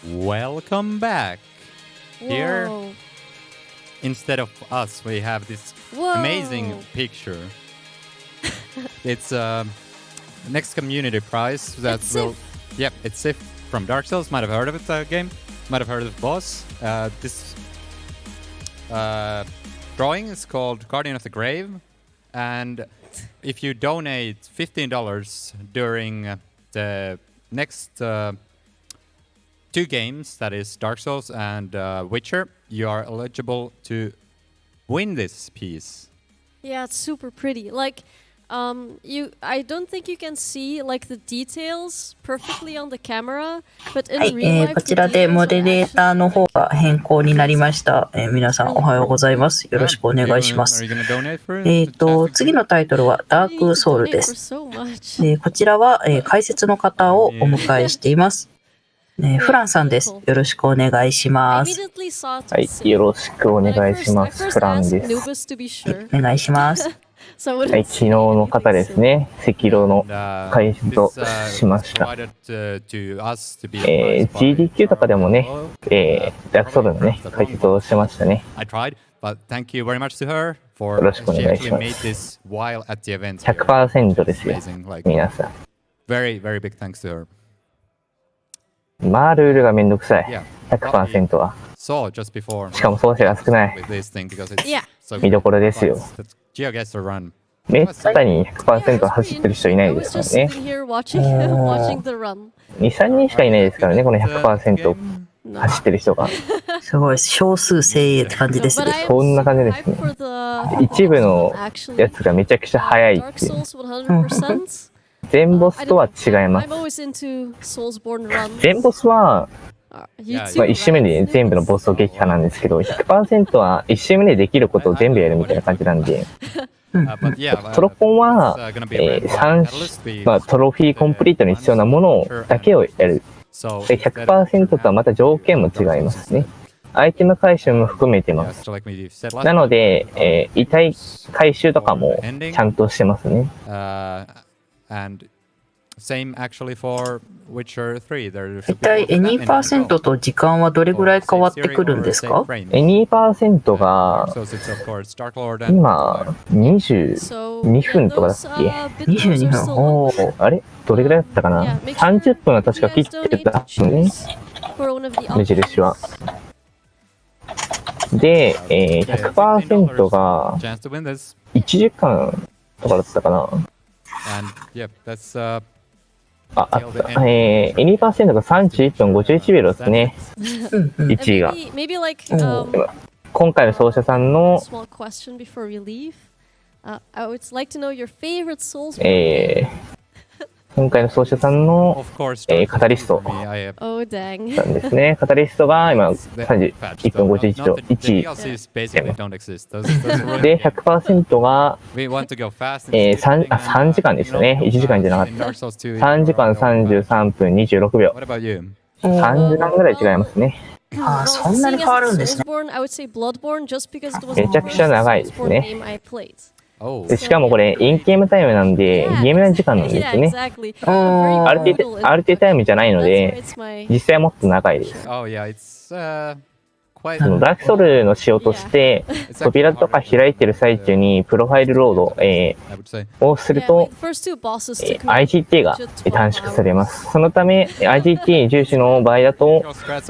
Welcome back. Here, Whoa. instead of us, we have this Whoa. amazing picture. It's next community prize that It's will. Yep, it's Sif from Dark Souls. Might have heard of it game. Might have heard of the boss. This drawing is called Guardian of the Grave, and if you donate $15 during the next 2 games, that is Dark Souls and Witcher, you are eligible to win this piece. Yeah, it's super pretty. Like, I don't think you can see like the details perfectly on the camera, but in はい、 real life, こちらでモデレーターの方が変更になりました。皆さんおはようございます。よろしくお願いします。Are you gonna donate for it? 次のタイトルはダークソウルです。こちらは、解説の方をお迎えしています。フランさんです。よろしくお願いします。はい、よろしくお願いします。フランです。お願いします。はい、昨日の方ですね、赤色の解説をしました。GDQ とかでもね、ダークソウルのね、解説をしましたね。よろしくお願いします。100% ですよ、皆さん。まあ、ルールがめんどくさい。100% は。しかも奏者が少ない。見どころですよ。めったに 100% 走ってる人いないですからね。2、3人しかいないですからね、この 100% 走ってる人が。すごい、少数精鋭って感じですね。そんな感じですね。一部のやつがめちゃくちゃ速いっていう。全ボスとは違います。全ボスは、1周目で全部のボスを撃破なんですけど、100% は1周目でできることを全部やるみたいな感じなんで、トロコンは、トロフィーコンプリートに必要なものだけをやる。100% とはまた条件も違いますね。アイテム回収も含めてます。なので、遺体回収とかもちゃんとしてますね。Same actually for Witcher 3. 一体 2% と時間はどれぐらい変わってくるんですか？ 2% が今22分とかだっけ？22分。おー。あれどれぐらいだったかな？ 30 分は確か切ってたね。目印は。で、100% が1時間とかだったかな。あった。2% が31分51秒ですね。1位が。今回の奏者さんの、今回の奏者さんの、カタリストなんですね。カタリストが今31分51秒1位。で、100% が、3時間でしたね。1時間じゃなかった。3時間33分26秒。3時間ぐらい違いますね。ああ、そんなに変わるんですね。めちゃくちゃ長いですね。でしかもこれ、インゲームタイムなんで、ゲームの時間なんですね。アルティタイムじゃないので、実際はもっと長いです。ダークソウルの仕様として、扉とか開いてる最中にプロファイルロード、をすると、IGT が短縮されます。そのため、IGT 重視の場合だと、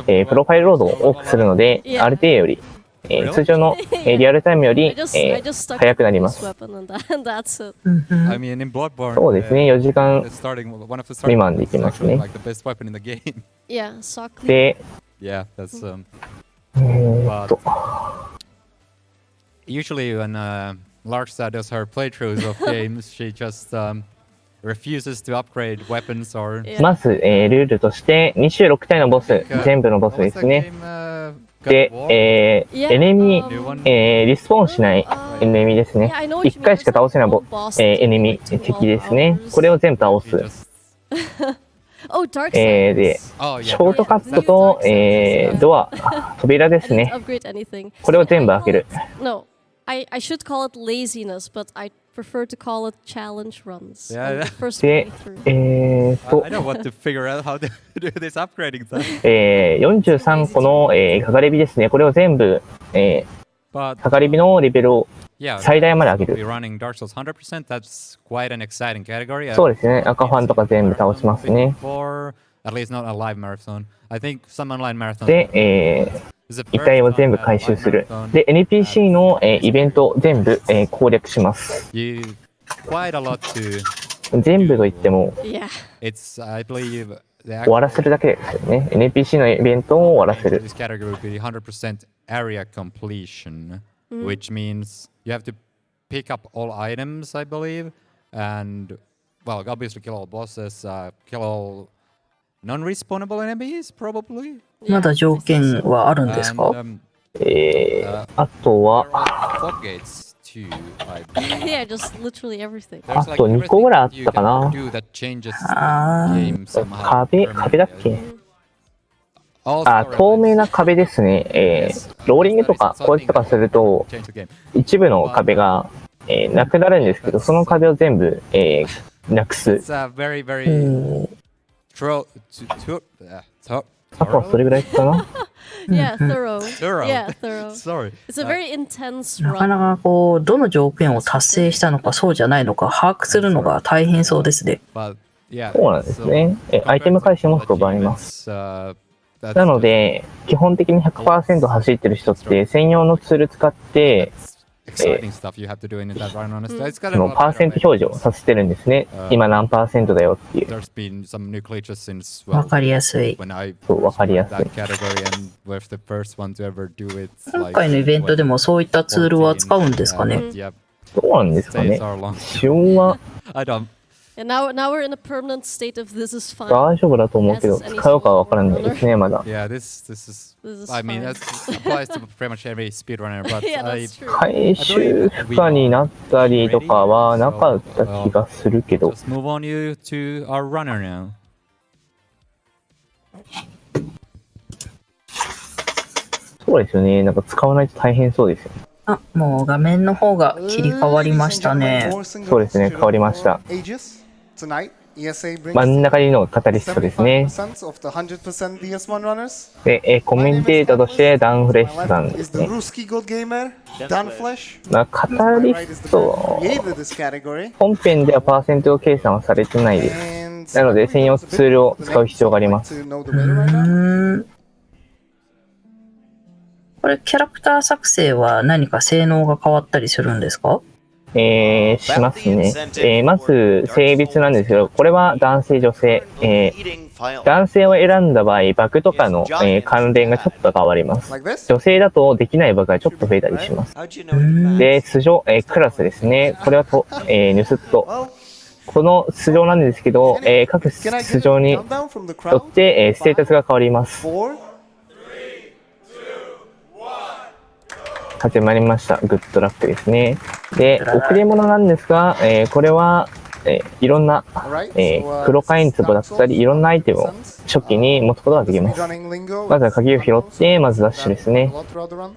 プロファイルロードを多くするので、アルティより、通常のリアルタイムより早くなります。そうですね、4時間未満でいきますね。で、Usually when Larksa does her playthroughs of games, she just refuses to upgrade weapons or... まず、ルールとして26体のボス、全部のボスですね。で、エネミー、リスポーンしないエネミーですね。1回しか倒せないエネミー敵ですね。これを全部倒す。で、ショートカットと、ドア、扉ですね。これを全部開ける。prefer to call it challenge runs. Yeah, yeah. First で、I know what to figure out how to do this upgrading stuff. 43個の、かがり火ですね。これを全部、But かがり火のレベルを yeah, 最大まで上げ we're る。 running Dark Souls 100%. That's quite an exciting category. そうですね。赤ファンとか全部倒しますね。 For at least not a live marathon. I think some online marathons. で、is the 遺 first 体を one 全部 that 回収 live する。 marathon. で、NPC の、イベント全部、攻略します。 You quite a lot to. 全部といっても Yeah. It's I believe the 終わらせるだけですよね。NPC のイベントを終わらせる。 This category would be 100% area completion, which means you have to pick up all items, I believe, and well, obviously kill all bosses, kill all non-respawnable enemies, probably. まだ条件はあるんです And, か？あとは、 fog gates too, I believe. Yeah, just literally everything. There's あと2個ぐらいあったかな。 you can do that changes the あー game somehow. 壁だっけ？ All あ、 story 透明な壁ですね。ローリングとか攻撃とかすると change the game. 一部の壁が、なくなるんですけど、その壁を全部、なくす。 It's a very, う very ん あとはそれぐらいかな。 Yeah, thorough. thorough. Yeah, thorough. Sorry. It's a very intense なか run. なかこうどの条件を達成したのかそうじゃないのか把握するのが大変そうですね。 But yeah. そうなんですね。アイテム回収も含まれます。 That's なので、基本的に 100% 走ってる人って専用のツール使って、 exciting stuff you have to do in that run. Honestly, it's got そのパーセント表示をさせてるんですね。今何パーセントだよっていう。 There's been some new glitches since わかりやすい。 when I そう、わかりやすい that。category and was the first one to ever do it. 今回のイベントでもそういったツールは使うんですかね。 Yeah, どうなんですか days ね。 are long. 使用は I don't. And now we're in a permanent state of this is fine. 大丈夫だと思うけど、使うかはわからないですね、まだ。 Yeah, this is. This is I mean, fine. that applies to pretty much every speedrunner. But Yeah, I. that's true. 回収負荷になったりとかはなかった気がするけど、 Just move on you to our runner now. そうですよね。なんか使わないと大変そうですよね。あ、もう画面の方が切り替わりましたね。そうですね、変わりました。 Tonight, ESA brings 真ん中にのカタリストですね。 75% of the 100% DS1 runners. で、コメンテーターとしてダンフレッシュさん Is です the ね。 Ruski God Gamer, Dan Flesh. まあ、カタリ Right is ス the ト man who created this category. 本編ではパーセント計算はされてないです。 And なので専用ツールを使う必要があります。 to know the winner right now. うーん。これキャラクター作成は何か性能が変わったりするんですか？しますね。まず性別なんですけど、これは男性女性。男性を選んだ場合、バグとかの、関連がちょっと変わります。 Like this. 女性だとできないバグがちょっと増えたりします。で、素性、クラスですね。これはと、盗っ人。この素性なんですけど、各 Can I 素 get 性 a に countdown from the よ crowd? って、ステータスが変わります。 4. 始まりました。グッドラックですね。で、贈り物なんですが、これは、いろんな、黒カイン壺だったり、いろんなアイテムを初期に持つことができます。 Running lingo. まずは鍵を拾って、まずダッシュですね。 Throughout the run.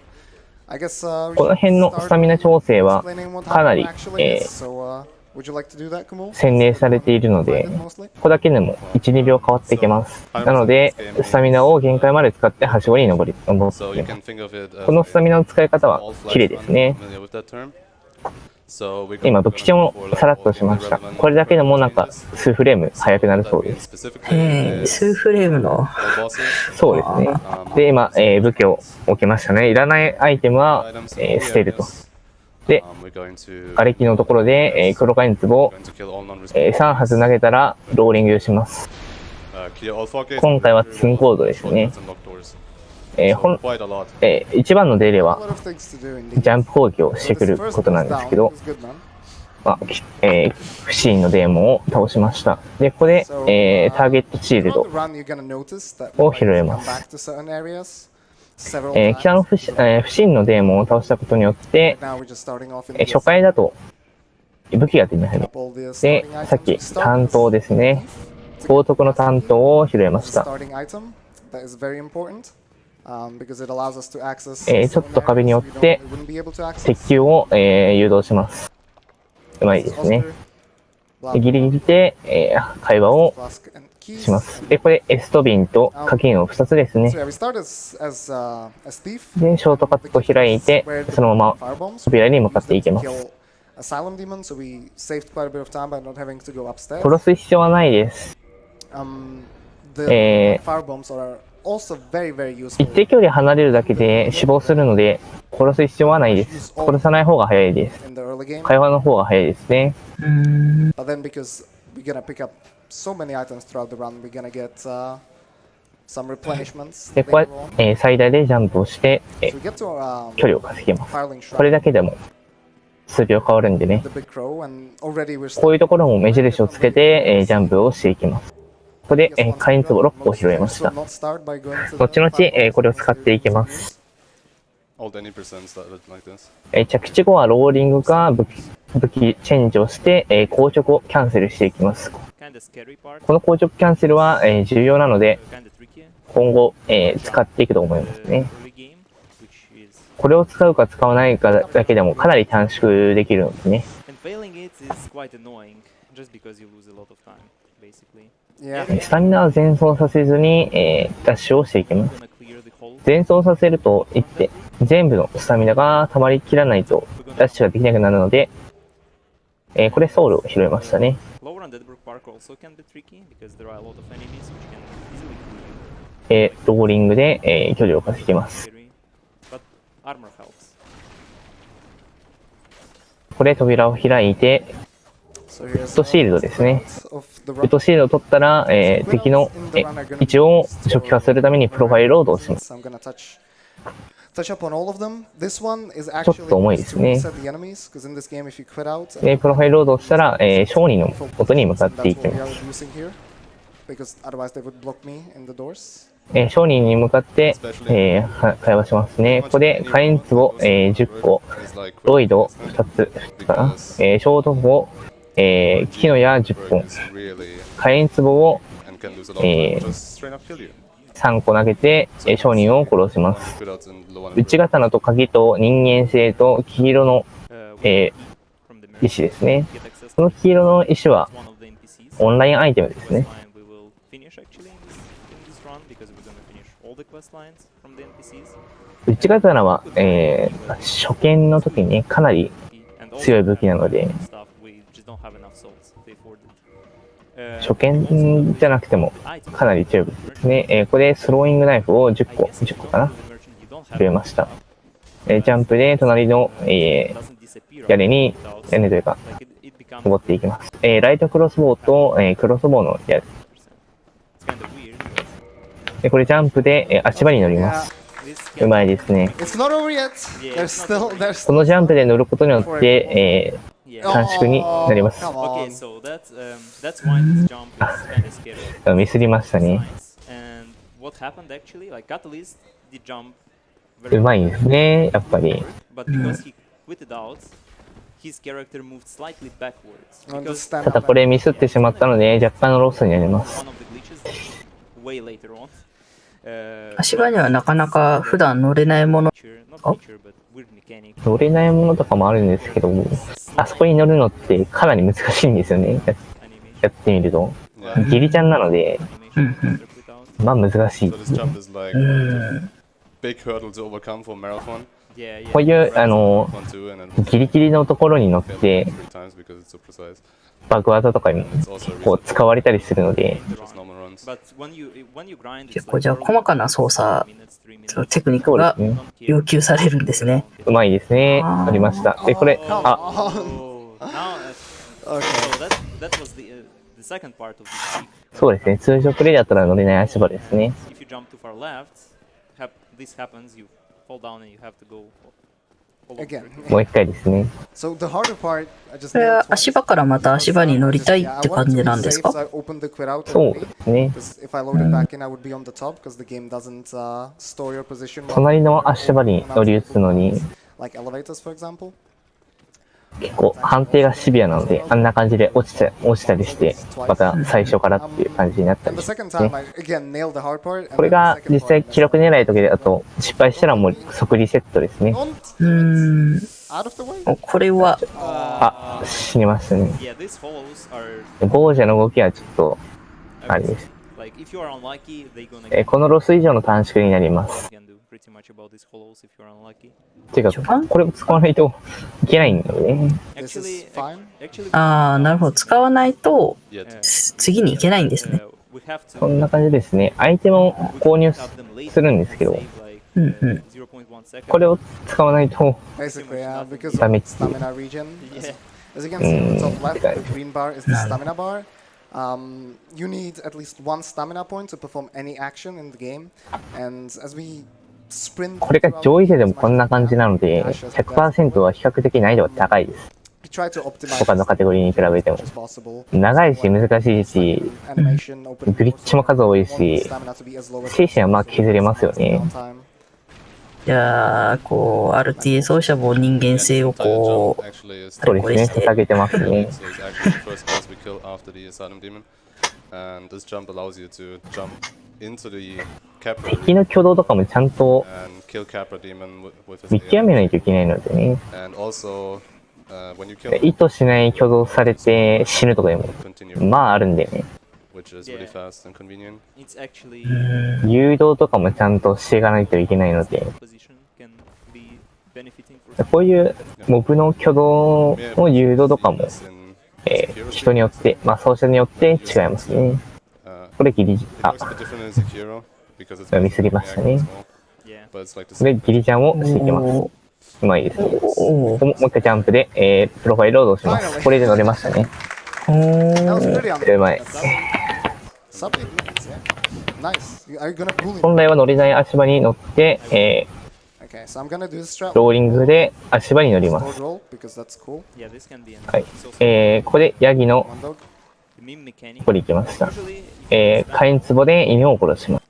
I guess, この辺のスタミナ調整は explaining what かなり、 happened actually is. So, would you like to do that, Kumo? 洗練されているので、 Mostly. ここだけでも1、2秒変わっていけます。なので、スタミナを限界まで使ってはしごに登って So い you きま can す。 think of it このスタミナの使い方は all 綺麗ですね。 familiar with that term. So we 今、 can 武器をさらっとしました。これだけでもなんか数フレーム速くなるそうです。 specifically 数フレームの all bosses. そうですね。で、今、武器を置きましたね。いらないアイテムは、捨てると。で、 We're going to 瓦礫のところで、黒カイン壺を、 going to kill all non-responsive. 3発投げたらローリングします。 Clear all fog gates. 今回はツンコードですね。 And lock doors. ほん Quite a lot. 一番のデーレ A は lot of things to do indeed. ジャンプ攻撃をして This くる first ことなん one's ですけ down. ど、 It's good, man. 不審のデーモンを倒しました。で、ここで、ターゲットシール Throughout ド the run, you're gonna notice that を we 拾え come ま back す。 to certain areas several 北の times. 不審のデーモンを倒したことによって、 Now we're just starting off in 初回だと武器が手に入る。 all the で starting、さっ items. き We start 担当ですね。高徳の担当を拾いまし with た。 starting item. That is very important. Because it allows us to access ちょっと壁によって we wouldn't be able to access. 鉄球を、誘導します。うまいですね。でギリギリで、会話をします。で、これ S とビンと鍵の2つですね。で、ショートカットを開いて、そのまま扉に向かっていきます。殺す必要はないです。一定距離離れるだけで死亡するので、殺す必要はないです。殺さない方が早いです。会話の方が早いですね。で、こうやって、最大でジャンプをして、距離を稼ぎます。これだけでも数秒変わるんでね。こういうところも目印をつけて、ジャンプをしていきます。ここで、火炎壺6個を拾いました。後々、これを使っていきます。着地後はローリングか武器チェンジをして、硬直をキャンセルしていきます。この硬直キャンセルは、重要なので、今後、使っていくと思いますね。これを使うか使わないかだけでもかなり短縮できるのですね。スタミナは前走させずに、ダッシュをしていきます。前走させるといって全部のスタミナが溜まりきらないとダッシュができなくなるので、これソウルを拾いましたね。ローリングで、距離を稼ぎます。これ扉を開いてウッドシールドですね。ウッドシールドを取ったら、敵の位置を初期化するためにプロファイルロードをします。ちょっと重いですね。プロファイルロードをしたら、商人の元に向かっていきます。商人に向かって、会話しますね。ここで火炎壺、10個、ロイド2つかな、ショート砲、木の矢10本、火炎壺を、3個投げて、商人を殺します。内刀と鍵と人間性と黄色の、石ですね。この黄色の石はオンラインアイテムですね。内刀は、初見の時にかなり強い武器なので、初見じゃなくてもかなり強い武器ですね。これでスローイングナイフを10個かな拾いました。ジャンプで隣の、屋根というか登っていきます。ライトクロスボウと、クロスボウのやつ。これジャンプで、足場に乗ります。うまいですね。このジャンプで乗ることによって、短縮になります。ミスりましたね。うまいですね、やっぱり。ただこれミスってしまったので若干のロスになります。足場にはなかなか普段乗れないものとかもあるんですけど、あそこに乗るのってかなり難しいんですよね。やってみるとギリちゃんなので、まあ難しい。こういうギリギリのところに乗って爆技とかに結構使われたりするので、結構じゃあ細かな操作テクニックが要求されるんですね。うまいですね。ありました。でこれそうですね、通常プレイだったら乗れない足場ですね。もう一回ですね。それは足場からまた足場に乗りたいって感じなんですか？そうですね。隣の足場に乗り移すのに結構判定がシビアなので、あんな感じで落ちたりして、また最初からっていう感じになったりして、ね。これが実際記録狙い時で、あと失敗したらもう即リセットですね。これは、死にましたね。ゴージャの動きはちょっと、あれです。このロス以上の短縮になります。てか、これを使わないといけないんだよね。なるほど。使わないと次に行けないんですね。こんな感じですね。アイテムを購入するんですけど、これを使わないとダメっていう。You need at least one stamina point to perform any action in the game, and as we sprint. これが上位勢でもこんな感じなので、100% は比較的難易度が高いです。他のカテゴリーに比べても。長いし難しいし、グリッチも数多いし、精神はまあ削れますよね。いやー、こう、RTA 奏者も人間性をこう、そうですね、捧げてますね。敵の挙動とかもちゃんと見極めないといけないのでね。意図しない挙動されて死ぬとかでも、まああるんでね。誘導とかもちゃんとしていかないといけないので、こういうモブの挙動の誘導とかも、人によって、まあ奏者によって違いますね。これギリ、ミスりましたね。で、ギリジャンをしていきます。うまいです。もう一回ジャンプで、プロファイルロードをします。これで乗れましたね。うまい。本来は乗れない足場に乗って、ローリングで足場に乗ります。はい。ここでヤギのここに行きました。火炎壺で犬を殺します。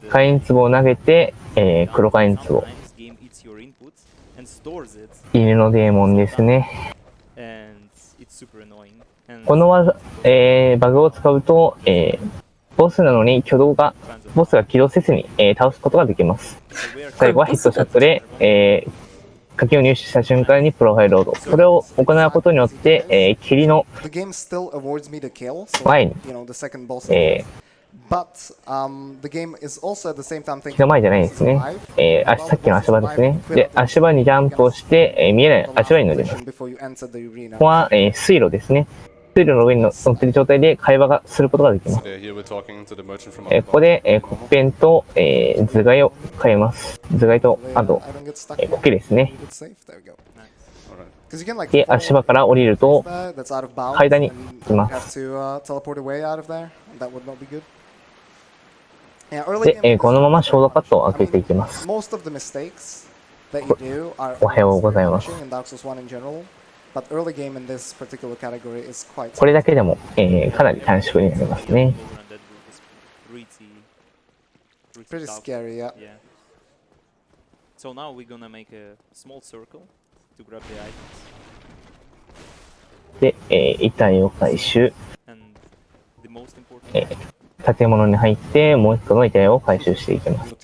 火炎壺を投げて、黒火炎壺。犬のデーモンですね。この技、バグを使うと、ボスなのにボスが起動せずに、倒すことができます。最後はヒットショットで、鍵を入手した瞬間にプロファイルロード。それを行うことによって、霧の前に、気の前じゃないですね。さっきの足場ですね。で、足場にジャンプをして、見えない足場に乗ります。ここは、水路ですね。水路の上に乗っている状態で会話がすることができます。ここで、黒ペンと、頭蓋を変えます。頭蓋と、あと、苔ですね。で、足場から降りると、階段に行きます。で、このままショートカットを開けていきます。おはようございます。これだけでも、かなり短縮になりますね。で、遺体を回収。建物に入ってもう一個の遺体を回収していきます。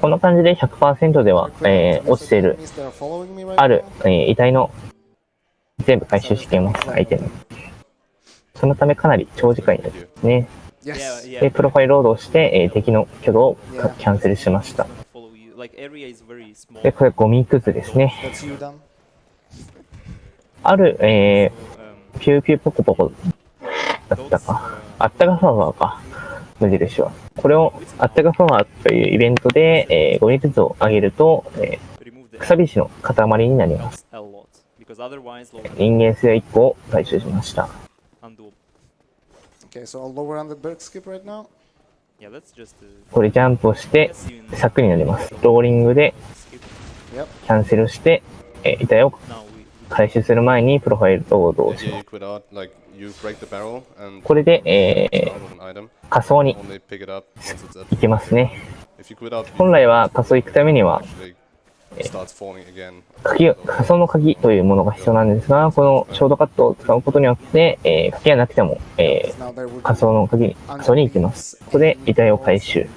こんな感じで 100% では、落ちているある、遺体の全部回収しています、アイテム。そのためかなり長時間になりますね。で、プロファイルロードをして、敵の挙動をキャンセルしました。で、これゴミくずですね。ある、ピューピューポコポコだったか。あったかファワーか。無印は。これをあったかファワーというイベントで、ゴミくずをあげると、草菱の塊になります。人間性1個を回収しました。これジャンプをして柵になります。ローリングでキャンセルして、遺体を回収する前にプロファイルロードをします。これで、仮想に行きますね。本来は仮想行くためには starts falling again. 仮想の鍵というものが必要なんですが、このショートカットを使うことによって、鍵がなくても、仮想の鍵に行きます。ここで遺体を回収。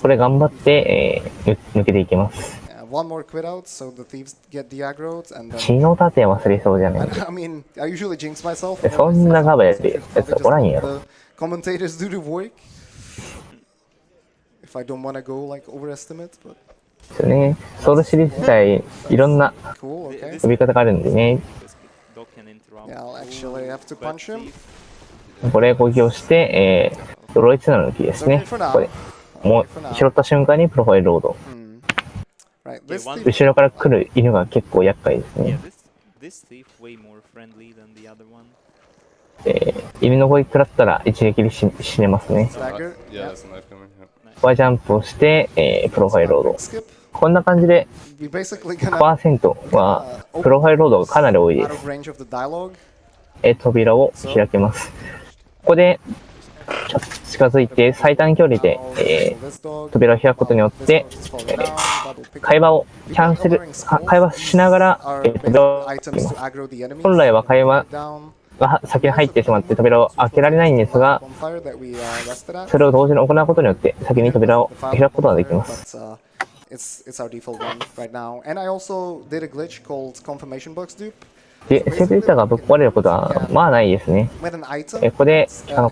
これ頑張って、抜けていきます。血の盾忘れそうじゃないそんなガバやるやつはおらんやろ。ですよね。ソウルシリーズ自体いろんな呼び方があるんでね。これ攻撃をして、ドロイツナのキーですね。ここでもう拾った瞬間にプロファイルロード。後ろから来る犬が結構厄介ですね。犬の攻撃食らったら一撃で死ねますね。ここはジャンプをして、プロファイルロード。こんな感じで 100% はプロファイルロードがかなり多いです。扉を開けます。ここで近づいて最短距離で、扉を開くことによって、会話をキャンセル、会話しながら、扉を開けます。本来は会話が先に入ってしまって扉を開けられないんですが、それを同時に行うことによって先に扉を開くことができます。で、セーブデータがぶっ壊れることはまあないですね。ここで使っ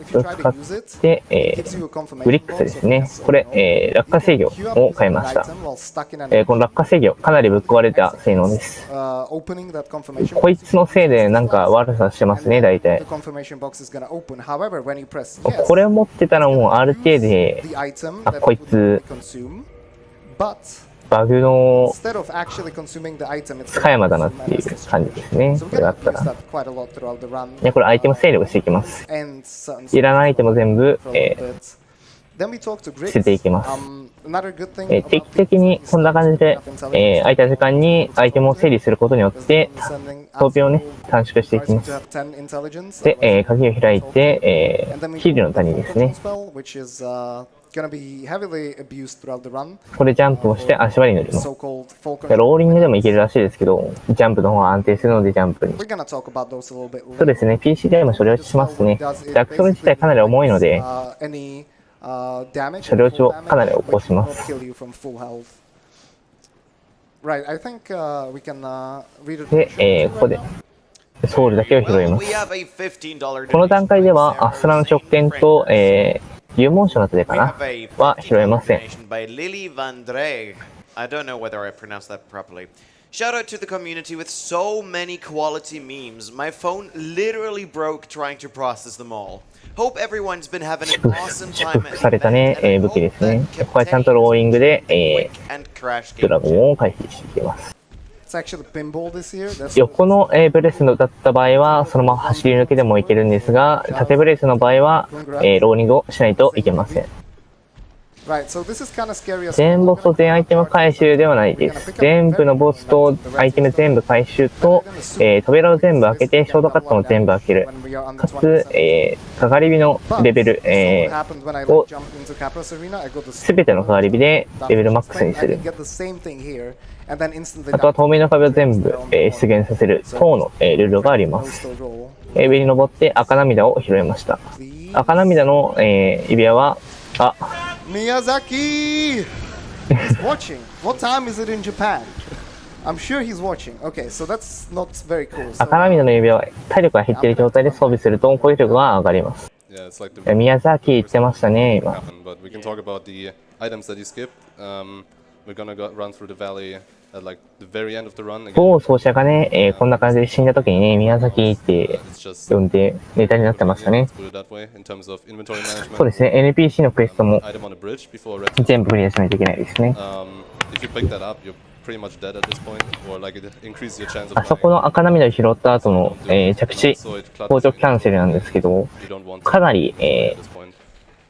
て、ブリックスですね。これ、落下制御を変えました。この落下制御、かなりぶっ壊れた性能です。こいつのせいでなんか悪さしてますね、大体。これを持ってたらもう RTA で、こいつ、バグの使い魔だなっていう感じですね。これがあったら。これアイテム整理をしていきます。いらないアイテムを全部、捨てていきます。定期的にこんな感じで、空いた時間にアイテムを整理することによって装備をね短縮していきます。で、鍵を開いて、ヒールの谷ですね。これジャンプをして足場に乗ります。ローリングでもいけるらしいですけど、ジャンプの方が安定するのでジャンプに。そうですね、PC でも処理落ちしますね。ダークソウル自体かなり重いので、処理落ちをかなり起こします。で、ここでソウルだけを拾います。この段階ではアストラの食券と、入門書の手かなは拾えません。Shout out to the community with so many quality memes. My phone literally broke trying to process them all. Hope everyone's been having an awesome time. 祝福されたね、武器ですね。ここはちゃんとローリングで、ドラゴンを回避していきます。横のブレスだった場合はそのまま走り抜けでもいけるんですが、縦ブレスの場合は、ローリングをしないといけません。全ボスと全アイテム回収ではないです。全部のボスとアイテム全部回収と、扉を全部開けてショートカットも全部開ける。かつ、かかり火のレベル、を全てのかかり火でレベルマックスにする。あとは透明の壁を全部、出現させる等の、ルールがあります。上に登って赤涙を拾いました。赤涙の、指輪は、Miyazaki! He's watching. What time is it in Japan? I'm sure he's watching. Okay, so that's not very cool. 赤涙の指輪は体力が減っている状態で装備すると攻撃力が上がります。宮崎言ってましたね、今。某奏者がね、こんな感じで死んだ時にね、宮崎って呼んでネタになってましたね。そうですね、NPC のクエストも全部クリアしないといけないですね。あそこの赤涙を拾った後の、着地、硬直キャンセルなんですけど、かなり、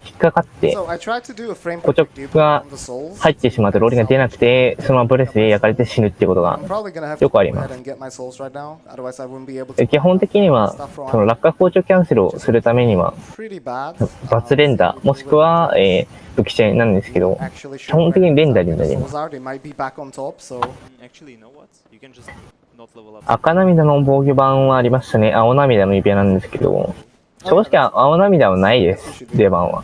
引っかかって、So I tried to do a frame 硬 perfect 直が on the souls. 入ってしまうとローリが出なくて、そのままブレスで焼かれて死ぬっていうことが I'm probably gonna have よ to くあ go りま ahead す。 and get my souls right now. Otherwise I wouldn't be able to 基本的には、その落下硬直キャンセルをするためには、 pretty bad. バツ連打、もしくは、浮き試合なんですけど、 Actually 基本的に連打にな the ります。 souls are, they might be back on top, so Actually, you know what? You can just not level up. 赤涙の防御版はありましたね。青涙の指輪なんですけど、正直青涙はないです、出番は。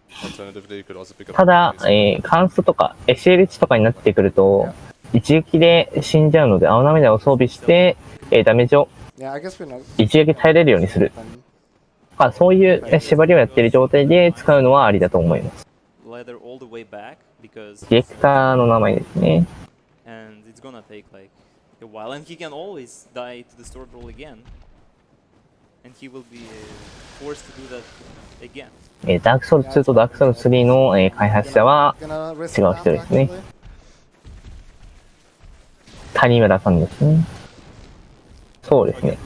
Alternatively, you could also pick up ただ、カンストとか SLH とかになってくると、一撃で死んじゃうので、青涙を装備して、ダメージを yeah, I guess we're not 一撃耐えれるようにする。そういう縛りをやっている状態で使うのはありだと思います。 ladder all the way back because ディレクターの名前ですね。 and it's gonna take like a while, and he can always die to the sword roll again, and he will be forced to do that again. ダークソウル2とダークソウル3の、開発者は gonna 違 risk う人 that ですね。 actually. 谷村さんですね。そうですね。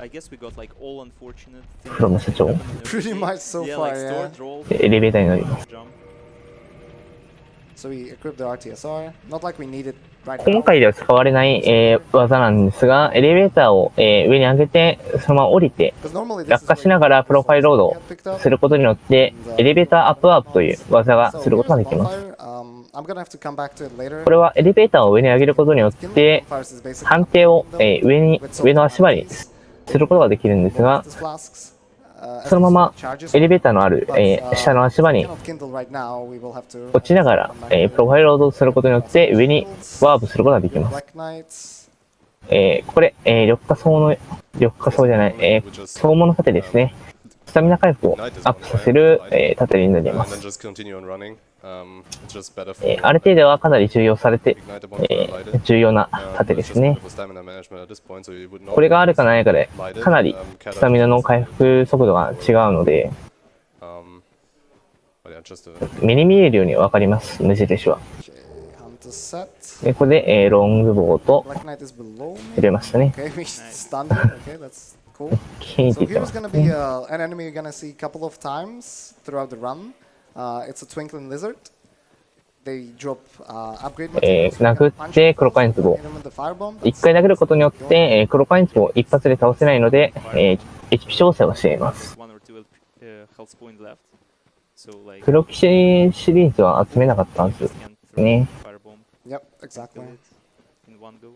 I guess we got like all unfortunate フロム社長。 Pretty much so yeah, far, like yeah. sword roll, エレベーターに乗ります。 jump. So we equipped the RTSR. Not like we need it right 今 now. 回では使われない、技なんですが、エレベーターを、上に上げて、そのまま降りて、 Because normally this 落 is 下 where しながらプロファイルロードを you get picked up. することによって、エレベーターアップアップという技が So することが here's で the きます。 bonfire. I'm gonna have to come back to it later. これはエレベーターを上に上げることによっ Kindle て、 bonfires is basically 判定を、 upgrading them 上の足場に with することができるんですが、 Estus flasks. As そのまま charges エレベーターのある、下の足場に cannot kindle right now. We will have to 落ちながら、プロファイルロードをすることによって上にワープすることができます。 Black Knights. これ、緑化層じゃない、総物盾ですね。スタミナ回復をアップさせる、盾になりま And then す。 just continue on running. It's just better for ある程度はかなり重要されて、 ignite the bonfire lighted. 重要な It's 盾で just すね。 better for stamina management at this point, so you would not これがあるかないかで、かなりスタミナの回復速度が違うので、 but yeah, just a 目に見えるようにわかります、無印は。 Okay, Hunter set. でこれで、ロングボウと Black Knight is below 入 me. れましたね。 Okay, we stunned him. Okay, that's cool. 気に So 入ってま here's す gonna ね。 be an enemy you're gonna see a couple of times throughout the run. It's a twinkling lizard. They drop upgrade materials. 殴って黒パインツボ Hit him with the firebomb. 一回殴ることによって、黒パインツを一発で倒せないので、HP 調整をしています。 one or two health point left. So like 黒騎士シリーズは集めなかったんです can throw ね。 firebomb, Yep, exactly. kill it in one go.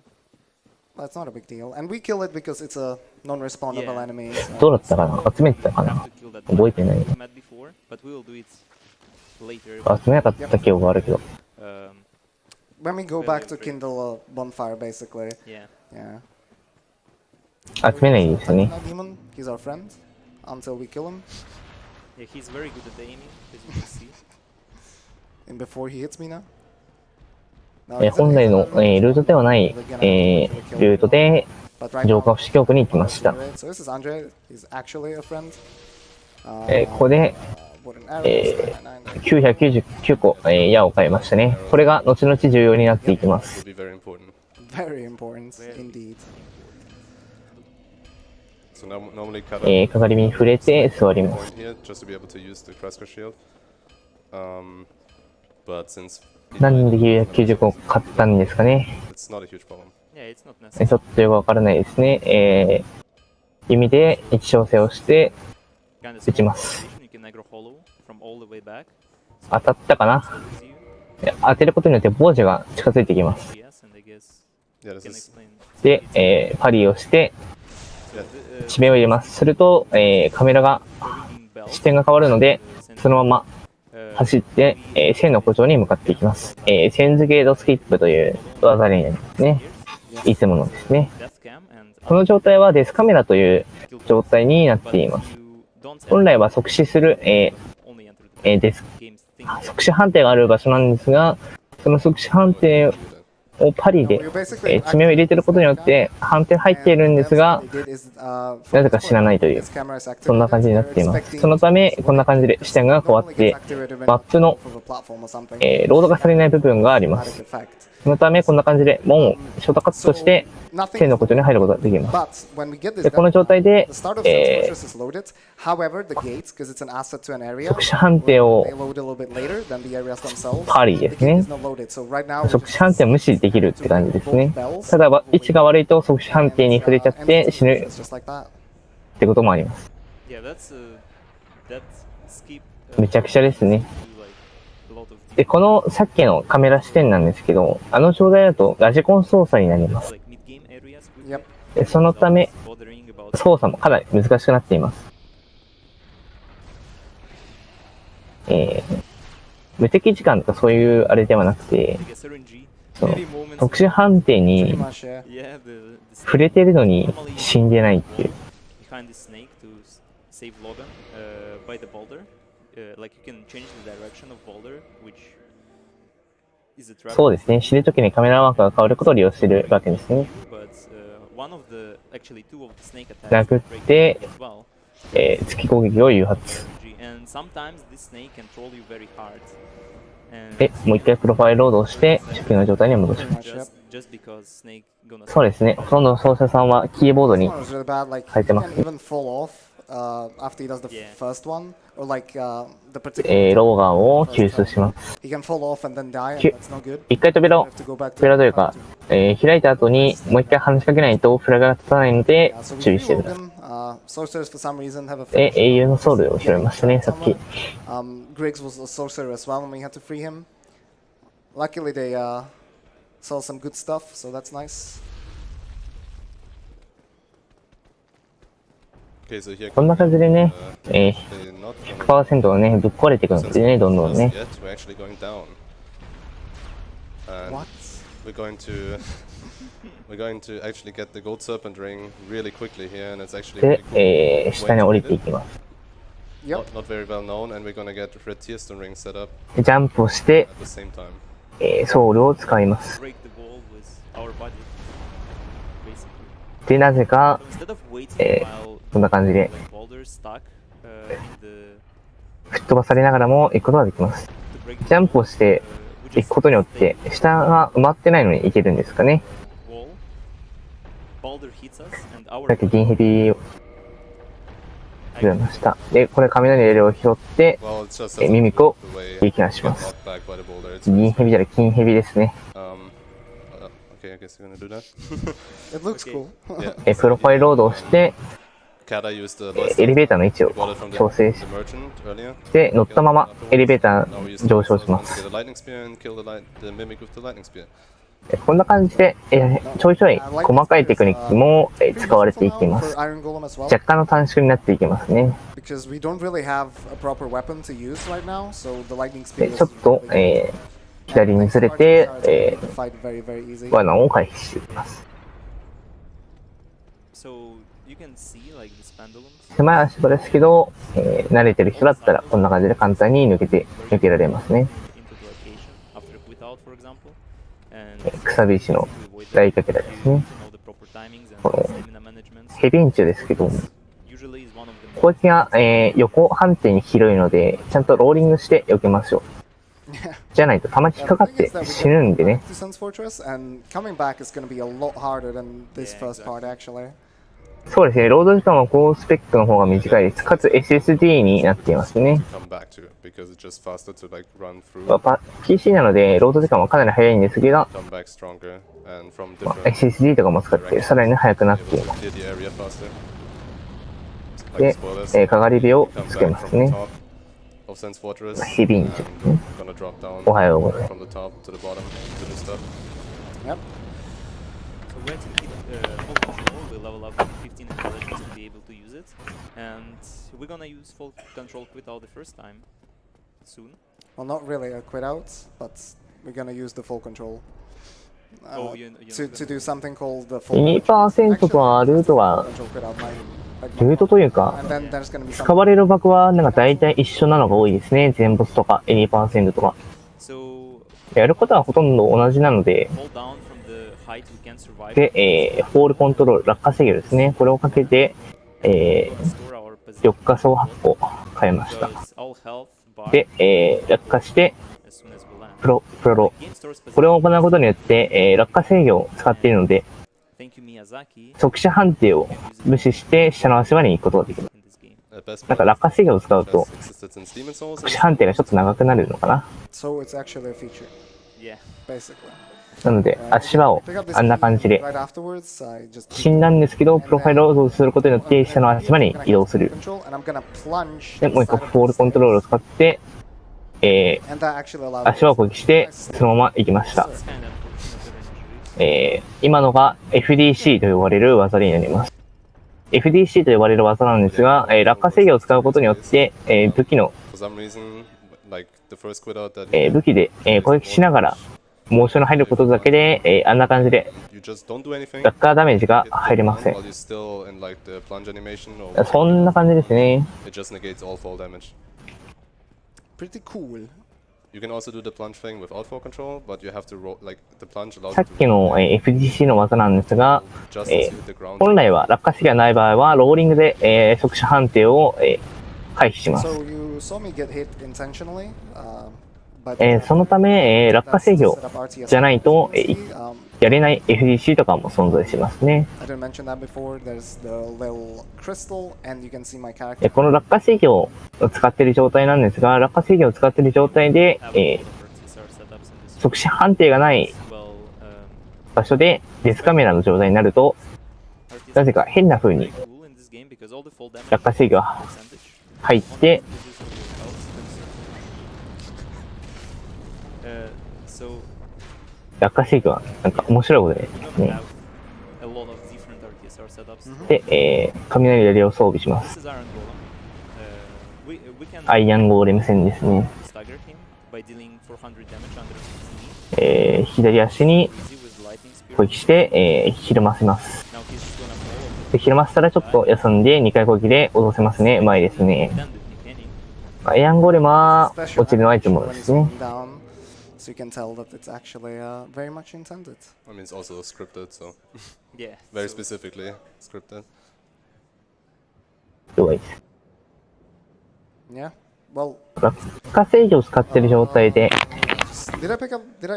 Well, it's not a big deal. And we kill it because it's a non-respawnable Yeah. enemy. どうだったかな、集めてたか We な have to kill that 覚えてない。 met before, but we will do it later. 集めなかった記憶があるけど。 When we go back to kindle a bonfire, basically. Yeah. Yeah. 集めないですよね。 That demon, he's our friend. Until we kill him. Yeah, he's very good at aiming, as you can see. And before he hits me now. Now, 本来の、ルートではない、ルートで But right 浄 now, 化不死教区に行きました。 So this is Andre. He's actually a friend. ここで Wooden arrows, 999個、矢を買いましたね。これが後々重要になっていきま Will す。 be very important. Very important, indeed. So now, normally cut かかり身に触れて座ります。 point here just to be able to use the Kraska shield. But since 何で990個買ったんですかね。 it's not a huge problem.ち Yeah, it's not ょ necessary. っとよくわからないですね。弓で位置調整をして打ちます。 You can aggro hollow from all the way back. 当たったかな。 Easy you. 当てることによって傍受が近づいてきます。 Yes, and I guess Yeah, you Uh, can this is explain. で、パリをして Yeah, 地面を入れます。すると、カメラが ringing bell. 視点が変わるので、 Send そのまま 走って、線の古城に向かっていきます。線付けードスキップという技になりますね。いつものですね。 death cam and この状態はデスカメラという状態になっています。 you don't 本来は即死する、 only enter the デス game's thing. 即死判定がある場所なんですが、その即死判定をパリで、地名を入れてることによって判定入っているんですが、なぜか知らないという、そんな感じになっています。そのため、こんな感じで視点が変わって、マップの、ロードがされない部分があります。そのため、こんな感じで門をショートカットして、線のことに入ることができます。でこの状態で、即死判定をパリですね。即死判定を無視できるって感じですね。ただ、位置が悪いと即死判定に触れちゃって死ぬってこともあります。めちゃくちゃですね。で、このさっきのカメラ視点なんですけど、あの状態だとラジコン操作になります。でそのため、操作もかなり難しくなっています。無敵時間とかそういうあれではなくて、その特殊判定に触れてるのに死んでないっていう。そうですね。死ぬときにカメラワークが変わることを利用しているわけですね。殴って、突き攻撃を誘発。で、もう一回プロファイルロードをして、初期の状態に戻します。そうですね。ほとんどの奏者さんはキーボードに書いてますね。ローガンを救出します。一回扉というか、開いた後にもう一回話しかけないとフラグが立たないので注意してください。英雄のソウルを拾いましたね、さっき。こんな感じでね、100% がね、ぶっ壊れていくんですよね、どんどんね。で、下に降りていきます。ジャンプをして、ソウルを使います。で、なぜか、こんな感じで吹っ飛ばされながらも行くことができます。ジャンプをして行くことによって下が埋まってないのに行けるんですかね。さっき銀ヘビを拾いました。で、これ雷レールを拾ってミミックを撃破します。銀ヘビじゃない金ヘビですね。プロファイルロードをしてエレベーターの位置を調整して乗ったままエレベーター上昇します。こんな感じで、ちょいちょい細かいテクニックも使われていきます。若干の短縮になっていきますね。ちょっと、左にずれて、罠を回避していきます。狭い足場ですけど、慣れてる人だったらこんな感じで簡単に抜けられますね。くさび石の大かけらですね。このヘビンチュですけど、攻撃が、横判定に広いので、ちゃんとローリングして避けましょう。じゃないと弾引っかかって死ぬんでね。そうですね、ロード時間は高スペックの方が短いです。かつ SSD になっていますね。PC なのでロード時間はかなり早いんですけど、SSD とかも使ってさらに速くなっています。で、かがり火をつけますね。ヘビンジュね。おはようございます。Well, not really a quit out, but we're gonna use the full control to do something called the full. 2% とはルートというか、使われる爆はなんか大体一緒なのが多いですね。全ボスとか 2% とか。やることはほとんど同じなので、で、フォールコントロール、落下制御ですね。これをかけて、緑化層発砲変えました。で、落下して、プロロ。これを行うことによって、落下制御を使っているので、速射判定を無視して下の足場に行くことができます。なんか落下制御を使うと、速射判定がちょっと長くなるのかな。なので、足場をあんな感じで、死んだんですけど、プロファイルをすることによって、下の足場に移動する。で、もう一個フォールコントロールを使って、足場を攻撃して、そのまま行きました。今のが FDC と呼ばれる技になります。FDC と呼ばれる技なんですが、落下制御を使うことによって、武器で、攻撃しながら、モーションに入ることだけで、あんな感じで落下ダメージが入れません。そんな感じですね。さっきの FGC の技なんですが、本来は落下式がない場合はローリングで速射判定を回避します。そのため、落下制御じゃないとやれない FGC とかも存在しますね。この落下制御を使っている状態なんですが、落下制御を使っている状態で、速射判定がない場所でデスカメラの状態になると、なぜか変な風に落下制御が入って、落下制御はなんか面白いことですね。で、雷槍を装備します。アイアンゴーレム戦ですね。左足に攻撃して、ひるませます。で、ひるませたらちょっと休んで2回攻撃で落とせますね。うまいですね。アイアンゴーレムは落ちるのアイテムですね。So you can tell that it's actually very much intended. I mean, it's also scripted, so yeah, very specifically scripted. Yeah. Well. 落下制御を使っている状態で、Did I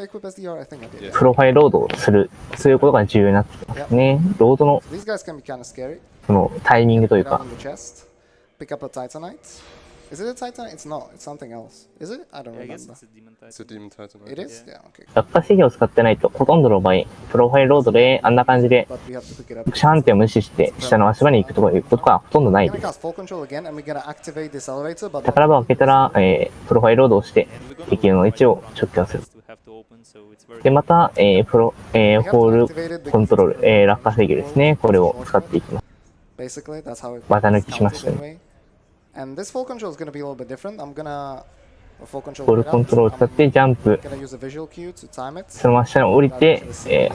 equip SDR? I think I did. プロファイルロードをする、そういうことが重要になってきますね。ロードのそのタイミングというか。Pick up a Titanite. Is it a Titanite? It's not. It's something else. Is it? I don't remember. I guess it's a Demon Titanite. It's a Demon Titanite. It is? Yeah, okay. 落下制御を使ってないと、ほとんどの場合、プロファイルロードであんな感じで、速射判定を無視して下の足場に行くということがほとんどないです。宝場を開けたら、プロファイルロードをして、敵の位置を直撃する。で、また、フォールコントロール、落下制御ですね。これを使っていきます。技抜きしましたね。フォールコントロールを使ってジャンプ、そのまま下に降りて、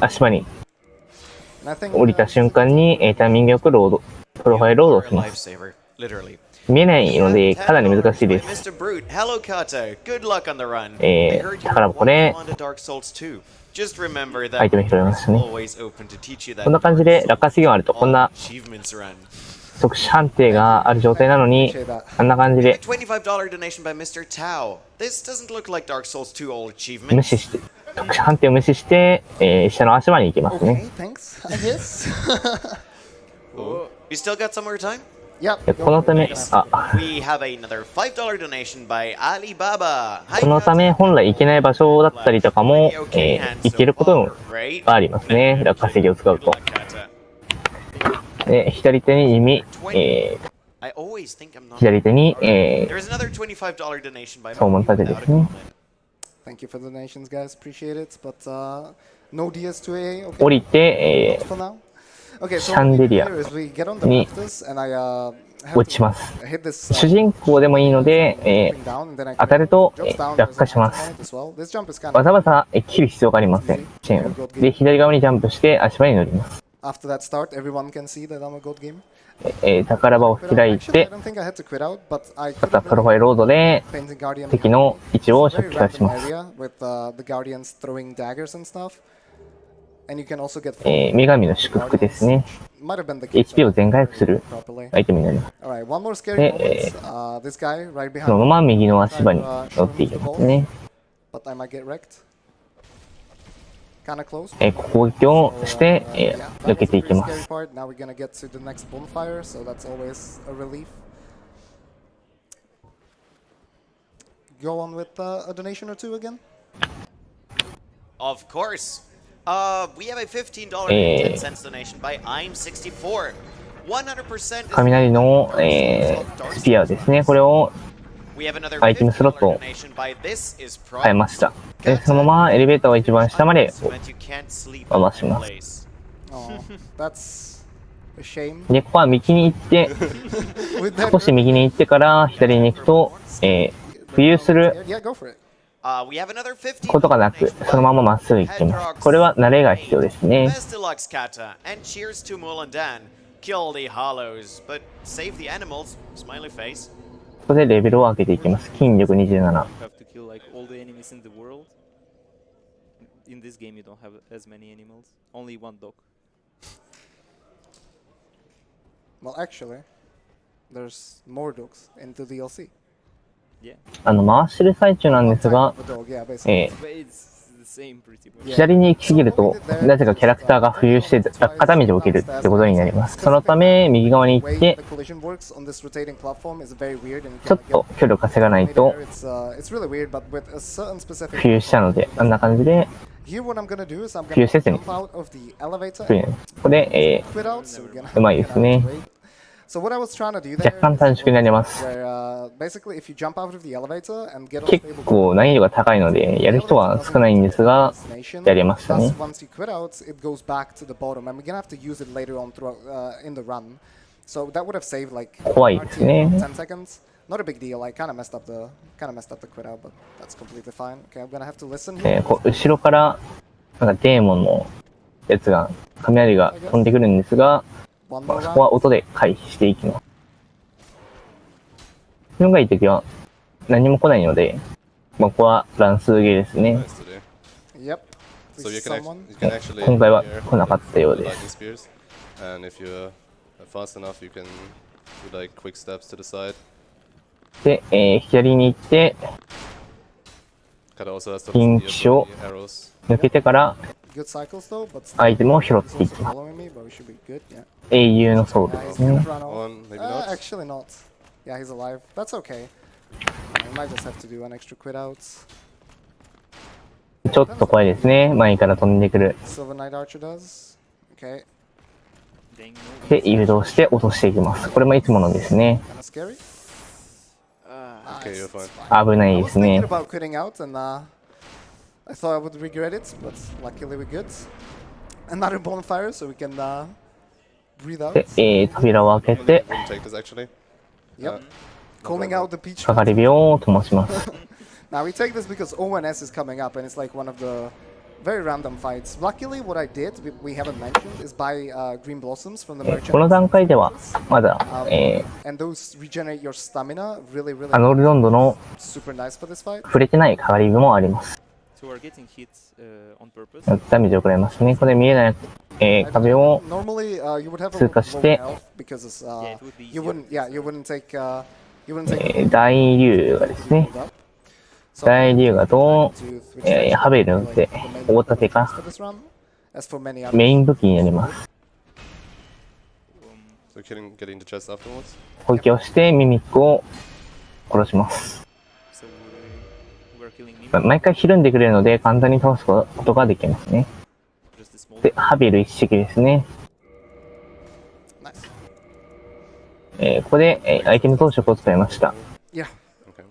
足場に降りた瞬間に、タイミングよくプロファイルロードをします。見えないのでかなり難しいです。宝箱でアイテム拾いましたね。こんな感じで落下制御があると、こんな速射判定がある状態なのに、あんな感じで無視して、速射判定を無視して、下の足場に行きますね。このため、このため本来行けない場所だったりとかも、行けることもありますね。落下制御を使うと。左手に弓、左手に、総門盾ですね。降りて、シャンデリアに落ちます。主人公でもいいので、当たると、落下します。わざわざ切る必要がありません。で、左側にジャンプして足場に乗ります。宝場を開いて、またプロファイルロードで敵の位置を初期化します。And you can also get 女神の祝福ですね。might have been the case. HP を全回復する properly. アイテムになります。 Alright, one more scary で、 moment. This guy right その behind ま me. ま右の足場に乗っていきますね。 But I might get wrecked. Kinda close. 攻撃をして、Yeah, 避 that け was て the いき pretty ま scary す。 part. Now we're gonna get to the next bonfire, so that's always a relief. Go on with a donation or two again. Of course. We have a $15.10 donation by I'm64. 100% 雷の、スピアですね。これを We have another アイテムスロットを donation by This Is 変えました。で、そのままエレベーターを一番下まで回します。Oh, that's a shame. で、ここは右に行って、 With that 少し右に行ってから左に行くと、浮遊する yeah, go for it. We have another 15ことがなく、そのまままっすぐ行きます。これは慣れが必要ですね。 Best deluxe kata and cheers to Mulandan. Kill the hollows, but save the animals. Smiley face. ここでレベルを上げていきます。筋力27。 You have to kill like all the enemies in the world. In this game, you don't have as many animals. Only one dog. Well, actually, there's more dogs into DLC. Yeah, 回してる最中なんですが、 The dog, yeah, basically. but it's the same pretty much. 左に行き過ぎると、なぜかキャラクターが浮遊して落下ダメージを受けるってことになります。そのため、右側に行って、 The collision works on this rotating platform is very weird, and you ちょっ can と距離を稼がない get と there. It's really weird, but with a certain specific. 浮遊しちゃうので、あんな感じで Here, what I'm gonna do is I'm 浮遊 gonna せずに jump out of the elevator 浮遊 and ここで、 quit out. So we're gonna うまいですね。 So what I was trying to do 若 there 干短縮になります。 where basically if you jump out of the elevator and get 結構難易度が高いので、やる人は少ないんですが、やりましたね。 Once you quit out, it goes back to the bottom, and we're gonna have to use it later on throughout in the run. So that would have saved like 怖いですね。 10 seconds. Not a big deal. I kind of messed up the quit out, but that's completely fine. Okay, I'm gonna have to listen here. こう後ろからなんかデーモンのやつが雷が飛んでくるんですが、 One そ more こは round. 音で回避していきます。自分がいい時は何も来ないので、ここは乱数ゲーですね。 Nice today. Yep. So This you is can, someone. you can actually 今回は hear 来なかったようで lightning す。 spears, and if you're fast enough, you can do like quick steps to the side. で、左に行って、 Kata also has to 近 steer 畿を the arrows. 抜けてから Good cycles though, but アイテムを拾ってい still きます。 following me, but we should be good. Yeah. 英雄のソウル Yeah, で he's す gonna ね。 run off. One, maybe not. Actually not. Yeah, he's alive. That's okay. We might just have to do an extra quit outs. ちょっと怖いですね。前から飛んでくる。 Silver Knight Archer does. Okay. Dang, no. で、誘導して落としていきます。これもいつものですね。 Kinda scary. Okay, you're Nice, fine. it's fine. 危ない I で was す thinking ね。 about quitting out, and I thought I would regret it, but luckily we're good. Another bonfire, so we can breathe out. で、扉を開け Wouldn't て、 take this actually. Yep. Calling out the peach. かかり火を灯します。 Now we take this because ONS is coming up, and it's like one of the very random fights. Luckily, what I did, we haven't mentioned, is buy green blossoms from the この merchant. 段階では、まだ、 And those regenerate your stamina really, really アノルロンドの super nice for this fight. 触れてないかかり火もあります。 So we're getting hit on purpose. ダメージを食らいますね。これ見えない、壁を Normally, you would have a 通過 low して health because it's, Yeah, it would be you easier. wouldn't, yeah, you wouldn't take 大竜がですね。 build up. So 大竜がと、 to switch ハベルので the 大盾が for this run. As for many others. メイン武器になります。 So getting the chest afterwards. 攻撃をしてミミックを殺します。 So we're killing me. 毎回ひるんでくれるので簡単に倒すことができますね。 Just a small. で、ハベル一式ですね。 Nice. ここで、アイテム装飾を使いました。 Yeah. Okay.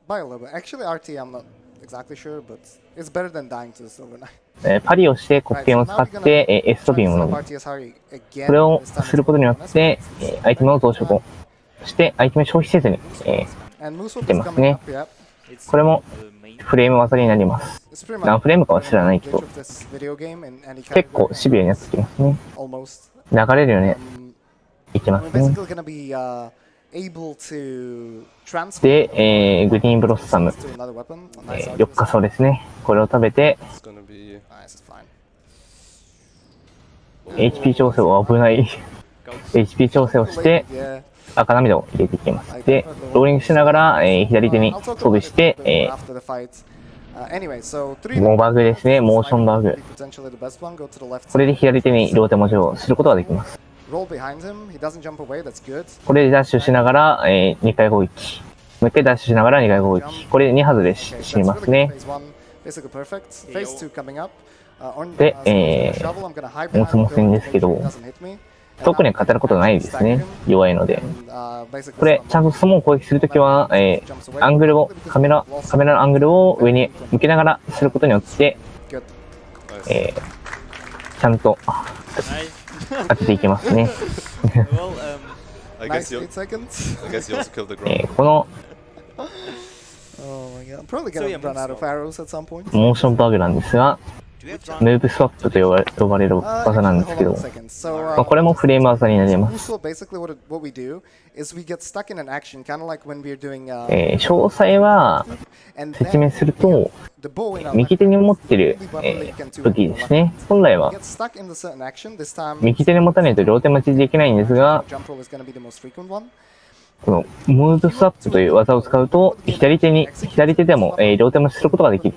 By a little bit. Actually, RT, I'm not exactly sure, but it's better than dying to the Silver Knight. パリをして黒 Right, 剣 so を now 使 we're っ gonna て、エスト try ビン to を飲 stop む。 RTS Harry again. これを This time することによって、アイテムの増殖をしてアイテム消費せずに、 And Moose 出 is ます coming ね。 up, yeah. It's これも the main. フレーム技になります。 It's pretty 何 much フレームかは知らないけ the ど、 of this video game in any 結構 category. シビアになってきますね。 Almost. 流れるように Um, いきま we're すね。 basically gonna be able to transfer で、グリーンブロッサム、 to another weapon. A nice 4日草ですね。これを食べて、 It's gonna be Nice, it's fine. HP 調整を危ない。HP 調整をして、赤涙を入れていきます。で、ローリングしながら、左手に装備して、もうバグですね、モーションバグ。これで左手に両手文字をすることができます。これでダッシュしながら、2回攻撃。もう一回ダッシュしながら2回攻撃。これで2発で死にますね。で、モスモスんですけど、特に語ることないですね。弱いので。これ、ちゃんとスモー攻撃するときは、アングルを、カメラのアングルを上に向けながらすることによって、ちゃんと当てていきますね。この、モーションバグなんですが、ムーブスワップと呼ばれる技なんですけど、これもフレーム技になります。詳細は説明すると、右手に持ってる、武器ですね。本来は右手に持たないと両手持ちできないんですが、このムーブスワップという技を使うと、左手でも、両手持ちすることができる。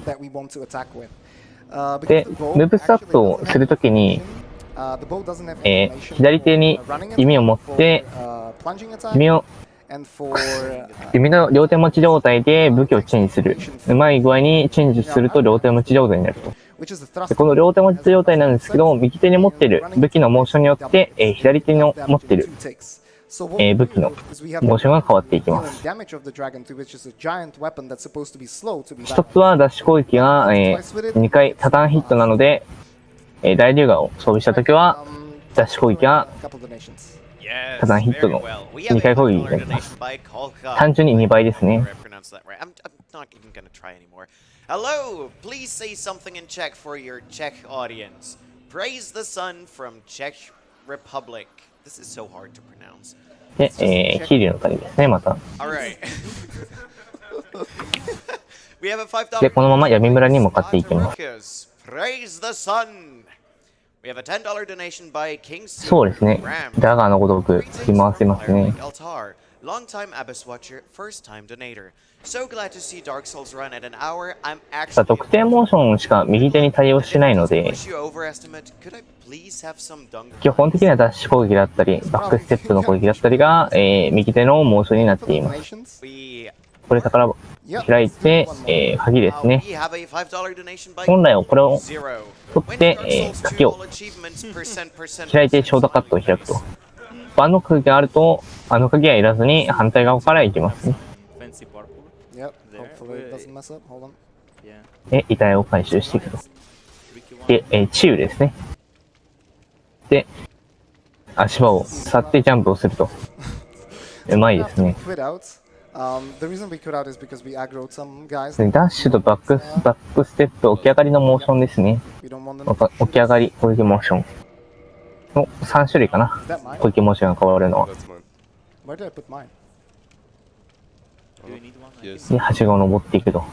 で、ムーブスワップをするときに、左手に弓を持って、弓の両手持ち状態で武器をチェンジする。うまい具合にチェンジすると両手持ち状態になると。でこの両手持ち状態なんですけど、右手に持っている武器のモーションによって、左手の持っている武器のモーションが変わっていきます。一つはダッシュ攻撃が、2回多段ヒットなので、大龍河を装備したときは、ダッシュ攻撃が多段ヒットの2回攻撃になります。単純に2倍ですね。Hello, please say something in Czech for your Czech audience. Praise the sun from Czech Republic. This is so hard to pronounce. で、ヒリの谷ですね、また。で、このまま闇村に向かっていきます。そうですね。ダガーのごとく振り回せますね。特定モーションしか右手に対応しないので、基本的にはダッシュ攻撃だったり、バックステップの攻撃だったりが、右手のモーションになっています。これから開いて、鍵ですね。本来はこれを取って、鍵を開いてショートカットを開くと。あの鍵があると、あの鍵はいらずに反対側から行きますね。で、遺体を回収していくと。で、治癒ですね。で、足場を去ってジャンプをすると。うまいですね。ダッシュとバックステップ、起き上がりのモーションですね。起き上がり、攻撃モーションの3種類かな。攻撃モーションが変わるのは。で、はしごを登っていくと。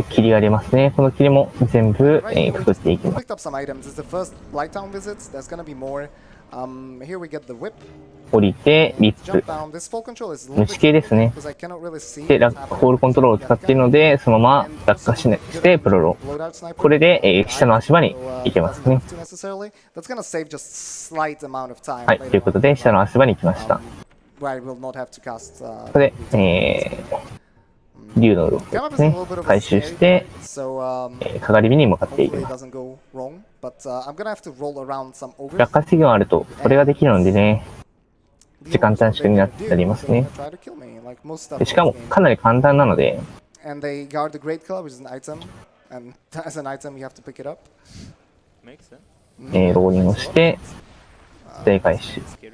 霧がありますね。この霧も全部、くくっていきます。降りて、リップ。虫系ですね。で、ホールコントロールを使っているので、そのまま落下してプロロ。これで、下の足場に行けますね。はい、ということで、下の足場に行きました。これで、竜のロープですね、回収して、かがり火に向かっていきます。落下制限があると、これができるのでね、時間短縮になりますね。しかも、かなり簡単なので、ローリングをして、大回収。危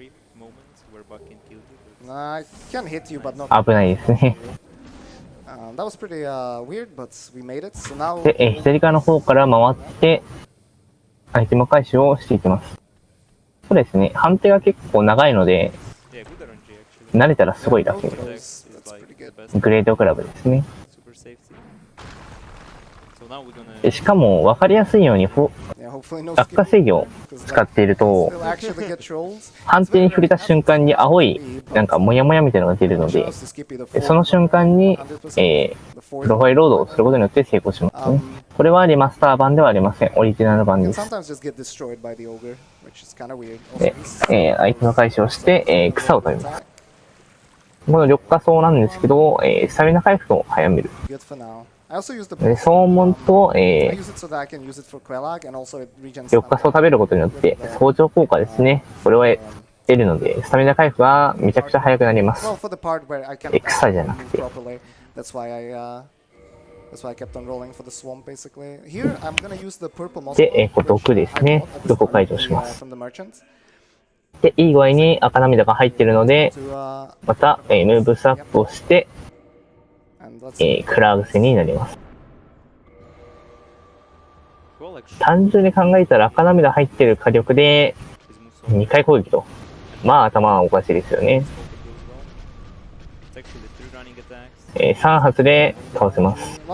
ないですね。で、左側の方から回って、アイテム回収をしていきます。そうですね、判定が結構長いので、慣れたらすごい楽です。グレードクラブですね。しかも分かりやすいように落下制御を使っていると、判定に触れた瞬間に青いなんかモヤモヤみたいなのが出るので、その瞬間に、プロファイルロードをすることによって成功しますね。これはリマスター版ではありません。オリジナル版です。で、相手の回収をして、草を食べます。この緑化草なんですけど、スタミナ回復を早める。で、騒音と、緑化草を食べることによって、相乗効果ですね。これを得るので、スタミナ回復がめちゃくちゃ早くなります。草じゃなくて。で、毒ですね。毒を解除します。で、いい具合に赤涙が入っているので、また、ムーブスアップをして、クラーグ戦になります。単純に考えたら赤涙入っている火力で2回攻撃と。まあ頭はおかしいですよね。3発で倒せます。危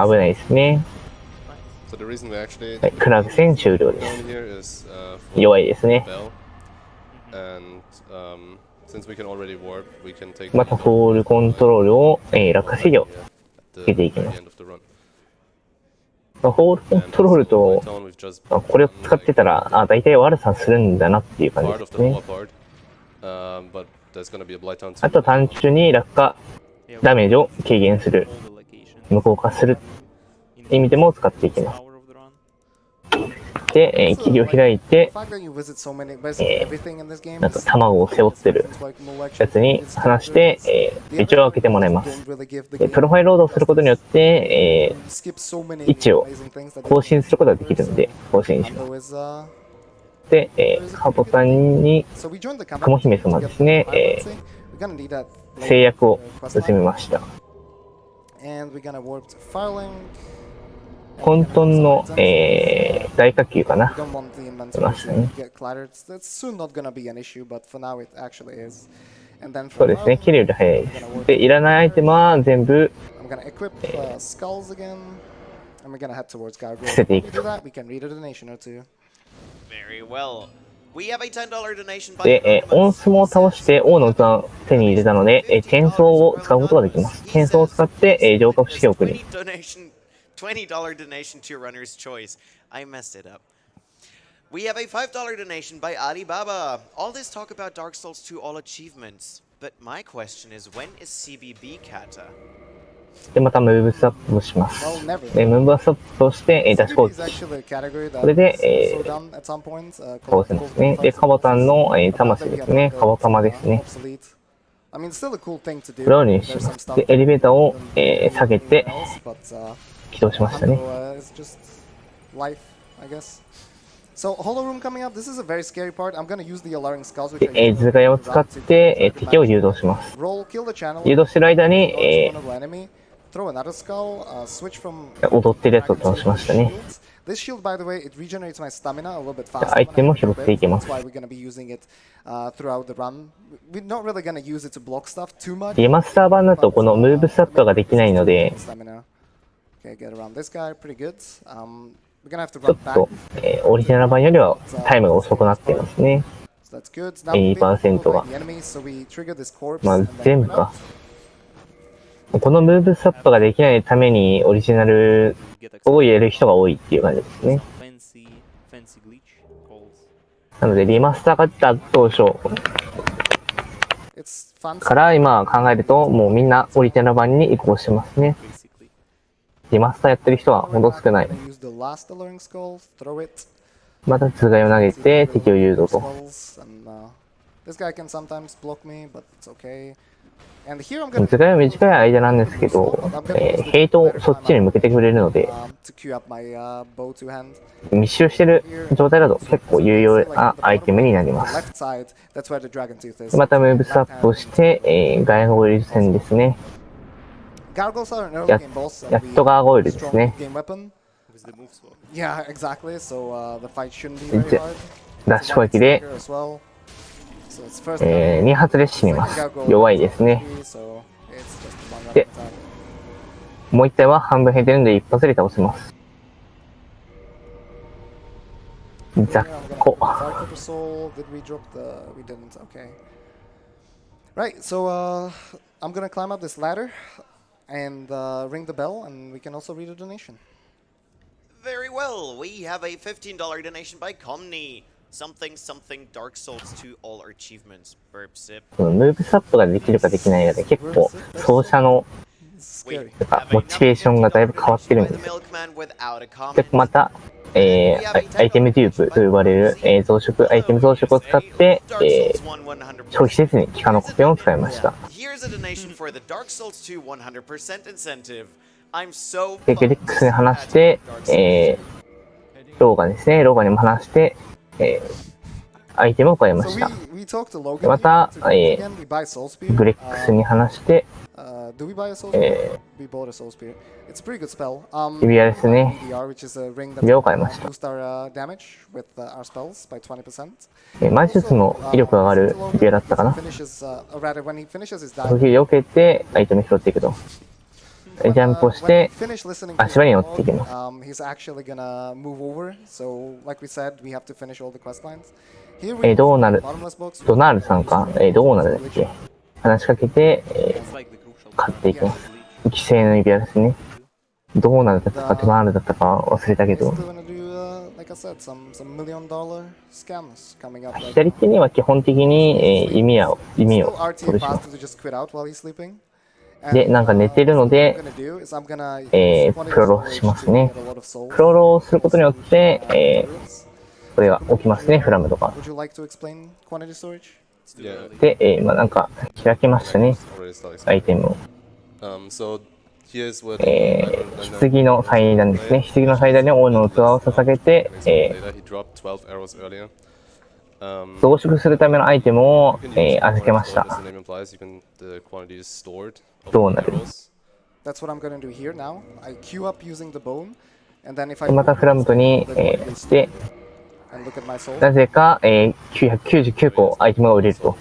ないですね。はい、クラーグ戦終了です。弱いですね。またフォールコントロールを、落下制御つけていきます。フォールコントロールとこれを使ってたら大体悪さするんだなっていう感じですね。あと単純に落下ダメージを軽減する、無効化する意味でも使っていきます。で、切りを開いて、なんか卵を背負ってるやつに離して、道を開けてもらいます。でプロファイルロードをすることによって、位置を更新することができるので、更新します。で、カボタンに、雲姫様ですね、制約を進めました。混沌の、大火球かな。出ましたね。そうですね、切れるより早いです。で、いらないアイテムは全部、捨てていくと。で、オンスモを倒して王の座を手に入れたので、チェーンソーを使うことができます。チェーンソーを使って、浄化不死を送る。$20 donation to your runner's choice. I messed it up. We have a $5 donation by Alibaba. All this talk about Dark Souls 2 all achievements. But my question is, when is CBB kata? で、またムーブスアップをします。で、ムーブスアップをして、ダッシュコーチ。これで、倒せますね。で、カボタンの、魂ですね。カボタマですね。これを入手します。で、エレベーターを、下げて、起動しましたね。で、頭蓋を使って、敵を誘導します。誘導している間に、踊ってるやつを倒しましたね。アイテムを拾っていきます。リマスター版だとこのムーブスアップができないので、ちょっと、オリジナル版よりはタイムが遅くなっていますね。2% が。まあ全部か。このムーブスアップができないためにオリジナルを入れる人が多いっていう感じですね。なのでリマスターが出た当初から今考えるともうみんなオリジナル版に移行してますね。リマスターやってる人はほど少ない。また頭蓋を投げて敵を誘導と。頭蓋は短い間なんですけど、ヘイトをそっちに向けてくれるので、密集してる状態だと結構有用なアイテムになります。またムーブスアップをして、ガーゴイル戦ですね。やっとガーゴイルですね。ダッシュ攻撃で、2発で死にます。弱いですね。で、もう1体は半分減ってるので一発で倒せます。雑魚。Right, so I'm gonna climb up this ladder and ring the bell, and we can also read a donation. Very well, we have a $15 donation by Comni. Something something Dark Souls 2 all achievements. Burp sip. ムーブサップができるかできないかで結構奏者のモチベーションがだいぶ変わってるんですよ。でまた、アイテムデュープと呼ばれる、増殖アイテム増殖を使って、消費せずにキカのコピーを使いました。でグリックスに話して、ローガンですね、ローガンにも話して、アイテムを買いました。また、グレックスに話して、指輪ですね。指輪を買いました。魔術の威力が上がる指輪だったかな。時々避けてアイテム拾っていくと。ジャンプをして足場に乗っていきます。どうなるドナールさんか、どうなるだっけ話しかけて、買っていきます。犠牲の指輪ですね。どうなるだったかドナールだったか忘れたけど、左手には基本的に弓を取りします。で、なんか寝てるので、プロロしますね。プロロをすることによって、これが起きますね、フラムとか。で、なんか開きましたね、アイテムを。棺の祭壇ですね。棺の祭壇に王の器を捧げて、増殖するためのアイテムを、預けました。どうなる？またフラムトに、して、なぜか、999個アイテムが売れると。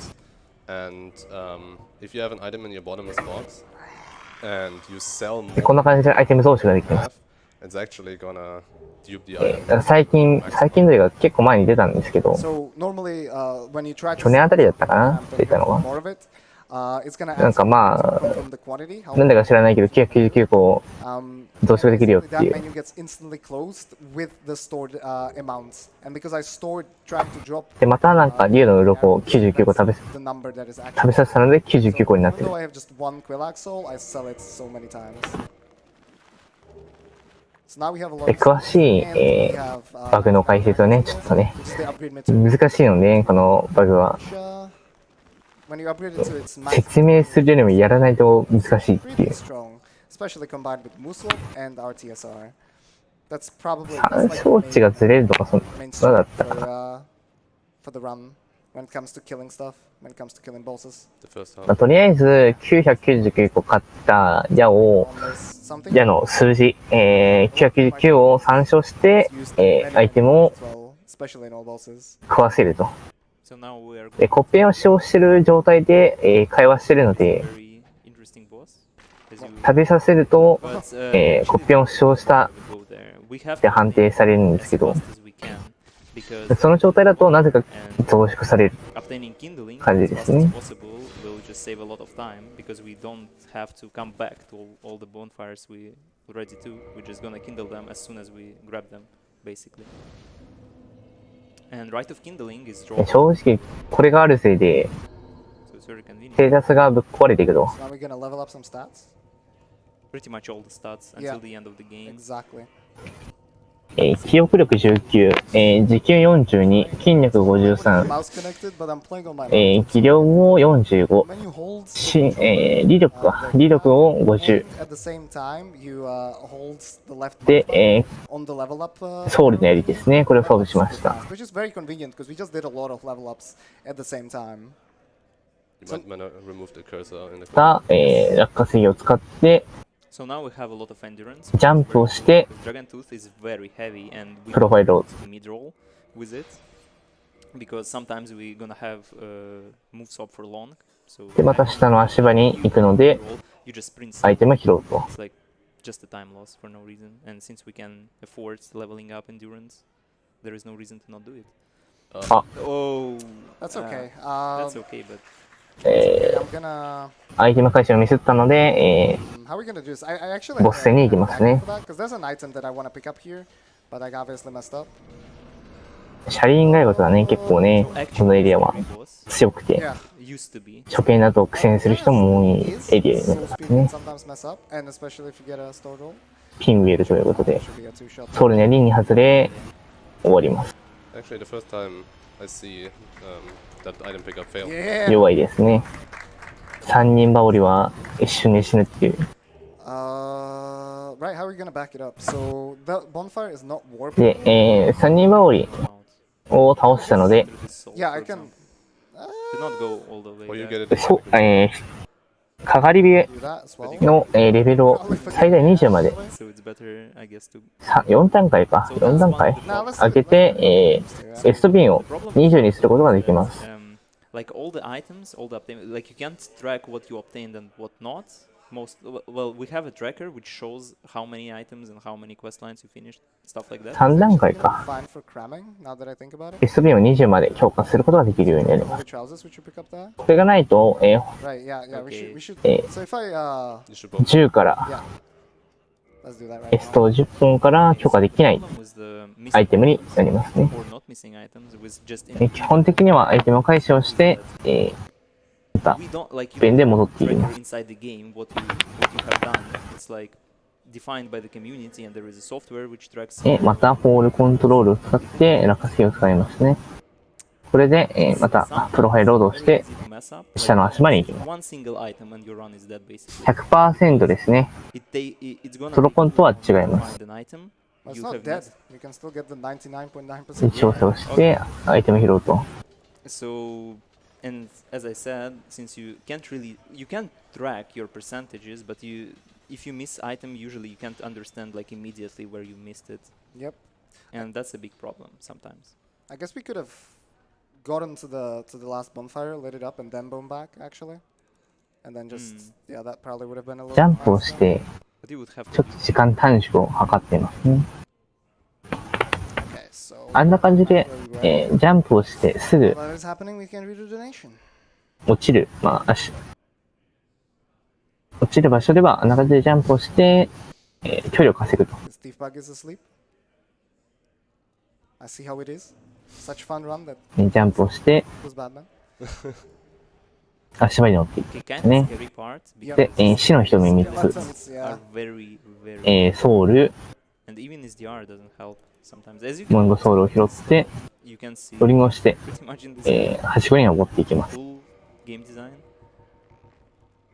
こんな感じでアイテム増殖ができます。最近というか結構前に出たんですけど、去年あたりだったかな出たのが。なんかまあ、なんでか知らないけど999個増殖できるよっていう。で、またなんか竜の鱗を99個食べさせたので99個になってる。詳しい、バグの解説はね、ちょっとね、難しいので、このバグは。説明するよりもやらないと難しいっていう。装置がずれるとかそんなだったかな。とりあえず999個買った矢の数字、999を参照して、アイテムを食わせると。コッペを使用している状態で、会話しているので、食べさせると、コッペを使用したって判定されるんですけど、その状態だとなぜか増殖される感じですね。正直これがあるせいでステータスがぶっ壊れていくと。記憶力19、持久42、筋力53、技量を45、理力を50で、ソウルの槍ですね、これを装備しました。落下水を使ってジャンプをしてプロファイルをでまた下の足場に行くのでアイテムを拾うと。just a time loss for no reason. And since we can afford leveling up endurance, there is no reason to not do it. Oh, That's okay. That's okay, but I'm gonna. アイテム回収をミスったので、How are we gonna do this? I actually ボス戦に行きますね。 because there's an item that I want to pick up here, but I obviously messed up. 車輪骸骨はね、結構ね、このエリアは強くて、 Yeah. used to be. 初見だと苦戦する人も多いエリアになりますね。 Sometimes mess up, and especially if you get a store roll. ピンウェルということで、 Should be a two-shot. ソウルネリンに外れ、終わります。 Actually, the first time I see that item pickup fail. Yeah. 弱いですね。3人羽織は一瞬で死ぬっていう。 Right, how are we gonna back it up? So the bonfire is not warped. で、3人羽織を倒したので、 Yeah, I can Did not go all the way. Or you there. get it. そう、かがり火 do that as well. の、レベルを最大20まで So it's better, I guess, to 4段階か、4段階上げて、ベストピンを20にすることができます。 like all the items, all the like you can't track what you obtained and what not. Well, we have a tracker which shows how many items and how many quest lines you finished, stuff like that. 3段階か。 Fine for cramming. Now that I think about it. ベストピンを20まで強化することができるようになります。 Maybe trousers, we should pick up that. これがないと、Right, yeah, yeah. Okay. We should. Eh. So if I You should both. 10から、 yeah, let's do that right ベスト10本から強化できない Was the ア missing イテムになりますね。 or not missing items? It was just 基本的にはアイテムを回収をして、また we don't like you ペンで戻っていき track ます inside the game what you have done. It's like defined by the community, and there is a software which tracks. で、またフォールコントロールを使って落花生を使いますね。これで、またプロファイルロードをして Easy to mess up. 下の足場に行きます。 One single item and your run is dead basically. 100% ですね。 It's gonna ソロコンとは違います。 find an item. now. It's You not have dead. missed. You can still get the 99.9%. 調査をしてアイテム拾うと。 So, and as I said, since you can't track your percentages, but if you miss item, usually you can't understand like immediately where you missed it, Yep. and that's a big problem sometimes. I guess we could have gotten to the last bonfire, lit it up, and then boom back actually, and then just yeah, that probably would have been a little. ジャンプをして But you would have ちょ to っと時間短縮を図っていますね。 Okay, so あんな感じで、ジャンプをしてすぐ while that is happening, we can read a donation. 落ちる、落ちる場所ではあんな感じでジャンプをして、距離を稼ぐと。 This thief bug is asleep. I see how it is. Such fun run that ジャンプをして was bad man. 足場に乗っていく。 okay, kind of Ne? scary part because で、死の瞳3 Buttons, つ、 yeah. are very ソウル、 and even SDR doesn't help sometimes. As you モン can ゴソウルを拾って you can see ドリングをして、 pretty much in this はしごに登っていきます。 full game design.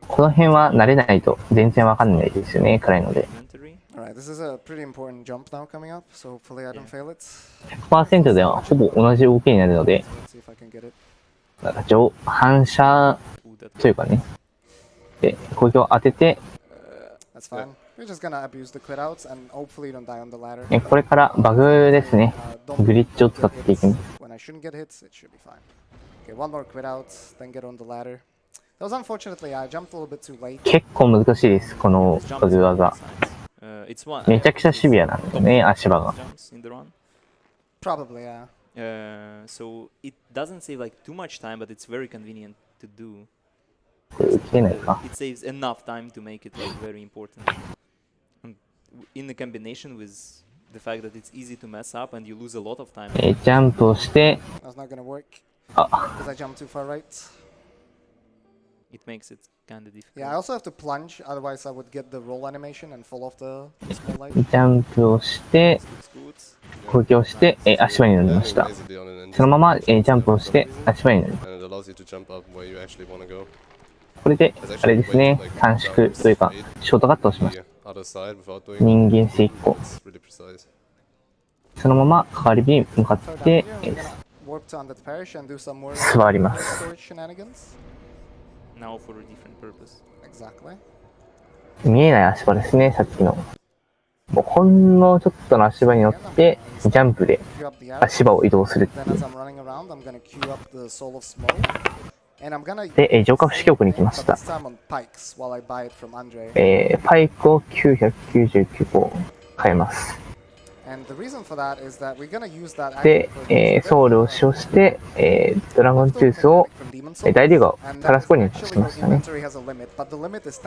この辺は慣れないと全然わかんないですよね、暗いので。 Inventory. Alright, this is a pretty important jump now coming up, so hopefully I don't fail it. 100% ではほぼ同じ動きになるので、 Let's see if I can get it. なんか反射 Ooh, that というかね、で、攻撃を当てて、 That's fine. We're just gonna abuse the quit outs and hopefully you don't die on the ladder. これからバグですね。 Don't グリッチを使っていきます。 when I shouldn't get hits, it should be fine. Okay, one more quit out, then get on the ladder. That was unfortunately, I jumped a little bit too late. 結構難しいです、このバグ技。 it's one めちゃくちゃシビアなんですね、足場が。 jumps in the run. Probably, yeah. So it doesn't save like too much time, but it's very convenient to do. これ受けないか。 It saves enough time to make it like very important. And in the combination with the fact that it's easy to mess up and you lose a lot of time. ジャンプをして、 That's not gonna work あ、 because I jumped too far right. It makes it kind of difficult. Yeah, I also have to plunge, otherwise I would get the roll animation and fall off the small light. ジャンプをして、 It's good. 攻撃をして、足場に乗りました。 Basically on an そのまま、ジャンプをして足場に乗ります。 and it allows you to jump up where you actually want to go. これで、あれですね、短縮というか、ショートカットをしまし The た。 other side without doing 人間性1個。 it's really precise. そのまま、かかり火に向かっ So down て here,、we're gonna warp to Undead Parish and do some more 座ります。 storage shenanigans. Now for a different purpose. Exactly. 見えない足場ですね、さっきの。もうほんのちょっとの足場に乗って、ジャンプで Queue up the arrow. 足場を移動するって Then いう。 as I'm running around, I'm gonna queue up the Soul of Smoke. で、浄化不死曲に来ました。パイクを999個買えます。で、ソウルを使用して、ドラゴントゥースを大リーガータラスコにしましたね。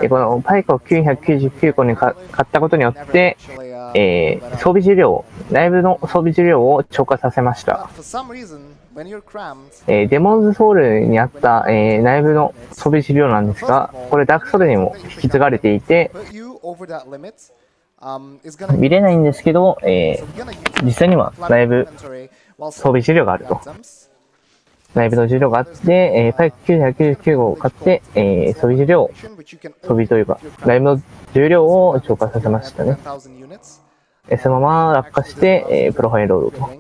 このパイクを999個に買ったことによって、装備重量、内部の装備重量を超過させました。デモンズソウルにあった、内部の装備重量なんですが、これダークソウルにも引き継がれていて、見れないんですけど、実際には内部装備重量があると。内部の重量があって、パイク999号を買って、装備重量、装備というか、内部の重量を超過させましたね。そのまま落下して、プロファイルロードと。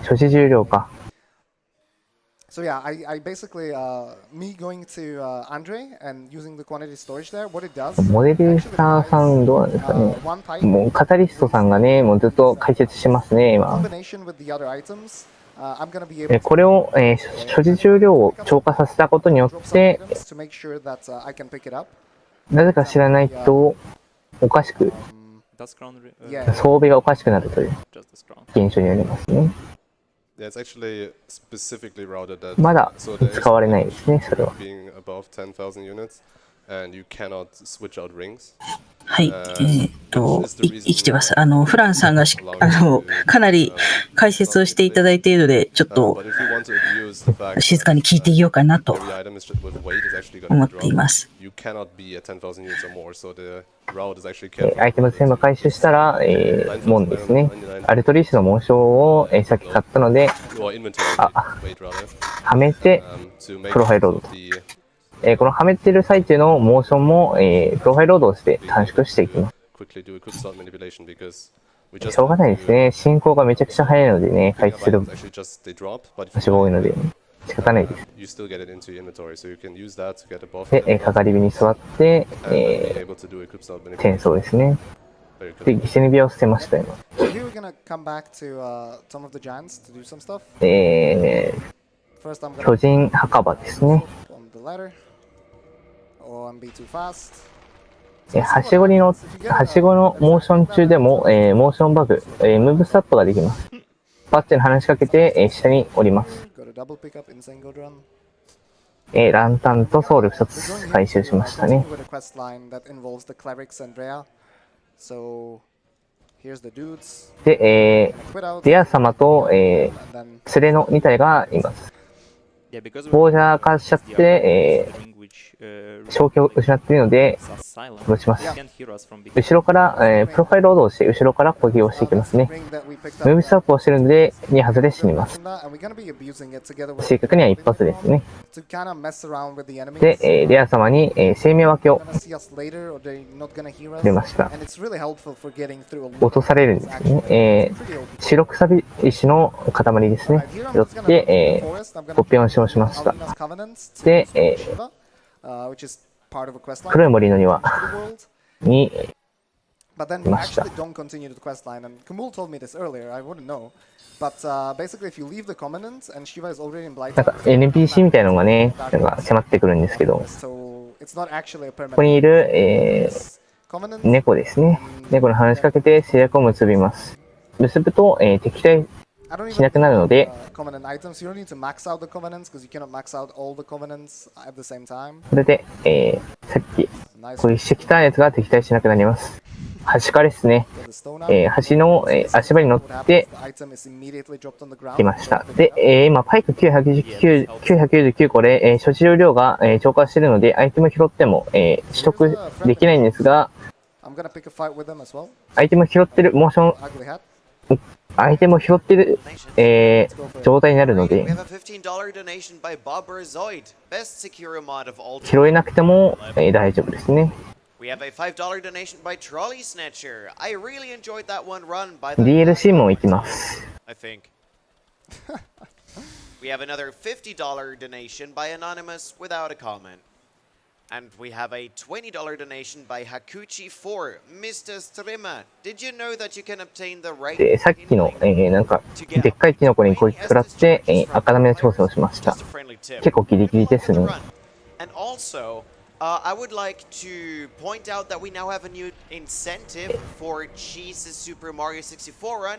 所持重量か。So yeah, I basically me going to Andre and using the quantity storage there. What it does? モデルターさんどうなんですかね。もうカタリストさんがね、もうずっと解説してますね今。これを、所持重量を超過させたことによって、なぜか知らないとおかしく、装備がおかしくなるという現象になりますね。まだ使われないですね、それは。はい、生きてます。フランさんがかなり解説をしていただいているので、ちょっと静かに聞いていようかなと思っています。アイテム全部回収したら、門ですね。アルトリッシュの紋章を、さっき買ったので、はめて、プロファイルロードと。このはめてる最中のモーションも、プロファイルロードをして短縮していきます。しょうがないですね。進行がめちゃくちゃ早いのでね、回復する場所が多いので、仕方ないです。で、かかり火に座って、転送ですね。で、ギセネビアを捨てました今。巨人墓場ですね。はしごのモーション中でも、モーションバグ、ムーブスタップができます。バッチに話しかけて、下に降ります。ランタンとソウル2つ回収しましたね。で、デア様と、連れの2体がいます。ボージャー化しちゃって、正気を失っているので、戻します。後ろから、プロファイルロードをして、後ろから攻撃をしていきますね。ムーブスタップをしているので、2発で死にます。正確には1発ですね。で、レア様に、生命分けを入れました。落とされるんですね。白くさび石の塊ですね。拾って、コピーをしました。で、黒い森の庭にいました。なんか NPC みたいなのがね、迫ってくるんですけど、ここにいる、猫ですね。猫に話しかけて制約を結びます。結ぶと、敵対しなくなるので、これで、さっき攻撃してきたやつが敵対しなくなります。橋からですね、橋の、足場に乗ってきました。で、今パイク999個で、所持容量が、超過しているのでアイテム拾っても、取得できないんですが、アイテム拾ってるモーションアイテムを拾っている、状態になるので、拾えなくても、大丈夫ですね。DLC も行きます。And we have a $20 donation by Hakuchi4. Mr. Streamer, did you know that you can obtain the right さっきの、なんかでっかいキノコに攻撃食らって、赤ダメな調査をしました。結構ギリギリですね。And also, I would like to point out that we now have a new incentive for Cheese's Super Mario 64 run.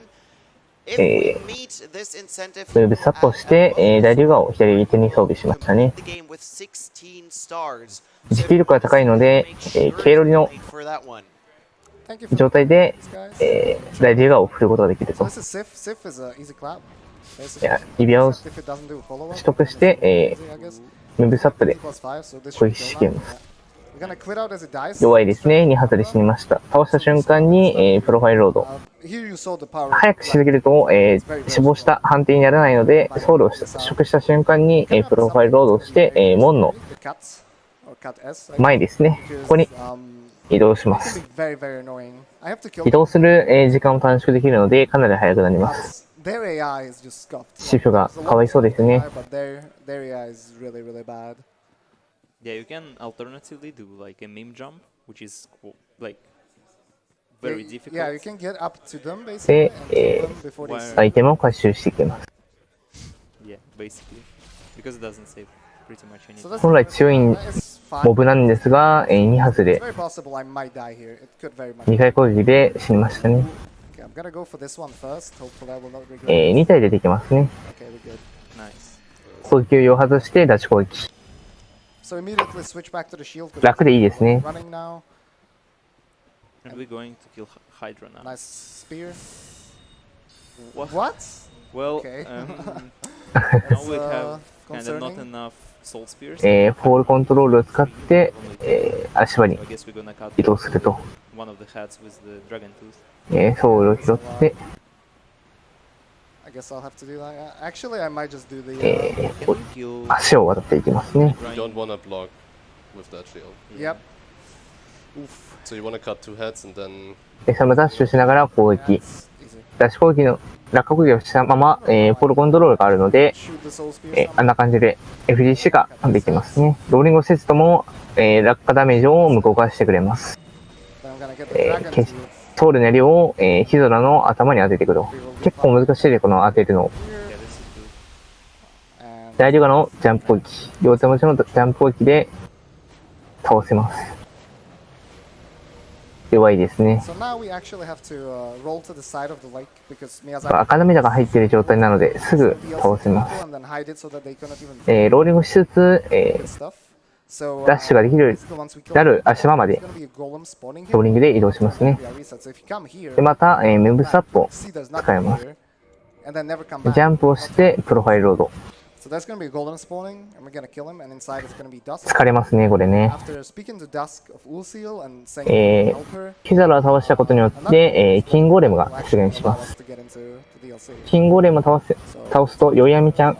If we meet this incentive, ムーブサッポして、大竜河を左手に装備しましたね。 the game with 16 stars. 持久力が高いので、経ロリの For that one. 状態で、大竜河を振ることができる So と。 this is Sif is a easy clap. いや指輪を If it doesn't do a follow-up, 取得して、I guess. ムーブサップで Plus 5, so this 攻 should 撃し kill きれ now. ます。 We're gonna quit out as it dies. 弱いですね。2発で死にました。倒した瞬間に、プロファイルロード。 Here you saw the power. 早くしすぎると、死亡した判定にならないので、ソウルを取得した瞬間に、プロファイルロードをして、門の The cuts or cut S. 前ですね。ここに移動しま It す。 can be very, very annoying. I have to kill 移動する、時間を短縮できるので、かなり早くなります。 Their AI is just scuffed. シフがかわいそうですね。 But their AI is really, really bad. Yeah, you can alternatively do like a meme jump, which is like very difficult. Yeah, you can get up to them で basically and kill them before they Wire- アイテムを回収していきます。 Yeah, basically, because it doesn't save pretty much So anything. that's 本来強い that is fine. モブなんですが、2発 It's で very possible I might die here. It could very much. 2回攻撃で死にましたね。 Okay, I'm gonna go for this one first. Hopefully I will not regret. 2体出てきますね。 Okay, we're good. Nice. 攻撃を外してダッシュ攻撃。 So immediately switch back to the shield. 'cause 楽でいいですね。 running now. And we're going to kill Hydra now. Nice spear. What? What? Well, Okay. now we uh, have kind of not concerning. enough soul spears. フォールコントロールを使って、足場に I guess we're gonna cut 移動すると。 one of the hats with the dragon tooth. ソウルを拾って、 I guess I'll have to do that. Actually, I might just do the. Can we kill 足を渡っていきますね。 You don't wanna block with that shield. Yep. So you wanna cut 2 heads and then サムダッシュしながら攻撃。 Easy. ダッシュ攻撃の落下攻撃をしたまま、フォールコントロールがあるので、 Shoot the soul spear. あんな感じで FGC ができますね。ローリングせずとも、落下ダメージを無効化してくれます。 Then I'm gonna get the dragon Okay. tooth. ソウルの槍を、ヒドラの頭に当てていくと。結構難しいで、この当てるの。 Yeah, this is good. And 大竜河のジャンプ攻撃。両手持ちのジャンプ攻撃で倒せます。弱いですね。 so now we actually have to roll to the side of the lake because Miyazaki 赤涙が入っている状態なので、すぐ倒せます。 and then hide it so that they cannot even ローリングしつつ、 get stuff. So ダッシュができるように once we kill なる足場まで there's gonna be a golem spawning ロー here. リングで移動しますね。 Yeah, reset. So if you come here, で、また、ムーブスタップを see there's 使い nothing ます。 here, and then never come ジ back. ャンプをしてプロファイルロード。 So there's gonna be a golem spawning, and we're gonna kill him, and inside is gonna be Dusk. 疲れますね、これね。 After speaking to Dusk of Ulsil and saying え help her, ヒザラを倒したことによって、キングゴーレムが will 出 actually 現し allow ま us す。 to get into the DLC. キングゴーレムを倒すと、ヨヤミちゃん、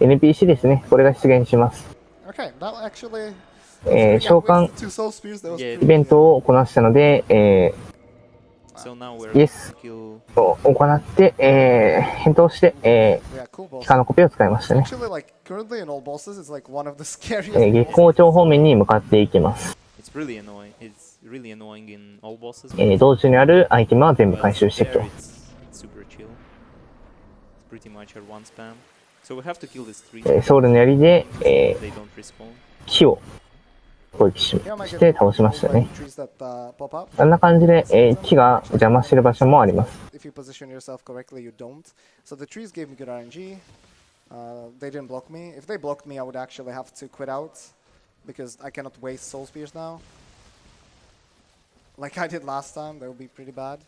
NPC ですね。これが出現します。 Okay, that actually. 召喚 Two soul spears. That was Yeah. イベントをこなしたので、So now we're Yes. going to kill. を行って、返答して、 yeah, cool boss. ヒカのコピーを使いましたね。 Actually, like currently in all bosses, it's like one of the scariest. 月光町方面に向かっていきます。 It's really annoying. It's really annoying in all bosses. 道中にあるアイテムは全部回収していくと There。it's super chill. It's pretty much a one spam. So we have to kill this tree. ソウルの槍で、 They don't respawn. 木を攻撃し Here I might し get て倒しました like ね。 trees that pop up. あんな感じで、木が邪魔してる場所もあります。 If you position yourself correctly, you don't. So the trees gave me good RNG. They didn't block me. If they blocked me, I would actually have to quit out because I cannot waste soul spears now. Like I did last time, that would be pretty bad.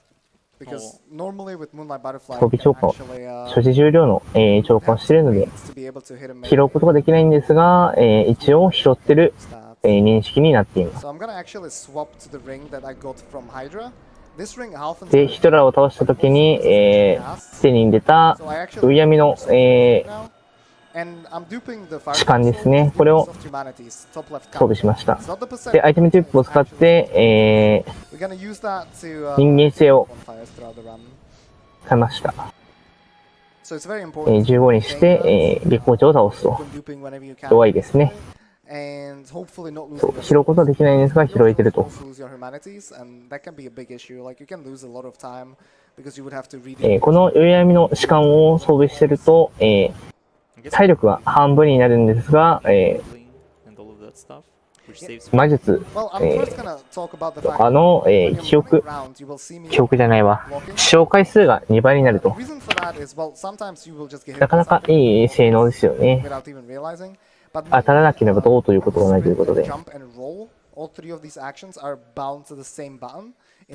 Because normally with Moonlight Butterfly, 装備 you 超 can 過を actually 所持重量の、超過をしているので to be able to hit him 拾うことができないんですが、一応拾ってる、 stats. 認識になっています。 So I'm gonna actually swap to the ring that I got from Hydra. This ring half で、ヒトラーを倒した時に、手に出た So I actually ウヤミの、 now. And I'm duping the fire 痴漢ですね。これを of humanities, top left 装備しました。 It's not the percent. で、アイテムチップを使って、We're gonna use that to 人間性を bonfires throughout the run. 変えました。 So it's very important. 15にして、月光町を倒すと。 Keep duping whenever you can. 弱いですね。 And hopefully not そう losing 拾うことはできないんですが、拾えてると。 also lose your humanities, and that can be a big issue. Like you can lose a lot of time because you would have to read. このウヤミの士官を装備してると、体力が半分になるんですが、魔術、記憶じゃないわ。使用回数が2倍になると。なかなかいい性能ですよね。当たらなければどうということがないということで。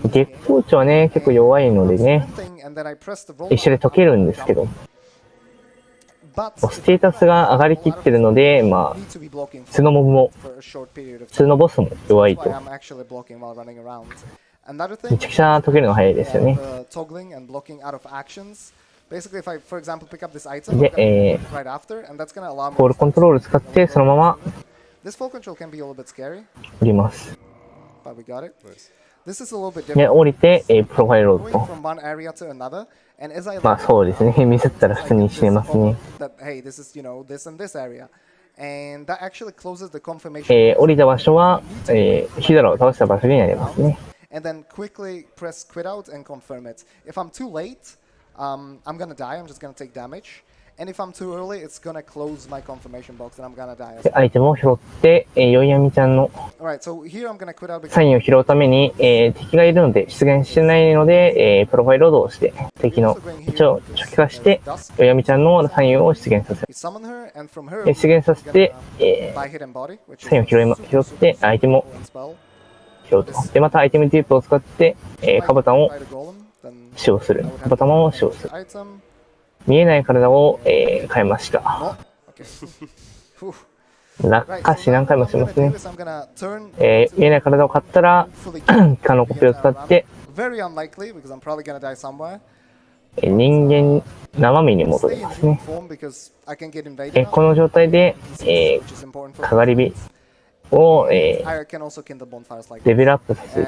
月光町はね、結構弱いのでね、一緒で解けるんですけど。ステータスが上がりきってるので、まあ、普通のモブも、普通のボスも弱いと。めちゃくちゃ解けるのが早いですよね。で、ボールコントロール使って、そのまま、降ります。で、降りて、プロファイルロードと。まあそうですね。ミスったら普通に死ねますね。降りた場所は、ヒドラを倒した場所になりますね。アイテムを拾って、ヨイヤミちゃんのサインを拾うために、敵がいるので出現してないので、プロファイルロードをして敵の位置を初期化してヨイヤミちゃんのサインを出現させる。出現させて、サインを拾ってアイテムを拾うと。でまたアイテムディープを使って、カバタンを使用する。カバタンを使用する。見えない体を、変えました。落下し何回もしますね。見えない体を買ったら、カノコピを使って、人間生身に戻りますね。この状態で、かがり火を、レベルアップさせる。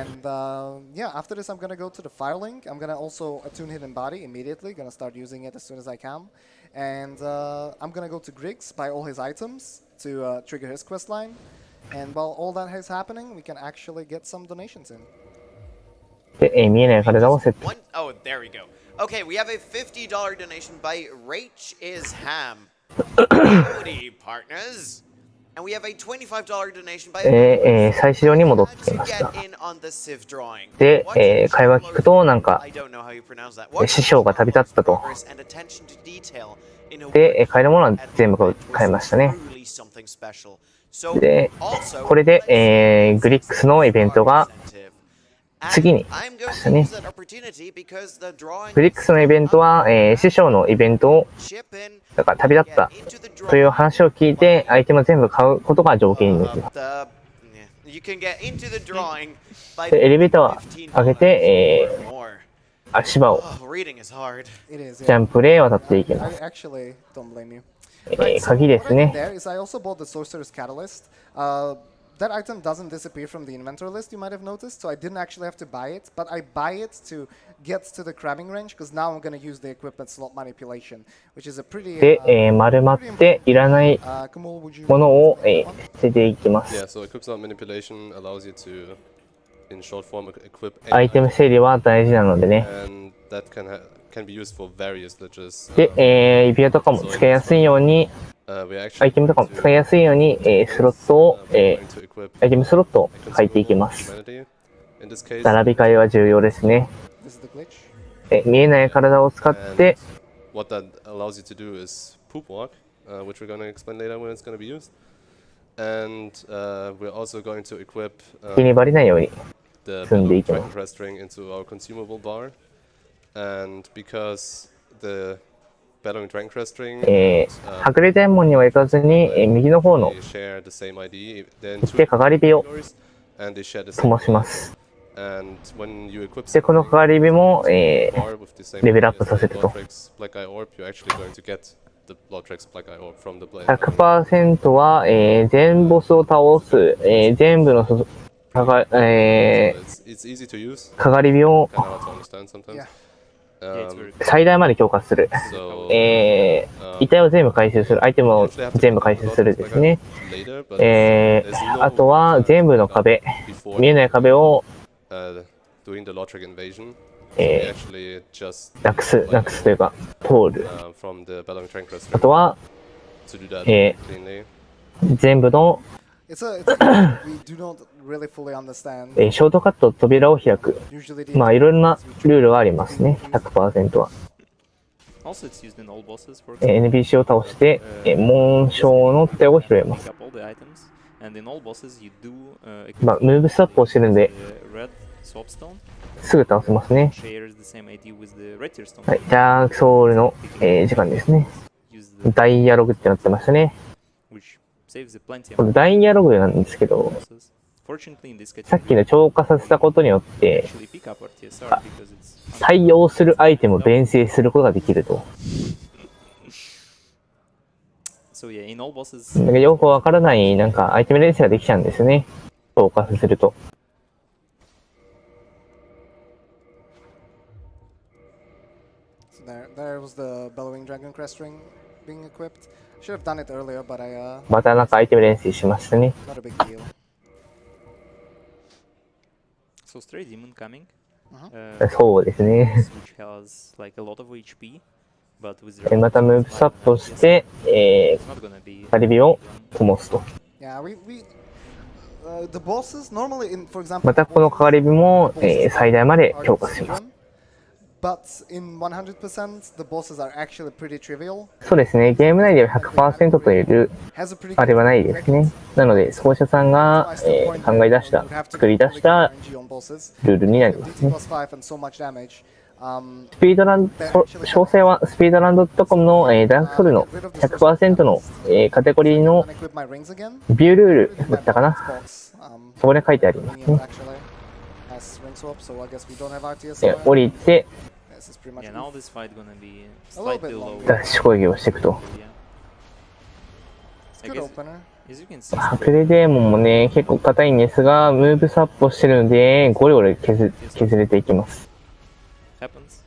で、見えない体をセット。Okay, we have a $50 donation by Rach is Ham. Howdy, partners. And we have a $25 donation by 最初に戻ってきました。で、会話聞くとなんか師匠が旅立ったと。で、買えるものは全部買いましたね。で、これで、グリックスのイベントが次に来ましたね。グリックスのイベントは、師匠のイベントをだから旅立ったという話を聞いてアイテムを全部買うことが条件になります。でエレベーターを上げて、足場をジャンプで渡っていきます。鍵ですね。That item doesn't disappear from the inventory list, you might have noticed, so I didn't actually have to buy it, but I buy it to get to the crabbing range, because now I'm going to use the equipment slot manipulation, which is a pretty... で、丸まっていらないものを、捨てていきます。Yeah, so equip slot manipulation allows you to, in short form, equip アイテム整理は大事なのでね。and that can be used for various glitches. で、指輪とかも使いやすいように、アイテムとかも使いやすいように、スロットを、アイテムスロットを書いていきます。並び替えは重要ですね。見えない体を使って、気にバレないように積んでいきます。はぐれデーモンには行かずに、右の方の行ってかがり火を灯します。で、このかがり火も、レベルアップさせると。100% は、全ボスを倒す、全部のかがり火を最大まで強化する。遺体を全部回収する。アイテムを全部回収するですね。あとは全部の壁、見えない壁をなくすというか通る。あとは to do that え cleanly. 全部の、we do not really fully understand. ショートカット扉を開く。 Usually the まあいろんなルールがありますね。100% は。Also, it's used in all bosses for NPC を倒して、紋章の手を拾えます。 pick up all the items, and in all bosses you do まあムーブスワップをしてるんで、 the red soapstone すぐ倒せますね。 shares the same ID with the red tear stone. はい、ダークソウルの、時間ですね。 Use the ダイアログってなってましたね。 which saves the plenty こ of のダイアログなんですけど、 bosses. Fortunately, in this さっ category, きの超過させたことによって、 actually pick up our TSR because it's 対応するアイテムを弁制することができると。 so yeah. In all bosses, なんかよくわからないなんかアイテム連成ができちゃうんですね。超過させると。 So there was the bellowing dragon crest ring being equipped. Should have done it earlier, but I またなんかアイテム連成しましたね。 not a big deal. so stray demon coming, そうですね。 which has like a lot of HP, but with またムーブスアップをして、 it's not gonna be カリビを灯すと。 Yeah, the bosses normally for example. またこのカリビも、最大まで強化します。 But in 100%, the bosses are actually pretty trivial. そうですね。ゲーム内では 100% というあれはないですね。なので、創始者さんが、考え出した、作り出したルールになりますね。スピードランド、詳細はスピードランド .com の、ダークソウルの 100% の、カテゴリーのビュールールだったかな。そこで書いてありますね。降りて、yeah. Now this fight gonna be slightly low. ダッシュ攻撃をしていくと。 I Good guess, opener. as you can see, プレデーモンもね、結構硬いんですが、ムーブスアップをしてるので、ゴリゴリ削れていきます。 happens.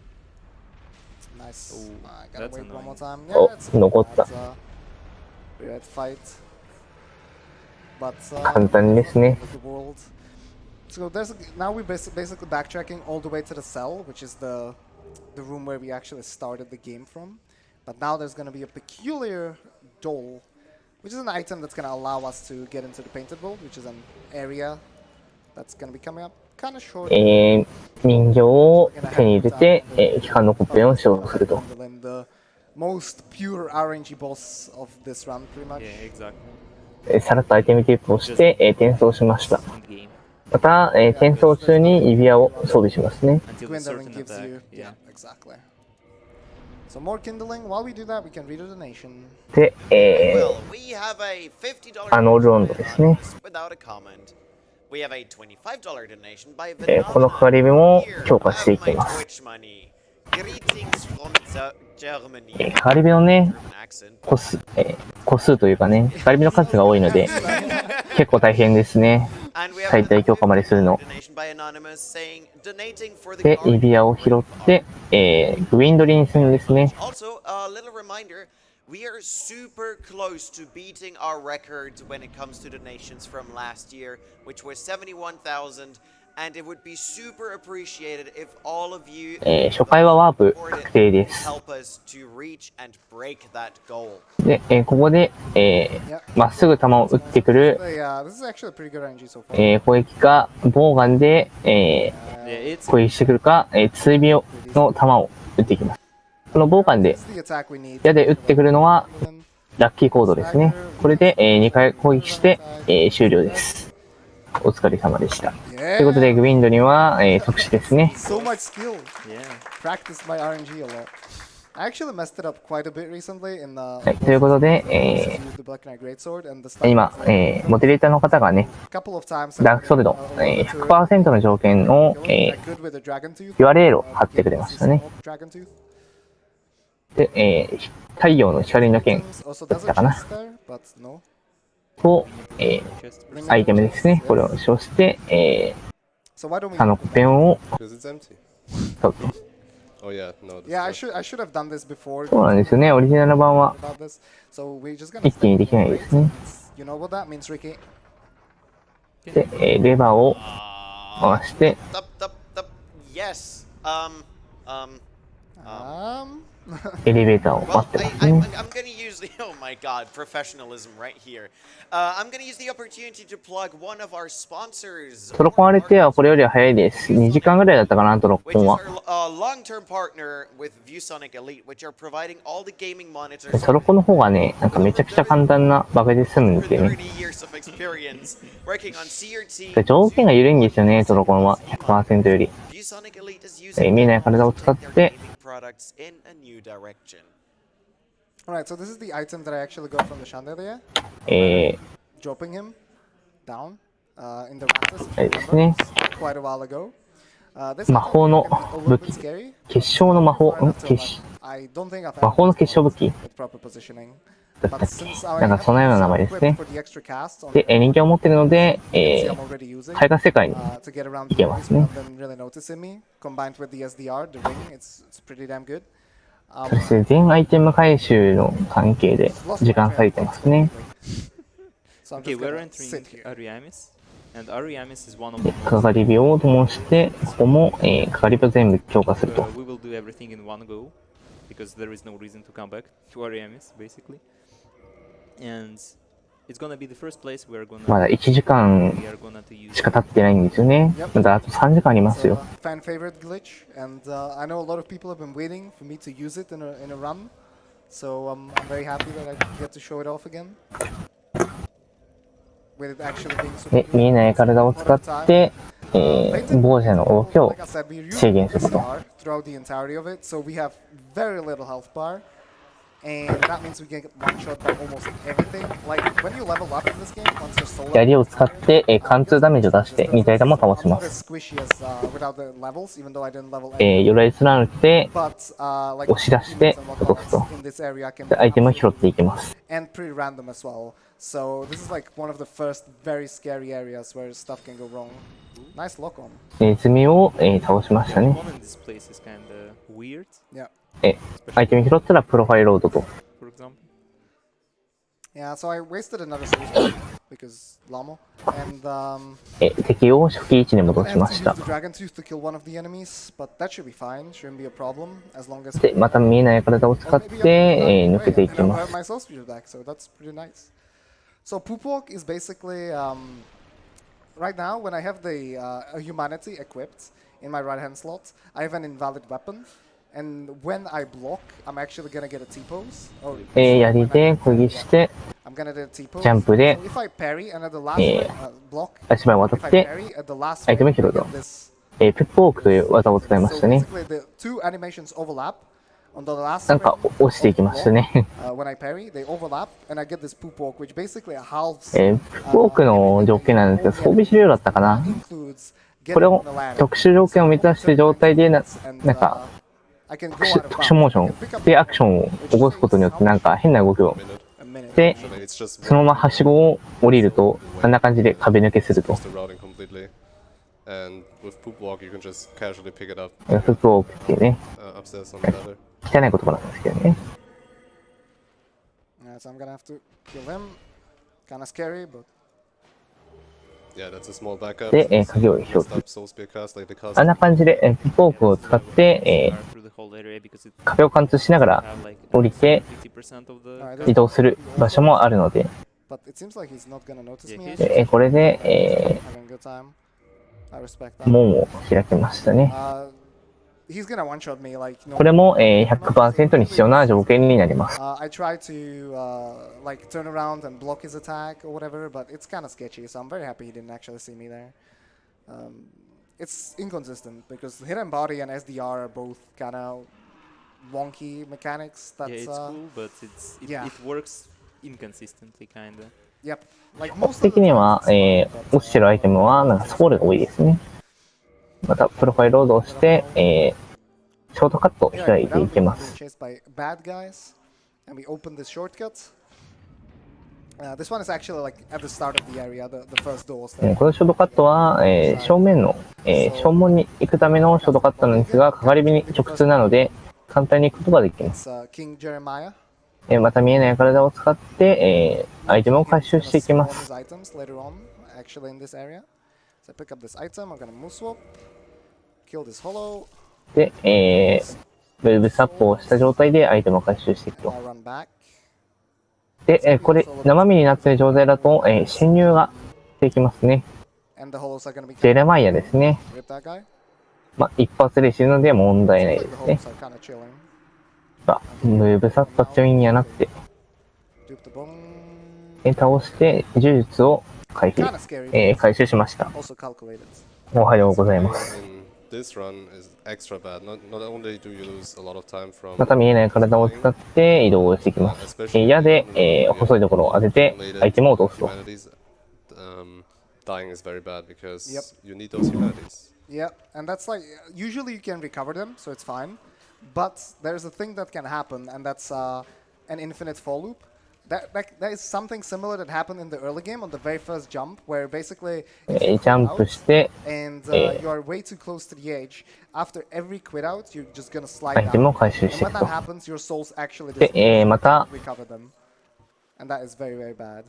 Nice. Ooh, Gotta that's wait one more annoying. time. Oh, It's not残った。 bad fight. But 簡単ですね。 the world. So now we're basically backtracking all the way to the cell, which is the room where we actually started the game from. But now there's going to be a peculiar doll, which is an item that's going to allow us to get into the painted world, which is an area that's going to be coming up kind of short. 人形を手に入れて、機関のコッペンを使用すると。 The most pure RNG boss of this run, pretty much. Yeah, exactly. さらっとアイテムテープをして、転送しました。 Game また、転送中に指輪を装備しますね。 until the Gwendolyn certain gives you, attack. yeah, exactly. So more kindling. While we do that, we can read a donation. で、Well, we have a $50 アノルロンドですね。 without a comment. We have a $25 donation by この係りも強化していきます。 Twitch money. Greetings from Germany. 係りのね、 Accent. 個数というかね、係りの数が多いので、結構大変ですね。 And we have 最大強化までするの。 donation by Anonymous saying donating for the で、指輪を拾って、ウィンドリン戦ですね。 Also, a little reminder, we are super close to beating our record when it comes to donations from last year, which was 71,000, and it would be super appreciated if all of you 初回はワープ確定です。 help us to reach and break that goal. で、ここで、まっすぐ弾を撃ってくる、 Yeah, this is actually a pretty good RNG so far. 攻撃か、ボウガンで、 Yeah, it's 攻撃してくるか、追尾の弾を撃っていきます。このボウガンで This is the attack we need. 矢で撃ってくるのはラッキーコードですね。これで、2回攻撃して、終了です。お疲れ様でした。ということで、グウィンドには、即死ですね。 So much skill. yeah. Practiced my RNG a lot. I actually messed it up quite a bit recently in the はい、ということで、 the Black Knight Greatsword and the stuff. 今、モデレーターの方がね、 A couple of times ダークソルド、100% の条件を、good with the dragon tooth. URL を貼ってくれましたね。 Dragon tooth. で、太陽の光の剣 Also だ there's っ a たかな chest there, but no. と、 Just アイテムですね。これを使用して、 So why don't we? あのペンを Because it's empty. 取ると。 Oh yeah, no. Yeah, I should have done this before. そうなんですよね。オリジナル版は About this. So we're just gonna. 一気にできないですね。 You know what that means, Ricky? で、レバーを回して、 Yes. エレベーターを Well, 待ってます I'm ね。 going to use the, oh my god, professionalism right here. I'm going to use the opportunity to plug one of our sponsors, トロコン RT はこれよりは早いです。2時間ぐらいだったかな、トロ which コン is は。 our long-term partner with ViewSonic Elite, which are providing all the gaming monitors トロコンの方がね、なんかめちゃくちゃ簡単なバグで済むん for でね。 30 years of experience working on CRT. 条件が緩いんですよね、トロコンは。100% より。 ViewSonic Elite is using 見えない体を使っ their て、 gaming products in a new direction. Alright, so this is the item that I actually got from the chandelier. え Dropping him down in the rafters. if あ you れです remember, ね。 quite a while ago. This 魔法の item can be a 武 little 器 bit scary. 結晶の魔法、 Not too 結 much. I don't think I've 魔法の had 結晶武器 with proper positioning. だった But っ since け I なんか have そのような名前 some ですね equip。for the extra cast on で、人形を持ってるので、 see I'm already using 絵画世界に to get around 行 the けま enemies すね。 without them really noticing me. Combined with the SDR, the ring, it's pretty damn good. そして全アイテム回収の関係で Lost 時 my 間 train 割い of て thought ますね。 So I'm Okay, just we're gonna entering sit here. Ariamis, and Ariamis is one of で、 the かかり火を灯して、ここも、かかり火を全部強化すると。 we will do everything in one go because there is no reason to come back to Ariamis basically. And it's gonna be the first place we are gonna まだ1時間 we are gonna to use しか経ってないんですよね。まだあと3時間あります It's よ。 a fan favorite glitch, and I know a lot of people have been waiting for me to use it in a run. So I'm very happy that I get to show it off again. With it actually being super で、見えない体を good 使 all っ the time. て、亡者の動きを Like I said, we use 制限すると。 SDR throughout the entirety of it, so we have very little health bar. And that means we can get one shot by almost everything. Like when you level up in this game, once you're solo, 槍を使って、貫通ダメージを出して、似た玉を倒しま not as す。 squishy as without the levels, even though I didn't level 鎧貫いて、 But like 押し出して落とすと。 in this area can で be アイテムを拾っていきます。 and pretty random as well. So this is like one of the first very scary areas where stuff can go wrong. Nice lock on. ネズミを、倒しました the ね。 one in this place is kinda weird, Yeah. アイテム拾ったらプロファイルロードと。 for example. Yeah, so I wasted another source because Lamo. And 敵を初期位置に戻 I し had ま to し use た。 the dragon tooth to kill one of the enemies, but that should be fine. Shouldn't be a problem as long as で、また見えない体を使っ maybe て、 I'm 抜けていき and ま I have す。 my soul speed back, so that's pretty nice. So poop walk is basically right now when I have the humanity equipped in my right hand slot, I have an invalid weapon, and when I block, I'm actually gonna get a T pose. Oh, 槍で攻撃して、 I'm gonna do a T pose. ジャンプで So if I parry and at the last block, 足場を渡 if っ I て、 parry at the last アイテム frame, 拾う I と。 get this. プップウォークという技を使いま So したね。 basically the two animations overlap. On the last なんか frame 押していきましたね。 when I parry, they overlap, and I get this poop walk, which basically halves プップウォークの条件なんですけど、装備資料だったかな。 includes これ getting を on the ladder. 特殊条件を満たして状態でなんか I can go 特 out 殊 of 特殊モーショ bounds. I ン can pick up でアクションを起こすことによってなんか変な動きを a minute. で So maybe it's just そのままはしごを降りるとあんな感じで壁抜けすると。 just the routing completely. And with poop walk, you can just casually pick it up プップウォークっていうね upstairs on the ladder. 汚い言葉なんですけどね。 Yeah, so I'm gonna have to kill him. Kinda scary, but Yeah, that's a small backup. で、鍵を拾う。 Stop soul spear cast like the cast. あんな感じでプップウォークを使って、 Through the whole area because it 壁を貫通しながら have like 降りて 50% of the Alright, 移動する場所もあるので、 but it seems like he's not gonna notice me. Yeah, Actually. これで、 Having a good time. I respect that. 門を開きましたね。 He's gonna one shot me like no. これも、100% に必要な条件になります。 I try to like turn around and block his attack or whatever, but it's kind of sketchy. So I'm very happy he didn't actually see me there. It's inconsistent because hit and body and SDR are both kind of wonky mechanics. That's yeah, it's cool, but yeah. it works inconsistently kinda. Yep. Like 目 most of 的 the には、 times, 落ちてるアイテムはなんかスコールが多いですね。またプロファイルロードをして、ショートカットを開いていきま being す。 chased by bad guys, and we open this shortcut. This one is actually like at the start of the area, the first doors. このショートカットは、正面の、正門に行くためのショートカットなんですが、かかり火に直通なので簡単に行くことができます。 It's King Jeremiah. また見えない体を使って、アイテムを回収していきま Spawn す。 his items later on, actually in this area. So I pick up this item. I'm gonna move swap, kill this hollow. で、ムーブスアップをした状態でアイテムを回収していくと。 I'll run back. で、これ生身になっている状態だと、侵入ができますね。 And the holos are gonna be ジェレマイヤですね。 rip that guy. 一発で死ぬので問題ない Seems で like す the ね。 holos are kinda chilling. ムーブスアップは強引にはなって、 Dupe the bomb. 倒して呪術を回避、 Kinda scary. 回収しました。 Also calculated. おはようございます。 In this run is extra bad. Not only do you lose a lot of time from また見えない体を使って移動していきます。矢で、細いところを当ててアイテムを落とすと。 humanities, dying is very bad because Yep. you need those humanities. Yeah, and that's like usually you can recover them, so it's fine. But there's a thing that can happen, and that's an infinite fall loop. That is something similar that happened in the early game on the very first jump, where basically ジャンプして、 and you are way too close to the edge. After every quit out, you're just gonna slide アイテムを down. 回収 And してい when く that と。 happens, your souls actually で、 disappear. また Recover them, and that is very very bad.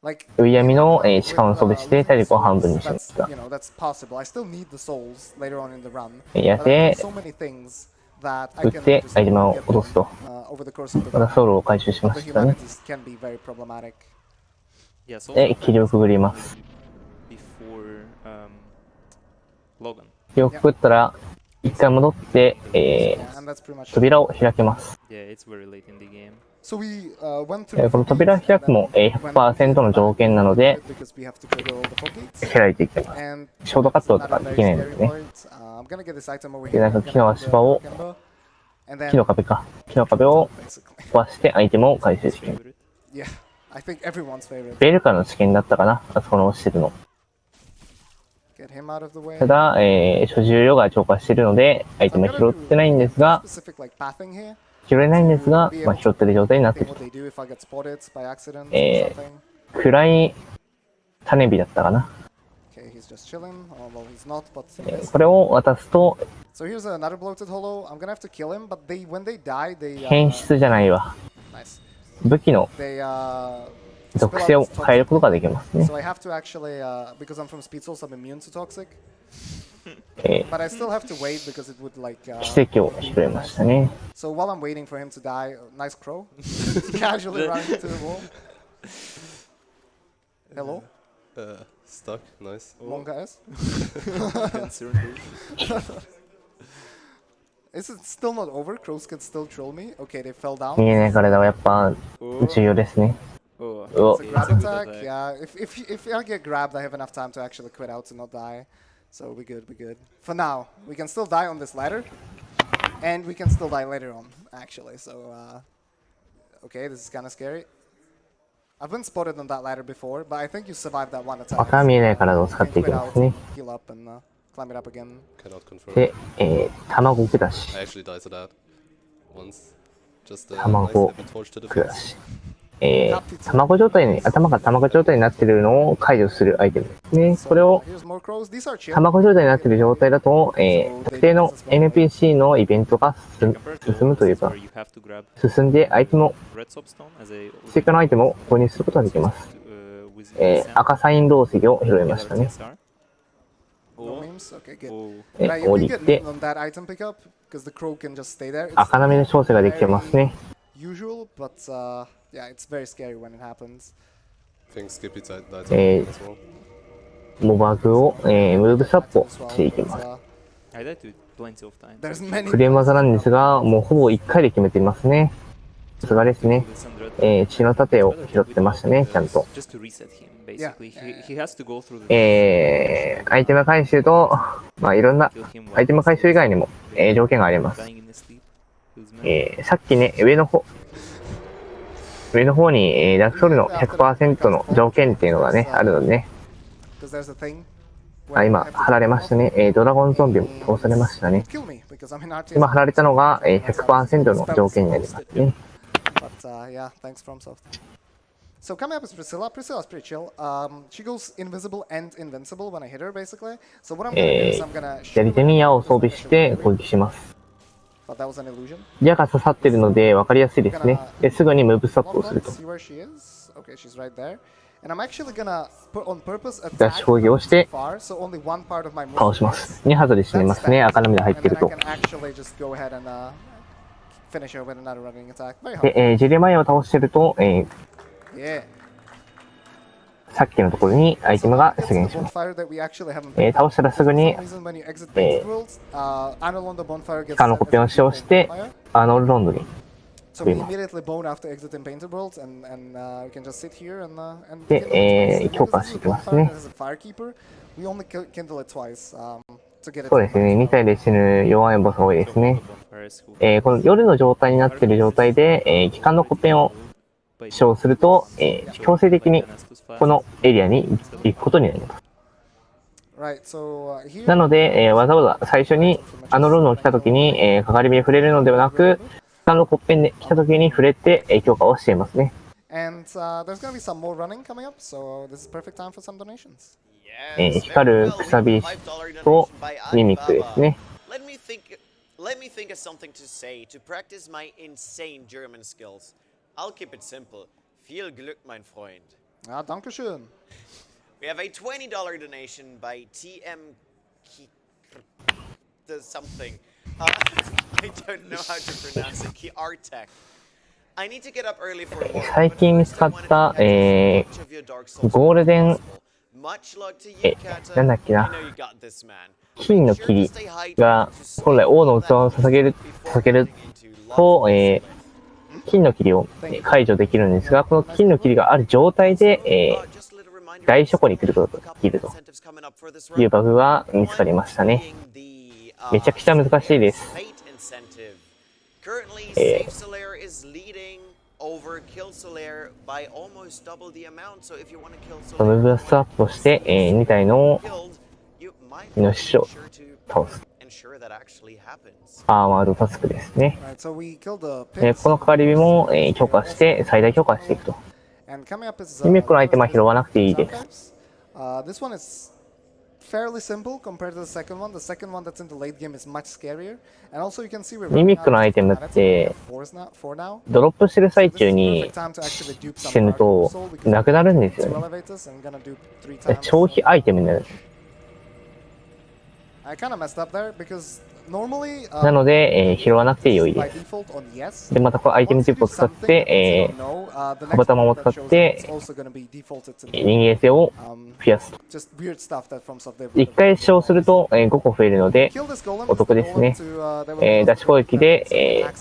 Like ウイヤミの時間を装備して体力を半分にしました。 that's possible. I still need the souls later on in the run. 矢 But I で do so many things that 撃 I っ can て just アイテムを get 落とすと。 over the course of the ま run. たソウルを回収しま The したね。 humanities can be very problematic. Yeah, so で、霧をくぐります。 before Logan. 霧をくぐったら、一回戻って、 Yeah, and that's pretty much. 扉を開けます。 Yeah, it's very late in the game. So we went through. この扉を開くも 100% の条件なので because we have to trigger all the pockets. 開いていきます。 And ショートカットと not か a で very きないの scary でね。 part. I'm gonna get this item over で、 here. なんか木の足場を、 And then 木の壁か。木の壁を basically. 壊してアイテムを回収していく。 Favorite? Yeah, I think everyone's favorite. ベルカの試験だったかな、あそこの落ちてるの。 Get him out of the way. ただ、所持量が超過しているので、アイテムは拾ってないんですが、 Specific like pathing here. 拾えないんですが、拾ってる状態になってい Think る what。they do if I get spotted by accident or Eh. something. 暗い種火だったかな。 Okay, he's just chilling. Oh, well, he's not, but he is. これを渡すと、 So here's another bloated holo. I'm gonna have to kill him, but when they die, they 変質じゃないわ。 nice. 武器の They 属性を変えることができますね。 So I have to actually because I'm from Speed Souls, I'm immune to toxic. But I still have to wait because it would like 奇跡をしてくれましたね。 So while I'm waiting for him to die, nice crow. Casually running into the wall. Hello? Stuck, nice. Monga S? Concerned. Is it still not over? Crows can still troll me? Okay, they fell down. 見えない体はやっぱ重要ですね。 Oh, うお It's a grab attack. Yeah, if I get grabbed, I have enough time to actually quit out to not die. So we're good, we're good. For now, we can still die on this ladder, and we can still die later on, actually. So, okay, this is kind of scary. I've been spotted on that ladder before, but I think you survived that one attack. また見えない体を You 使っ can てい quit きま out, すね。 heal up, and climb it up again. Cannot confirm. で、卵下し。 I actually died to that once. Just a nice 卵 heavy torch to the 下 face. し。卵状態に、頭が卵状態になっているのを解除するアイテムですね。これを Here's more crows. These are chill. 卵状態になっている状態だと、特定の NPC のイベントが進むというか、 where you have to grab 進んでアイテムを、 red soapstone as a 追加のアイテムを購入することができます。 with ESA 赤サイン銅石を拾いましたね。 TSR. No Oh, memes? Okay, good. oh. Right, you 降 can り get て、 on that item pickup because the crow can just stay there. It's 赤波の調整ができてますね。 usual, but yeah, it's very scary when it happens. I think Skippy died Eh. as well. モバグを、ムーブサップを As well, していき but, ます。 I died to plenty of times. there's many. クレーム技なんですが、もうほぼ1回で決めていますね。さすがですね。 血の盾を拾ってましたね、ちゃんと。 Just to reset him, Yeah. basically. He has to go through the アイテム回収と、まあいろんな kill him アイテム回収以外にも、条件があります。 dying in his sleep. Feels mad. さっきね、上の方に、ダークソウルの 100% の条件っていうのがね、あるのでね。 Because there's a thing. 今、貼られましたね。ドラゴンゾンビも倒されましたね。 Kill me because I'm in RTS. 今貼られたのが、100% の条件になりますね。 But yeah, thanks FromSoft. So coming up is Priscilla. Priscilla's pretty chill. She goes invisible and invincible when I hit her, basically. So what I'm gonna do is I'm gonna shoot 左手に矢を装備して攻撃します。 but that was an illusion. 矢が刺さってるので分かりやすいですね。すぐにムーブスタップをすると。 See where she is? Okay, she's right there. And I'm actually gonna put on purpose ダッシュ攻撃をして far, so only one part of my 倒します。2発で死にますね。赤涙入ってる and then と I。can actually just go ahead and finish her with another running attack. Very で、ジェレマイアを倒してると、 Yeah. さっきのところにアイテムが出現します。倒したらすぐに、他のコピーを使用して、アーノルロンドに So we immediately bone after exiting Painted Worlds, and we can just sit here and で、強化していきますね。 Firekeeper. We only kindle it twice to get it. そうですね、2体で死ぬ弱いボスが多いですね。この夜の状態になっている状態で、機関のコペンを使用すると、強制的にこのエリアに行くことになります。なので、わざわざ最初にあのロンドンに来た時に、かかり火に触れるのではなく、機関のコッペンで来た時に触れて、強化をしていますね。光るくさびとミミックですね。Let me think of something to say to practice my insane German skills. I'll keep it simple. Viel Glück, mein Freund. Ah, danke schön. We have a $20 donation by TM something. I don't know how to pronounce it. Kiartek. I need to get up early for work. 最近見つかった、ゴールデン、なんだっけな。金の霧が本来王の器を捧げると、金の霧を解除できるんですが、この金の霧がある状態で、大書庫に来ることができるというバグが見つかりましたね。めちゃくちゃ難しいです。ムーブストアップをして、2体のイノシシを倒す。アーマードタスクですね。このかかり火も、強化して、最大強化していくと。ミミックのアイテムは拾わなくていいです。ミミックのアイテムって、ドロップしてる最中に死ぬと、なくなるんですよね。消費アイテムになる。なので、拾わなくて良いです。で、またこのアイテムチップを使って、カバタマも使って、人間性を増やすと。1回使用すると、5個増えるので、お得ですね。ダッシュ攻撃で、化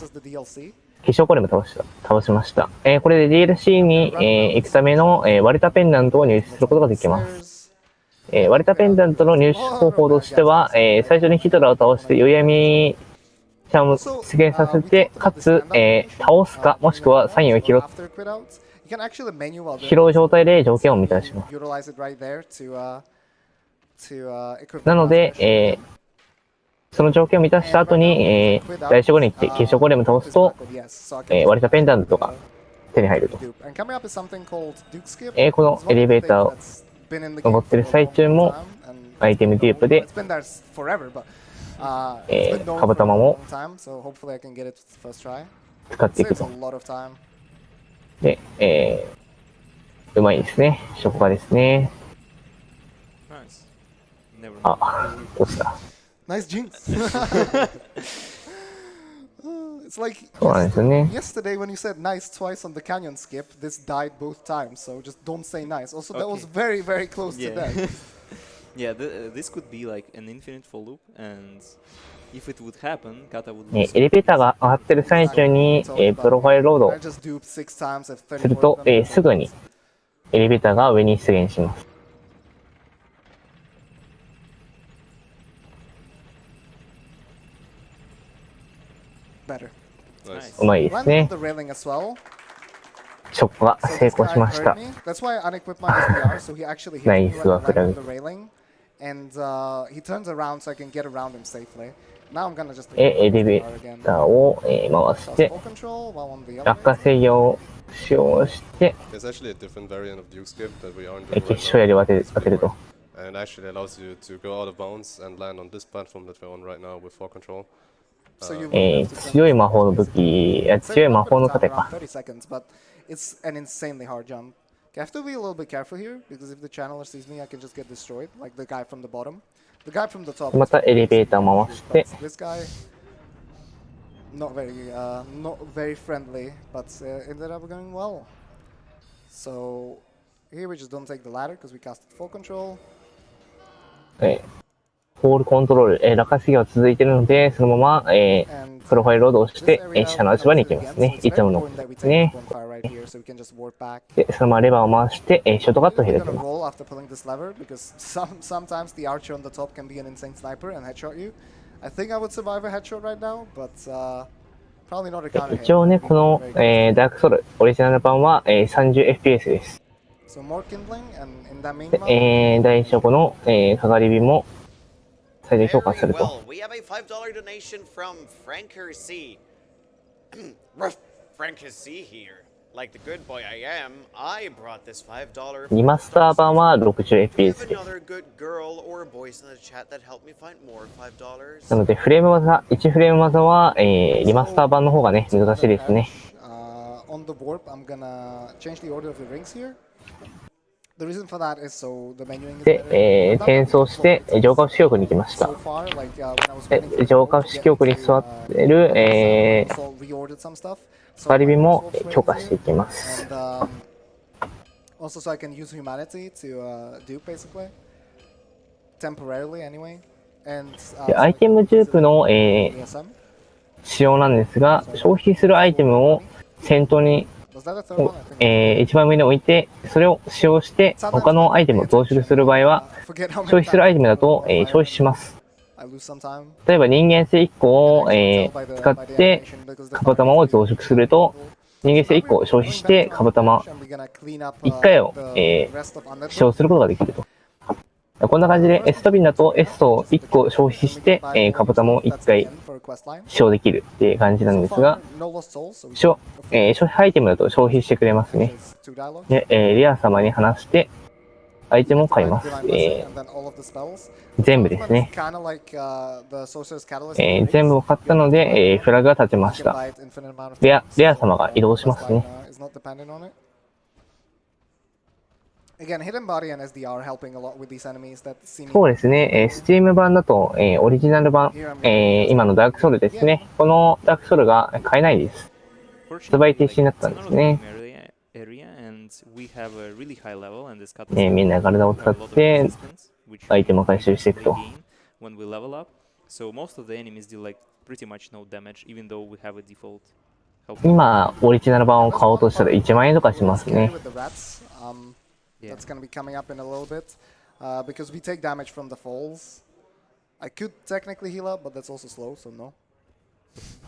粧コレも倒しました。これで DLC に、行くための、割れたペンダントを入手することができます。割れたペンダントの入手方法としては、最初にヒトラーを倒して、宵闇ちゃんを出現させて、かつ、倒すか、もしくはサインを拾う状態で条件を満たします。なので、その条件を満たした後に、大守護に行って、化粧ゴレムを倒すと、割れたペンダントが手に入ると。このエレベーターを登ってる最中もアイテムデュープで、カバタマも使っていくと。で、うまいですね。食パですね。あ、落ちた。It's like そうなんですよね。 yesterday when you said nice twice on the canyon skip, this died both times, so just don't say nice. Also, that was very, very close to that. Yeah, this could be like an infinite for loop, and if it would happen, Kata would エレベーターが上がってる最中に、プロファイルロードをすると、すぐにエレベーターが上に出現します。うまいですね。ショックが成功しました。ナイスワフラグ。エレベーターを回して、落下制御を使用して、決勝やりを当てると。強い魔法の武器、強い魔法の盾か。It's an insanely hard jump. I have to be a little bit careful here because if the channeler sees me, I can just get destroyed, like the guy from the bottom. The guy from the top. またエレベーターを回して、not very friendly, but ended up going well. So here we just don't take the ladder because we casted full control. フォールコントロール、落下作業が続いているので、そのまま、プロファイルロードをして、下の足場に行きますね。いつものですね。で、そのままレバーを回して、ショートカットを開きます。Sometimes the archer on the top can be an insane sniper and headshot you. I think I would survive a headshot right now, but probably not a counter hit. 一応ね、この、ダークソウルオリジナル版は、30fps です。So more kindling and in that main mode. 第一この、かがり火も最大評価すると。We have a $5 donation from Franker C here. Like the good boy I am, I brought this $5. リマスター版は 60fps です。なのでフレーム技、1フレーム技は、リマスター版の方がね、難しいですね。On the warp, I'm gonna change the order of the rings here. The reason for that is so the menuing is で、転送して浄化式局に行きました。浄化式局に座ってる、パリビも強化していきます。Also, so I can use humanity to dupe basically temporarily anyway. And アイテムデュープの、仕様なんですが、消費するアイテムを先頭に一番上に置いて、それを使用して他のアイテムを増殖する場合は、消費するアイテムだと、消費します。例えば人間性1個を、使ってカブタマを増殖すると、人間性1個を消費してカブタマ1回を、使用することができると。こんな感じで S トビンだと S を1個消費して、カブタマを1回使用できるっていう感じなんですが、消費アイテムだと消費してくれますね。で、リア様に話してアイテムを買います。全部ですね。全部を買ったので、フラグが立てました。レア様が移動しますね。そうですね、スチーム版だと、オリジナル版、今のダークソウルですね。このダークソウルが買えないです。発売停止になったんですね。みんなガルダを使ってアイテムを回収していくと。今、オリジナル版を買おうとしたら1万円とかしますね。That's going to be coming up in a little bit because we take damage from the falls. I could technically heal up, but that's also slow, so no.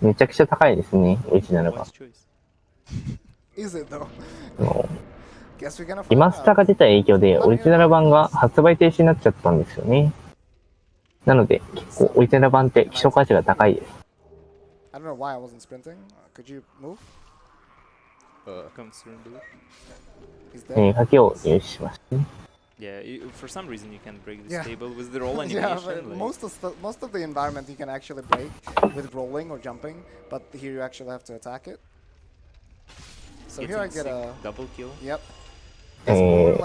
めちゃくちゃ高いですね、オリジナル版。Is it though? リマスターが出た影響でオリジナル版が発売停止になっちゃったんですよね。なので結構オリジナル版って希少価値が高いです。I don't know why I wasn't sprinting. Could you move? 鍵を入手しましたね。Yeah, for some reason you can break this table with the roll animation. Yeah, most of the environment you can actually break with rolling or jumping, but here you actually have to attack it. So here I get a double kill. Yep.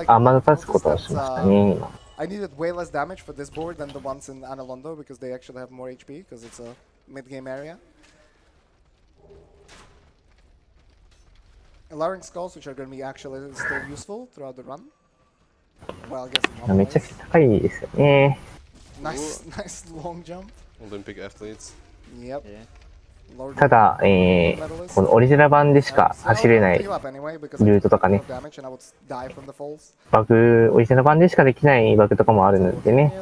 甘立つことをしましたね。今。I needed way less damage for this board than the ones in Analondo because they actually have more HP because it's a mid-game area. Allowing skulls, which are going to be actually still useful throughout the run. Well, I guess めちゃくちゃ高いですよね。Nice long jump. Olympic athletes. Yep. ただ、このオリジナル版でしか走れないルートとかね、バグ、オリジナル版でしかできないバグとかもあるのでね、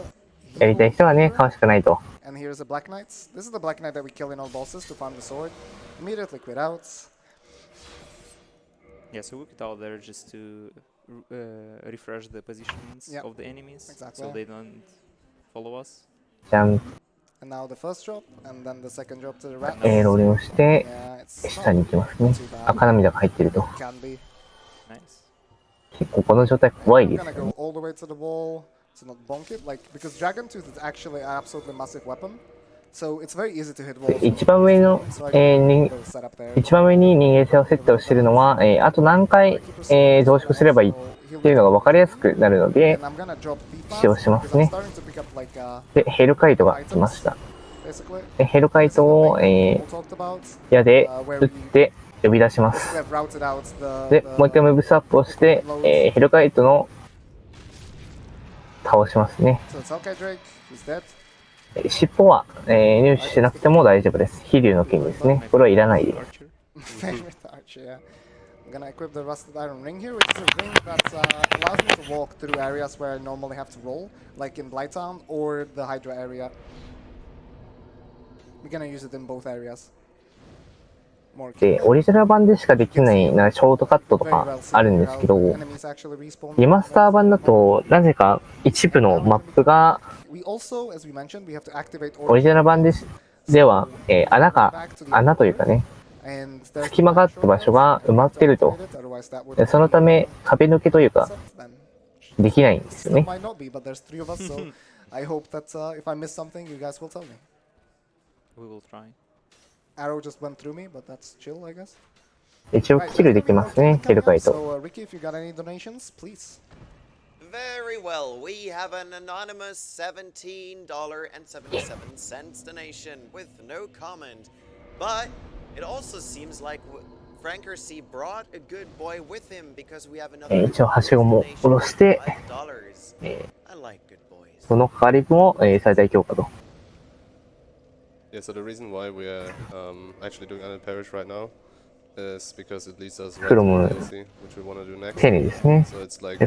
やりたい人はね、買うしかないと。And here's the Black Knights. This is the Black Knight that we kill in all bosses to farm the sword. Immediately quit out. Yeah, so we quit out there just to refresh the positions of the enemies, so they don't follow us. じゃん。And now the first drop, and then the second drop to the rat. ローリングして、下に行きますね。赤涙が入ってると。結構この状態怖いですよね。To not bonk it, like because Dragon Tooth is actually an absolutely massive weapon, so it's very easy to hit walls. 一番上に人間性をセットしているのは、あと何回、増殖すればいいっていうのが分かりやすくなるので使用しますね。で、ヘルカイトが来ました。ヘルカイトを、矢で撃って呼び出します。で、もう一回ムーブスアップをして、ヘルカイトの倒しますね。尻尾は、入手しなくても大丈夫です。飛竜の剣ですね。これはいらないです。I'm gonna equip the rusted iron ring here, which is a ring that allows me to walk through areas where I normally have to roll, like in Blighttown or the Hydra area. We're gonna use it in both areas. で、オリジナル版でしかできないショートカットとかあるんですけど、リマスター版だとなぜか一部のマップがオリジナル版では、穴というかね、隙間があった場所が埋まってると。そのため壁抜けというかできないんですよね。一応キルできますね、ヘルカイト。Very well, we have an anonymous $17.77 donation with no comment. But it also seems like Franker C brought a good boy with him because we have another 一応はしごも下ろして、その代わりも、最大強化と。Yeah, so the reason why we are actually doing Unparish right now is because it leads us right to the which we want to do next. 丁寧ですね。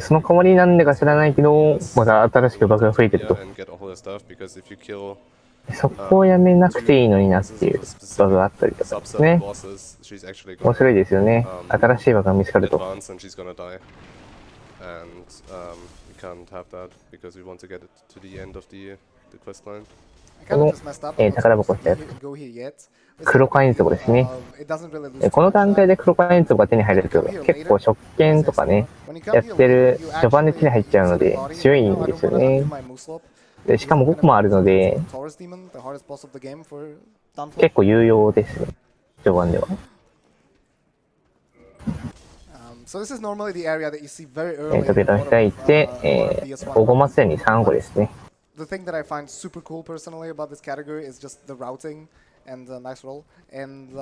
その代わりなんでか知らないけど、まだ新しくバグが増えてると。そこをやめなくていいのになっていうバグがあったりとかですね。面白いですよね。新しいバグが見つかると。この、宝箱したやつ。黒カインツボですね。この段階で黒カインツボが手に入れると結構食券とかね、やってる序盤で手に入っちゃうので強いんですよね。でしかも5個もあるので結構有用ですね、序盤では。扉を開いて、黄金松屋に3個ですね。The thing that I find super cool personally about this category is just the routing and nice roll and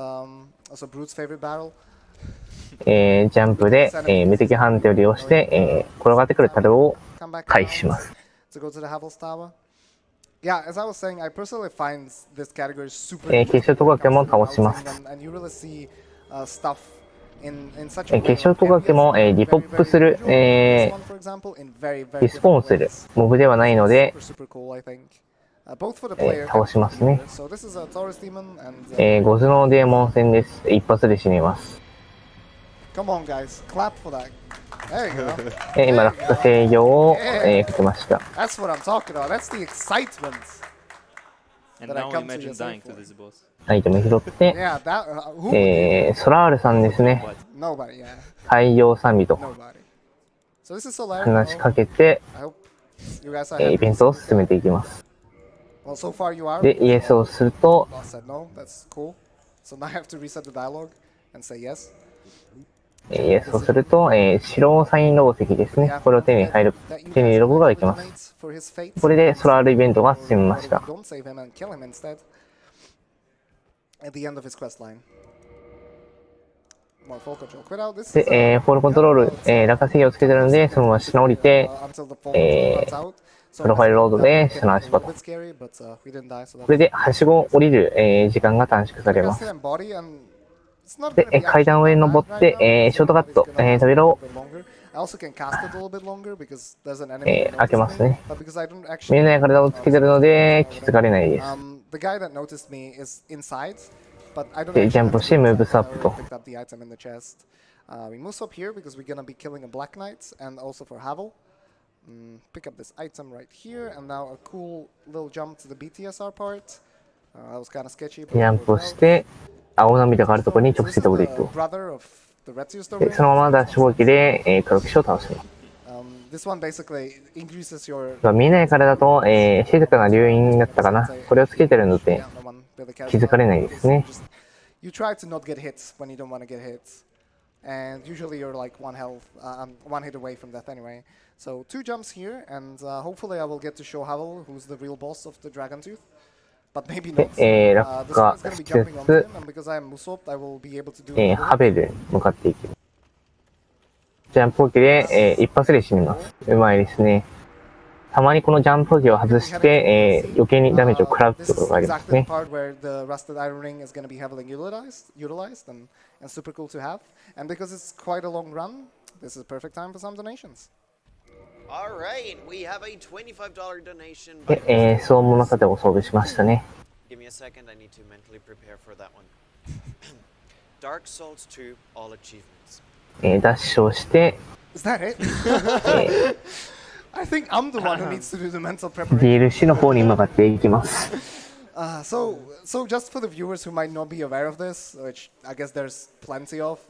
also Brute's favorite battle. ジャンプで、無敵判定を利用して、転がってくる樽を回避します。Yeah, as I was saying, I personally find this category super 決勝トカゲも倒します。決勝トカゲも、リポップする、リスポーンするモブではないので、倒しますね。ゴズのデーモン戦です。一発で死にます。今、落下制御を、かけました。アイテム拾って、ソラールさんですね。太陽賛美と話しかけて、イベントを進めていきます。で、イエスをすると、イエスをすると、白サインロゴ石ですね。これを手に入れることができます。これでソラールイベントが進みました。で、フォールコントロール、落下制御をつけてるので、そのまま下降りて、プロファイルロードで下の足場と。これで、はしごを降りる、時間が短縮されます。で、階段上に登って、ショートカット、扉を、開けますね。見えない体をつけてるので、気づかれないです。で、ジャンプしてムーブスアップと。Pick up this item right here, and now a cool little jump to the BTSR part. That was kind of sketchy. ジャンプをして、青涙があるところに直接降りると。そのままダッシュ攻撃で、黒騎士を倒します。見えないからだと、静かな流飲だったかな。これをつけてるので気づかれないですね。And usually you're like one hit away from death anyway. So 2 jumps here, and hopefully I will get to show Havel, who's the real boss of the Dragon Tooth. but maybe で not.、落下しつつ、ハベルに向かっていきます。ジャンプ攻撃で、一発で死にます。うまいですね。たまにこのジャンプ攻撃を外して、余計にダメージを食らうってことがありますね。で、総物盾を装備しましたね。ダッシュをして、DLC の方に向かっていきます。So just for the viewers who might not be aware of this, which I guess there's plenty of,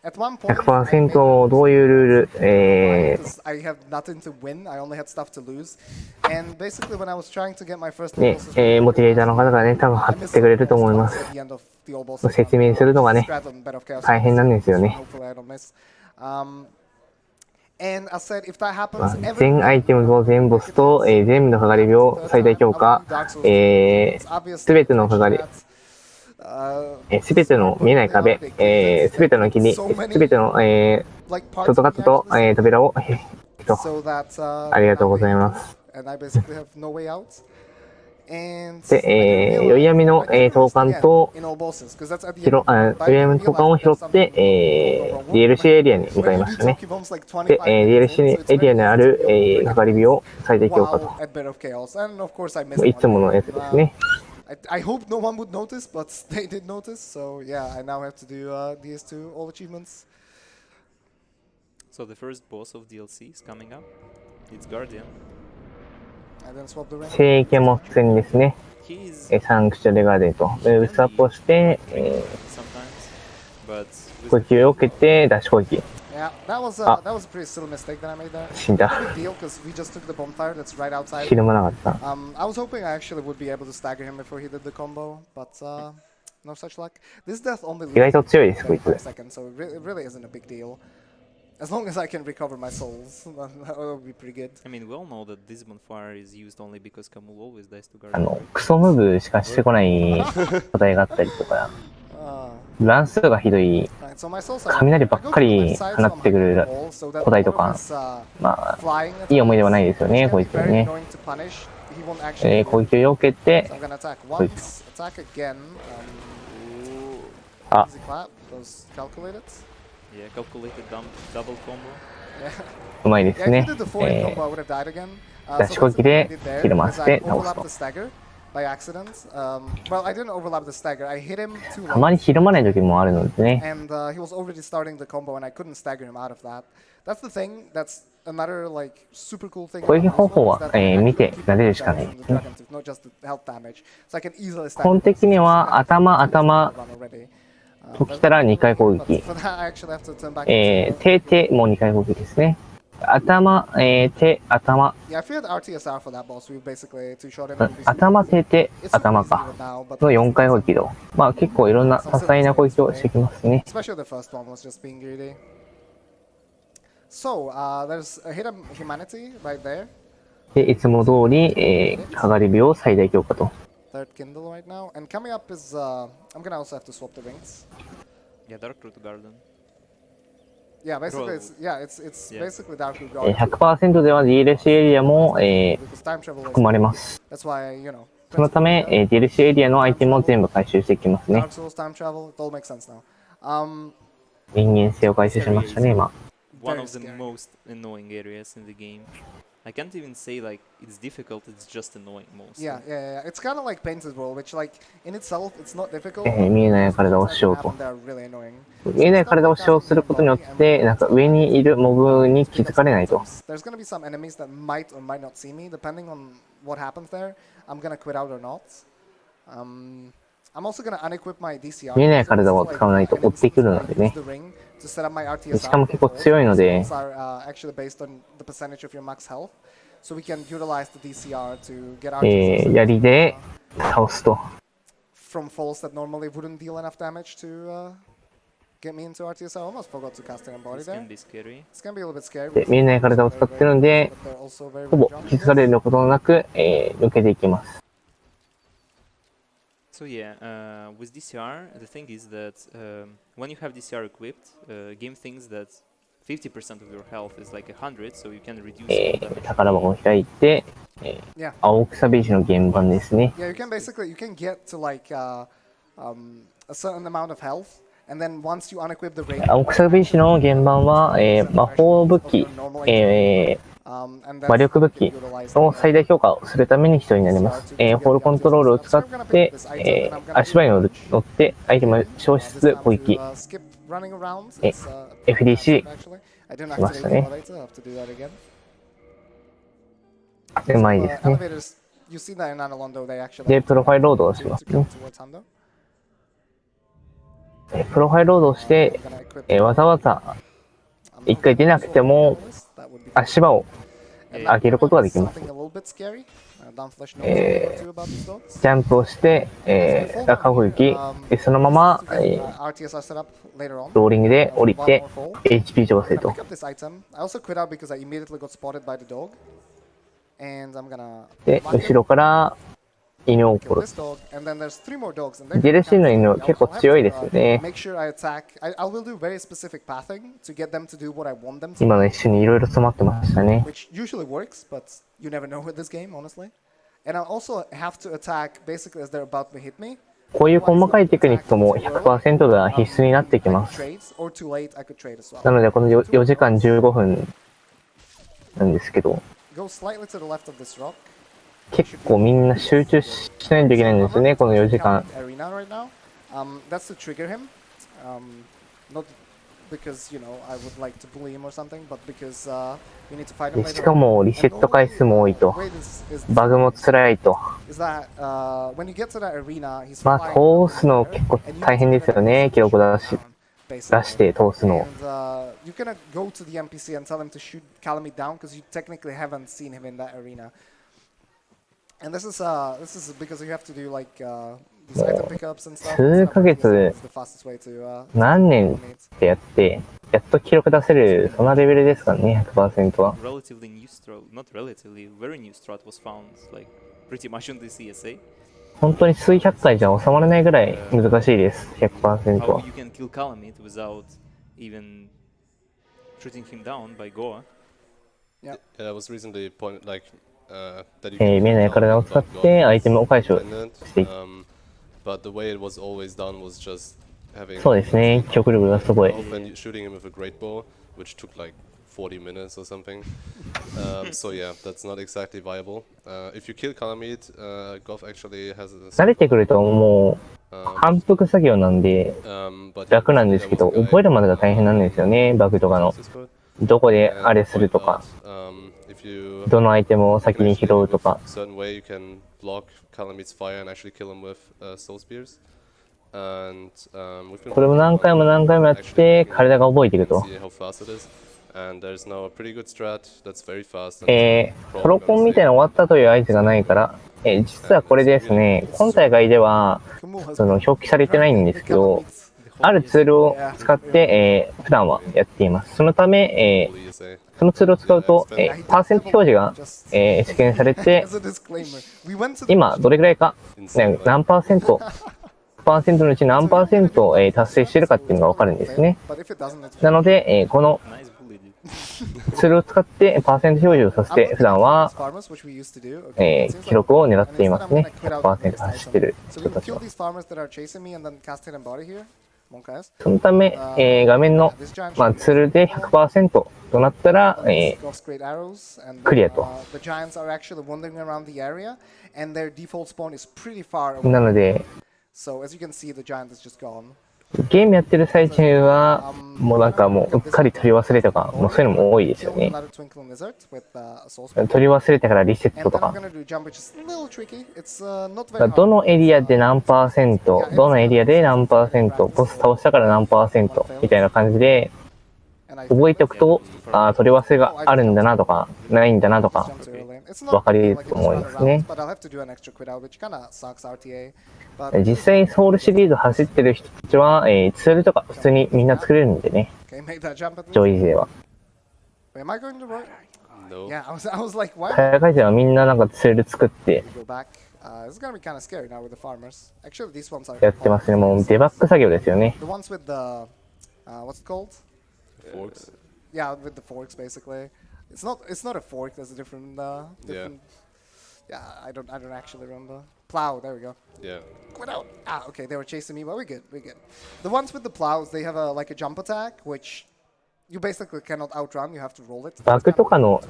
at one point, 100% どういうルール、I have nothing to win, I only had stuff to lose, and basically when I was trying to get my first ね、モチベーターの方がね、多分貼ってくれると思います。説明するのがね、大変なんですよね。全アイテムと全ボスと、全部のかかり秒最大強化、すべてのかかり、すべての見えない壁、すべての霧、すべての、ショートカットと、扉を、ありがとうございます。で、宵闇の投函と、宵闇の投函を拾って、DLC エリアに向かいましたね。で、DLC エリアにある、かかり火を最大強化と。いつものやつですね。I hope no one would notice, but they did notice. So yeah, I now have to do these two all achievements. So the first boss of DLC is coming up. It's Guardian. 聖域モッツンですね。サンクチュアリガーデンとムーブスアップをして、攻撃を受けてダッシュ攻撃。死んだ。ひるまなかった。意外と強いです、こいつ。As long as I can recover my souls, that will be pretty good. I mean, we all know that this bonfire is used only because Kamul always dies to Guardian. クソムーブしかしてこない課題があったりとか、乱数がひどい、雷ばっかり放ってくる古代とか、まあ、いい思い出はないですよね、こいつにね。攻撃を受けて、こいつ。あ。Yeah, calculated double combo. うまいですね。ダッシュ攻撃でひるまして倒すと。たまにひるまない時もあるのでね。攻撃方法は、見て撫でるしかないですね。基本的には頭ときたら2回攻撃。手も2回攻撃ですね。頭、手、頭。頭、手、頭か。の4回攻撃と。まあ結構いろんな多彩な攻撃をしてきますね。で、いつも通り、かがり火を最大強化と。Third Kindle right now, and coming up is I'm gonna also have to swap the rings. Yeah, Dark Root Garden. Yeah, basically it's basically Dark Root Garden. 100% では DLC エリアも、含まれます。That's why, you know. そのため、DLC エリアのアイテムを全部回収していきますね。Dark Souls time travel, it all makes sense now. 人間性を回収しましたね、今。One of the most annoying areas in the game. I can't even say like it's difficult, it's just annoying most. Yeah. It's kind of like Painted World, which like in itself it's not difficult. 見えない体をしようと。見えない体を使用することによって、なんか上にいるモブに気づかれないと。There's gonna be some enemies that might or might not see me, depending on what happens there. I'm gonna quit out or not. I'm also gonna unequip my DCR. 見えない体を使わないと追ってくるのでね。しかも結構強いので、槍で倒すと。で、見えない体を使ってるので、ほぼ気づかれることなく、抜けていきます。So yeah, with DCR, the thing is that when you have DCR equipped, game thinks that 50% of your health is like 100, so you can reduce all damage. 宝箱を開いて、青草ベージの原版ですね。Yeah, you can get to like a certain amount of health, and then once you unequip the rain. 青草ベージの原版は、魔法武器、魔力武器の最大強化をするために必要になります。ホールコントロールを使って、足場に乗ってアイテム消失攻撃、FDC しましたね。うまいですね。で、プロファイルロードをしますね。プロファイルロードをして、わざわざ一回出なくても足場を上げることができます。ジャンプをして、落下攻撃、そのまま、ローリングで降りて HP 調整と。で、後ろから犬を殺す。DLC の犬は結構強いですよね。今の一瞬にいろいろ詰まってましたね。こういう細かいテクニックも 100% が必須になってきます。なのでこの4時間15分なんですけど、結構みんな集中しないといけないんですよね、この4時間。しかもリセット回数も多いと、バグも辛いと。まあ通すの結構大変ですよね、記録出して通すの。数ヶ月、何年ってやって、やっと記録出せる、そんなレベルですからね、100% は。本当に数百回じゃ収まらないぐらい難しいです、100% は。見えない体を使ってアイテムを回収していく。そうですね、記憶力がすごい。慣れてくるともう反復作業なんで楽なんですけど、覚えるまでが大変なんですよね、バグとかの。どこであれするとか、どのアイテムを先に拾うとか。これも何回も何回もやって体が覚えていくと。トロコンみたいな終わったという合図がないから、実はこれですね、今大会では表記されてないんですけど、あるツールを使って、普段はやっています。そのため、そのツールを使うと、パーセント表示が、試験されて、今どれぐらいか、何パーセント、100% のうち何パーセント、達成しているかっていうのが分かるんですね。なので、このツールを使ってパーセント表示をさせて、普段は、記録を狙っていますね。100% 走ってる人たちは。そのため、画面の、ツールで 100% となったら、クリアと。なので、ゲームやってる最中は、もうなんかもううっかり取り忘れとか、もうそういうのも多いですよね。取り忘れてからリセットとか。どのエリアで何パーセント、どのエリアで何パーセント、ボス倒したから何パーセントみたいな感じで、覚えておくと、取り忘れがあるんだなとか、ないんだなとか、分かりると思いますね。実際ソウルシリーズ走ってる人たちは、ツールとか普通にみんな作れるんでね、上位勢は。海外勢はみんななんかツール作って、It's gonna be kind of scary now with the farmers. Actually, these ones are. やってますね。もうデバッグ作業ですよね。The ones with the, what's it called? Forks. Yeah, with the forks basically. It's not a fork. There's a different. Yeah, I don't actually remember. Plow. There we go. Yeah. Quit out. Okay. They were chasing me, but we're good. The ones with the plows, they have like a jump attack, which you basically cannot outrun. You have to roll it. バグとかの、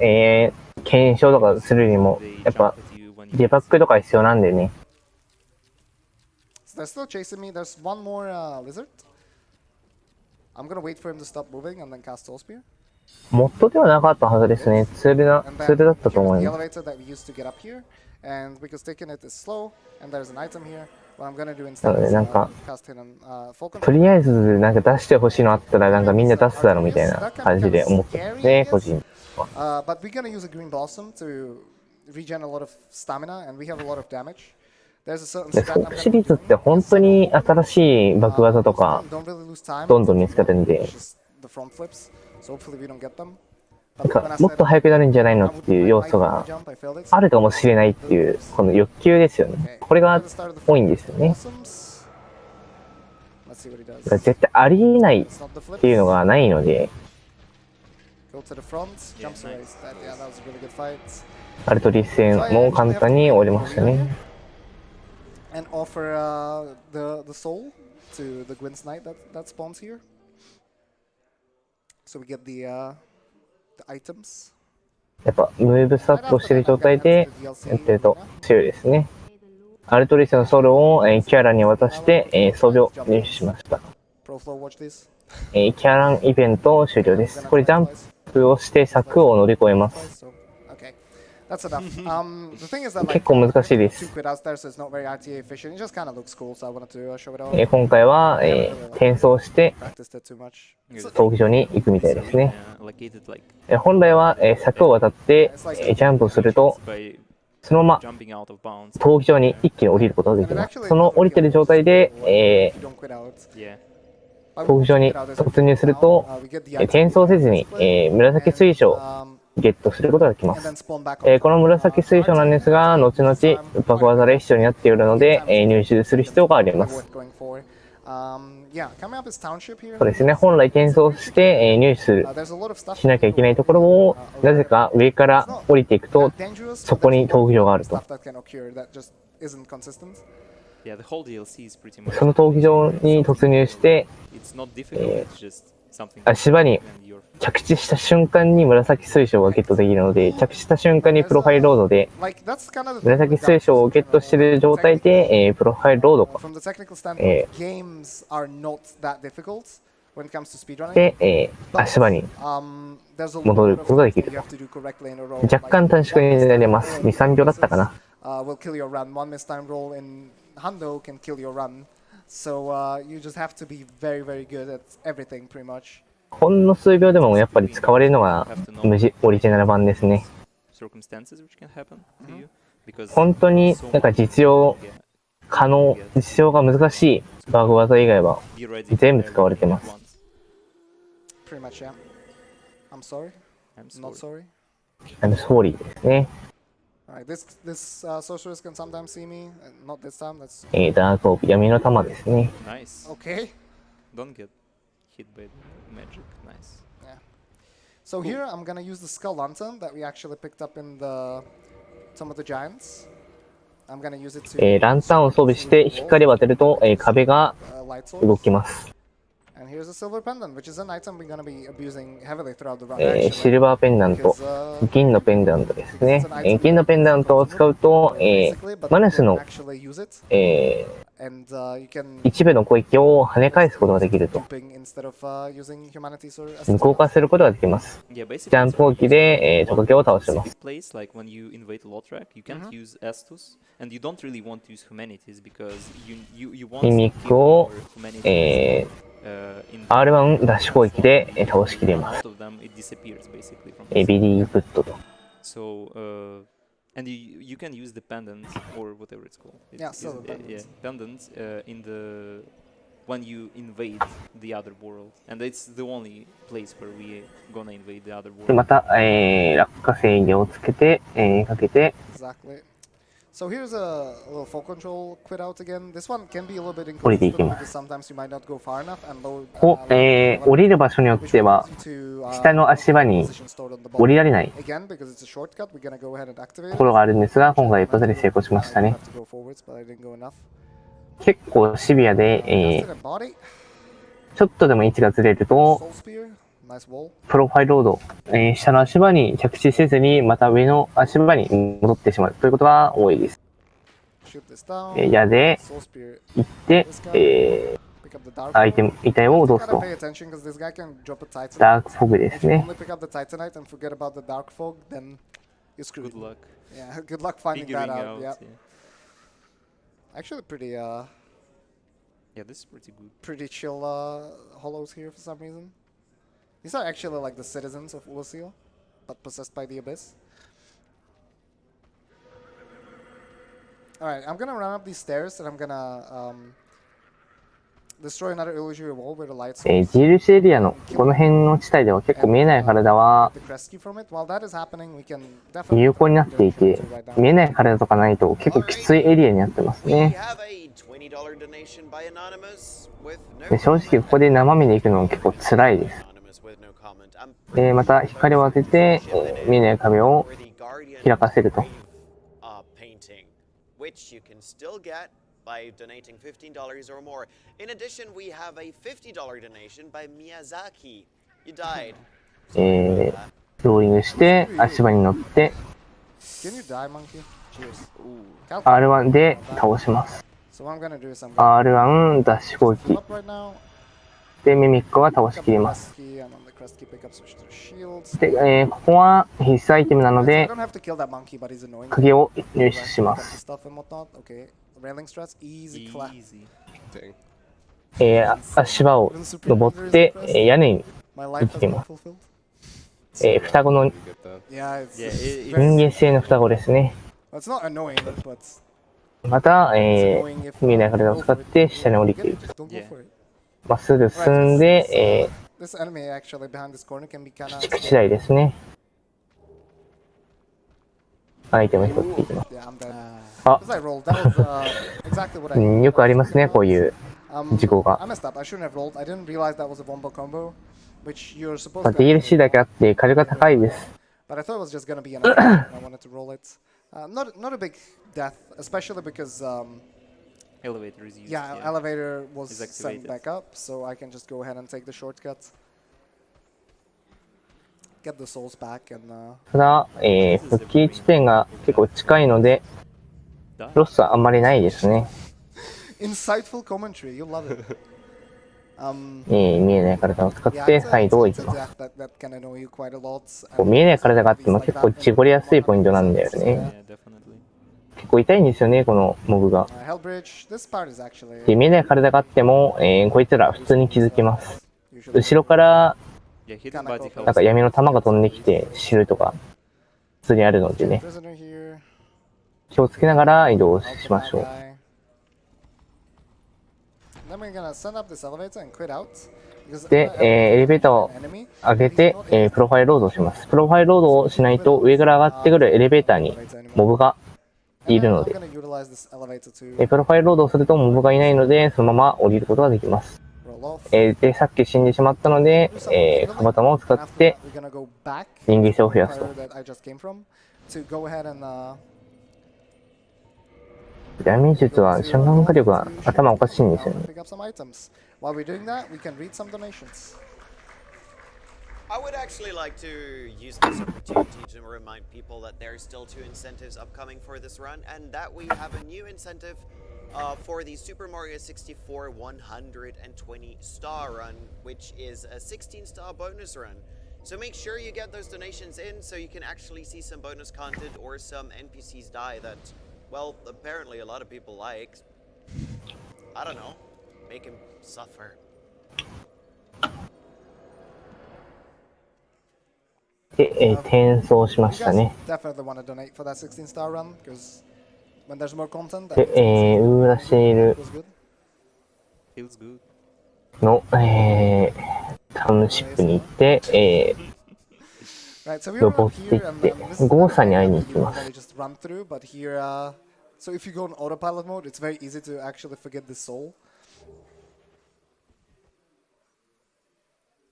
検証とかするにも、やっぱデバッグとか必要なんでね。So they're still chasing me. There's one more lizard. I'm gonna wait for him to stop moving and then cast Soul Spear. モッドではなかったはずですね。ツールだったと思います。 The elevator that we used to get up here, and because taking it is slow, and there's an item here. What I'm gonna do な instead ので is なんか cast hidden full と control. りあえずなんか出してほしいのあったらなんかみんな出すだろうみたいな感じで思ってますね、個人。But we're gonna use a green blossom to regen a lot of stamina, and we have a lot of damage. There's a certain で strat ソ I'm ーク gonna シリーズって本当に新しいバグ技とか don't really lose time. どんどん見つかるんで、 It's just the front flips, so hopefully we don't get them. なんかもっと速くなるんじゃないのっていう要素があるかもしれないっていうこの欲求ですよね。これが多いんですよね。絶対ありえないっていうのがないので、アルトリス戦も簡単に終わりましたね。And offer the soul to the Gwyn's Knight that spawns here. So we get the items. やっぱムーブスタットしてる状態でやってると強いですね。アルトリスのソウルをキャラに渡して装備を入手しました。キャランイベント終了です。これジャンプをして柵を乗り越えます。結構難しいです。今回は、転送して闘技場に行くみたいですね。本来は、柵を渡って、ジャンプをするとそのまま闘技場に一気に降りることができます。その降りてる状態で、闘技場に突入すると、転送せずに、紫水晶をゲットすることができます。この紫水晶なんですが、後々爆技で必要になっているので、入手する必要があります。そうですね、本来転送して、入手しなきゃいけないところを、なぜか上から降りていくと、そこに闘技場があると。その闘技場に突入して、足場に着地した瞬間に紫水晶がゲットできるので、着地した瞬間にプロファイルロードで紫水晶をゲットしている状態で、プロファイルロードか、で、足場に戻ることができる。若干短縮になります。2、3秒だったかな。So you just have to be very, very good at everything, pretty much. ほんの数秒でもやっぱり使われるのがオリジナル版ですね。本当になんか実用可能、実用が難しいバグ技以外は全部使われてます。Pretty much, yeah. I'm sorry. Not sorry. I'm sorry ですね。This sorceress can sometimes see me. Not this time. That's. ダークオーブ闇の玉ですね。Nice. Okay. Don't get hit by magic. Nice. Yeah. So here I'm gonna use the skull lantern that we actually picked up in the some of the giants. I'm gonna use it to. ランタンを装備して光を当てると、壁が動きます。And here's a silver pendant, which is an item we're gonna be abusing heavily throughout the run. シルバーペンダント、銀のペンダントですね。銀のペンダントを使うと、マヌスの、一部の攻撃を跳ね返すことができると。無効化することができます。ジャンプ攻撃で、トカゲを倒します。ミミックを、R1 ダッシュ攻撃で倒しきれます。ビリープットと。And you can use the pendant or whatever it's called. Pendants in the when you invade the other world, and it's the only place where we gonna invade the other world. また、落下制御をつけて、かけて。So here's a little full control quit out again. This one can be a little bit 降りていき inconvenient ま because す。 sometimes you might not go far enough and load 降りる場所によっては、 下の足場に降りられない again because it's a shortcut. We're gonna go ahead and activate ところがあるんですが、今回一発で成功しましたね。 to go forwards, but I didn't go enough. 結構シビアで、 Tested a body. ちょっとでも位置がずれると、 Soul spear. Nice wall. プロファイルロード、下の足場に着地せずに、また上の足場に戻ってしまうということが多いです。 Shoot this down. 矢で Soul spear. 行って、Pick up the dark 相手遺体を落とす Gotta と。 pay attention because this guy can drop a titanite. ダークフォグで If す you ね。 only pick up the titanite and forget about the dark fog, then you're screwed. Good luck. Yeah, good luck finding Figuring that out. out. Yeah. Actually, Yeah, this is pretty good. pretty chill hollows here for some reason. These are actually like the citizens of Ursil, but possessed by the abyss. Alright, I'm gonna run up these stairs and I'm gonna destroy another illusory wall with a light source. GLC エリアのこの辺の地帯では結構見えない体は The rescue from it. While that is happening, we can definitely 有効になっていて、見えない体とかないと結構きついエリアになってます We ね。 have a $20 donation by Anonymous with no で正直ここで生身で行くのも結構辛いです。 Anonymous with no comment. I'm また光を当てて、見えない壁を for the Guardian 開かせると。 painting, which you can still get by donating $15 or more. In addition, we have a $50 donation by Miyazaki. You died. ローリングして足場に乗って Can you die, monkey? Cheers. R1 で倒します。 So what I'm gonna do is I'm R1 ダッシュ攻撃 up right now. でミミックは倒し Pick き up り the ます。 crest key, and on the crest key, pick up switch to the shields. で、ここは必須アイテムなの I で don't have to kill that monkey, but he's annoying. 釘を入手しま Pick up す。 the stuff and whatnot. Okay. Railing strats, easy clap. Easy. Dang. 足場を登って、屋根に My life has been fulfilled. 双子の You get that. Yeah, it's, Yeah, it's it- 人間性の双子ですね。 well, it's not annoying, but また、 it's annoying if 見えない体を使って下に降りていく。 don't go Yeah. for it. まっすぐ進んで、 This enemy actually behind this corner can be kind 駆 of 逐次第ですね。アイテム一ついきます。 Yeah, I'm dead. あ、 Because I rolled. That was exactly what I よくありますね、こういう Um, 事故が I。messed up. I shouldn't have rolled. I didn't realize that was a wombo combo, which you're supposed まあ to. DLC だけあって火力が高いです。 But I thought it was just gonna be another. I wanted to roll it. Not a big death, especially because Elevator is used. yeah, elevator was Is sent activated. back up, so I can just go ahead and take the shortcut, get the souls back, and ただ、復帰地点が結構近いので、 Die. ロスはあんまりないですね。 insightful commentary. You love it. 見えない体を使っ Yeah, て it's サイドを a 行きます。 death that can annoy you quite a lot. こう見えない体があっても結構事故りやすいポイントなんだよね。 Yeah, definitely. 結構痛いんですよね、このモブが。 Hellbridge. This part is actually で見えない体があっても、こいつら普通に気づきます。 usually 後ろから Yeah, hidden body なん helps. か闇の弾が飛んできて死ぬとか普通にあるのでね、 prisoner here. 気をつけながら移動しましょう。 Then we're gonna send up this elevator and quit out. Because で、エレベーターを enemy 上げて、プロファイルロードをします。プロファイルロードをしないと上から上がってくるエレベーターにモブがいるの I'm で、 gonna utilize this elevator to プロファイルロードをするとモブがいないのでそのまま降りることができます。 roll off. で、さっき死んでしまったので、カバ玉を使っ After て that, we're gonna go back 人間性を増やすと。 that I just came from to go ahead and ダメージ術は瞬間火力が頭おかしいんですよね。 pick up some items. While we're doing that, we can read some donations. I would actually like to use this opportunity to remind people that there are still 2 incentives upcoming for this run, and that we have a new incentive for the Super Mario 64 120-star run, which is a 16-star bonus run. So make sure you get those donations in so you can actually see some bonus content or some NPCs die that, well, apparently a lot of people like. I don't know. Make him suffer. で、転送しま You した guys ね。 definitely want to donate for that 16-star run because when there's more content, that で、ウーラシール feels good. Feels good. の、タウンシップに行って、 Right, so we were 登 up ってい here っ and て this is ゴーさんに会いに行 you きます。 normally just run through, but here So if you go in autopilot mode, it's very easy to actually forget the soul.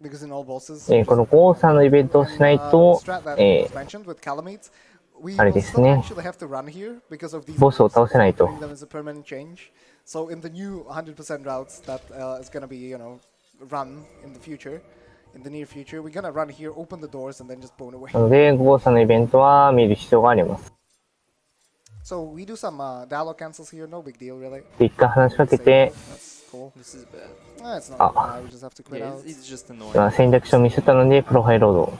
Because in all bosses, このゴーさんのイベントをしないと、あれですね。ボスを倒せないと。So in the new 100% routes that is going to be, run in the future, in the near future, we're going to run here, open the doors, and then just bone away. なので、ゴーさんのイベントは見る必要があります。So we do some dialogue cancels here, no big deal really. で、一回話しかけて、戦略書を見せたので、プロファイルロードを。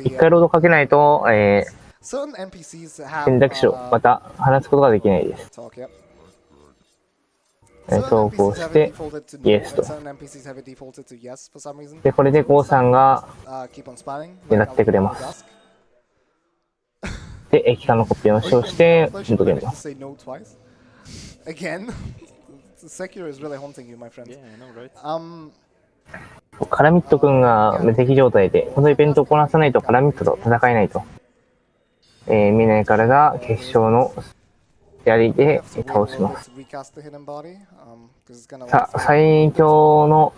一回ロードかけないと、選択肢をまた話すことができないです。投稿して、Yes と。で、これでゴーさんが狙ってくれます。で、液化のコピーを使用して戻ります。カラミット君が無敵状態で、このイベントをこなさないとカラミットと戦えないと。見ないからが決勝の槍で倒します。さあ、最強の、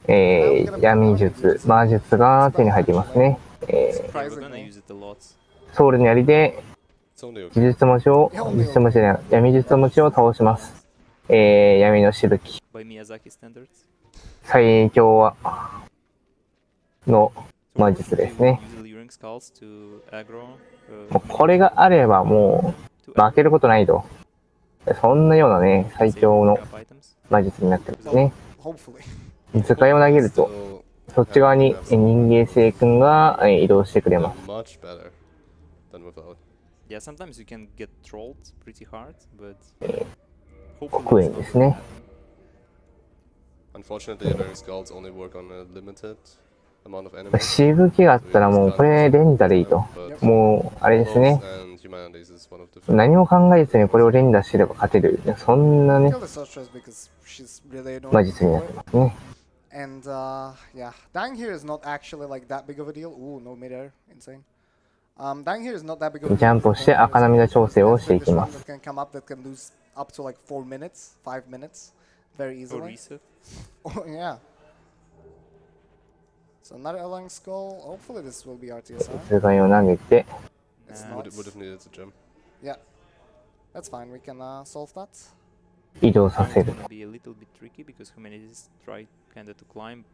闇術、魔術が手に入りますね。ソウルの槍で闇術文字を倒します。闇のしぶき。最強の魔術ですね。もうこれがあればもう負けることないと。そんなようなね、最強の魔術になってますね。図解を投げると、そっち側に人間性君が移動してくれます。黒煙ですね。しぶきがあったらもうこれ連打でいいと。もうあれですね。何も考えずにこれを連打してれば勝てる。そんなね、魔術になってますね。And yeah, dying here is not actually like that big of a deal. Ooh, no midair, insane. Dying here is not that big of a deal. ジャンプをして赤涙調整をしていきます。That can come up that can lose up to like 4 minutes, 5 minutes, very easily. Oh yeah. So another along skull. Hopefully this will be RTSR. 図解を投げて。Would have needed a gem. Yeah, that's fine. We can solve that. 移動させる。Be a little bit tricky because humanities try kind of to climb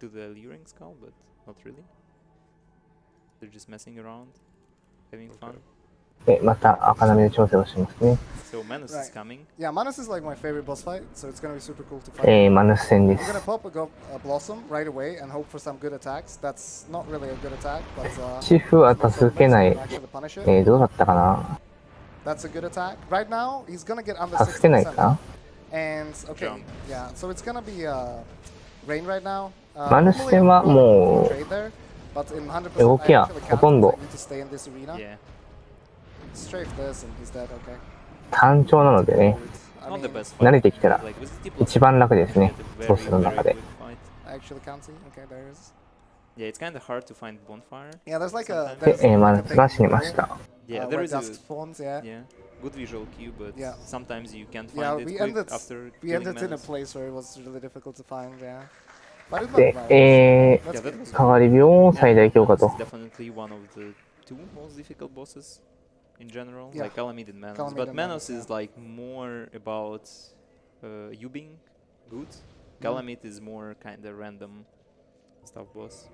to the alluring skull, but not really. They're just messing around, having fun. で、また赤涙調整をしますね。So Manus is coming. Yeah, Manus is like my favorite boss fight, so it's gonna be super cool to fight. マヌス戦です。We're gonna pop a Blossom right away and hope for some good attacks. That's not really a good attack, but チフは助けない。どうだったかな。That's a good attack. Right now, he's gonna get under 助けないかな。And okay, yeah. So it's gonna be rain right now. マヌス戦はもう動きはほとんど単調なのでね、慣れてきたら一番楽ですね、ボスの中で。で、マヌスが死にました。Good visual cue, but sometimes you can't find it after killing Manus. We ended in a place where it was really difficult to find, yeah. で、変わり病最大強化と。Definitely one of the two most difficult bosses in general, like Calamid and Manos. But Manos is like more about you being good. Calamid is more kind of random stuff boss.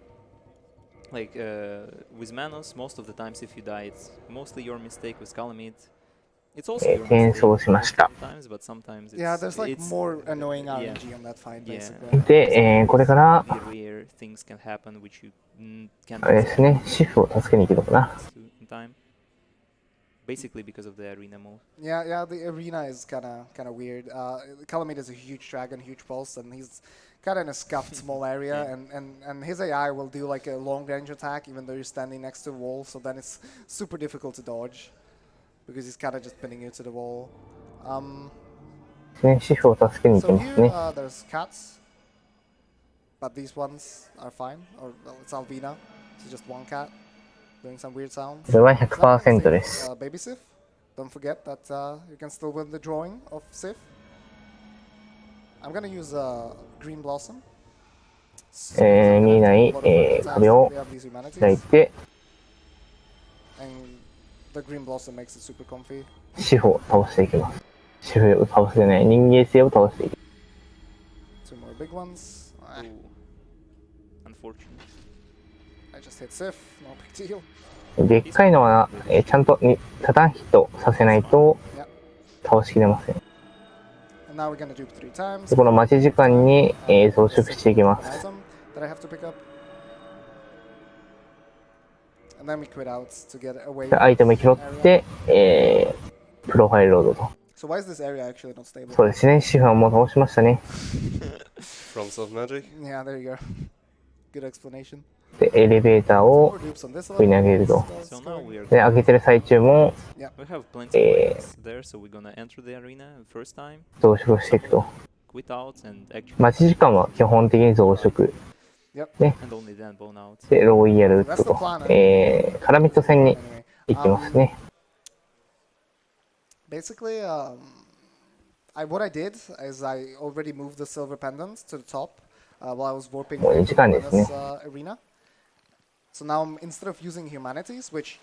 Like with Manos, most of the times if you die, it's mostly your mistake. With Calamid,転送しました。で、これからあれですね、シフを助けに行くのかな。Basically because of the arena mode. Yeah, the arena is kind of weird. Calamid is a huge dragon, huge pulse, and he's kind of in a scuffed small area, and his AI will do like a long range attack even though you're standing next to a wall, so then it's super difficult to dodge. Because he's kind of just pinning you to the wall. So here there's cats, but these ones are fine. Or well, it's Alvina, it's just one cat. doing some weird sounds. これは 100% です。Baby Sif, don't forget that you can still win the drawing of Sif. I'm gonna use Green Blossom. 見えない、壁を開いて、The Green Blossom makes it super comfy. シフを倒していきます。シフを倒してない、人間性を倒していく。Two more big ones. Unfortunate. I just hit Sif, no big deal. でっかいのは、ちゃんとタタンヒットさせないと倒しきれません。でこの待ち時間に、増殖していきます。アイテム拾って、プロファイルロードと。そうですね、シフはもう倒しましたね。で、エレベーターを上に上げると。で、上げてる最中も、増殖していくと。待ち時間は基本的に増殖。ね。で、ロイヤルウッドと。カラミット戦に行きますね。Basically, what I did is I already moved the silver pendants to the top while I was warping in this arena. So now instead of using humanities, which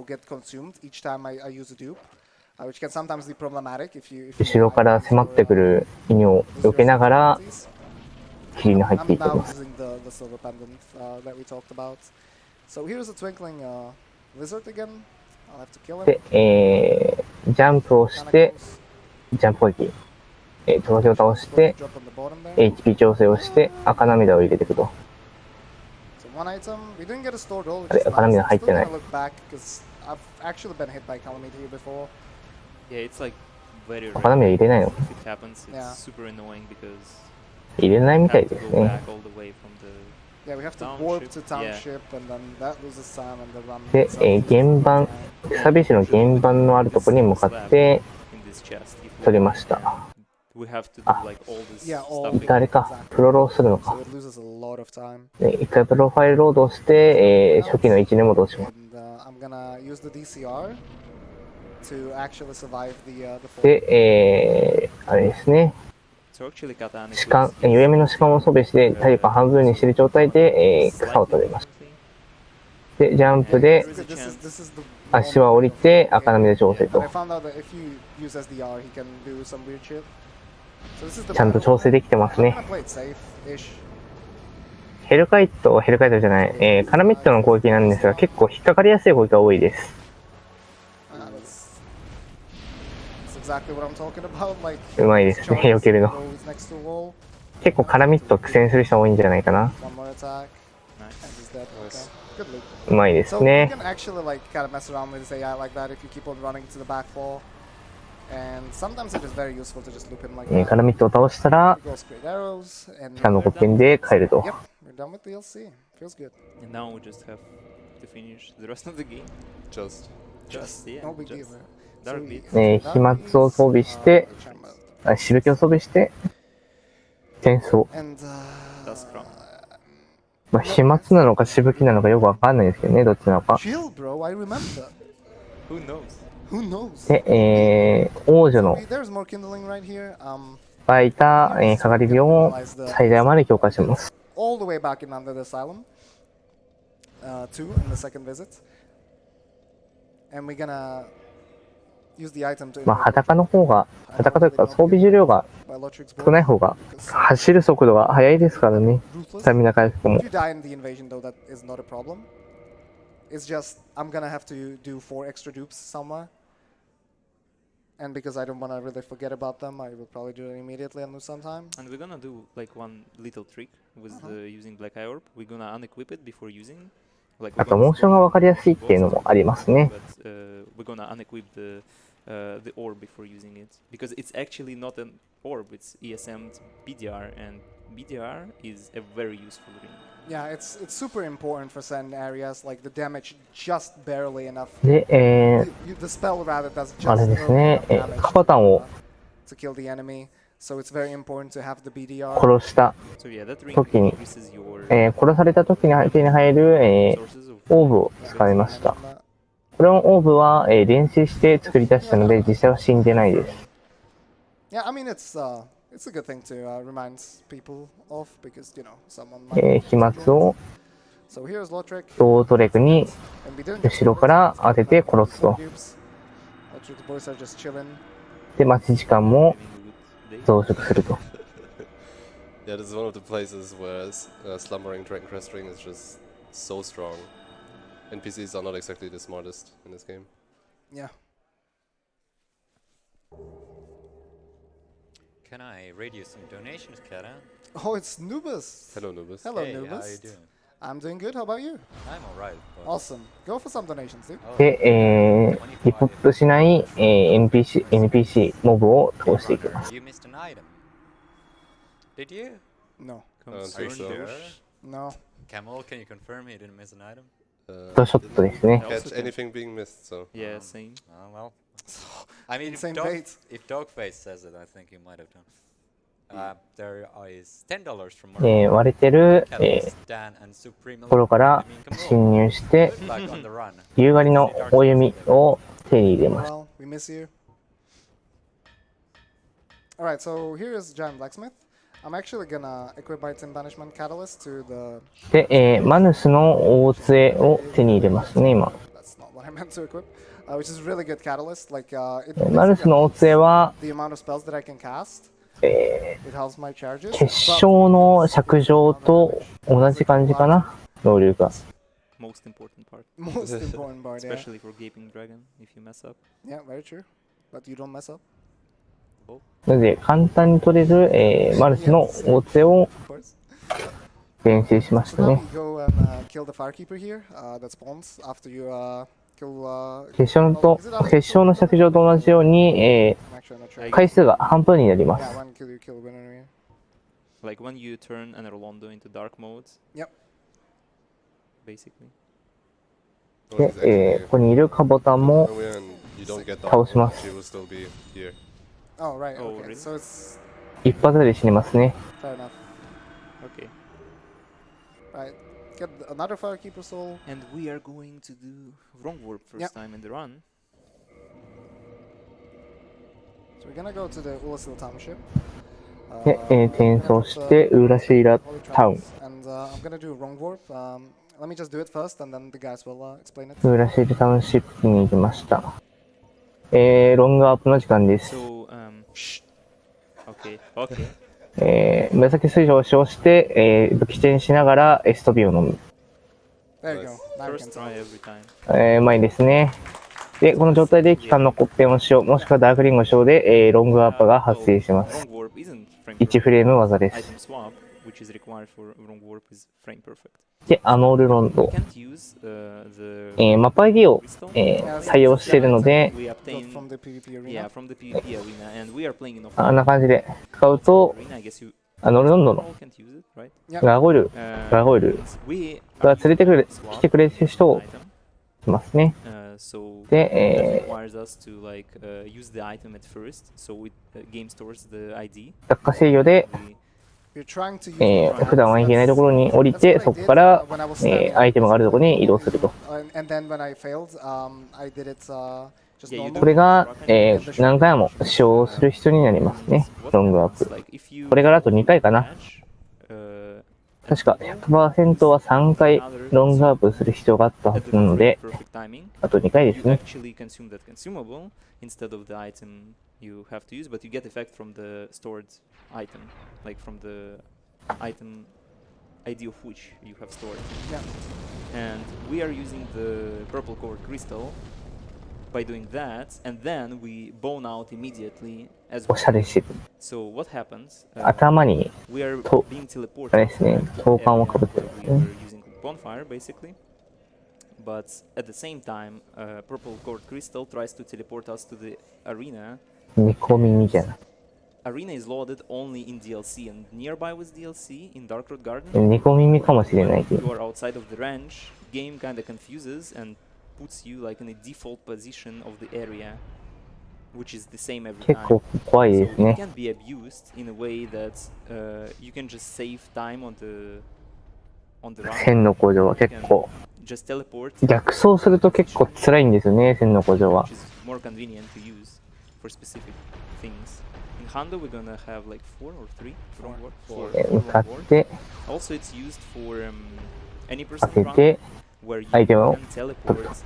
get consumed each time I use a dupe, which can sometimes be problematic if you. 後ろから迫ってくる犬を避けながら霧に入っていきます。で、ジャンプをして、ジャンプ攻撃、トロフィーを倒して、HP 調整をして、赤涙を入れていくと。あれ、赤涙入ってない。赤涙入れないの？入れないみたいですね。で、原版、草火師の原版のあるところに向かって取りました。あ、誰か、プロローするのか。で、一回プロファイルロードして、初期の位置に戻します。で、あれですね。弱めの士官を装備して体力を半分にしている状態で、草を取れました。で、ジャンプで足は降りて赤波で調整と。ちゃんと調整できてますね。ヘルカイトじゃない、カラミットの攻撃なんですが、結構引っかかりやすい攻撃が多いです。うまいですね、避けるの。結構カラミット苦戦する人多いんじゃないかな。うまいですね。カラミットを倒したら、しかも5点で帰ると。飛沫を装備して、しぶきを装備して、転送。まあ、飛沫なのかしぶきなのかよくわかんないですけどね、どっちなのか。で、王女の湧いた、かかり火を最大まで強化します。まあ、裸の方が、裸というか装備重量が少ない方が走る速度が速いですからね。スタミナ回復も。And because I don't want to really forget about them, I will probably do it immediately and lose some time. And we're gonna do like one little trick with using Black Eye Orb. We're gonna unequip it before using. あとモーションが分かりやすいっていうのもありますね。We're gonna unequip the orb before using it because it's actually not an orb. It's ESM'd BDR, and BDR is a very useful ring. Yeah, it's super important for certain areas, like the damage just barely enough. で、the spell rather does just あれですね、カバタンを So it's very important to have the BDR. 殺した時に、殺された時に手に入る、オーブを使いました。これのオーブは、練習して作り出したので、実際は死んでないです。Yeah, I mean it's a good thing to remind people of because you know someone might. 飛沫をロートレクに後ろから当てて殺すと。で、待ち時間も増殖すると。Yeah, this is one of the places where slumbering Dragon Restream is just so strong. NPCs are not exactly the smartest in this game. Yeah. Can I read you some donations, Kara? Oh, it's Nubus. Hello, Nubus. Hello, hey, Nubus. How are you doing? I'm doing good. How about you? I'm alright. Awesome. Go for some donations, dude. で、リポットしない、NPC モブを通していきます。You missed an item. Did you? No. I don't think so. No. Camel, can you confirm he didn't miss an item? ショットですね。Catch anything being missed, so. Yeah, same. Oh, well. I mean, if Dogface says it, I think he might have done. There is $10 from 割れてる、 Dan and Supreme ところから侵入して、 like on the run. 夕狩りの大弓を手に入れます。 Well, we miss you. Alright, so here is Giant Blacksmith. I'm actually gonna equip my Tin Banishment Catalyst to the. で、マヌスの大杖を手に入れますね、今。That's not what I meant to equip. Which is really good catalyst. Like,マヌスの大杖は、the amount of spells that I can cast. 結晶の尺状と同じ感じかな、能力が。Most important part. Most important part, yeah. Especially for Gaping Dragon, if you mess up. Yeah, very true. But you don't mess up. なので、簡単に取れる、マルチの大杖を練習しましたね。結晶の尺状と同じように、回数が半分になります。Like when you turn an Erlondo into dark mode. Yep. Basically. で、ここにいるカボタンも倒します。Oh, right. Okay. So it's 一発で死にますね。fair enough. Okay. Right. Get another Firekeeper Soul. And we are going to do Wrong Warp first time in the run. So we're gonna go to the Ulasil Township. で、転送してウーラシーラタウン。And I'm gonna do Wrong Warp. Let me just do it first, and then the guys will explain it. ウーラシーラタウンシップに行きました。ロングアップの時間です。紫水晶を使用して、武器チェンしながらエストビを飲む。うまいですね。で、この状態で機関のコッペンを使用、もしくはダークリングを使用で、ロングアップが発生します。1フレーム技です。で、アノールロンド。マップ ID を、採用しているので、あんな感じで使うと、アノールロンドのガーゴイルが連れてきてくれる人をいますね。で、落下制御で、普段は行けないところに降りて、そこから、アイテムがあるところに移動すると。これが、何回も使用する人になりますね、ロングアップ。これからあと2回かな。確か 100% は3回ロングアップする必要があったはずなので、あと2回ですね。You have to use, but you get effect from the stored item, like from the item ID of which you have stored. Yeah. And we are using the purple core crystal by doing that, and then we bone out immediately as well. おしゃれしてる。So what happens? 頭に we are being teleported. あれですね、頭冠をかぶってるんですね。We are using bonfire basically. But at the same time, purple core crystal tries to teleport us to the arena. 見込みみたいな。Arena is loaded only in DLC and nearby with DLC in Dark Road Garden. 見込みかもしれないけど。You are outside of the range. Game kinda confuses and puts you like in a default position of the area which is the same every 結 time. 構怖い So です it ね。 can be abused in a way that you can just save time on the run. 千の古城は You 結 can 構 just teleport. 逆走すると結構辛いんですよね、千の古城は Which。is more convenient to use for specific things. In Hando, we're gonna have like 4 or 3 wrong word. 向かって Also, it's used for any person 開けて where you 相手を can teleport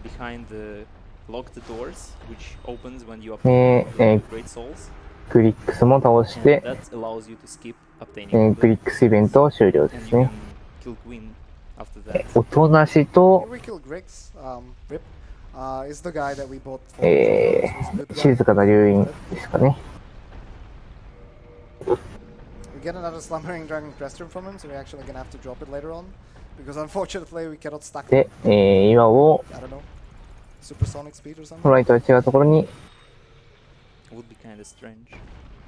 behind the locked doors, which opens when you で obtain Great Souls. グリックスも倒し And て、 that allows you to skip obtaining グリックスイベント終了で and す you ね。 can kill Queen after that. おとなしと Here we kill Griggs. Rip. Is the guy that we bought for. So he's a good guy. 静かな流飲ですかね。 We get another Slumbering Dragon Restream from him, so we're actually gonna have to drop it later on. Because unfortunately we cannot stack で、岩を I don't know. Supersonic speed or something. 本来とは違うところに Would be kind of strange.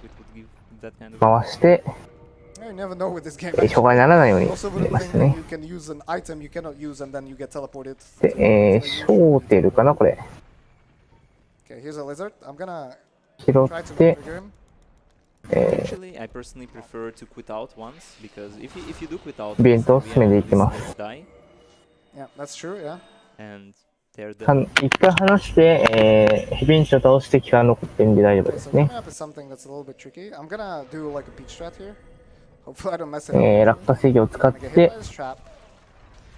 It would give that kind of. 回して、 You never know with this game. 障害にならないように Also な with り the ま thing す that ね you。can use an item you cannot use and then you get teleported. で、ショーテルかなこれ。 Okay, here's a lizard. I'm gonna 拾 try っ to て、 trigger him. Actually, I personally prefer to quit out once because if you do quit out, イベントを the 進めていき enemies ます die Yeah, that's true, yeah. and they're は dead. 一回離して、ヘビンチを倒して期間残ってんで大丈夫 Okay, です so ね coming。up is something that's a little bit tricky. I'm gonna do like a peach strat here. Hopefully I don't mess it up. 落下制御を使っ I'm gonna get hit て by this trap.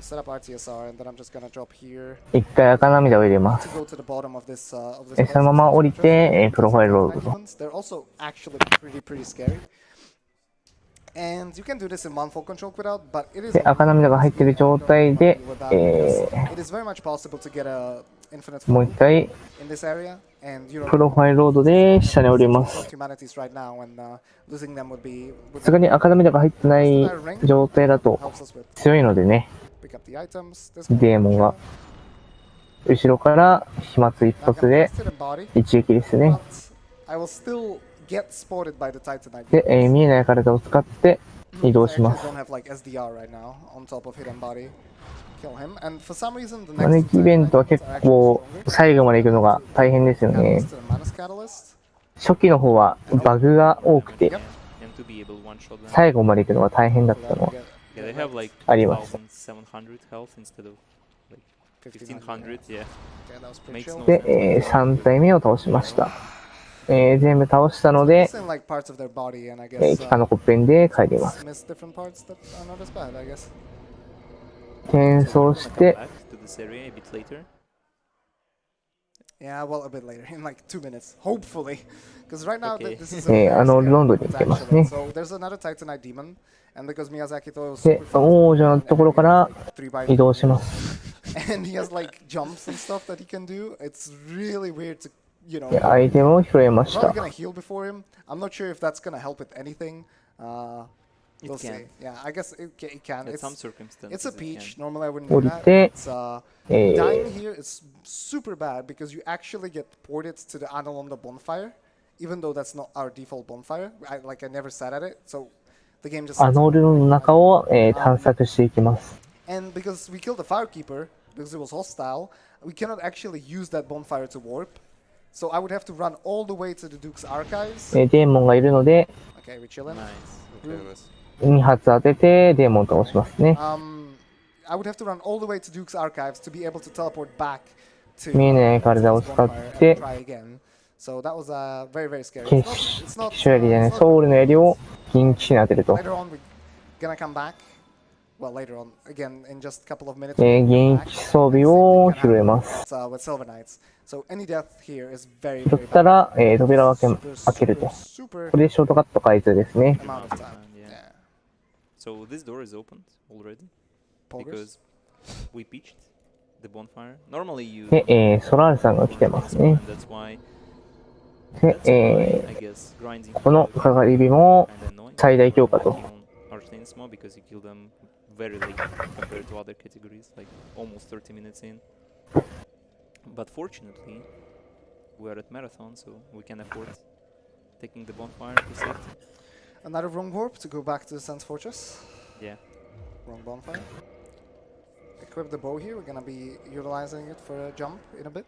Set up RTSR and then I'm just gonna drop here 一回赤涙を入れま to す。 go to the bottom of this of this そのまま降りて、プロファイルロードと。 Demons. They're also actually pretty scary. And you can do this in one full control without, but it is で、赤涙が入っている状態で、 it is very much possible to get a infinite もう full 一回 in this area, and you プロファイルロードで下に降りま of す。 humanities right now, and losing them would be さすがに赤涙が入ってない状態だと helps us with 強いのでね、 pick up the items. This デーモンが後ろから飛沫一 I'm 発 gonna で cast it in body, 一撃ですね。 but I will still get spotted by the Titanite. で、見えない体を使って移動 I しま actually す。 don't have like SDR right now on top of hidden body. Kill him, and for some reason the 招 next きイベントは Titanite 結 are actually 構 stronger. 最後まで行くのが大変ですよね。 Catalyst to the Manus Catalyst. 初期の方はバグが多くて、 And to be able to one shot them. 最後まで行くのが大変だったのは Yeah, they have like ありました。 1700 health instead of like 1500. Yeah, Okay, that was pretty makes chill. no で、 sense. 3体目を倒しました。全部倒したの It's で、 in like parts of their body, and I 期 guess 間のコッペンで帰ります。 miss different parts that are not as bad, I guess. 転 So we're 送し gonna come て、 back to this area a bit later. Yeah, well, a bit later, in like 2 minutes, hopefully, because right now Okay. this is a very ロ scary ンドンに moment, 行けます actually. ね。 So there's another Titanite demon, and because Miyazaki was で super、王女のところから 3 by 移動します。 and he has like jumps and stuff that he can do. It's really weird to, you know. で、アイテムを拾いま I'm し probably た。 gonna heal before him. I'm not sure if that's gonna help with anything. It We'll see. can. Yeah, I guess it can. At It's some circumstances. it's a it peach. can. Normally I wouldn't do 降り that. て、 It's, え dying here is super bad because you actually get ported to the Analonda bonfire, even though that's not our default bonfire. I never sat at it, so the game just. アノルの中を、探索していきます。 And because we killed the firekeeper because it was hostile, we cannot actually use that bonfire to warp. So I would have to run all the way to the Duke's archives. デーモンがいるので、 Okay, we chilling. Nice. Okay, nice. 2発当ててデーモン倒しますね。 I would have to run all the way to Duke's archives to be able to teleport back to 見えない体を使 bonfire っ and て、 try again. So that was very very scary. 決勝槍でね、ソウルの槍を銀騎士に当てると。 Later on we're gonna come back. Well, later on again in just a couple of minutes. 銀騎士装備を拾えます。 With Silver Knights. So any death here is very 拾 very ったら、 bad. 扉を開けると。 Super これでショートカット開通ですね。 amount of time. Yeah. Yeah. So this door is opened already Poggers. because we pitched the bonfire. Normally you. で、ソラールさんが来てますね。 And that's why. で、 That's why I guess grinding. このかがり火も kind of annoying. 最大強化と。 Archstain's more because you kill them very late compared to other categories, like almost 30 minutes in. But fortunately, we are at marathon, so we can afford taking the bonfire to safety. Another wrong warp to go back to the Sun's Fortress. Yeah. Wrong bonfire. Equip the bow here. We're gonna be utilizing it for a jump in a bit.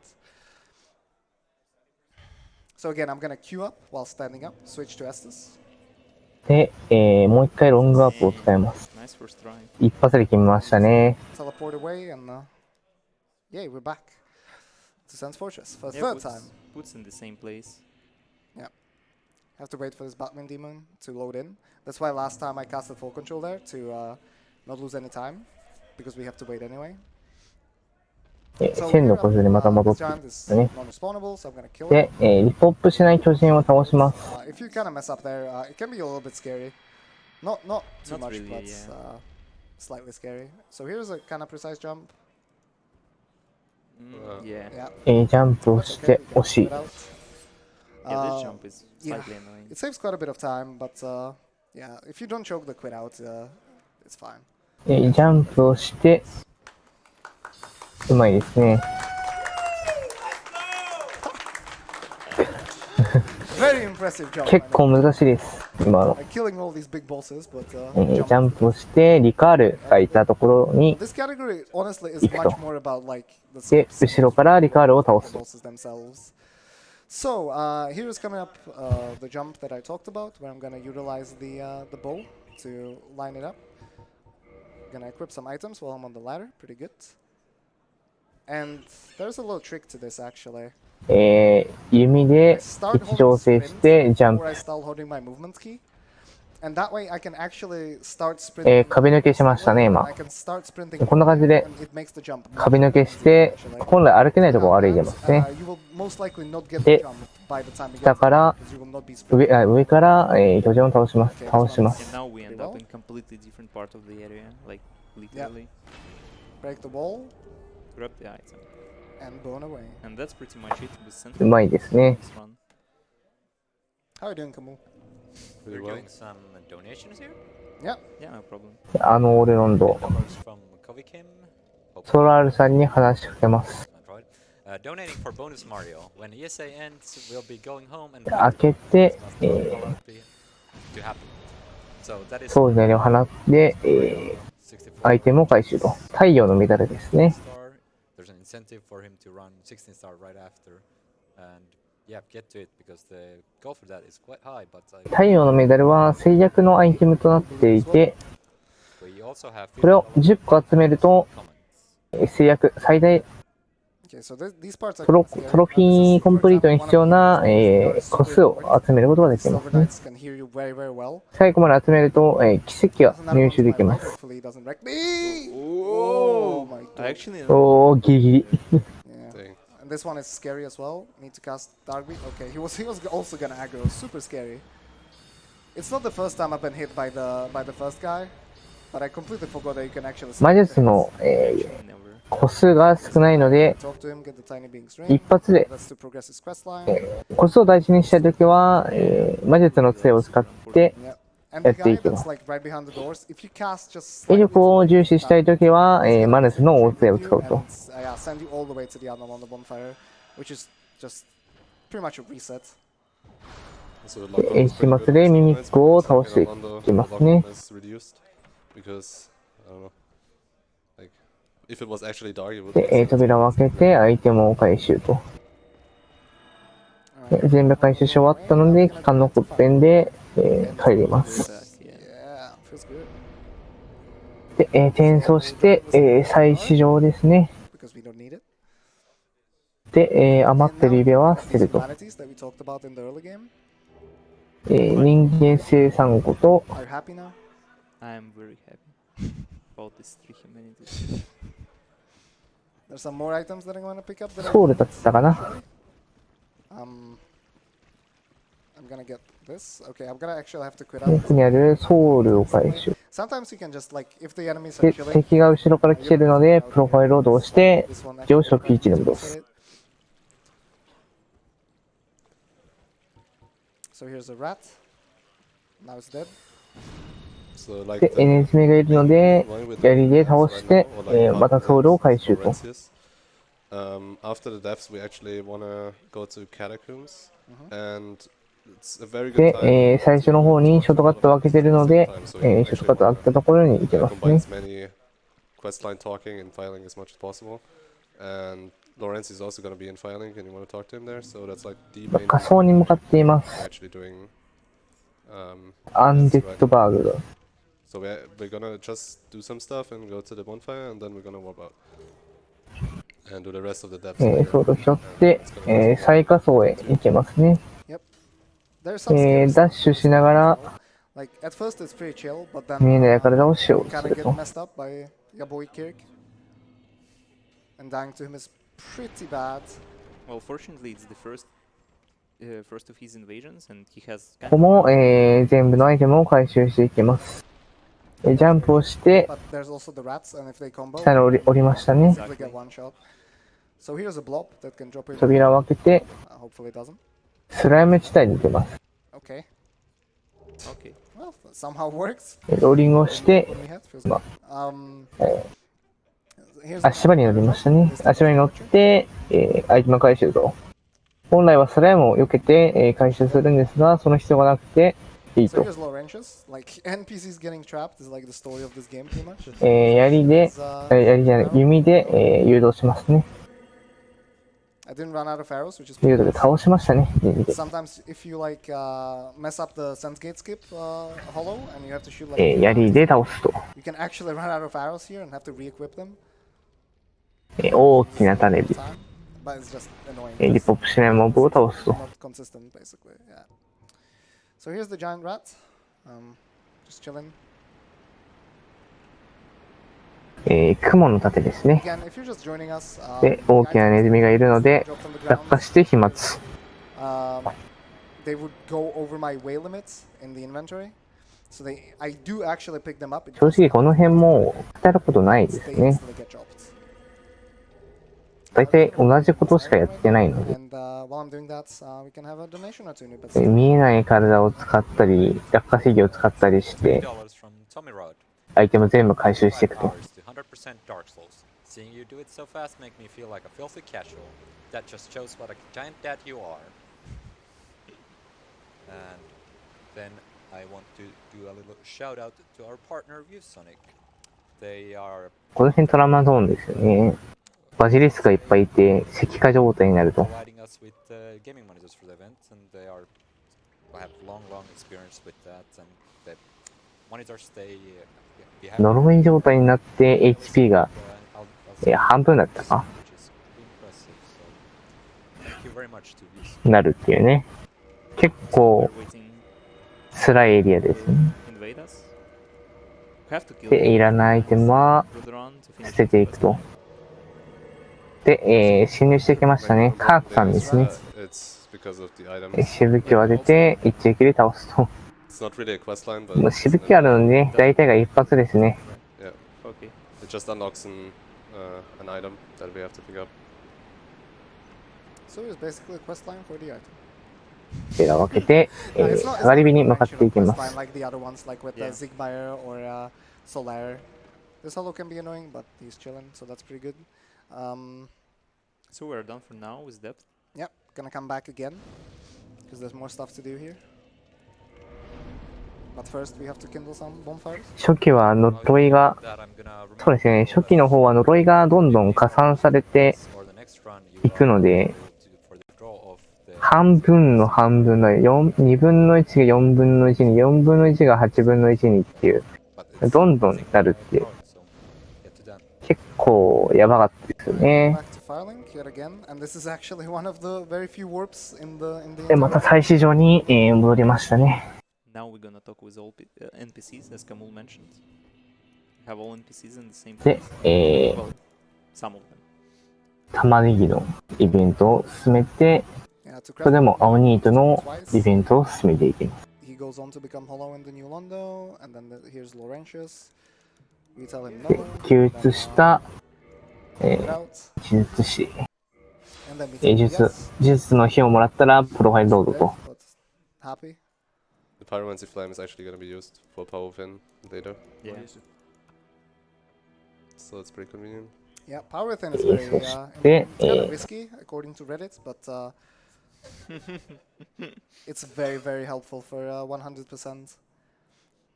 So again, I'm gonna queue up while standing up, switch to Estes. で、もう一回ロングアップを使います。Nice first try. 一発で決めましたね。Teleport away and yay, we're back to Sense Fortress for the Yeah, third time. Puts in the same place. Yeah. Have to wait for this Batman Demon to load in. That's why last time I casted full control there to not lose any time, because we have to wait anyway. 線のコスでまた戻ってきたね。 non-respawnable, so I'm gonna kill で、リポップしない巨人を倒します。if you kind of mess up there, it can be a little bit scary. Not too Not much, really, but yeah. Slightly scary. So here's a kind of precise jump. Yeah. Yeah. ジャンプをして惜しい。 Yeah, this jump is Yeah, slightly annoying. it saves quite a bit of time, but yeah, if you don't choke the quit out, it's fine. ジャンプをして、うまいですね。Very impressive jump. 結構難しいです。今の。 Killing all these big bosses, but ジャンプをしてリカールがいたところに this category honestly is much more about like the で後ろからリカールを倒すと。 bosses themselves. So here is coming up the jump that I talked about, where I'm gonna utilize the bow to line it up. Gonna equip some items while I'm on the ladder. Pretty good. And there's a little trick to this actually. 弓で位置調整してジャンプ。 And that way I can actually start sprinting. 壁抜けしましたね今。 I can start sprinting こんな感じで and it makes the jump 壁抜けして本来歩けないところを歩いてますね。 you will most likely not get the で jump by the time you 下 get から because you will not be sprinting. 上から、巨人を倒します。倒しま And す。 now we end up in completely different part of the area, like literally. Break the wall Grab the item. and burn away. And that's pretty much it with Sentinel うまいですね。 this run. How are you doing, Kamu? Pretty We're well. doing some donations here. Yeah. Yeah, no problem. オレロンド $10 from Kovikim. ソラールさんに話しかけます。 That's right. Donating for bonus Mario. When ESA ends, we'll be going home and 開けて、 to happen. So that is ソウルネを放って、アイテムを回収と。太陽のメダルですね。 star. There's an incentive for him to run 16 star right after. And yeah, get to it because the goal for that is quite high. But 太陽のメダルは制約のアイテムとなっていて、 we also have これを10個集めると comments. 制約最大 Okay, so these parts are トロフィーコンプリートに必要な、個数を集めることができます Silver ね。 Knights can hear you very, very well. 最後まで集めると、奇跡が入手できます。 Hopefully he doesn't wreck me. Oh my god. Actually, おー、ギリギリ。 Yeah. Dang. And this one is scary as well. Need to cast Dark Beat. Okay, he was also gonna aggro. Super scary. It's not the first time I've been hit by the first guy, but I completely forgot that you can actually. 魔術の、 never. 個数が少ないので、 Talk to him, get the tiny beings ring. 一発で、 That's to progress his quest line. 個数を大事にしたいときは、魔術の杖を使って、 Yeah. And the guy やっていきます。 that's like right behind the doors. If you cast just 威 slightly 力を重視したいときは、マヌスの大杖を使う and と。 yeah, send you all the way to the unknown on the bonfire, which is just pretty much a reset. So で始末でミミックを倒していきますね。 Because I don't know. Like if it was actually dark, it would で、扉を開けてアイテムを回収と。で全部回収し終わったので、期間の骨片で、帰ります。 Yeah, feels good で、転送して、再試乗ですね。 because we don't need it. で、余ってる指輪は捨てると。 Humanities that we talked about in the early game 人間生産庫と、 are you happy now. I am very happy about these 3 humanities. There's some more items that I'm going to pick up. That ソウルだったかな。 I'm gonna get this. Okay, I'm gonna actually have to quit out. 奥にあるソウルを回収。 Sometimes you can just like if the enemies で、 are chilling. 敵が後ろから来てるので、プロファイルを通して、上昇ピーチに戻す。 So here's a rat. Now it's dead. So like で、ネズミがいるので、槍で倒して、またソウルを回収と。 After the depths, we actually wanna go to catacombs, and it's a very で good time.、最初の方にショートカットを開けてるので、ショートカットを開けたところに行けますね。 combines many quest line talking and filing as much as possible, and Lawrence is also going to be in Firelink, and you want to talk to him there. So that's like the main 仮想に向かっていま we're す。 actually doing. アンデッドバーグが。 So we're gonna just do some stuff and go to the bonfire, and then we're gonna warp out and do the rest of the depths. そうだ、拾って、最下層へ行けますね。ダッシュしながら、見えない体をしようとすると。Well, fortunately, it's the first of his invasions, and he has. ここも、全部のアイテムを回収していきます。ジャンプをして、下に降りましたね。扉を開けて、スライム地帯に出ます。ローリングをして、足場に乗りましたね。足場に乗って、アイテム回収と。本来はスライムを避けて、回収するんですが、その必要がなくて、いいと。槍で、槍じゃない、弓で、誘導しますね。誘導で倒しましたね、弓で。槍で倒すと。大きな種火。リポップしないモブを倒すと。So here's the giant rat, just chilling. 雲の盾ですね。で、大きなネズミがいるので、落下して飛沫。They would go over my way limits in the inventory. So I do actually pick them up. 正直この辺も語ることないですね。大体同じことしかやってないので。見えない体を使ったり、落下制御を使ったりして、アイテム全部回収していくと。Seeing you do it so fast make me feel like a filthy casual. That just shows what a giant dad you are. And then I want to do a little shout out to our partner ViewSonic. They are この辺トラウマゾーンですよね。バジリスクがいっぱいいて、石化状態になると。providing us with gaming monitors for the event, and they have long experience with that, and the monitors stay. 呪い状態になって HP が半分だったかなるっていうね。結構辛いエリアですね。で、いらないアイテムは捨てていくと。で、侵入してきましたね。カークさんですね。しぶきを当てて一撃で倒すと。しぶきあるので、ね、大体が一発ですね。手を分けて、上がり火に向かっていきます。So we're done for now with depth. Yep, gonna come back again because there's more stuff to do here. But first we have to kindle some bonfires. 初期は呪いが、そうですね、初期の方は呪いがどんどん加算されていくので、半分の半分の2分の1が4分の1に、4分の1が8分の1にっていう、どんどんなるっていう。結構やばかったですよね。で、また最終上に、戻りましたね。で、玉ねぎのイベントを進めて、それでも青ニートのイベントを進めていきます。救出した、呪術師、呪術の火をもらったらプロファイルどうぞと。The pyromancy flame is actually going to be used for power within later. Yeah. So it's pretty convenient. Yeah, power within is very kind of risky according to Reddit, but it's very helpful for 100%.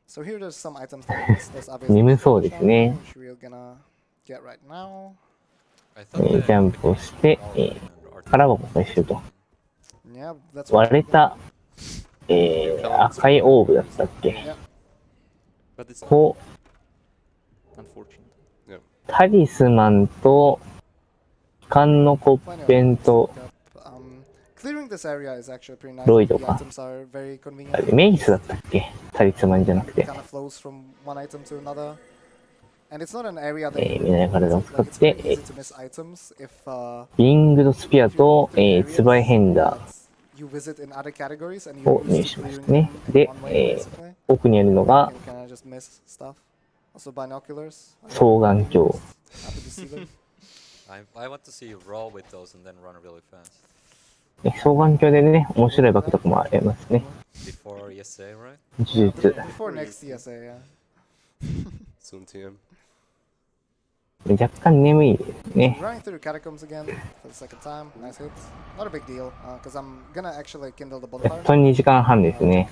So here there's some items that there's obviously 眠そうですね。which we're gonna get right now. ジャンプをして、殻を破壊すると。割れた、赤いオーブだったっけ。こう、タリスマンと、缶のコッペンと、ロイドか。メイスだったっけ、タリスマンじゃなくて。みんな体を使って、リングドスピアと、ツバイヘンダーを入手しましたね。で、奥にあるのが、双眼鏡。双眼鏡でね、面白いバクとかもありますね。呪術。若干眠いですね。やっと2時間半ですね。あ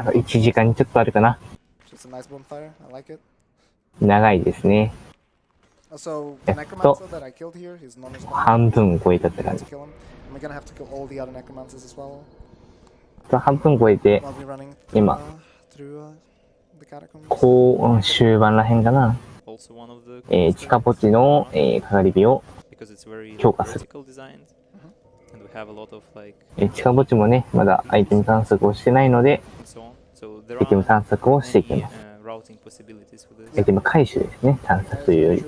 と1時間ちょっとあるかな。長いですね。やっと半分超えたって感じ。半分超えて、今、終盤らへんかな。地下墓地の、かがり火を強化する。地下墓地もね、まだアイテム探索をしてないので、アイテム探索をしていきます。アイテム回収ですね、探索というより。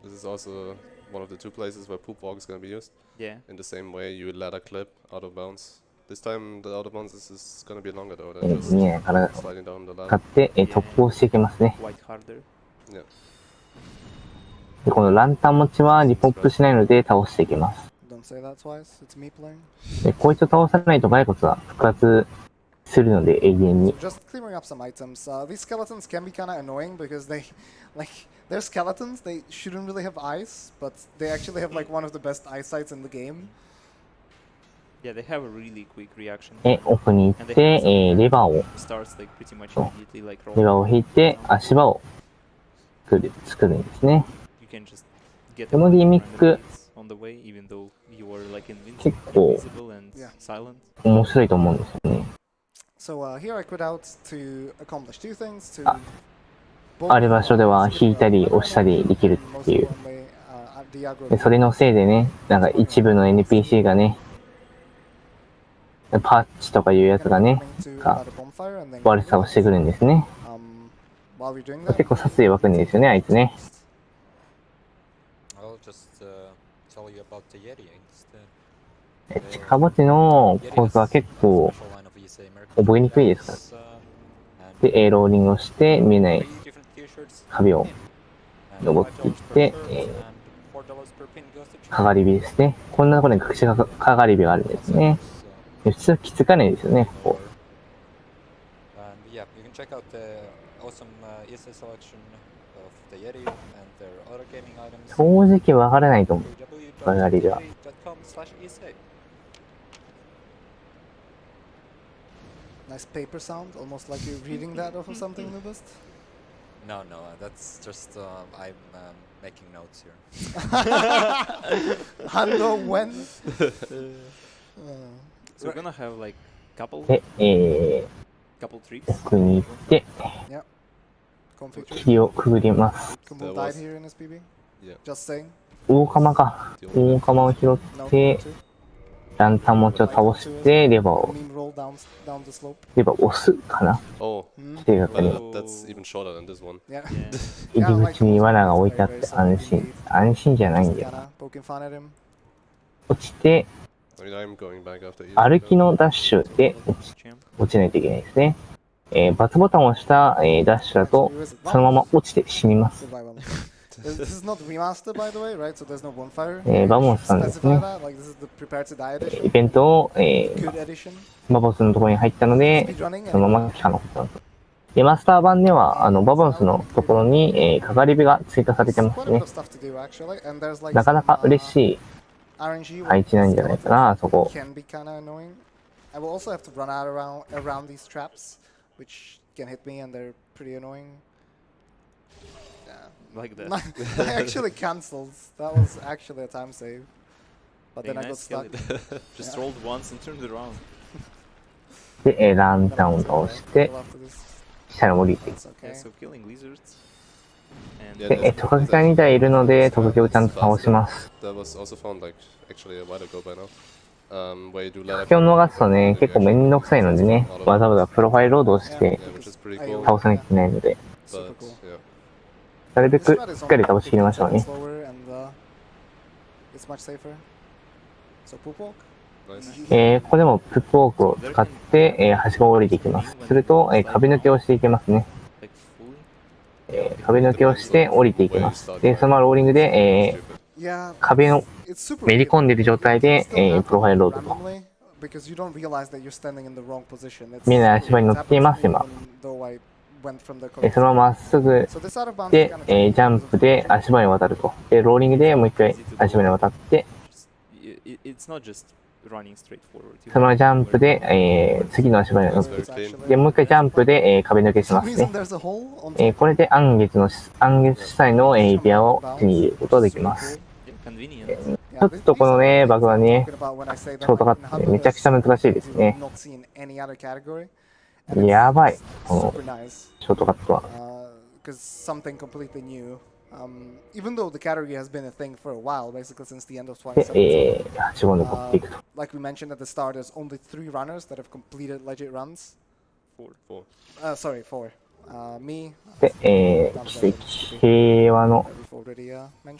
This is also one of the two places where poop walk is going to be used. Yeah. In the same way, you ladder clip out of bounds. This time, the out of bounds is going to be longer though than just sliding down the ladder. 買って突破していきますね。Yeah. でこのランタン持ちはリポップしないので倒していきます。でこいつを倒さないと骸骨は復活するので永遠に。Just clearing up some items. These skeletons can be kind of annoying because they, like, they're skeletons. They shouldn't really have eyes, but they actually have like one of the best eyesights in the game. Yeah, they have a really quick reaction. 奥に行って、レバーを引いて足場を作るんですね。このギミック結構面白いと思うんですよね。ある場所では引いたり押したりできるっていう。それのせいでね、なんか一部の NPC がね、パッチとかいうやつがね、悪さをしてくるんですね。結構殺意湧くんですよね、あいつね。地下墓地のコースは結構覚えにくいですから。で、ローリングをして見えない壁を登っていって、かがり火ですね。こんなところに隠しかがり火があるんですね。普通は気づかないですよね、ここ。正直わからないと思う。かがり火は。Nice paper sound, almost like you're reading that off of something in the list. No, that's just I'm making notes here. I don't know when. So we're gonna have like couple で、trips. 奥に行って、霧をくぐります。大釜か。大釜を拾って、ランタン持ちを倒して、レバーを押すかな。正確に。入り口に罠が置いてあって安心。安心じゃないんだよ。落ちて、歩きのダッシュで落ちないといけないですね。バツボタンを押した、ダッシュだとそのまま落ちて死にます。バモスさんですね。イベントを、バボスのところに入ったので、そのまま機械のことなんです。で、マスター版ではバボスのところに、かがり火が追加されてますね。なかなか嬉しい配置なんじゃないかな、あそこ。can hit me and they're pretty annoying. Yeah. Like that. I actually cancelled. That was actually a time save. But then I got stuck. Just rolled once and turned it around. で、ランタンを倒して、下に降りていく。Yeah, so killing lizards. で、トカゲが2体いるので、トカゲをちゃんと倒します。That was also found like actually a while ago by now. トカゲを逃すとね、結構めんどくさいのでね、わざわざプロファイルロードをして倒さなきゃいけないので、なるべくしっかり倒しきりましょうね。ここでもプップウォークを使って、はしごを降りていきます。すると、壁抜けをしていけますね。壁抜けをして降りていきます。で、そのままローリングで、壁をめり込んでいる状態で、プロファイルロードと。見えない足場に乗っています、今。そのまままっすぐで、ジャンプで足場に渡ると。で、ローリングでもう一回足場に渡って、そのジャンプで、次の足場に乗って、で、もう一回ジャンプで、壁抜けしますね。これで暗月主体の、指輪を手に入れることができます。ちょっとこのね、バグはね、ショートカットでめちゃくちゃ難しいですね。やばい、このショートカットは。Even though the category has been a thing for a while, basically since the end of 2017. はしご登っていくと。Like we mentioned at the start, there's only 3 runners that have completed legit runs. 4. Sorry, 4. Me. で、奇跡平和の、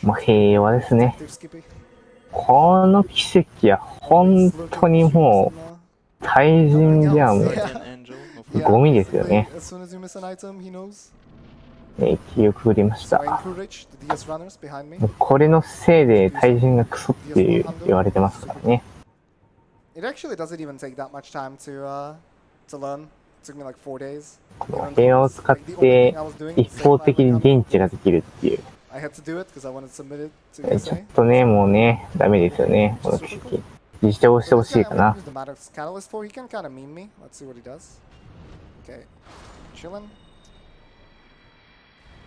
もう平和ですね。この奇跡は本当にもう対人じゃもうゴミですよね。気をくぐりました。これのせいで対人がクソって言われてますからね。この平和を使って一方的に電池ができるっていう。ちょっとね、もうね、ダメですよね、この奇跡。自重してほしいかな。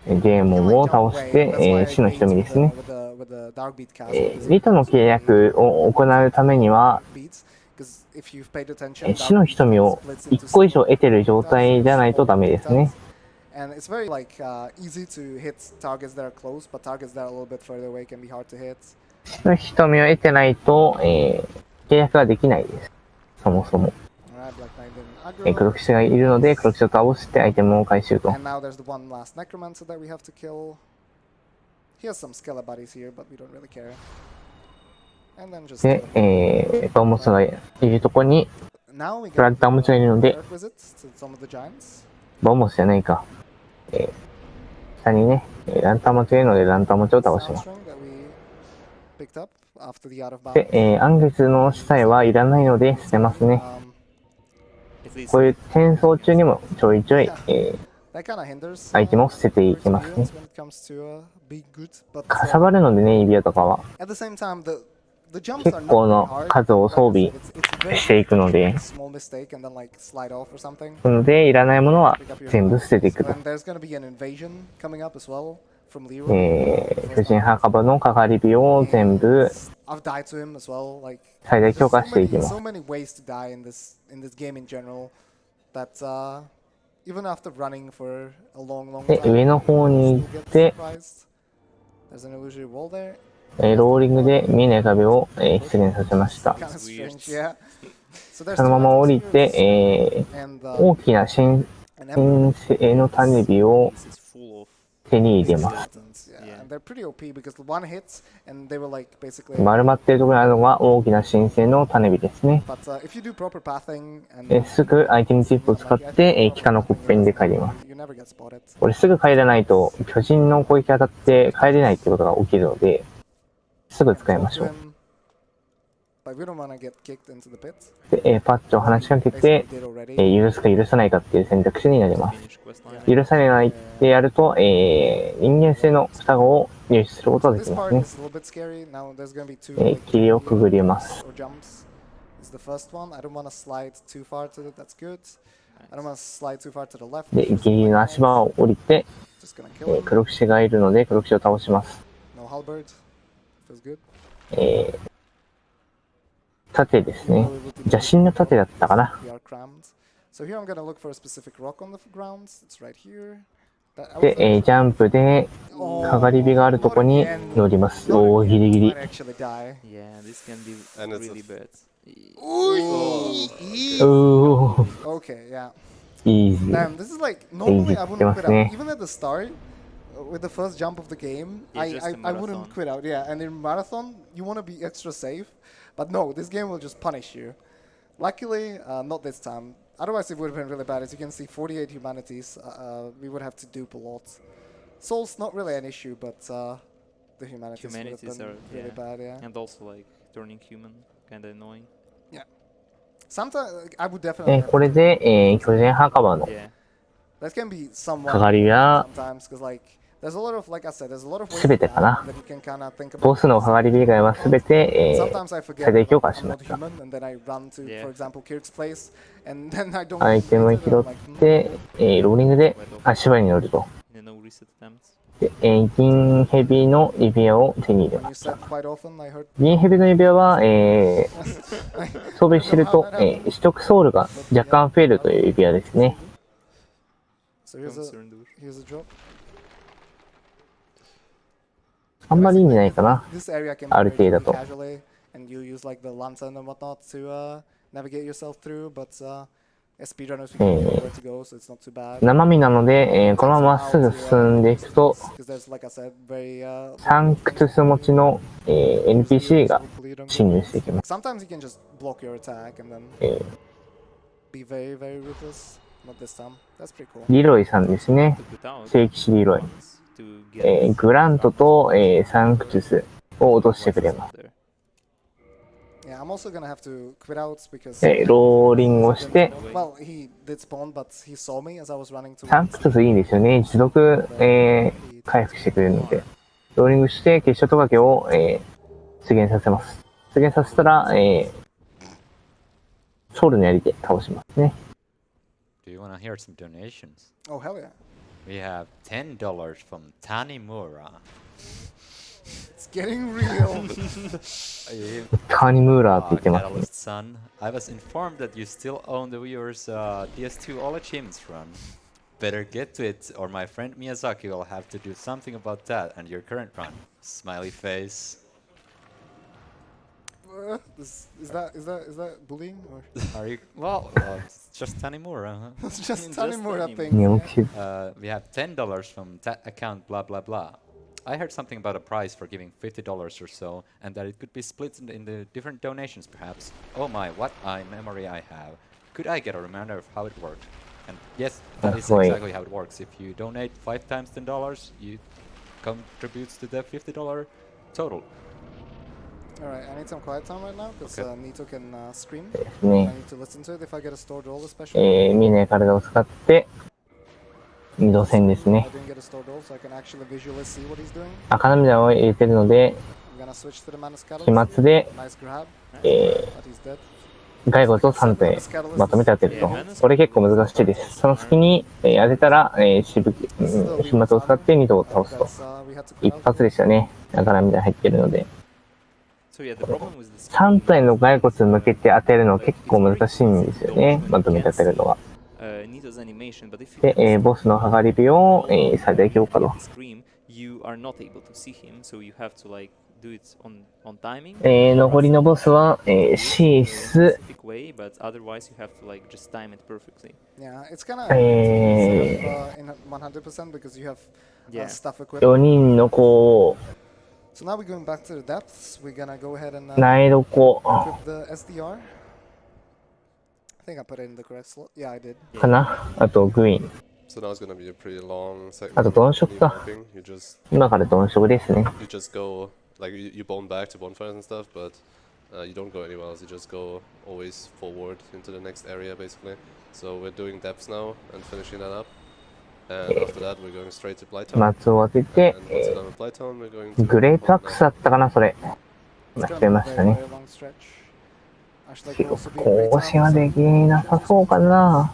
ゲームを倒して、死の瞳ですね。リトの契約を行うためには、死の瞳を1個以上得てる状態じゃないとダメですね。死の瞳を得てないと、契約ができないです。そもそも。黒騎士がいるので、黒騎士を倒してアイテムを回収と。で、バウモスがいるところに、ランタン持ちがいるので、バウモスじゃないか。下にね、ランタン持ちがいるので、ランタン持ちを倒します。で、暗月の死体はいらないので捨てますね。こういう戦争中にもちょいちょい、アイテムを捨てていきますね。かさばるのでね、指輪とかは。結構の数を装備していくので、なので、いらないものは全部捨てていくと。婦人墓場のかかり火を全部最大強化していきます。で、上の方に行って、ローリングで見えない壁を出現させました。そのまま降りて、大きな神聖の種火を手に入れます。丸まっているところにあるのが大きな神聖の種火ですね。すぐアイテムチップを使って、機関のコッペンで帰ります。これすぐ帰らないと巨人の攻撃が当たって帰れないってことが起きるので、すぐ使いましょう。で、パッチを話しかけて、許すか許さないかっていう選択肢になります。許されないってやると、人間性の双子を入手することができますね。霧をくぐります。I don't want to slide too far to the left. で、ギリギリの足場を降りて、黒騎士がいるので黒騎士を倒します。No halberd. Feels good. 盾ですね。邪神の盾だったかな。So here I'm gonna look for a specific rock on the ground. It's right here. で、ジャンプでかがり火があるとこに乗ります。おー、ギリギリ。Yeah, this can be really bad. Okay, yeah. Easy. Damn, this is like normally I wouldn't quit out. Even at the start, with the first jump of the game, I wouldn't quit out. Yeah, and in marathon, you want to be extra safe, but no, this game will just punish you. Luckily, not this time. Otherwise, it would have been really bad. As you can see, 48 humanities. We would have to dupe a lot. Souls not really an issue, but the humanities would have been really bad. Yeah. And also like turning human, kind of annoying. Yeah. Sometimes I would definitely. これで、巨人墓場の That can be somewhat かがり火は sometimes because like there's a lot of like I said, there's a lot of すべてかな。 that you can kind of think about. ボスのかがり火以外はすべて、最大強化しました。 And then I run to, for example, Kirk's place, and then I don't. アイテムを拾って、ローリングで足場に乗ると。で、銀ヘビの指輪を手に入れました。銀ヘビの指輪は、装備してると、取得ソウルが若干増えるという指輪ですね。あんまり意味ないかな。ある程度だと。生身なので、このまままっすぐ進んでいくと、サンクトゥス持ちの、NPC が侵入していきます。リロイさんですね。聖騎士リロイ。グラントと、サンクトゥスを落としてくれます。ローリングをして、サンクトゥスいいですよね。持続、回復してくれるので、ローリングして結晶トカゲを、出現させます。出現させたら、ソウルの槍で倒しますね。Do you wanna hear some donations? Oh, hell yeah. We have $10 from Tanimura. It's getting real. タニムーラーって言ってますね。Catalystz son, I was informed that you still own the viewers DS2 All Achievements run. Better get to it, or my friend Miyazaki will have to do something about that and your current run. Smiley face. Is that bullying or? Are you? Well, it's just Tanimura. Huh? It's just Tanimura thing. We have $10 from that account. Blah blah blah. I heard something about a prize for giving $50 or so, and that it could be split in the different donations, perhaps. Oh my, what memory I have. Could I get a reminder of how it worked? And yes, that is exactly how it works. If you donate 5 times $10, you contributes to the $50 total. Alright, I need some quiet time right now because Nito can scream. I need to listen to it if I get a stored roll, especially. 見えない体を使って二度戦ですね。赤涙を入れてるので、飛沫で、骸骨を3体まとめて当てると。これ結構難しいです。その隙に、当てたら、飛沫を使って2頭を倒すと。一発でしたね。赤涙入ってるので。3体の骸骨を向けて当てるの結構難しいんですよね。まとめて当てるのは。で、ボスの剥がり火を、最大強化と。残りのボスは、シース、4人の子を、苗床。かなあとグイーン。あと鈍色か。今から鈍色ですね。You bone back to bonfires and stuff, but you don't go anywhere else. You just go always forward into the next area, basically. So we're doing depths now and finishing that up. And after that, we're going straight to Blytown. 松を当てて、グレートアックスだったかな、それ。間違えましたね。更新はできなさそうかな。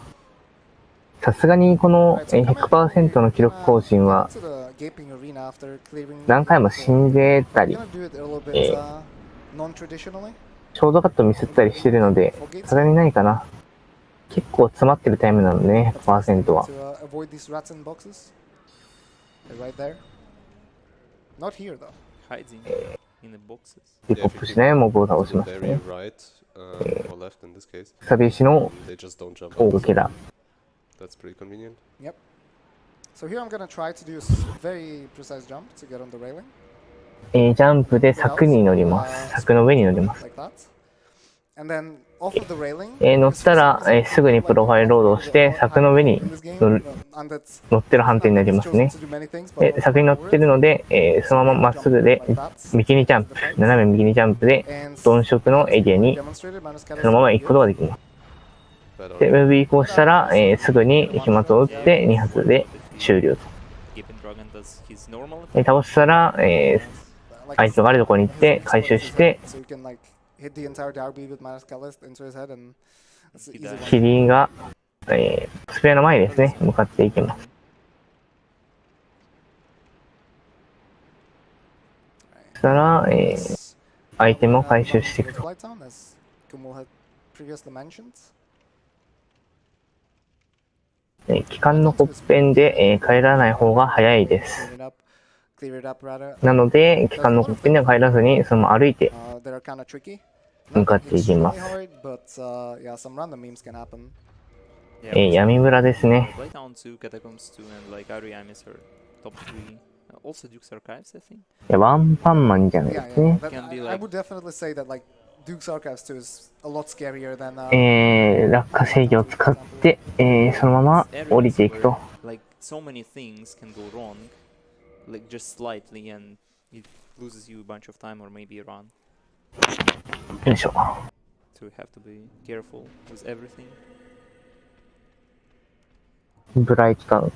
さすがにこの100% の記録更新は何回も死んでたり、ショートカットミスったりしてるので、さすがにないかな。結構詰まってるタイムなのでね、100% は。で、ポップしないモブを倒しますね。寂しの大受けだ。That's pretty convenient. Yep. So here I'm gonna try to do a very precise jump to get on the railing. ジャンプで柵に乗ります。柵の上に乗ります。乗ったら、すぐにプロファイルロードをして柵の上に乗ってる判定になりますね。柵に乗ってるので、そのまままっすぐで右にジャンプ、斜め右にジャンプで鈍色のエリアにそのまま行くことができます。で、ウェブ移行したら、すぐに飛沫を打って2発で終了と。倒したら、相手があるところに行って回収して、キリンが、スペアの前ですね、向かっていきます。そしたら、アイテムを回収していくと。機関のコッペンで、帰らない方が早いです。なので、機関のコッペンでは帰らずに、そのまま歩いて向かっていきます。闇村ですね。いや、ワンパンマンじゃないですね。落下制御を使って、そのまま降りていくと。よいしょ。ブライトタウン。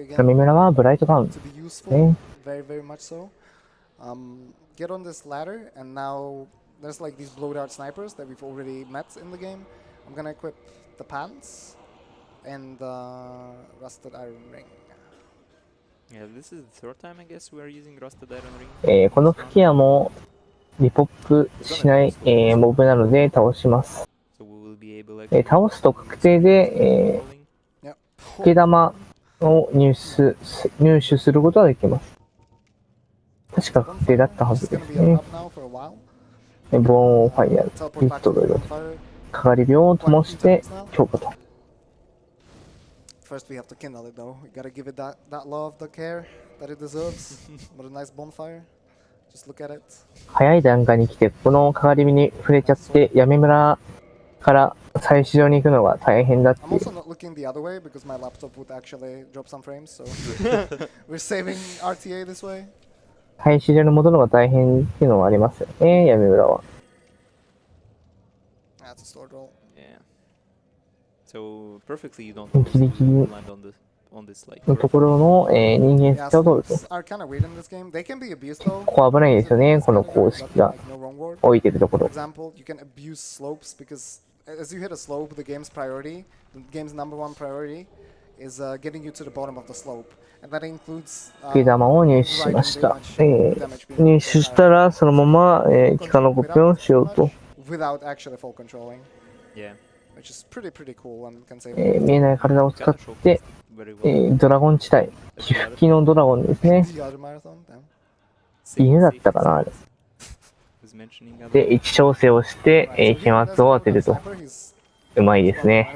闇村はブライトタウンですね。There's like these blow dart snipers that we've already met in the game. I'm gonna equip the pants and the rusted iron ring. Yeah, this is the third time I guess we are using rusted iron ring. この吹き矢もリポップしない、モブなので倒します。倒すと確定で、吹き玉を入手することができます。確か確定だったはずですね。ボーンファイヤー、ピットということで、かかり火を灯して強化と。First we have to kindle it though. We gotta give it that love, the care that it deserves. What a nice bonfire. Just look at it. 早い段階に来て、このかかり火に触れちゃって、闇村から最終場に行くのが大変だっていう。I'm also not looking the other way because my laptop would actually drop some frames, so we're saving RTA this way. 最終場に戻るのが大変っていうのはありますよね、闇村は。ギリギリのところの、人間スキャを取ると。ここ危ないですよね、この公式が置いてるところ。is getting you to the bottom of the slope, and that includes 吹き玉を入手しました。入手したらそのまま、機関のコピーをしようと。without actually full controlling. Yeah. Which is pretty cool and can save. 見えない体を使って、ドラゴン地帯、起伏きのドラゴンですね。犬だったかなあれ。で、位置調整をして、飛沫を当てると。うまいですね。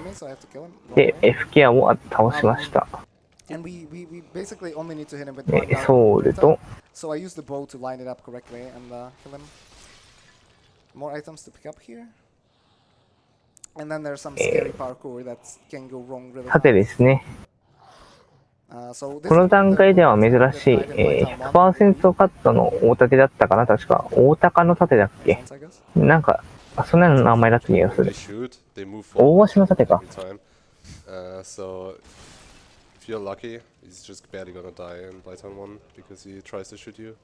で、吹き矢を倒しました。ソウルと、盾ですね。この段階では珍しい、100% カットの大盾だったかな、確か。大鷹の盾だっけ、なんか、そんなの名前だった気がする。大鷲の盾か。So if you're lucky, he's just barely gonna die in Blyton 1 because he tries to shoot you.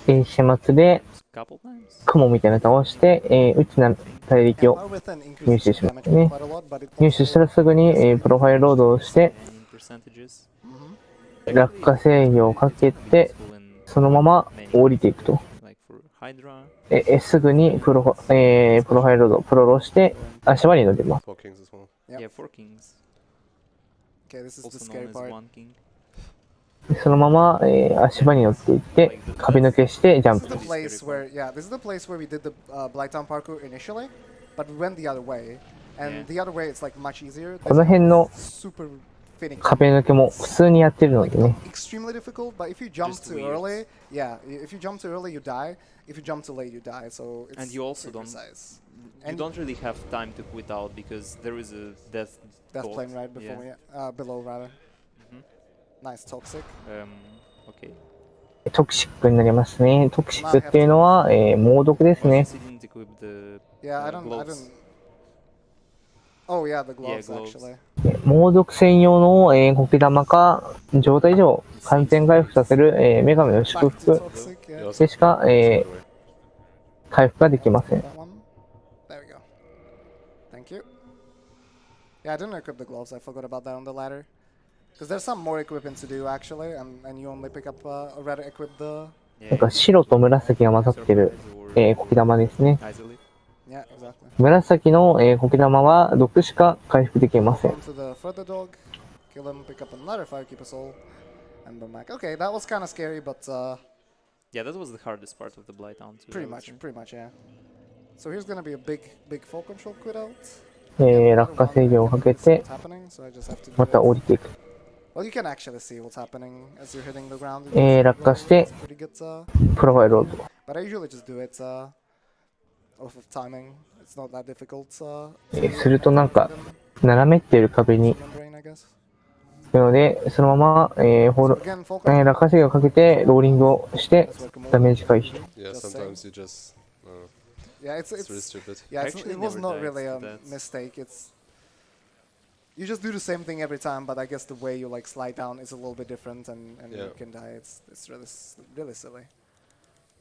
で、始末で雲みたいなのを倒して、内な大力を入手しますね。入手したらすぐに、プロファイルロードをして、落下制御をかけて、そのまま降りていくと。すぐにプロファイルロード、プロロして、足場に乗ります。そのまま、足場に乗っていって、壁抜けしてジャンプと。この辺の壁抜けも普通にやってるのでね。You don't really have time to quit out because there is a death plane right before, below rather. Nice toxic. Okay. トクシックになりますね。トクシックっていうのは、猛毒ですね。Yeah, I don't. Oh yeah, the gloves actually. 猛毒専用の、コケ玉か状態上完全回復させる、女神の祝福でしか、回復ができません。Yeah, I didn't equip the gloves. I forgot about that on the ladder. Because there's some more equipment to do actually, and you only pick up or rather equip the. なんか白と紫が混ざってる、コケ玉ですね。Yeah, exactly. 紫の、コケ玉は毒しか回復できません。To the further dog, kill him, pick up another firekeeper soul, and boom back. Okay, that was kind of scary, but yeah, that was the hardest part of the Blighttown too. Pretty much, yeah. So here's gonna be a big fall control quit out. 落下制御をかけて、また降りていく。Well, you can actually see what's happening as you're hitting the ground. 落下して、プロファイルロード。But I usually just do it off of timing. It's not that difficult. するとなんか、斜めっている壁に、なので、そのまま、落下制御をかけて、ローリングをして、ダメージ回避。Yeah, it was not really a mistake. You just do the same thing every time, but I guess the way you like slide down is a little bit different, and you can die. It's really silly.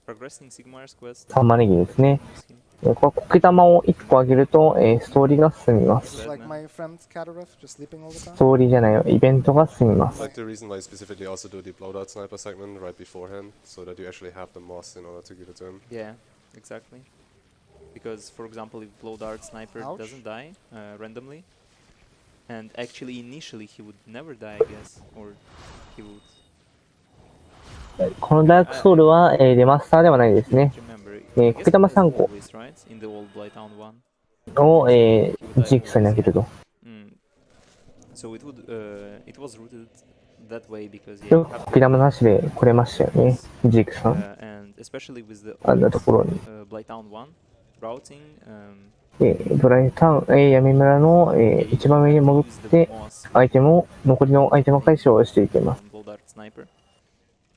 Progressing Sigmar's quest. 玉ねぎですね。こけ玉を1個上げると、ストーリーが進みます。ストーリーじゃないよ、イベントが進みます。Like the reason why I specifically also do the blowout sniper segment right beforehand, so that you actually have the moss in order to give it to him. Yeah, exactly. Because, for example, if blow dart sniper doesn't die randomly, and actually initially he would never die, I guess, or he would. このダークソウルは、レマスターではないですね。コケ玉3個を、ジークさんにあげると。コケ玉なしで来れましたよね、ジークさん。あんなところに。ブライタウン、闇村の、一番上に戻って、残りのアイテム回収をしていきます。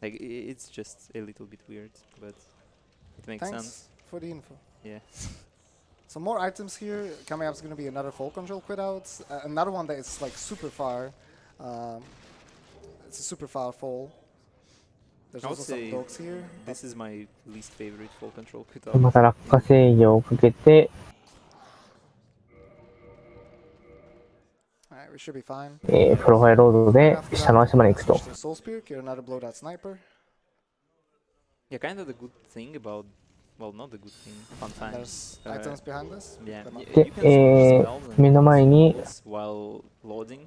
Like, it's just a little bit weird, but it makes sense. For the info. Yeah. So more items here. Coming up is going to be another fall control quit out. Another one that is like super far. It's a super far fall. There's also some dogs here. This is my least favorite fall control quit out. また落下制御をかけて、We should be fine. プロファイルロードで下の足まで行くと。Soul Spear, kill another blowout sniper. Yeah, kind of the good thing about, well, not the good thing, fun times. There's items behind us. Yeah. で、目の前に while loading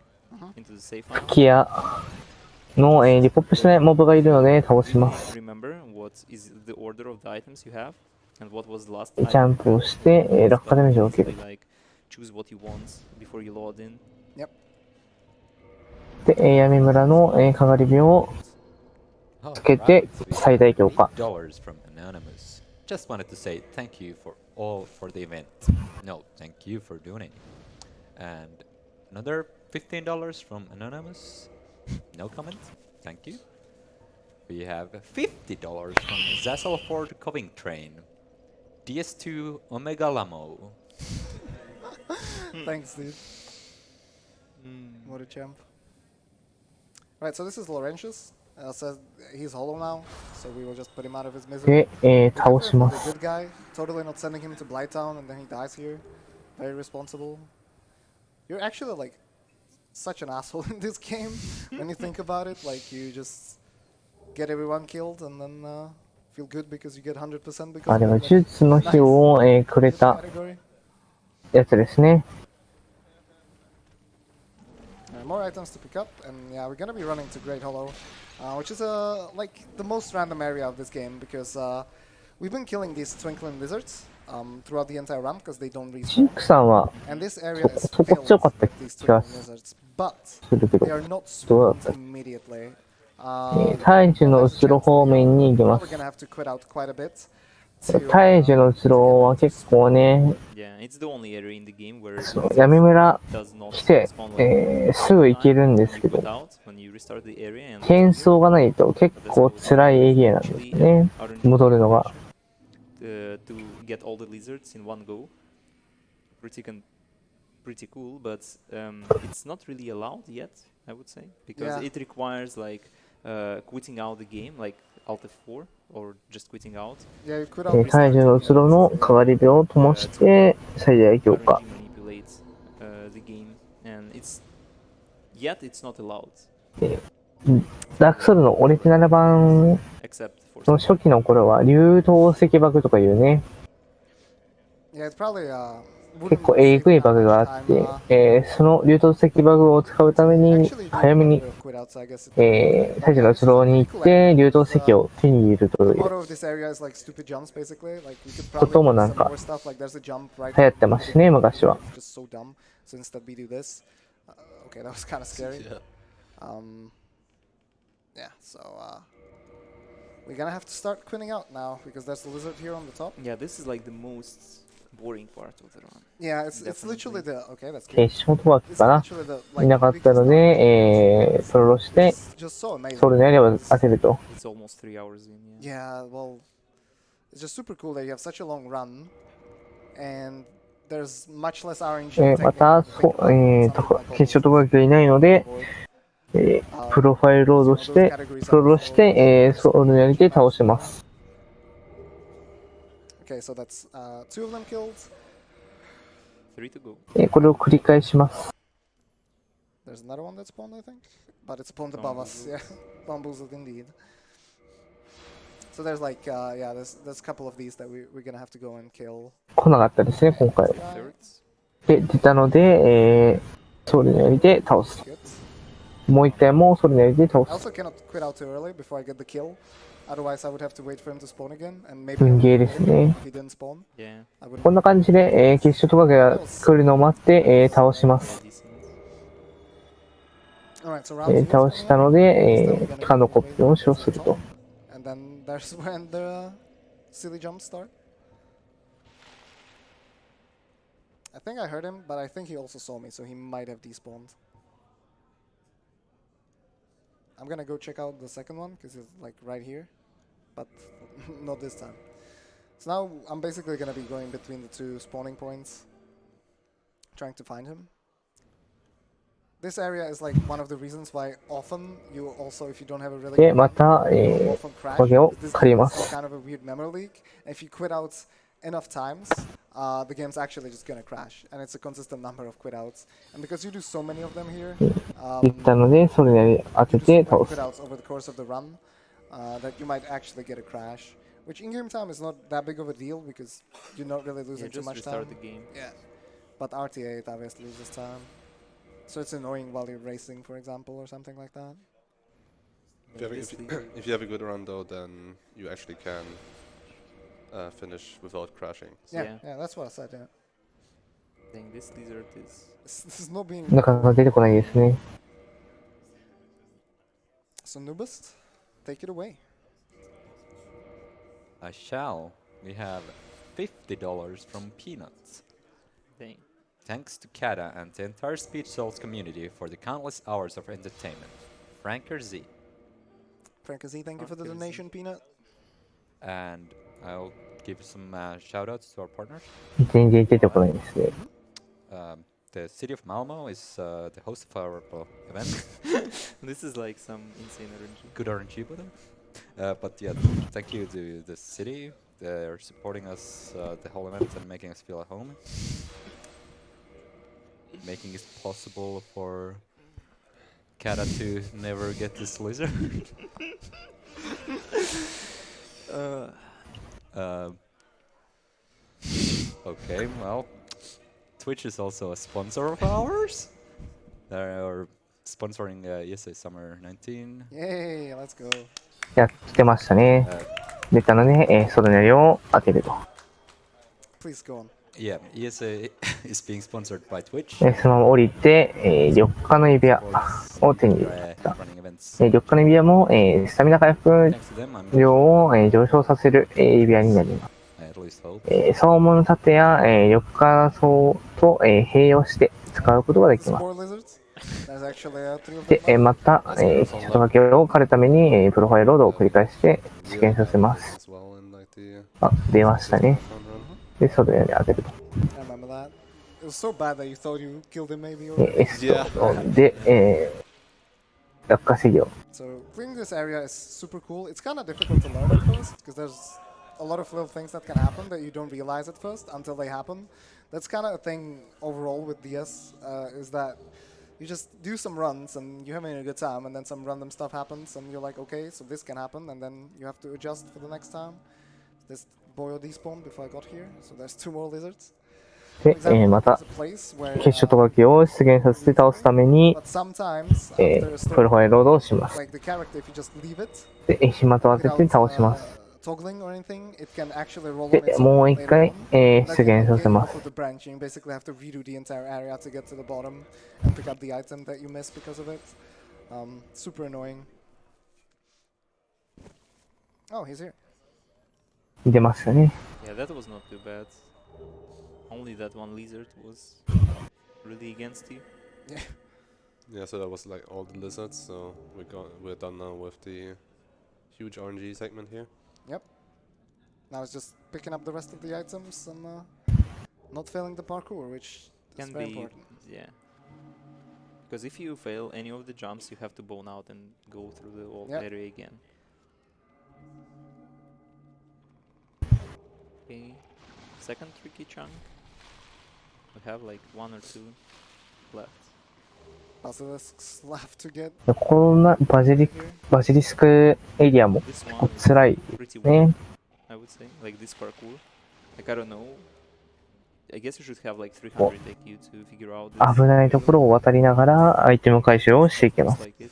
into the safe 吹き矢の、リポップしないモブがいるので倒します。ジャンプをして、落下ダメージを受ける。で、闇村の、かがり火をつけて最大強化。Just wanted to say thank you for all for the event. No, thank you for doing it. And another $15 from Anonymous. No comment. Thank you. We have $50 from Zazzle Ford Coving Train. DS2 Omega Lamo. Thanks, dude. What a champ. Right, so this is Laurentius. Says he's hollow now, so we will just put him out of his misery. で、倒しま The す。 good guy, totally not sending him to Blighttown, and then he dies here. Very responsible. You're actually like such an asshole in this game when you think about it. Like you just get everyone killed and then feel good because you get 100% because あ、でも of 呪 it. 術の火を、くれた Category. やつですね。More items to pick up, and yeah, we're gonna be running to Great Hollow, which is like the most random area of this game because we've been killing these twinkling lizards throughout the entire run because they don't シン respawn. クさんは And this area is そこ filled 強かった with 気 these が twinkling lizards, but するけど they、are not どうだ spawned った immediately. 大樹の後ろ方面に行きま We're す。 gonna have to quit out quite a bit. 大樹の後ろは結構ね、Yeah, it's the only area in the game where 闇村 does not 来て、 spawn like すぐ行けるんです you けど、 quit out when you restart the area and 喧騒がないと結構辛いエリアなんですね。戻るのが。to get all the lizards in one go. Pretty cool, but it's not really allowed yet, I would say, because Yeah. it requires like quitting out the game, like Alt F4 or just quitting out. Yeah, you quit out. 大樹の後ろのかがり火を灯して最大強化。 RNG manipulates the game, and yet it's not allowed, ダークソウルのオリジナル版 except for の初期の頃は流動石バグとかいうね、 Yeah, it's probably 結構えぐいバグがあって、その流動石バグを使うために早めに、大樹の後ろに行って流動石を手に入れるという Auto of this area is like stupid jumps basically. Like we could ことも probably なん do some か more stuff. Like there's a jump right. 流行ってましたね、昔は。 Just so dumb. So instead we do this. Okay, that was kind of scary. Yeah. Yeah. So we're gonna have to start quitting out now because there's the lizard here on the top. yeah, this is like the most boring part of the run. Yeah, it's literally the okay. That's good. 決勝とは It's かな literally the いなかったので、プロロして It's just so amazing. ソウルのエリアを当てると。 It's almost 3 hours in. Yeah, well, it's just super cool that you have such a long run, and there's much less RNG. また、決勝とかがいないので、プロファイルロードして、プロロして、ソウルのエリアで倒します。 Okay, so that's 2 of them killed. 3 to go. これを繰り返します。 There's another one that spawned, I think, but it spawned above us. Yeah, bamboozled indeed. So there's like, yeah, there's a couple of these that we're gonna have to go and kill. 来なかったですね、今回。 Thirds. で、出たので、ソウルのエリアで倒す。 Good. もう一回もソウルのエリアで I 倒す。 also cannot quit out too early before I get the kill. Otherwise, I would have to wait for him to spawn again, and maybe 運ゲーですね。 if he didn't spawn, Yeah. I would. こんな感じで、決勝とかが来るのを待って、倒します。 Decent. Alright, so round 2. 倒したので、カのコピーを使用すると。 And then there's when the silly jumps start. I think I heard him, but I think he also saw me, so he might have despawned. I'm gonna go check out the second one, because it's like right here. But not this time. So now I'm basically gonna be going between the 2 spawning points, trying to find him. This area is like one of the reasons why often you also, if you don't have a really で、また、 you'll often crash. 影を This 借りま is some す。 kind of a weird memory leak. And if you quit out enough times, the game's actually just gonna crash. And it's a consistent number of quit outs. And because you do so many of them here, 言ったので、ソウルのエリア当 you て do て so many 倒 quit す。 outs over the course of the run that you might actually get a crash. Which in-game time is not that big of a deal because you're not really Yeah, losing too just much restart time. the game. Yeah. But RTA it obviously loses time. So it's annoying while you're racing, for example, or something like that. If you have a good run though, then you actually can finish without crashing. Yeah, Yeah. yeah, that's what I said, yeah. Dang, this lizard is. This is not being... なかなか出てこないですね。 So Nubist, take it away. I shall. We have $50 from Peanuts. Dang. Thanks to Kata and the entire Speech Souls community for the countless hours of entertainment. Franker Z. Frank Z, thank you for the Franker Z. donation, Peanut. And I'll give some shout outs to our partners. 全然出てこないですね。the city of Malmo is the host of our event. This is like some insane RNG. Good RNG, but yeah, thank you to the city. They're supporting us the whole event and making us feel at home. Making it possible for Kata to never get this lizard. Okay, well, Twitch is also a sponsor of ours. They're sponsoring ESA Summer 19. Yay, let's go. やってましたね。出たので、それなりを当てると。Please go on. Yeah, ESA is being sponsored by Twitch. そのまま降りて、緑化の指輪を手に入れた。緑化の指輪も、スタミナ回復量を、上昇させる、指輪になります。総物の盾や、緑化層と、併用して使うことができます。で、また、外掛けを狩るために、プロファイルロードを繰り返して試験させます。あ、出ましたね。で、それで当てると。で、落下制御。So cleaning this area is super cool. It's kind of difficult to learn at first because there's a lot of little things that can happen that you don't realize at first until they happen. That's kind of a thing overall with DS, is that you just do some runs and you're having a good time and then some random stuff happens and you're like, okay, so this can happen, and then you have to adjust for the next time. This boy despawned before I got here, so there's 2 more lizards. で、また、結晶と掛けを出現させて倒すために、プロファイルロードをします。で、暇と当てて倒します。で、もう一回、出現させます。出ましたね。Only that one lizard was really against you. Yeah, so that was like all the lizards. So we're done now with the huge RNG segment here. Yep. Now it's just picking up the rest of the items and not failing the parkour, which is very important. Yeah. Because if you fail any of the jumps, you have to bone out and go through the whole area again. Okay. Second tricky chunk. We have like 1 or 2 left. Basilisks left to get. こんなバジリスクエリアも辛いね。I would say like this parkour. Like I don't know. I guess you should have like 300 IQ to figure out this. 危ないところを渡りながらアイテム回収をしていきます。Okay,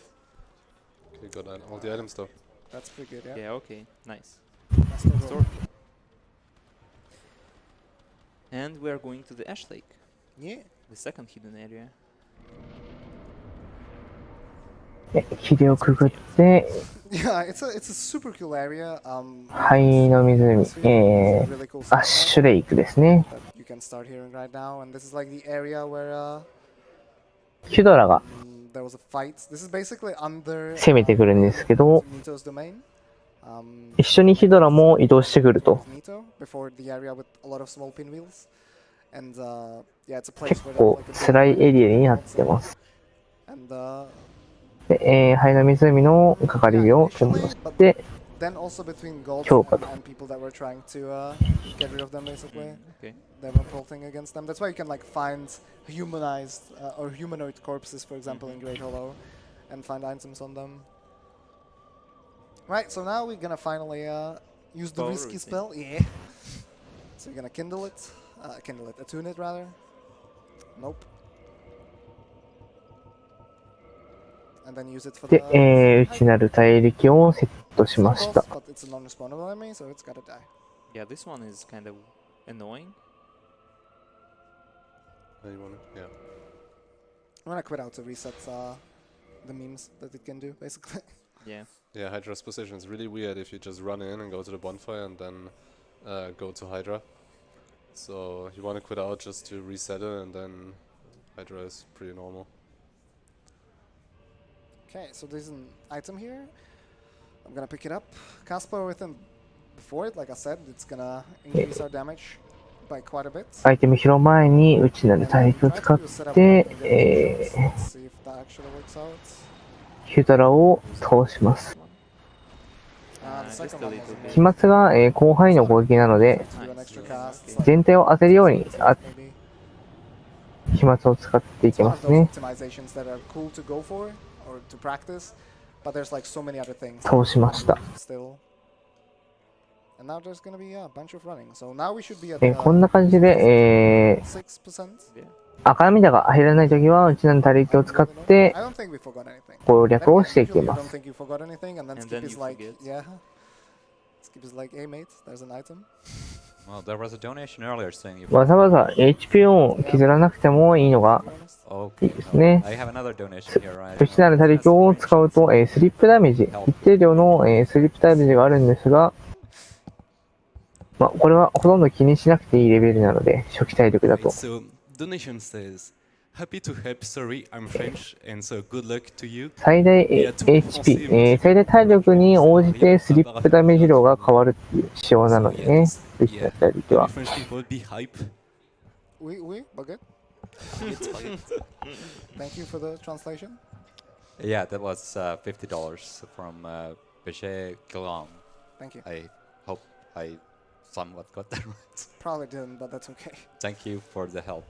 got all the items though. That's pretty good, yeah. Yeah, okay, nice. Store. And we are going to the Ash Lake. Yeah. The second hidden area. 霧をくぐって、Yeah, it's a super cool area. 灰の湖、アッシュレイクですね。You can start hearing right now, and this is like the area where ヒュドラが there was a fight. This is basically under 攻めてくるんですけど、 Nito's domain. 一緒にヒュドラも移動してくると。結構辛いエリアになってます。で、灰の湖のかかり火を手戻して強化と。They were pulling against them. That's why you can like find humanized or humanoid corpses, for example, in Great Hollow, and find items on them. Right, so now we're gonna finally use the risky spell. Yeah. So you're gonna kindle it, attune it rather. Nope. And then use it for the. で、内なる大力をセットしました。But it's a non-respawnable enemy, so it's gotta die. Yeah, this one is kind of annoying. You wanna? Yeah. I'm gonna quit out to reset the memes that it can do, basically. Yeah. Yeah, Hydra's position is really weird if you just run in and go to the bonfire and then go to Hydra. So you want to quit out just to reset it, and then Hydra is pretty normal. Okay, so there's an item here. I'm gonna pick it up. Cast power within before it, like I said, it's gonna increase our damage アイテム拾う前に内なる大陸を使って、ヒュドラを倒します。飛沫が、広範囲の攻撃なので、全体を当てるように飛沫を使っていきますね。倒しました。こんな感じで、赤涙が入らないときは、うちの他力を使って攻略をしていきます。わざわざ HP を削らなくてもいいのがいいですね。うちなる他力を使うと、スリップダメージ、一定量の、スリップダメージがあるんですが、これはほとんど気にしなくていいレベルなので、初期体力だと。最大 HP、最大体力に応じてスリップダメージ量が変わるっていう仕様なのでね、武器だったりは。Thank you for the translation. Yeah, that was $50 from Bechet Galam. Thank you. I hope I somewhat got that right. Probably didn't, but that's okay. Thank you for the help.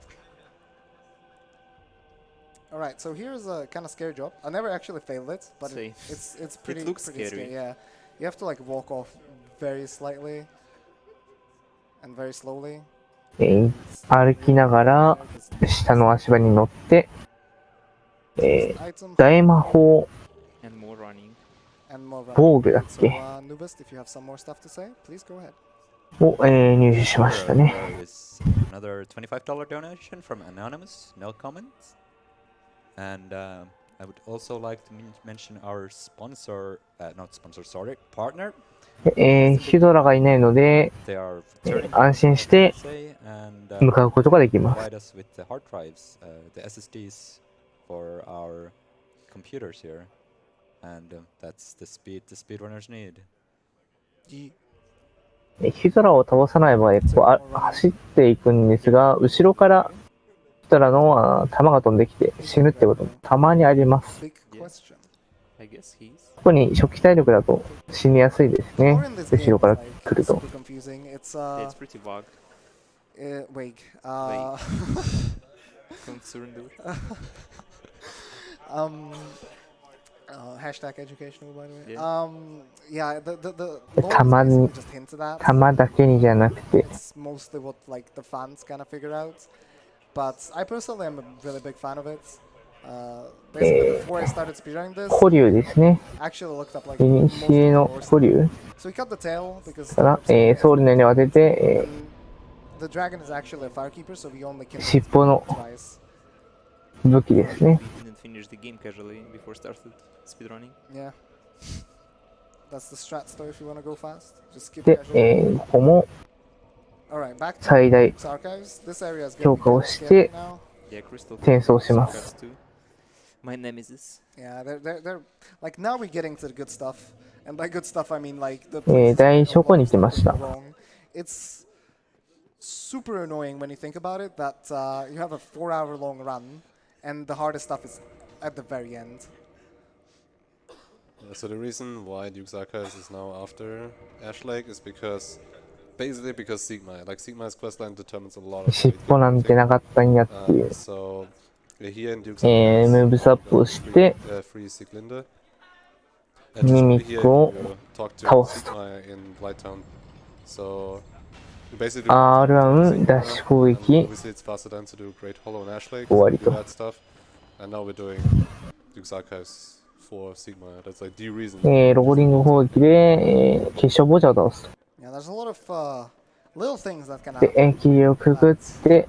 Alright, so here's a kind of scary job. I never actually failed it, but it's pretty, it looks pretty scary. Yeah, you have to like walk off very slightly and very slowly. 歩きながら下の足場に乗って、大魔法防具だっけを、入手しましたね。Another $25 donation from Anonymous, no comments. And I would also like to mention our sponsor, not sponsor, sorry, partner. ヒドラがいないので、安心して向かうことができます。ヒドラを倒さない場合、走っていくんですが、後ろからヒドラの弾が飛んできて死ぬってこともたまにあります。特に初期体力だと死にやすいですね。後ろから来ると。弾だけにじゃなくて。古竜ですね。イニシエの古竜から、ソウルの根を当てて、尻尾の武器ですね。で、ここも最大強化をして転送します。My nemesis. Yeah, they're like now we're getting to the good stuff, and by good stuff I mean like the. 大書庫に来ました。It's super annoying when you think about it that you have a 4-hour long run, and the hardest stuff is at the very end. So the reason why Duke's Archives is now after Ash Lake is basically because Sigma's questline determines a lot of. 尻尾なんてなかったんやっていう。So ムーブスアップをしてミミックを倒すと。R1 ダッシュ攻撃終わりと。ローリング攻撃で結晶ボジャを倒すと。で、霧をくぐって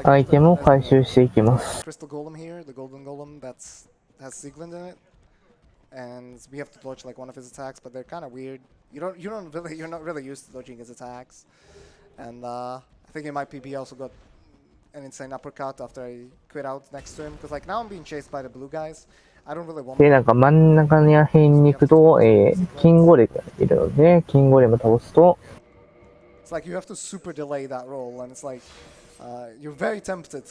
アイテムを回収していきます。And we have to dodge like one of his attacks, but they're kind of weird. You're not really used to dodging his attacks. And I think in my PB I also got an insane uppercut after I quit out next to him, because like now I'm being chased by the blue guys. I don't really want. で、なんか真ん中の辺に行くと、キンゴレムがいるので、キンゴレム倒すと It's like you have to super delay that roll, and it's like you're very tempted.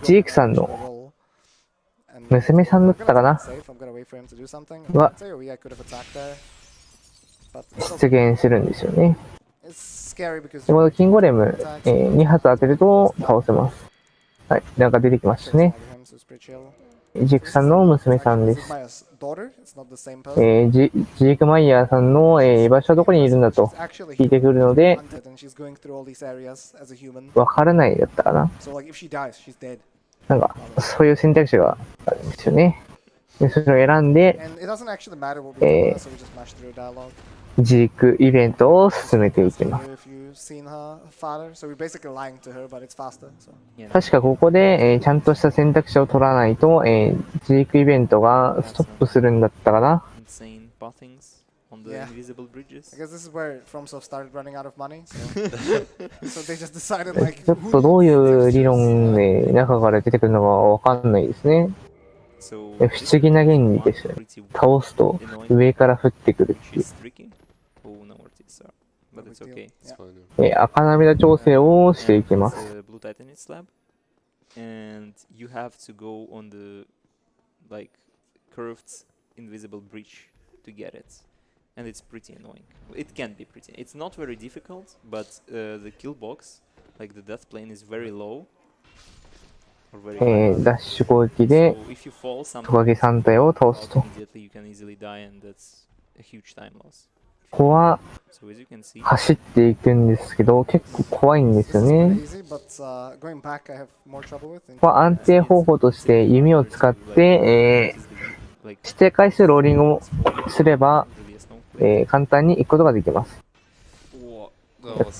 ジークさんの娘さんだったかなは出現するんですよね。でこのキンゴレム、2発当てると倒せます。はい、なんか出てきましたね。ジークさんの娘さんです。ジークマイヤーさんの、居場所はどこにいるんだと聞いてくるので、わからないだったかな。なんか、そういう選択肢があるんですよね。でそれを選んで、ジークイベントを進めていきます。確かここで、ちゃんとした選択肢を取らないと、ジークイベントがストップするんだったかな。Yeah. Invisible bridges. I guess this is where FromSoft started running out of money, so they just decided like. ちょっとどういう理論で中から出てくるのかわかんないですね。不思議な原理ですね。倒すと上から降ってくるっていう。赤涙調整をしていきます。And you have to go on the like curved invisible bridge to get it. And it's pretty annoying. It can be pretty. It's not very difficult, but the kill box, like the death plane, is very low. ダッシュ攻撃でトカゲ3体を倒すと。ここは走っていくんですけど、結構怖いんですよね。ここは安定方法として弓を使って、指定回数ローリングをすれば、簡単に行くことができます。こ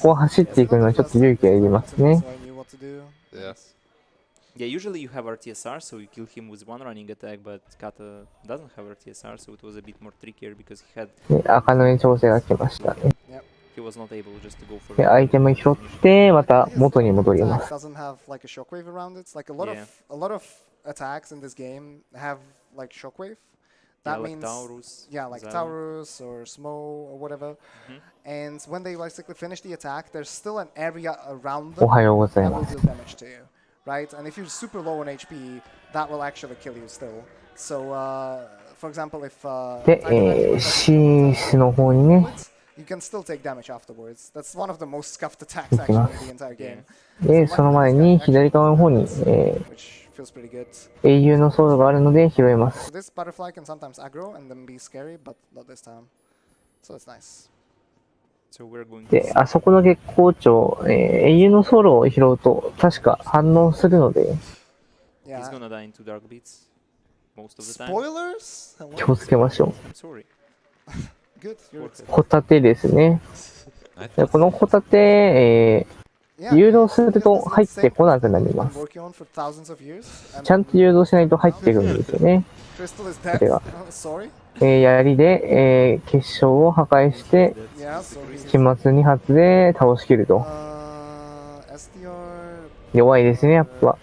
こを走っていくのはちょっと勇気がいりますね。Yeah, usually you have RTSR, so you kill him with one running attack, but Kata doesn't have RTSR, so it was a bit more trickier because he had. 赤の調整が来ましたね。He was not able just to go for. アイテム拾ってまた元に戻ります。Doesn't have like a shockwave around it. Like a lot of attacks in this game have like shockwave. That means Taurus, like Taurus or Smo or whatever. And when they basically finish the attack, there's still an area around them that will deal damage to you, right? And if you're super low on HP, that will actually kill you still. So, for example, if CS の方にね、you can still take damage afterwards. That's one of the most scuffed attacks actually in the entire game. で、その前に左側の方に、英雄のソードがあるので拾えます。This butterfly can sometimes aggro and then be scary, but not this time. So it's nice. で、あそこの月光町、英雄のソードを拾うと確か反応するので、気をつけましょう。ホタテですね。でこのホタテ、誘導すると入ってこなくなります。ちゃんと誘導しないと入ってくるんですよね。これが。槍で、結晶を破壊して、飛沫2発で倒しきると。弱いですね、やっぱ。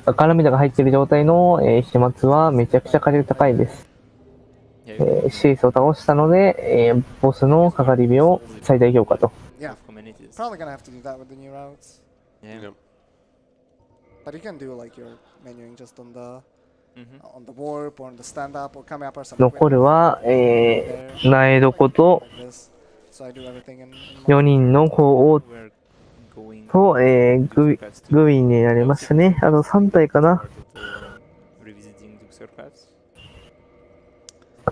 赤涙が入っている状態の、飛沫はめちゃくちゃ火力高いです。シースを倒したので、ボスのかかり火を最大強化と。残るは、苗床と4人の鳳凰と、グウィンになりましたね。あと3体かな。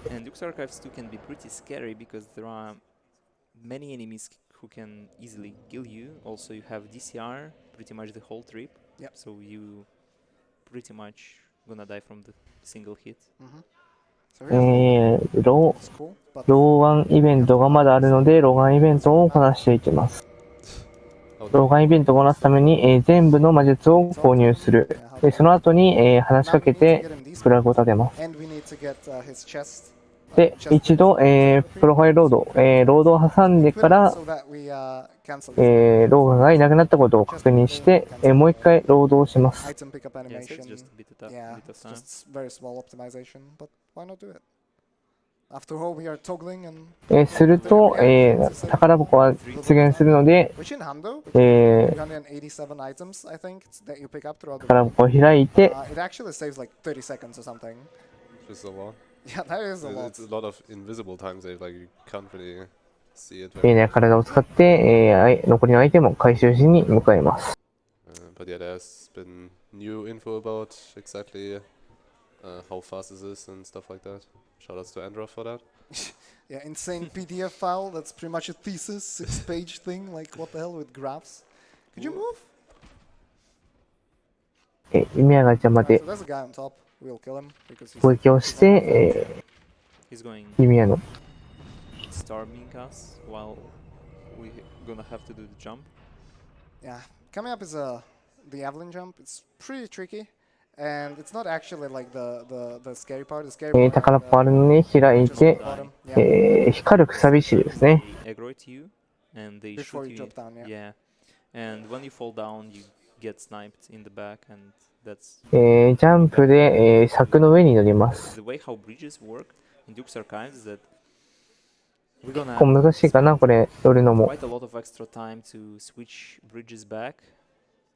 And Duke's Archives too can be pretty scary because there are many enemies who can easily kill you. Also, you have DCR pretty much the whole trip, so you pretty much gonna die from the single hit. ローガンイベントがまだあるので、ローガンイベントをこなしていきます。ローガンイベントをこなすために、全部の魔術を購入する。でその後に、話しかけてフラグを立てます。で、一度、プロファイルロード、ロードを挟んでから、ローガンがいなくなったことを確認して、もう一回ロードをします。After all, we are toggling and すると、宝箱は出現するので、which in Hando, 387 items, I think, that you pick up throughout the 宝箱を開いて、it actually saves like 30 seconds or something. Just a lot. Yeah, that is a lot. It's a lot of invisible time save, like you can't really see it. 体を使って、残りのアイテムを回収しに向かいます。But yeah, there's been new info about exactly how fast this is and stuff like that. Shoutouts to Andra for that. Yeah, insane PDF file. That's pretty much a thesis, 6-page thing. Like, what the hell with graphs? Could you move? 弓矢が邪魔で So there's a guy on top. We'll kill him because 攻撃をして、He's going 弓矢の storming us while we gonna have to do the jump. Yeah, coming up is the Evelyn jump. It's pretty tricky, and it's not actually like the scary part. The scary part. 宝箱あるので開いて、光るくさび石ですね。They aggro at you, and they Before shoot you you. drop down, Yeah, and when you fall down, you get sniped in the back, and that's ジャンプで、柵の上に乗ります。 the way how bridges work in Duke's Archives. Is that we're gonna こう難しいかな、これ、乗るのも。 quite a lot of extra time to switch bridges back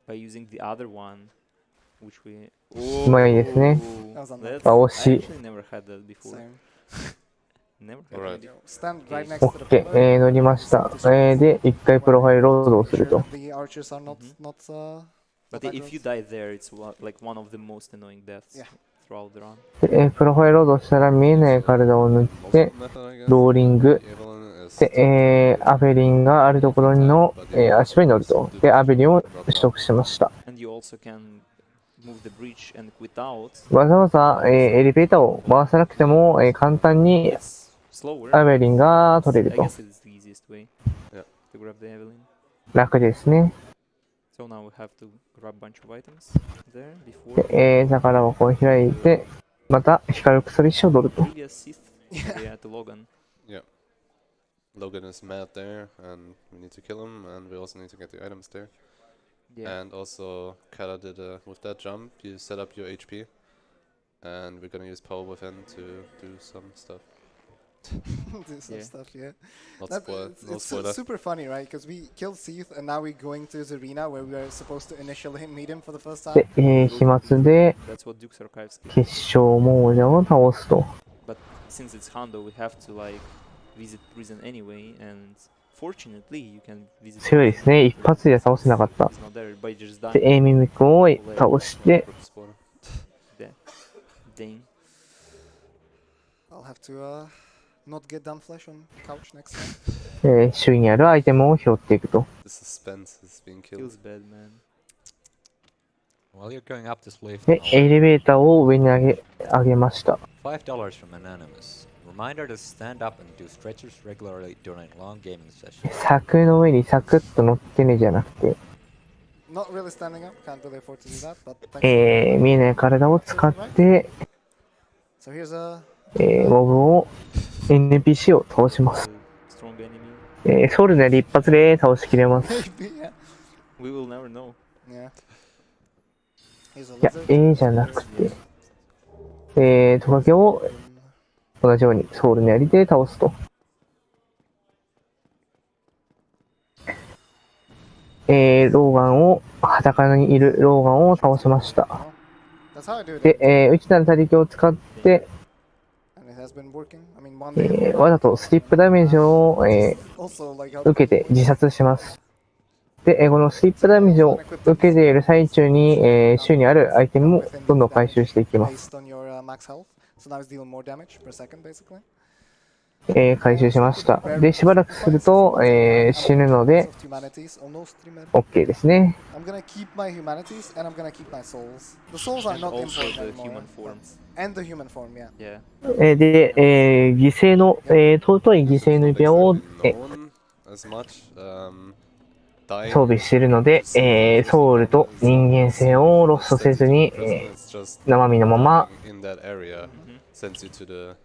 by using the other one, which we. うまいですね。 That's, 惜し I い。 actually never had that before. Same. Never had Alright. that. Stand right next to the OK、pillar. 乗りました。で、一回プロファイルロードをすると。 The archers are not But if you die there, it's like one of the most annoying deaths Yeah. throughout the run. で、プロファイルロードしたら見えない体を塗って、 Method, I guess. ローリング。 Evelyn is で、アベリンがあるところの、足場に乗ると。で、アベリンを取得しました。 And you also can move the bridge and quit out. わざわざ、エレベーターを回さなくても、簡単に It's slower. アベリンが取れ I ると。 guess it's the easiest way Yeah. to grab the Evelyn. 楽ですね。 So now we have to grab a bunch of items there before で、宝箱を開いて、また光る鎖石を取ると。 previous Sith area to Logan. Yeah. Logan is mad there, and we need to kill him, and we also need to get the items there. Yeah. And also, Kata did with that jump, you set up your HP, and we're gonna use Power Within to do some stuff. do some Yeah. stuff, yeah. Not That- spoil, no it's spoiler. super funny, right? Because we killed Seath, and now we're going to his arena where we are supposed to initially meet him for the first で time.、飛沫で That's what Duke's Archives did. 結晶亡者を倒すと。 But since it's Hondo, we have to like visit prison anyway, and fortunately you can visit 強いですね。一発で倒せなかった。 It's not there by just で、 dying. ミミックを倒して、 Spoiler. Dang. I'll have to not get done flesh on couch next time. 周囲にあるアイテムを拾っていくと。 The suspense is being killed. Feels bad, man. While you're going up this lift, で、エレベーターを上に上げました。 $5 from Anonymous. Reminder to stand up and do stretchers regularly during long gaming sessions. 柵の上にサクッと乗ってねじゃなくて、 Not really standing up, can't really afford to do that, but thanks. 見えない体を使って、 So here's a モブを NPC を倒します。 Strong enemy. ソウルなり一発で倒しきれます。 maybe, yeah. We will never know. Yeah. Here's a いや、lizard. じゃなくて、トカゲを同じようにソウルなりで倒すと。ローガンを、裸にいるローガンを倒しました。 That's how I do it. で、内なる他力を使って、 And it has been working. I mean, one day. わざとスティップダメージを、 Also, like, 受けて自殺します。で、このスティップダメージを受けている最中に、周囲にあるアイテムをどんどん回収していきます。 based on your max health. So now it's dealing more damage per second, basically. 回収しました。で、しばらくすると、死ぬので、 Humanities, almost 3 minutes. OK ですね。 I'm gonna keep my humanities and I'm gonna keep my souls. The souls are And not also important the anymore. human form. And the human form, yeah. Yeah. で、犠牲の、尊い犠牲の指輪を、 Known as much, 装備しているので、ソウルと人間性をロストせずに、 it's just 生身のまま in that area sends you to the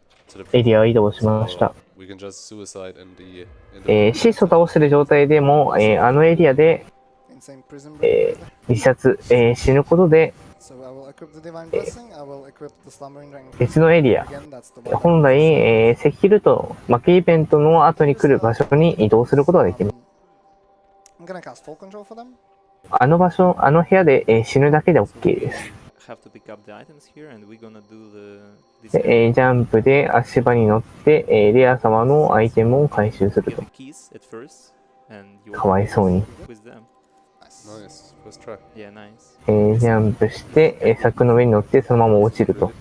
エリアを移動しました。 we can just suicide in the シスを倒している状態でも、あのエリアで、 Insane prison break. 自殺、死ぬことで、別のエリア、本来、セキルト負けイベントの後に来る場所に移動することができます。あの場所、あの部屋で、死ぬだけで OK です。で、ジャンプで足場に乗って、レア様のアイテムを回収すると。かわいそうに。ジャンプして、柵の上に乗ってそのまま落ちると。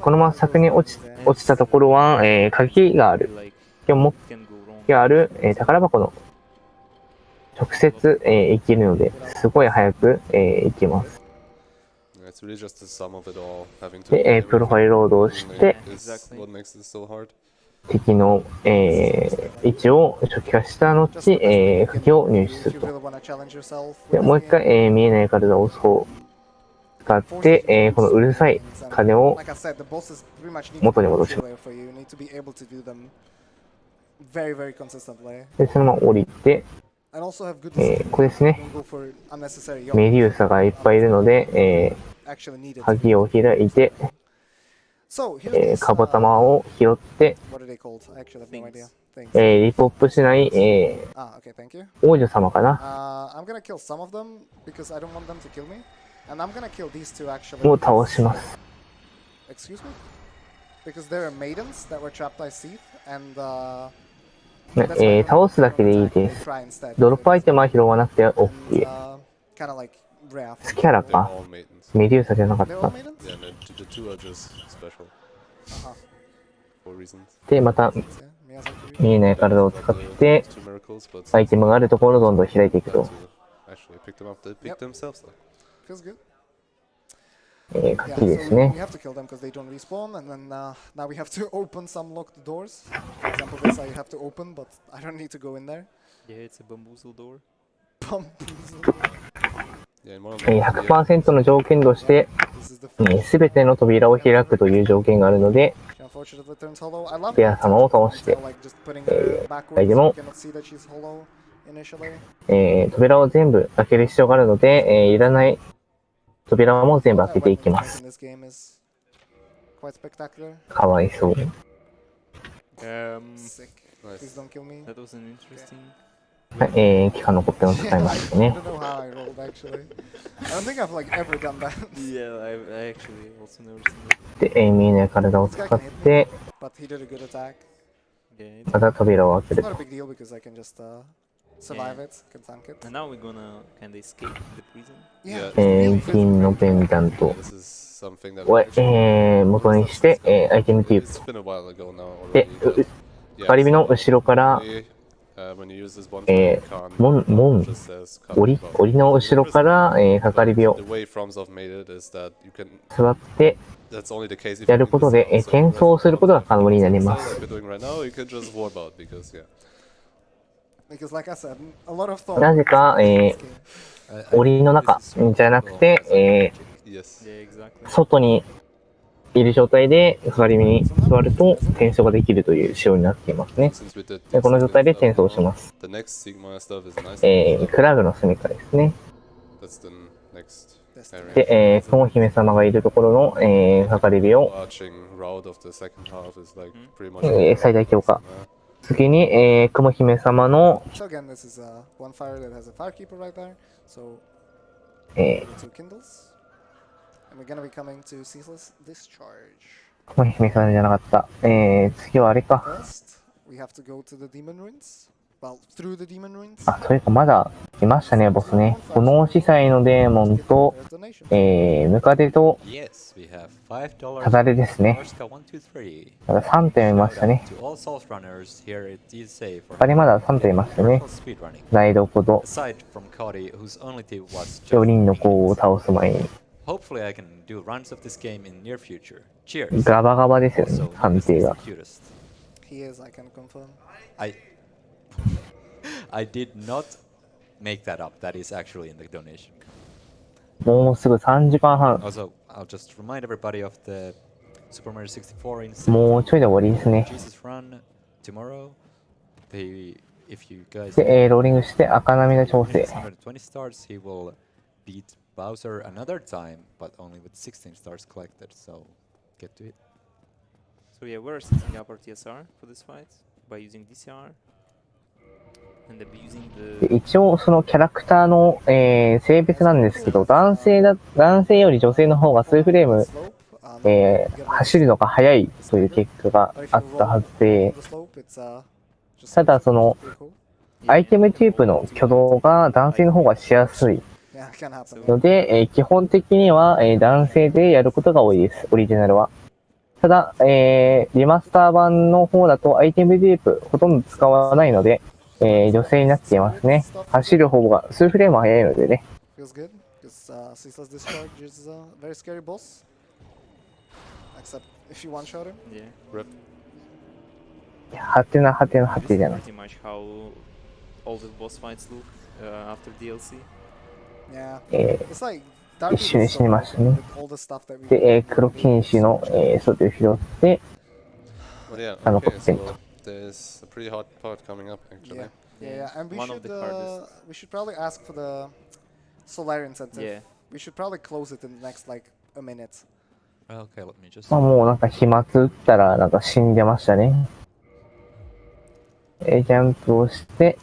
このまま柵に落ちたところは、鍵がある。木がある、宝箱の直接、行けるので、すごい早く、行けます。で、プロファイルロードをして、敵の、位置を初期化した後、鍵を入手すると。でもう一回、見えない体を押す方を使って、このうるさい鐘を元に戻します。で、そのまま降りて、ここですね。メデューサがいっぱいいるので、鍵を開いて、カボタマを拾って、リポップしない、王女様かなを倒します。倒すだけでいいです。ドロップアイテムは拾わなくて OK。スキャラか。メデューサじゃなかった。で、また、見えない体を使って、アイテムがあるところをどんどん開いていくと。鍵ですね。100% の条件として、すべての扉を開くという条件があるので、ペア様を倒して、アイテムを、扉を全部開ける必要があるので、いらない扉も全部開けていきます。かわいそう。はい、期間残っての使いましたね。で、見えない体を使って、また扉を開けると。銀のペンダントを、元にして、アイテムティープ。で、仮火の後ろから、檻の後ろから、かかり火を座ってやることで、転送することが可能になります。なぜか、檻の中じゃなくて、外にいる状態で座り身に座ると転送ができるという仕様になっていますね。でこの状態で転送します。クラグの住処ですね。で、雲姫様がいるところの、かかり火を、最大強化。次に、雲姫様の、雲姫様じゃなかった。次はあれか。あ、というかまだいましたね、ボスね。炎司祭のデーモンと、ムカデと、タダレですね。まだ3体いましたね。他にまだ3体いましたね。ライドコと、4人の子を倒す前に。ガバガバですよね、判定が。I did not make that up. That is actually in the donation. もうすぐ3時間半。Also, I'll just remind everybody of the Super Mario 64 in もうちょいで終わりですね。Jesus Run tomorrow. If you guys で、ローリングして赤波の調整。120 stars, he will beat Bowser another time, but only with 16 stars collected, so get to it. So yeah, we're setting up our TSR for this fight by using DCR and abusing the... 一応そのキャラクターの、性別なんですけど、男性より女性の方が数フレーム、走るのが速いという結果があったはずで、ただそのアイテムテープの挙動が男性の方がしやすいので、基本的には、男性でやることが多いです、オリジナルは。ただ、リマスター版の方だとアイテムテープほとんど使わないので、女性になっていますね。走る方が数フレーム速いのでね。はてなはてなはてじゃない。一緒に死にましたね。で、黒禁止の、袖を拾って、コッペンと。There's a pretty hot part coming up, actually. Yeah, and we should probably ask for the Solar incentive. Yeah. We should probably close it in the next like a minute. Okay, let me just... まあもうなんか飛沫打ったらなんか死んでましたね。ジャンプをして、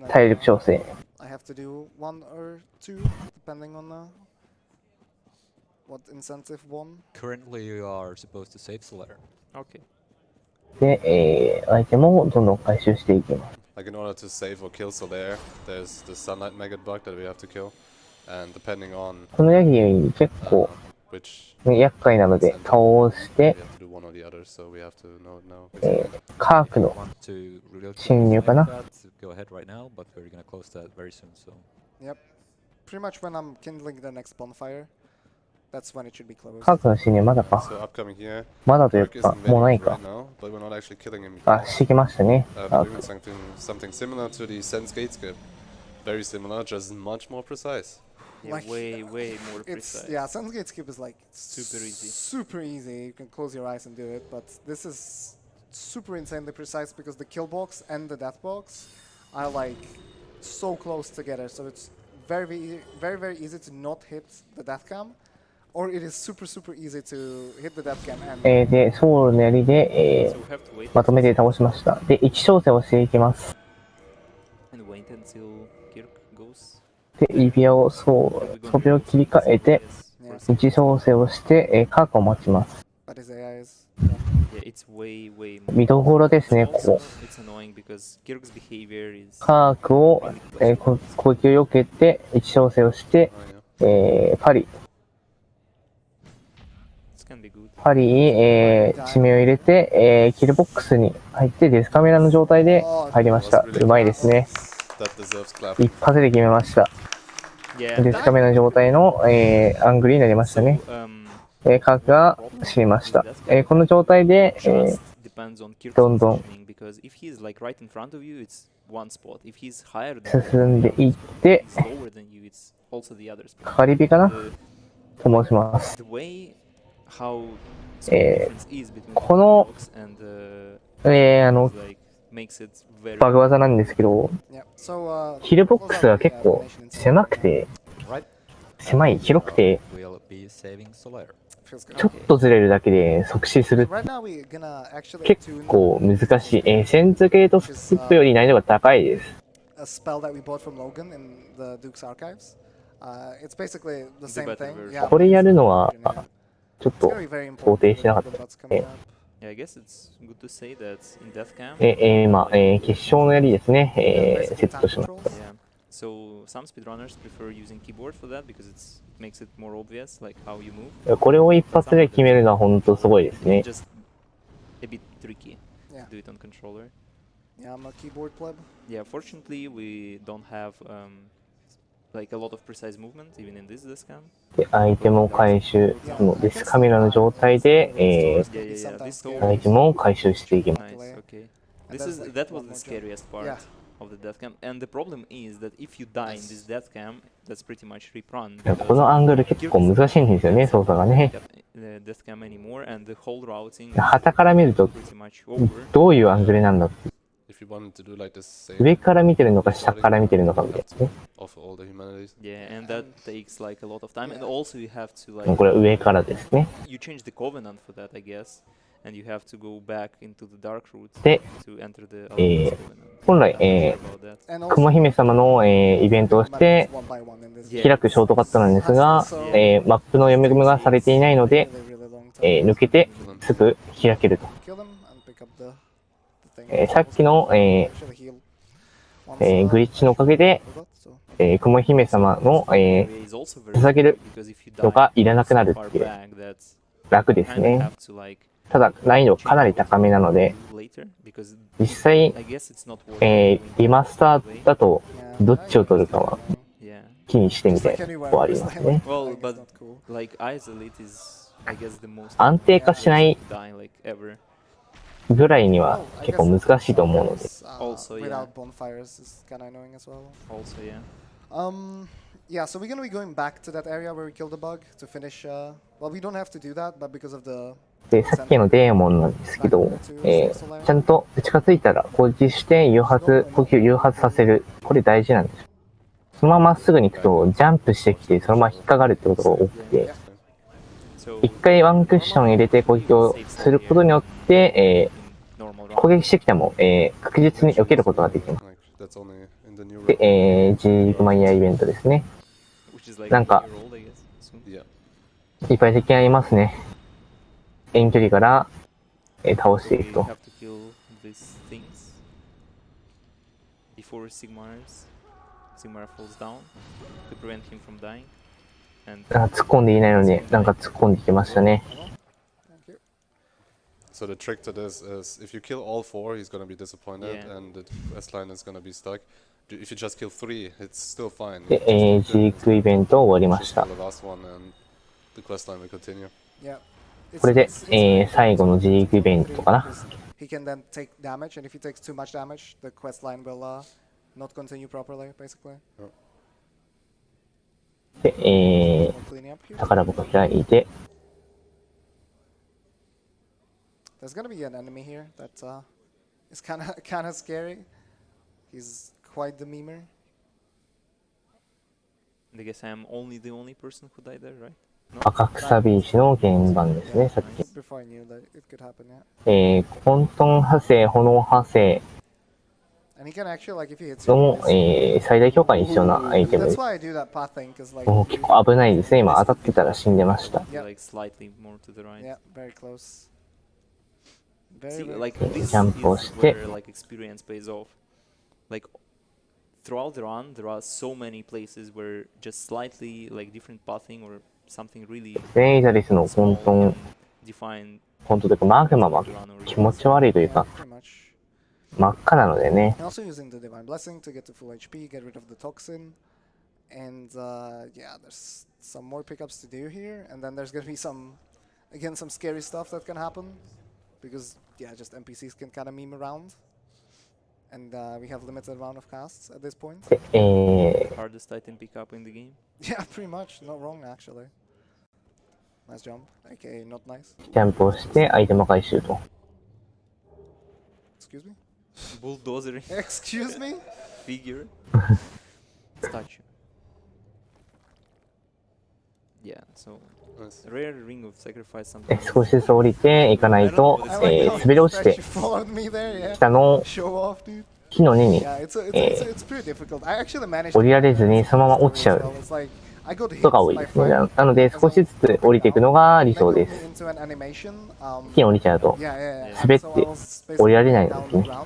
体力調整。I have to do 1 or 2 depending on what incentive won. Currently you are supposed to save Solar. Okay. で、アイテムをどんどん回収していきます。Like in order to save or kill Solaire, there's the sunlight maggot bug that we have to kill, and depending on このヤギ結構厄介なので倒して、カークの侵入かな。Yep. Pretty much when I'm kindling the next bonfire. That's when it should be closed. カークの侵入まだか。まだというか、もうないか。あ、してきましたね。Something similar to the Sense Gate skip. Very similar, just much more precise. Yeah, way more precise. Yeah, Sense Gate skip is like super easy. Super easy. You can close your eyes and do it, but this is super insanely precise because the kill box and the death box are like so close together. So it's very easy to not hit the death cam. Or it is super easy to hit the death cam and で、ソウルの槍で、まとめて倒しました。で、1小生をしていきます。で、指輪を袖を切り替えて、1小生をして、カークを待ちます。見どころですね、ここ。カークを、攻撃を避けて、1小生をして、パリに、締めを入れて、キルボックスに入ってデスカメラの状態で入りました。うまいですね。一発で決めました。デスカメラの状態の、アングルになりましたね。カークが死にました。この状態で、どんどん進んでいって、かかり火かなと申します。この、バグ技なんですけど、ヒルボックスが結構狭くて、広くて、ちょっとずれるだけで即死する。結構難しい。センズゲートスキップより難易度が高いです。これやるのは、ちょっと想定してなかったですね。今、決勝の槍ですね、セットしました。これを一発で決めるのは本当すごいですね。で、アイテムを回収、デスカメラの状態で、アイテムを回収していきます。このアングル結構難しいんですよね、操作がね。旗から見るとどういうアングルなんだって。if you wanted to do like this same 上から見てるのか下から見てるのかみたいですね。 of all the humanities. Yeah, and that takes like a lot of time, and also you have to like これは上からですね。 you change the covenant for that, I guess, and you have to go back into the dark route で、 to enter the 本来、 about that. 雲姫様の、イベントをして開くショートカットなんですが、マップの読み込みがされていないので、抜けてすぐ開けると。さっきの、グリッチのおかげで、雲姫様の、捧げるのがいらなくなるっていう楽ですね。ただ難易度かなり高めなので、実際、リマスターだとどっちを取るかは気にしてみたいところありますね。安定化しないぐらいには結構難しいと思うので。Yeah, so we're gonna be going back to that area where we killed the bug to finish. Well, we don't have to do that, but because of the で、さっきのデーモンなんですけど、ちゃんと近づいたら攻撃して呼吸誘発させる。これ大事なんです。そのまますぐに行くとジャンプしてきてそのまま引っかかるってことが多くて、一回ワンクッション入れて攻撃をすることによって、攻撃してきても、確実に避けることができます。で、ジーグマイヤーイベントですね。なんか、いっぱい敵がいますね。遠距離から、倒していくと。突っ込んでいないのに、なんか突っ込んできましたね。So the trick to this is if you kill all 4, he's gonna be disappointed, and the quest line is gonna be stuck. If you just kill 3, it's still fine. で、ジークイベント終わりました。これで、最後のジークイベントかな。He can then take damage, and if he takes too much damage, the quest line will not continue properly, basically. で、宝箱開いて。There's gonna be an enemy here that is kind of scary. He's quite the memer. I guess I am only the only person who died there, right? 赤くさび石の原版ですね、さっき。Before I knew that it could happen, yeah. 混沌派生、炎派生の、最大強化に必要なアイテムです。もう結構危ないですね、今当たってたら死んでました。ジャンプをして、throughout the run, there are so many places where just slightly like different pathing or something really イザリスの混沌というかマグマは気持ち悪いというか真っ赤なのでね。Also using the divine blessing to get to full HP, get rid of the toxin, and yeah, there's some more pickups to do here, and then there's gonna be some scary stuff that can happen because yeah, just NPCs can kind of meme around. And we have limited amount of casts at this point. Hardest item pickup in the game. Yeah, pretty much. Not wrong, actually. Nice jump. Okay, not nice. ジャンプをしてアイテム回収と。Excuse me? Bulldozer. Excuse me? Figure. Statue. Yeah, so rare ring of sacrifice something. 少しずつ降りていかないと、滑り落ちて下の木の根に、降りられずにそのまま落ちちゃうことが多いですね。なので少しずつ降りていくのが理想です。木に降りちゃうと滑って降りられないのですね。あ、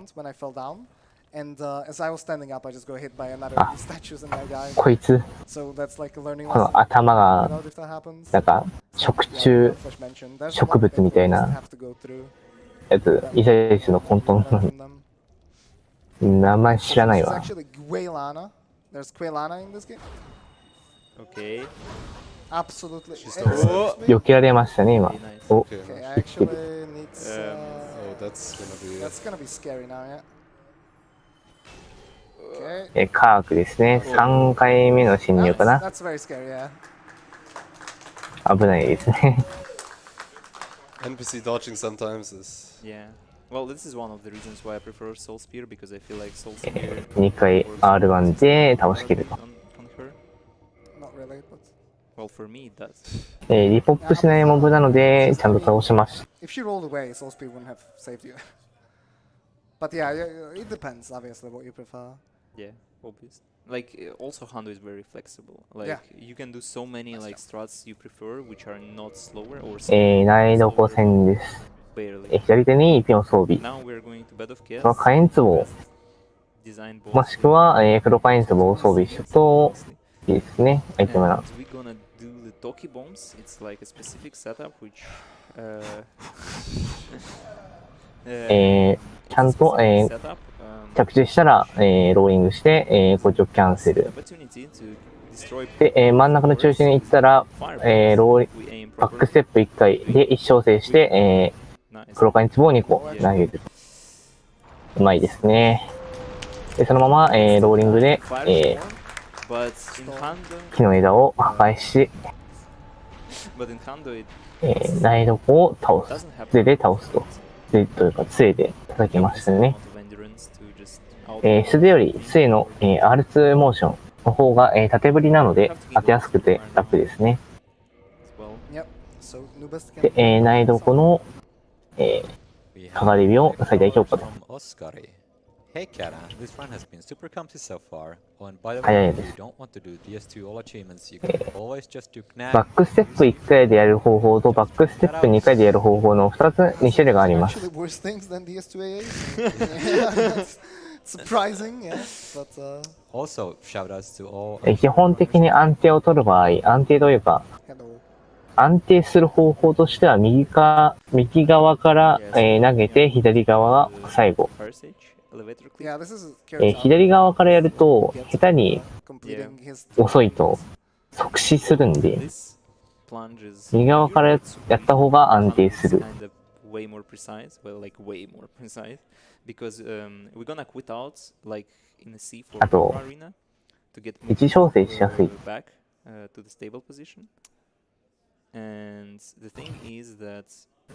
こいつ、この頭がなんか植物みたいなやつ、イザリスの混沌の名前知らないわ。避けられましたね、今。お、生きてる。カークですね。3回目の侵入かな。危ないですね。NPC dodging sometimes is Well, this is one of the reasons why I prefer Soul Spear because I feel like Soul Spear 2回 R1 で倒しきると。Not really, but Well, for me it does. リポップしないモブなので、ちゃんと倒しました。if she rolled away, Soul Speed wouldn't have saved you. But yeah, it depends, obviously, what you prefer. Yeah, obvious. Like also Hando is very flexible. Like Yeah. you can do so many like strats you prefer, which are not slower or 難易度5戦です。 barely. 左手にピンを装備。 Now we're going to Bed of Chaos. その火炎壺 Design もしくは、黒火炎壺を装備するといいですね。アイテムな。 And we're gonna do the Toki bombs. It's like a specific setup which ちゃんと、setup 着地したら、ローリングして、こっちをキャンセル。 opportunity to destroy で、真ん中の中心に行ったら、バックステップ1回で1小生して、黒火炎壺を2個投げる。うまいですね。で、そのまま、ローリングで、But in Hando, 木の枝を破壊し、but in Hando it 難易度5を倒す。杖で倒すと。杖というか、杖で叩きましたね。 of endurance to just 素手より杖の、R2 モーションの方が、縦振りなので当てやすくて楽ですね。 as well. Yep. So Nubist で、難易度5の、かがり火を最大強化と。 Hey Kara, this run has been super comfy so far. Oh, and by the 早 way, いで if す。 you don't want to do DS2 all achievements, you can always just do バッ Knack. クステップ1回でやる方法とバックステップ2回でやる方法の2種類があります。 actually worse things than DS2AA. Yeah, that's surprising, yeah. But Also, shoutouts to all 基本的に安定を取る場合、安定というか、 hello. 安定する方法としては右側から、投げて左側が最後。 Passage, elevator clip. Yeah, this is 左側からやると下手に completing his 遅いと即死するんで、 This plunge is 右側からやった方が安定する。 kind of way more precise. Well, like way more precise, because we're gonna quit out like in a C4 あと arena to get 位置調整しやすい。 back to the stable position. And the thing is that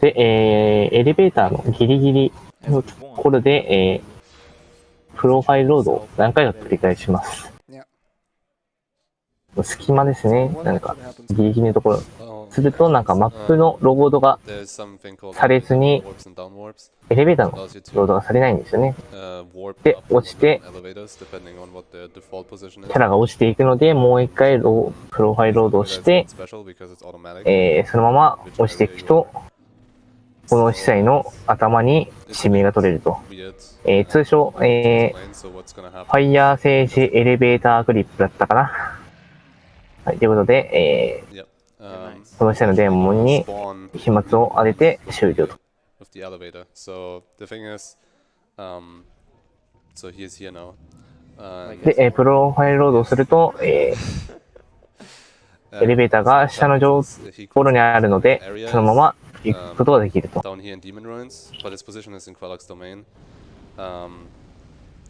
で、エレベーターのギリギリのところで、プロファイルロードを何回か繰り返します。 yeah. 隙間ですね。 What なんか actually happens? ギリギリのところ。 Oh, するとなんかマップのロードが there's something called されずに warps and downwarps. エレベーターの Allows you ロード to がされないんですよね。 warp で、 up 落ちて elevators depending on what the default position キャラが落ちていくので、もう一回プロファイルロードをし is. て、 That's special because it's automatic. そのまま落ちていくと、この司祭の頭に指名が取れると。 Weird. 通称、フ Explain, so what's gonna happen? ァイヤーセージエレベーターグリップだったかな。はい、ということで、 Yep. この司祭のデーモンに Spawn 飛沫を当てて終了と。 of the elevator. So the thing is, so he is here now. で、プロファイルロードをすると、エレベーターが下のところにあるので、そのまま行くことができると。 down here in Demon Ruins, but his position is in Quellax's domain.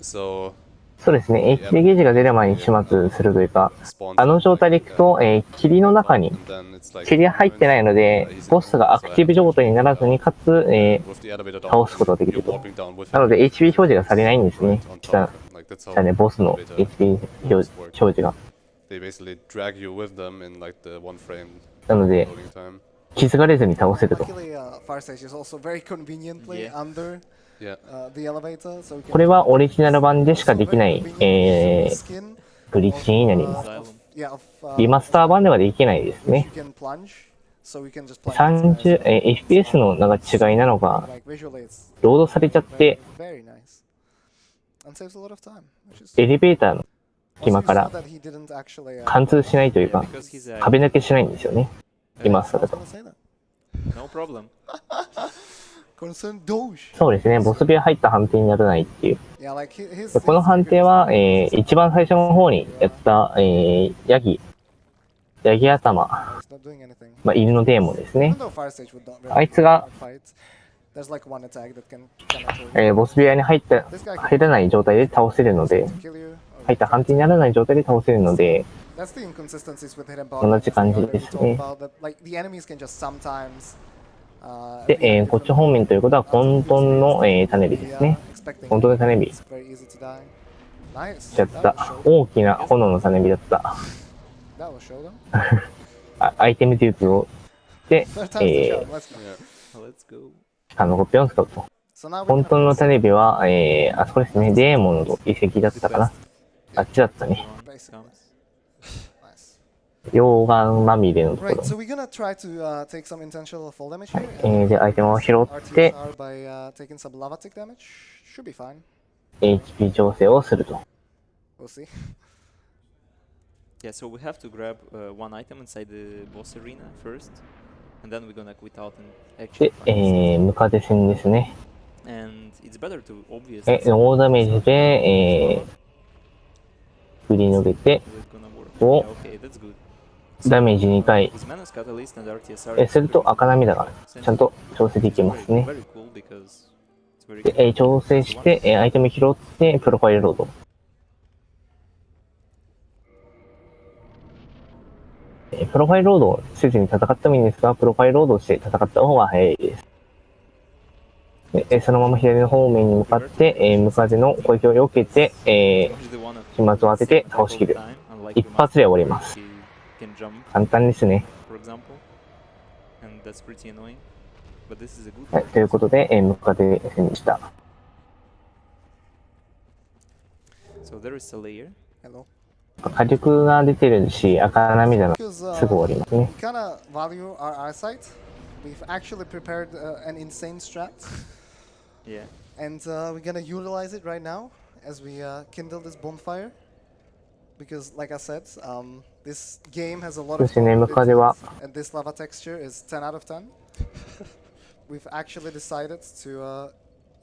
So そうですね、HP ゲージが出る前に始末するというか、 spawn あの状態で行くと、霧の中に and then it's like 霧入ってないので、ボスがアクティブ状態にならずに、かつ、 with the elevator down, 倒すことができ you're ると。 warping down with なので him. HP 表示がされないんですね。 On 下 top. Like that's 下ね、 how ボスの elevator HP 表示が。 they basically drag you with them in like the one frame なので、 loading time. 気づかれずに倒せると。 Luckily, Fire Stage is also very conveniently Yeah. under Yeah. the elevator, so we can これはオリジナル版でしかできない、 skin グリッチになります。 Asylum. yeah, of, リマスター版ではできないです you ね。 can plunge, so we can just plunge 30、FPS のなんか違いなのが、 like visually it's ロードされちゃって、 very nice and saves a lot of time, which is エレベーターの隙 also 間 you か saw ら that he didn't actually 貫通しないというか、 Because he's a 壁抜けしないんですよね。リマスターだ I was と。 gonna say that. no problem. Concern Doge. そうですね、ボスビア入った判定にならないっていう。 Yeah, like his でこの判定は、一番最初の方にやった、ヤギ頭、 he's not doing anything. まあ、犬のデーモンですね Even。though Fire Stage would not あいつが、 fight, there's like one attack that cannot ボスビアに入らない状態で倒せるので、 kill you. 入った判定にならない状態で倒せるので、 That's the inconsistencies with hidden 同じ感じですね。 Like the enemies can just sometimes で、こっち方面ということは混沌の、種火ですね。混沌の種火。しちゃった。大きな炎の種火だった。アイテムデュープをで、コピョン使うと。混沌の種火は、あそこですね。デーモンの遺跡だったかな。あっちだったね。溶岩まみれのところ。で、アイテムを拾って、HP 調整をすると。Yeah, so we have to grab one item inside the boss arena first, and then we're gonna quit out and actually. で、ムカデ戦ですね。And it's better to obviously. 大ダメージで、振り抜けて、ダメージ2回。すると赤涙がちゃんと調整できますね。で、調整して、アイテム拾って、プロファイルロード。プロファイルロードをせずに戦ってもいいんですが、プロファイルロードをして戦った方が早いです。で、そのまま左の方面に向かって、ムカデの攻撃を避けて、飛沫を当てて倒しきる。一発で終わります。簡単ですね。はい、ということで、ムカデ戦でした。火力が出てるし、赤涙がすぐ終わりますね。Yeah. And we're gonna utilize it right now as we kindle this bonfire. Because, like I said, this game has a lot of and this lava texture is 10 out of 10. We've actually decided to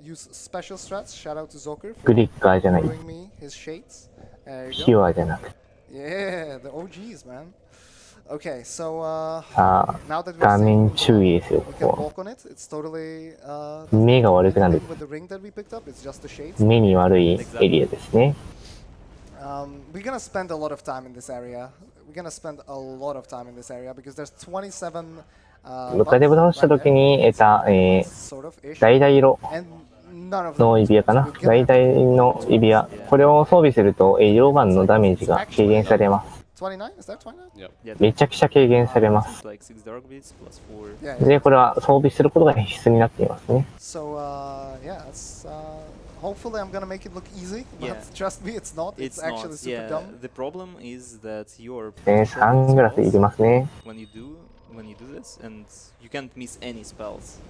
use special strats. Shout out to Zoker for showing me his shades. There you go. Yeah, the OGs, man. Okay, so now that we can walk on it, it's totally 目が悪くなる。 with the ring that we picked up. It's just the shades. 目に悪いエリアですね。We're gonna spend a lot of time in this area. We're gonna spend a lot of time in this area because there's 27. ムカデブ倒した時に得た、橙色の指輪かな。橙の指輪。これを装備すると、溶岩のダメージが軽減されます。めちゃくちゃ軽減されます。で、これは装備することが必須になっていますね。Hopefully I'm gonna make it look easy, but trust me, it's not. It's actually super dumb. The problem is that your サングラスいりますね。when you do this, and you can't miss any spells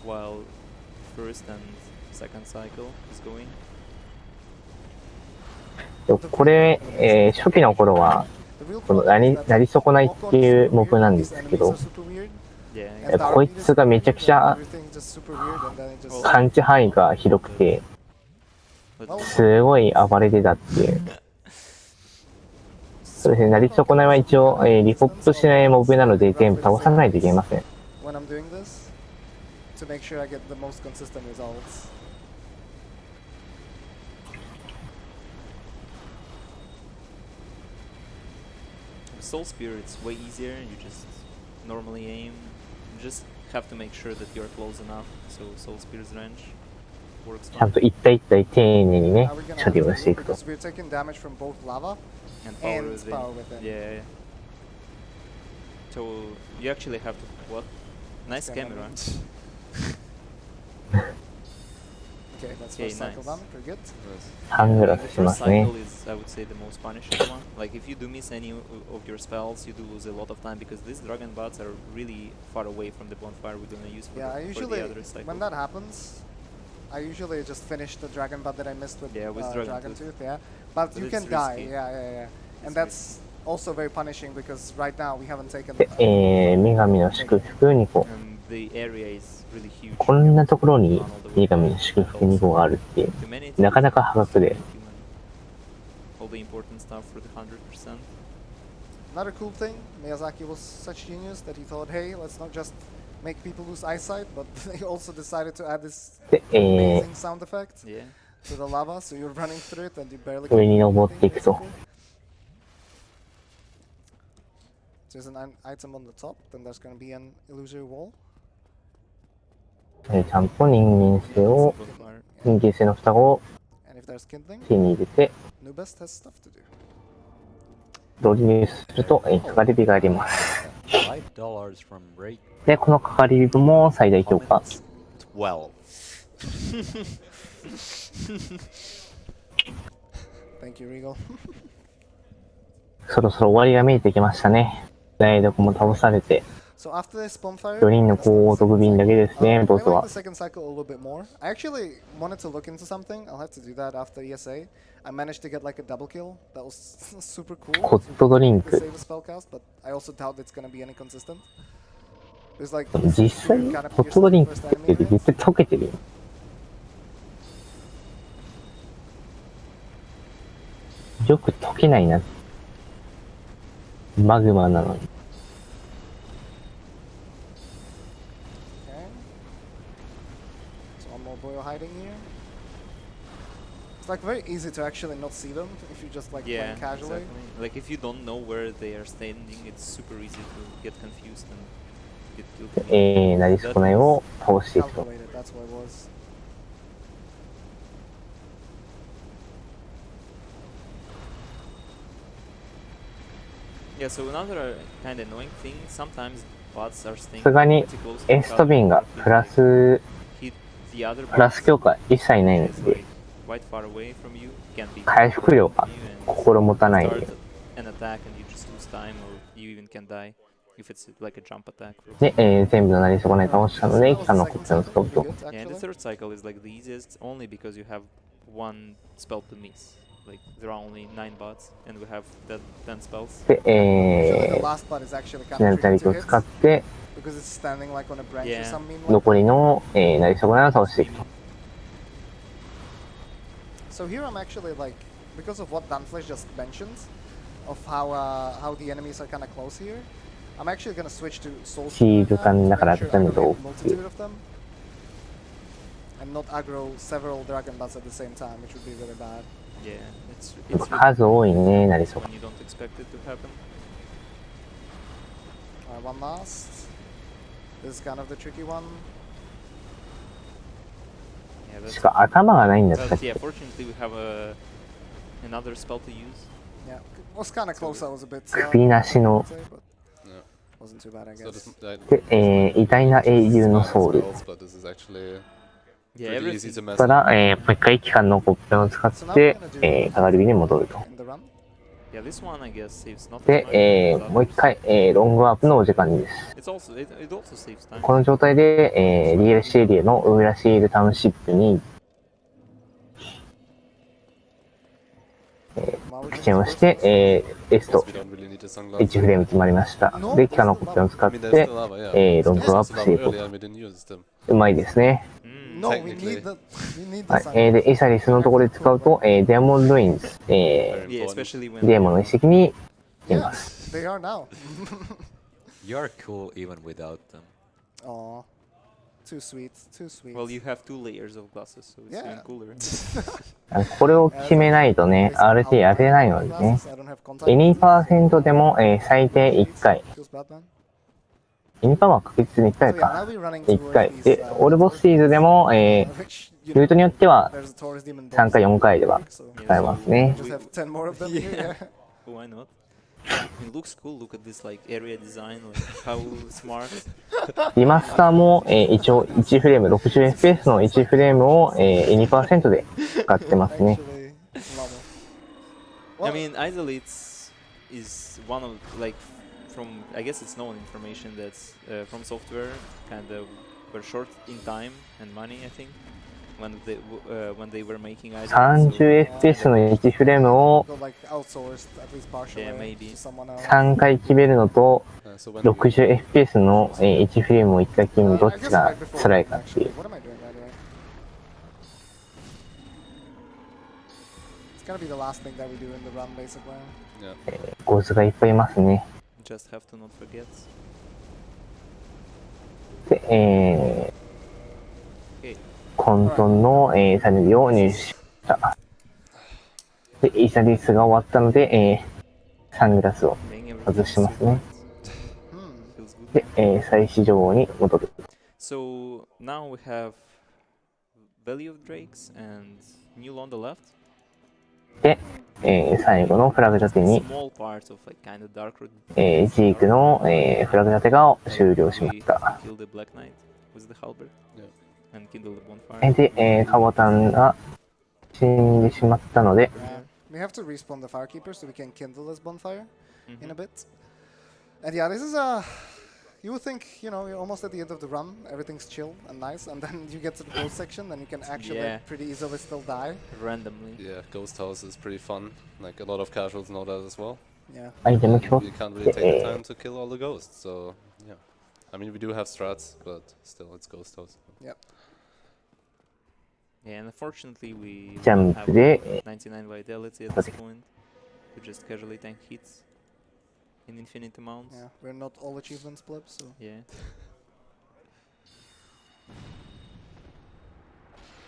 while first and second cycle is going. これ、初期の頃はこのなり損ないっていうモブなんですけど、こいつがめちゃくちゃ感知範囲が広くて、すごい暴れてたっていう。そうですね、なり損ないは一応、リポップしないモブなので全部倒さないといけません。Soul Spirit's way easier, you just normally aim, you just have to make sure that you're close enough, so Soul Spirit's range works. ちゃんと一体一体丁寧にね、処理をしていくと。We're taking damage from both lava and power within. Yeah. So you actually have to what? Nice camera. Okay, that's first cycle done. Pretty good. サングラスしますね。 First cycle is, I would say, the most punishing one. Like if you do miss any of your spells, you do lose a lot of time because these dragon bots are really far away from the bonfire we're gonna use for, for the other cycle. When that happens, I usually just finish the dragon bot that I missed with, Dragon Tooth. Yeah, but you can die. Yeah. And that's also very punishing because right now we haven't taken. 女神の祝福2個。 The area is really huge. こんなところに女神の祝福2個があるっていう、なかなか破格で。All the important stuff for the 100%. Another cool thing, Miyazaki was such genius that he thought, hey, let's not just make people lose eyesight, but they also decided to add this amazing sound effect to the lava, so you're running through it and you barely. 上に登っていくと。 There's an item on the top, then there's going to be an illusory wall. ちゃんと人間性の双子を手に入れて、導入すると、かかり火があります。で、このかかり火も最大強化。そろそろ終わりが見えてきましたね。台所も倒されて。4人の高等部員だけですね、ボスは。I actually wanted to look into something. I'll have to do that after ESA. I managed to get like a double kill. That was super cool. ホットドリンク。Save a spell cast, but I also doubt it's gonna be any consistent. There's like 実際ホットドリンクって実際溶けてるよ。よく溶けないな。マグマなのに。Hiding here. It's like very easy to actually not see them if you just like play casually. Exactly. Like if you don't know where they are standing, it's super easy to get confused and get killed. なり損ないを倒していくと。That's what it was. Yeah, so another kind of annoying thing, sometimes bots are staying さすがにエストビンがプラス強化一切ないので、回復量が心もたないんで。で、全部のなり損ない倒したので、北のコップを使うと。で、シナリタリティを使って、残りの、なり損ないを倒していくと。So here I'm actually like, because of what Danflesh just mentioned, of how the enemies are kind of close here, I'm actually gonna switch to Soul Spear and multitude of them, and not aggro several Dragon Bats at the same time, which would be really bad. Yeah, it's 数多いね、なり損。when you don't expect it to happen. Alright, one last. This is kind of the tricky one. しか頭がないんだったっけ。 Yeah, fortunately we have another spell to use. Yeah, it was kind of close. I was a bit. 首なしの。 Wasn't too bad, I guess. で、偉大な英雄のソウル。ただ、もう一回機関のコップを使って、かがり火に戻ると。で、もう一回、ロングワープのお時間です。この状態で、DLC エリアのウーラシールタウンシップに、起点をして、エスト1フレーム決まりました。で、機関のコップを使って、ロングワープしていこうと。うまいですね。はい、で、イサリスのところで使うと、デーモンルインズ、デーモンの遺跡にいます。You're cool even without them. Aw, too sweet, too sweet. Well, you have 2 layers of glasses, so it's even cooler. これを決めないとね、RT やれないのでね。2% でも、最低1回。インパーは確実に1回か。1回。で、オールボスシーズでも、ルートによっては3回、4回では使えますね。リマスターも、一応1フレーム、60fps の1フレームを、2% で使ってますね。I mean, Isolates is one of, like, I guess it's known information that's from software kind of were short in time and money, I think, when they were making Isolates. 30fps の1フレームを3回決めるのと 60fps の1フレームを1回決めるのどっちが辛いかっていう。ゴーズがいっぱいいますね。Just have to not forget. で、混沌の、サニビを入手した。で、イサリスが終わったので、サングラスを外しますね。で、再始場に戻る。So now we have Valley of Drakes and New on the left. で、最後のフラグ立てに、Small parts of like kind of dark road. ジークの、フラグ立てが終了しました。 Kill the Black Knight with the halberd and kindle the bonfire. で、カボタンが死んでしまったので、We have to respawn the firekeeper so we can kindle this bonfire in a bit. And yeah, this is a. You would think, you know, you're almost at the end of the run, everything's chill and nice, and then you get to the ghost section, and you can actually pretty easily still die. Randomly. Yeah, Ghost House is pretty fun. Like, a lot of casuals know that as well. Yeah. You can't really take the time to kill all the ghosts, so yeah. I mean, we do have strats, but still, it's Ghost House. Yep. Yeah, and unfortunately we Jump have de- 99 vitality at this point. We just casually tank hits in infinite amounts. Yeah, we're not all achievements plebs, so. Yeah.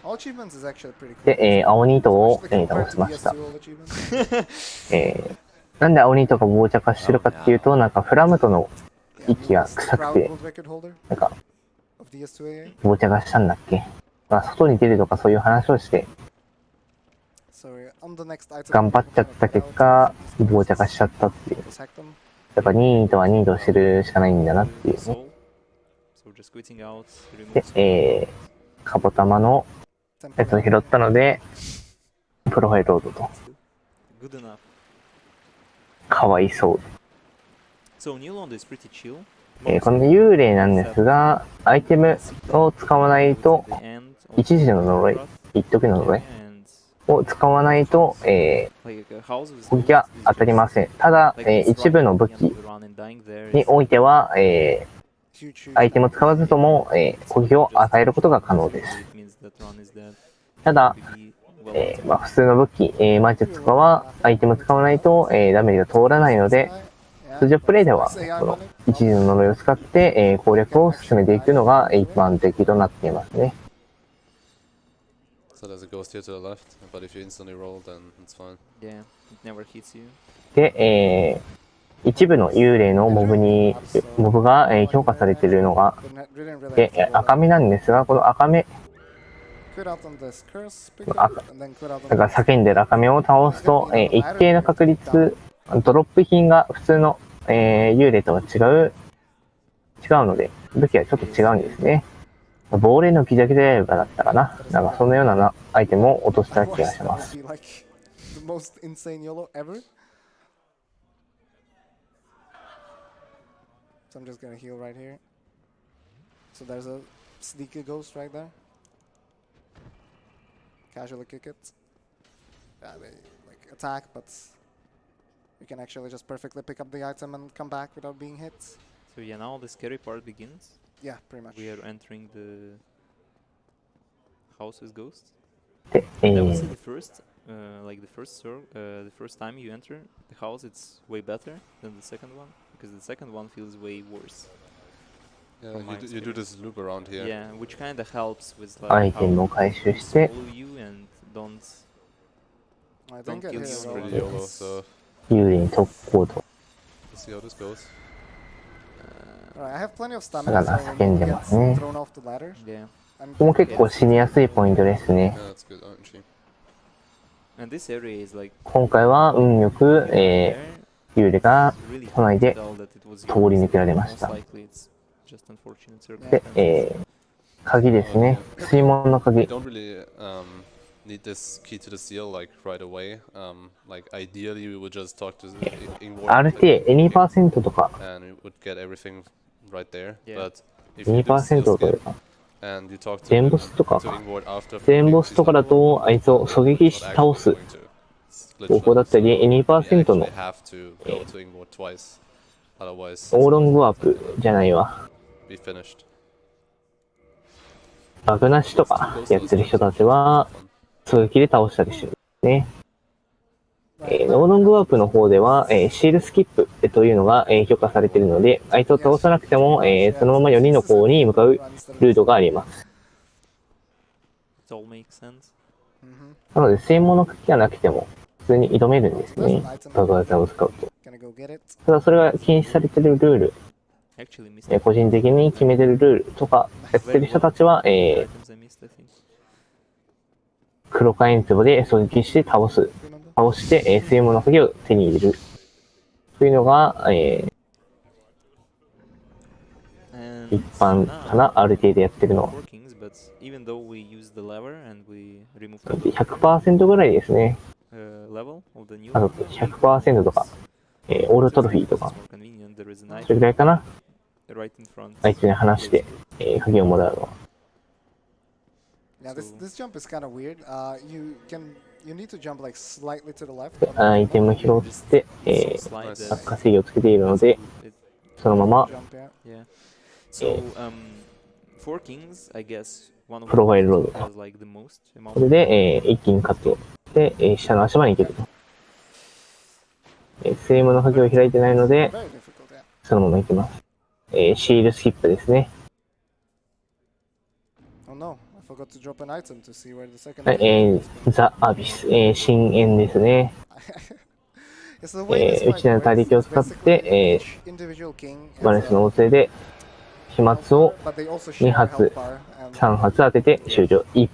All achievements is actually pretty cool. で、青ニートを、 Especially 倒 compared し to ました。 ES2 all achievements. なんで青ニートが傍着してるかっていうと、なんかフラムとの息が臭く Proud て、 world record holder なんか of the ES2 AA. 傍着したんだっけ、まあ、外に出るとかそういう話をして、 Sorry, on the next item. 頑張っちゃった結果、傍着しちゃったっていう。 Just hack them. やっぱニートはニートしてるしかないんだなっていうね。 So just quitting out, で、カボタマのやつを拾ったので、プロファイルロードと。 good enough. かわいそう。 So New Land is pretty chill. この幽霊なんですが、アイテムを使わないと、 The end 一時の呪い、一時の呪い and を使わないと、 like a house with 攻撃は当たりません。ただ、一部の武器 run and dying there に is おいては、アイテムを使わずとも、攻撃を与えることが可能です。 it means that run is dead. ただ、 Be well まあ、普通の武器、魔術とかはアイテムを使わないと、ダメージが通らないので、通常プレイでは、この一時の呪いを使って、攻略を進めていくのが一般的となっていますね。 So there's a ghost here to the left, but if you instantly roll, then it's fine. yeah, it never hits you. で、一部の幽霊のモブが、強化されているのが、赤目なんですが、この赤目、 Quit out on this curse, pick 赤 up, and then quit out だから on 叫んでる赤目を倒すと、一定の確率、ドロップ品が普通の、幽霊とは違うので、武器はちょっと違うんですね。亡霊のギザギザ刃だったかな。なんかそのようなアイテムを落とした気がしま That す。 would be like the most insane YOLO ever. So I'm just gonna heal right here. So there's a sneaky ghost right there. Casually kick it. Yeah, they like attack, but you can actually just perfectly pick up the item and come back without being hit. So yeah, now the scary part begins. Yeah, pretty much. We are entering the house with ghosts. で、 I would say the first, like the first time you enter the house, it's way better than the second one because the second one feels way worse. Yeah, From my you do this loop around here. Yeah, which kind of helps with アイ like テムを how 回収 they して、 follow you and don't I Don't think it kill is you. It's pretty though. YOLO, so 幽霊に特攻と。 let's see how this goes. Alright, I have plenty of だ stamina, から so 叫ん when で you ま get すね。 thrown off the ladder, yeah. I'm ここも結構死にやすいポイントですね。 Yeah, that's good, aren't you? And this area is like 今回は運よく、 there. 幽霊が Really 都内で tell that it was 通り抜けられまし most た。 likely it's just unfortunate で、 circumstances. 鍵ですね。水門の We 鍵。 don't really need this key to the seal like right away. Like ideally we would just talk to Ingvar RTA、2% とか、 and we would get everything right there. Yeah. But if you do the 2% seal を取れ skip ば。 and you talk to 全ボスとか Ingvar after 全ボスとかだと、あいつを狙撃し倒す方法だったり、2% の have to go to Ingvar twice. Otherwise オーロングワープじゃないわ。 be finished. バグなしとかやってる人たちは、狙撃で倒したりしてるね。ノーロングワープの方では、シールスキップというのが、許可されているので、あいつを倒さなくても、そのまま4人の方に向かうルートがあります。 It all makes sense. なので、専門の武器がなくても、普通に挑めるんですね。バグ技を使うと。gonna go get it. ただ、それが禁止されているルール個人的に決めてるルールとかやってる人たちは、黒火炎壺で狙撃して倒して、水門の鍵を手に入れるというのが、一般かな、ある程度やってるのは。100% ぐらいですね。あと 100% とか、オールトロフィーとか、それぐらいかな。相手に話して、鍵をもらうのは。アイテム拾って、稼ぎをつけているので、そのまま、プロファイルロード。これで、一気にカットして、下の足場に行けると。セイムの鍵を開いてないので、そのまま行きます。シールスキップですね。はい、ザ・アビス、深淵ですね。内なる大力を使って、バレンスの応勢で、飛沫を2発、3発当てて終了。1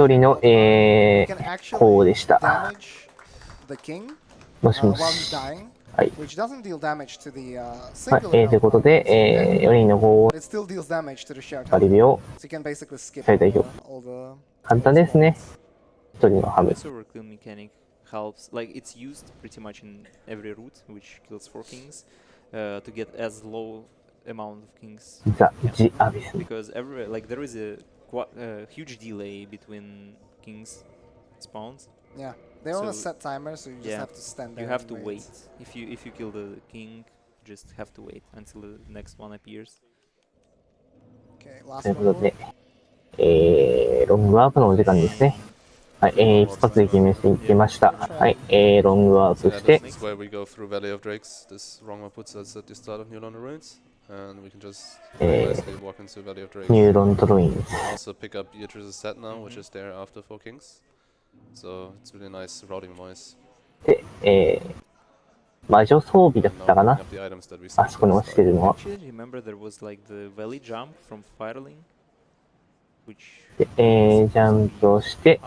人の、こうでした。もしもし。はい。ということで、4人の号をバリビを最大表。簡単ですね。1人のハム。Helps, like it's used pretty much in every route which kills 4 kings to get as low amount of kings. Because every like there is a huge delay between kings spawns. Yeah, they're on a set timer, so you just have to stand there. You have to wait. If you kill the king, you just have to wait until the next one appears. Okay, last ということで、ロングワープのお時間ですね。はい、一発で決めていきました。はい、ロングワープして、ニューロントロインズ。で、魔女装備だったかな、あそこに落ちてるのは。で、ジャンプをして、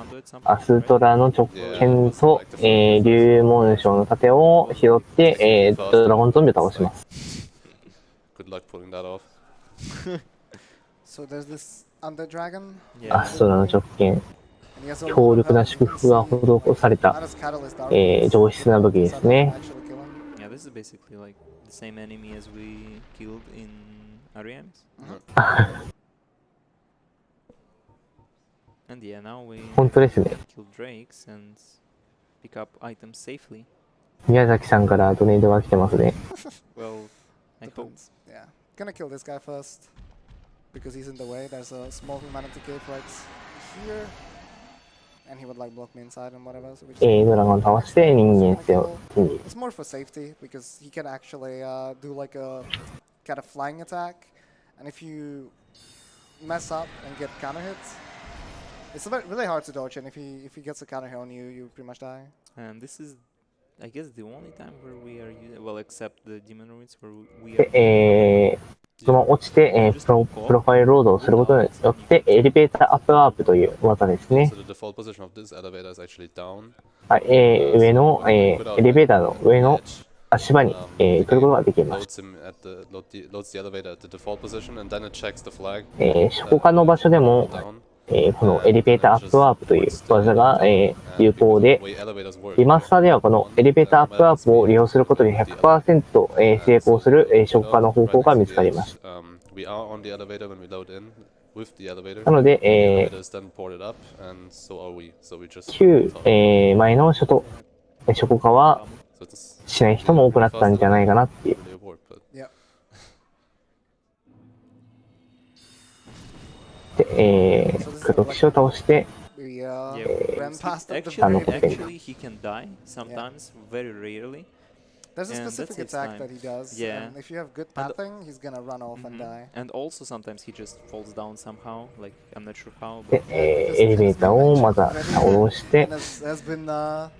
アストラの直剣と、竜紋章の盾を拾って、ドラゴンゾンビを倒します。アストラの直剣。強力な祝福が施された、上質な武器ですね。本当ですね。宮崎さんからドネードが来てますね。ドラゴンを倒して人間性を手に入れる。It's really hard to dodge, and if he gets a counter hit on you, you pretty much die. And this is, I guess, the only time where we are using, well, except the demon ruins, where we are. その落ちて、プロファイルロードをすることによって、エレベーターアップワープという技ですね。はい、上の、エレベーターの上の足場に、来ることができます。他の場所でも、このエレベーターアップワープという技が、有効で、リマスターではこのエレベーターアップワープを利用することで 100%、成功する、消化の方法が見つかりました。なので、旧、前の初歩化はしない人も多くなったんじゃないかなっていう。で、黒騎士を倒して、Actually, he can die sometimes, very rarely. There's a specific attack that he does, and if you have good pathing, he's gonna run off and die. And also sometimes he just falls down somehow, like I'm not sure how. で、エレベーターをまた下ろして、As has been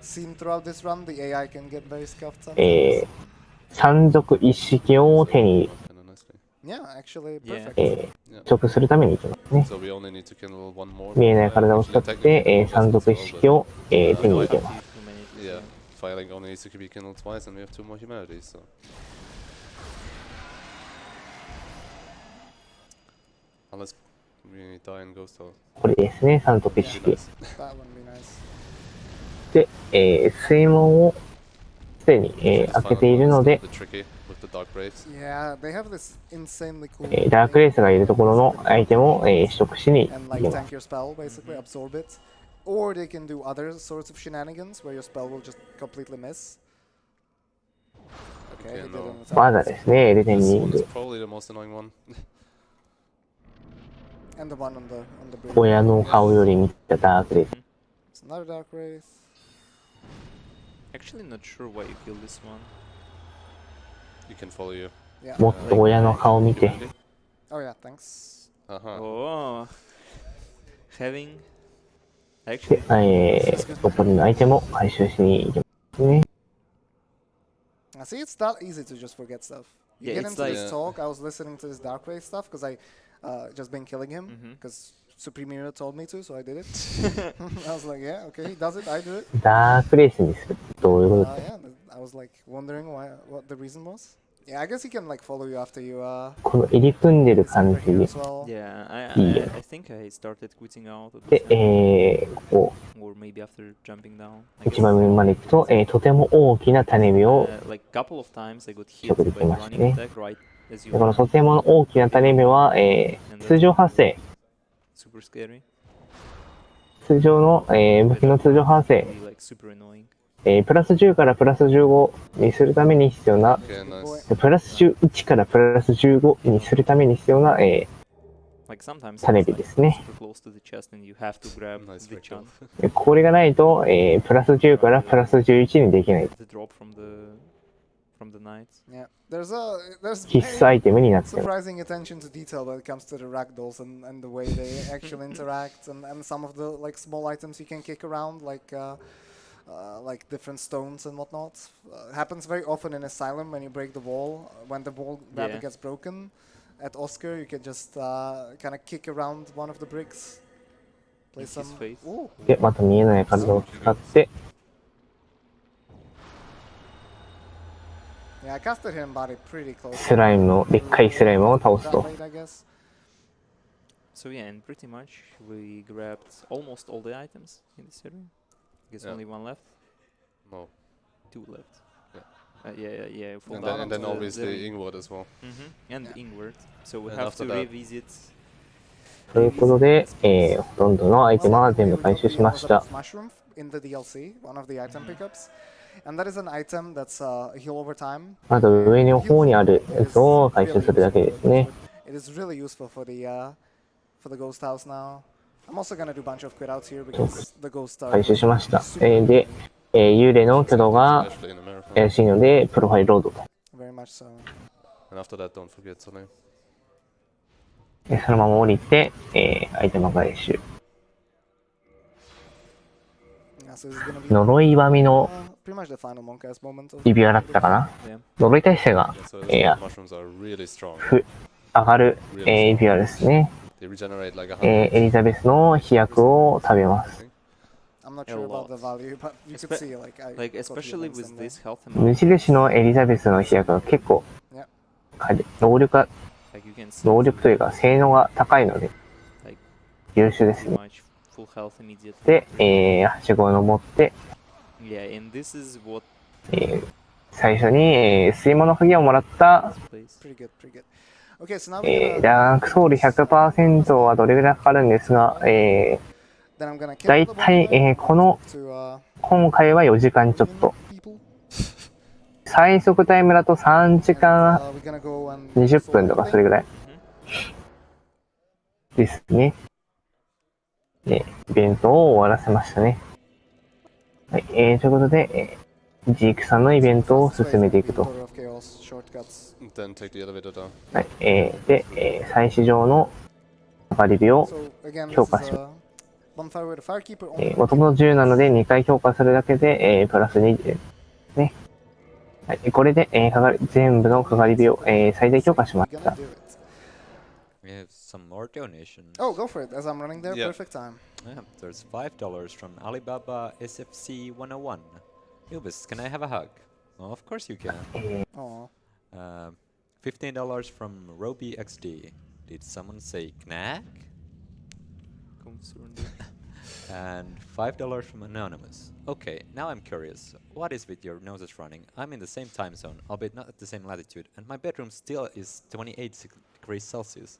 seen throughout this run, the AI can get very scuffed 山賊一式を手に食するために行きますね。見えない体を使って、山賊一式を、手に入れます。Filing only needs to be kindled twice, and we have 2 more humanities. So. Unless we die in Ghost House. これですね、山賊一式。で、水門をすでに、開けているので、ダークレースがいるところのアイテムを、取得しに行きます。Or they can do other sorts of shenanigans where your spell will just completely miss. Okay, まだですね、エルデンリング。親の顔より見たダークレース。Another dark wraith. Actually, not sure why you kill this one. You can follow you. もっと親の顔見て。Oh yeah, thanks. Oh, having で、残りのアイテムを回収しに行きますね。See, it's not easy to just forget stuff. You get into this talk, I was listening to this Dark Wraith stuff because I just been killing him because Supreme told me to, so I did it. I was like, yeah, okay, he does it, I do it. ダークレースにする。どういうことですか？ Yeah, I was like wondering what the reason was. Yeah, I guess he can like follow you after you. この入り組んでる感じ。Yeah, I think I started quitting out. で、ここ or maybe after jumping down. 一番上まで行くと、とても大きな種火を like couple of times I got hit 食でき by ました running ね。 attack right as you このとても大きな種火は、通常発生。super scary. 通常の、武器の通常発生。 Like super annoying. プラス10からプラス15にするために必要な、プラス11からプラス15にするために必要な、種火ですね。これがないと、プラス10からプラス11にできない。必須アイテムになっています。Surprising attention to detail when it comes to the ragdolls and the way they actually interact and some of the like small items you can kick around like different stones and whatnot. Happens very often in Asylum when you break the wall. When the wall rather gets broken, at Oscar you can just kind of kick around one of the bricks. Play some. で、また見えない体を使って。Yeah, I casted him, but it pretty close. スライムのでっかいスライムを倒すと。So yeah, and pretty much we grabbed almost all the items in this area. I guess only one left. No, 2 left. Yeah. And then obviously Ingward as well. And Ingward. So we have to revisit. ということで、ほとんどのアイテムは全部回収しました。In the DLC, one of the item pickups, and that is an item that's heal over time. あと上の方にあるやつを回収するだけですね。It is really useful for the ghost house now. I'm also gonna do a bunch of quit outs here because the ghost are 回収しました。で、幽霊の挙動が怪しいので、プロファイルロードと。Very much so. And after that, don't forget something. そのまま降りて、アイテム回収。呪い神の指輪だったかな。呪い耐性が、上がる、指輪ですね。エリザベスの飛躍を食べます。無印のエリザベスの飛躍は結構能力というか性能が高いので優秀ですね。で、はしごを登って、最初に、水物鍵をもらったダークソウル 100% はどれぐらいかかるんですが、だいたい、今回は4時間ちょっと。最速タイムだと3時間20分とかそれぐらいですね。で、イベントを終わらせましたね。はい、ということで、ジークさんのイベントを進めていくと。はい、で、祭祀場の上がり火を強化します。もともと10なので2回強化するだけで、プラス2ですね。はい、これで、全部のかかり火を、最大強化しました。We have some more donation. Oh, go for it. As I'm running there, Yeah. perfect time. Yeah, there's $5 from Alibaba SFC 101. Nubis, can I have a hug? Oh, of course you can. Oh. $15 from Roby XD. Did someone say knack? And $5 from Anonymous. Okay, now I'm curious. What is with your noses running? I'm in the same time zone, albeit not at the same latitude, and my bedroom still is 28 degrees Celsius.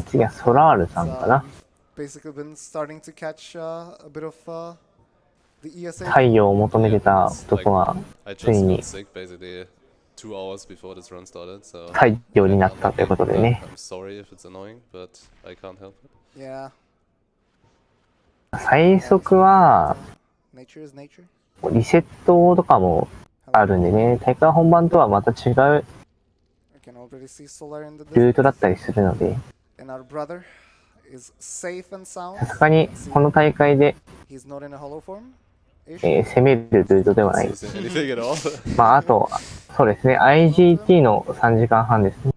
次はソラールさんかな。Basically been starting to catch a bit of the ESA. 太陽を求めてた男がついに 2 hours before this run started, so 太陽になったということでね。 I'm sorry if it's annoying, but I can't help it. Yeah. 最速は Nature is nature. リセットとかもあるんでね、大会本番とはまた違う I can already see solar in the ルー distance. トだったりするので、 And our brother is safe and sound. さすがにこの大会で、He's not in a hollow form. 攻めるルートではないです。 Anything at all? まああと、そうですね、IGT の3時間半ですね。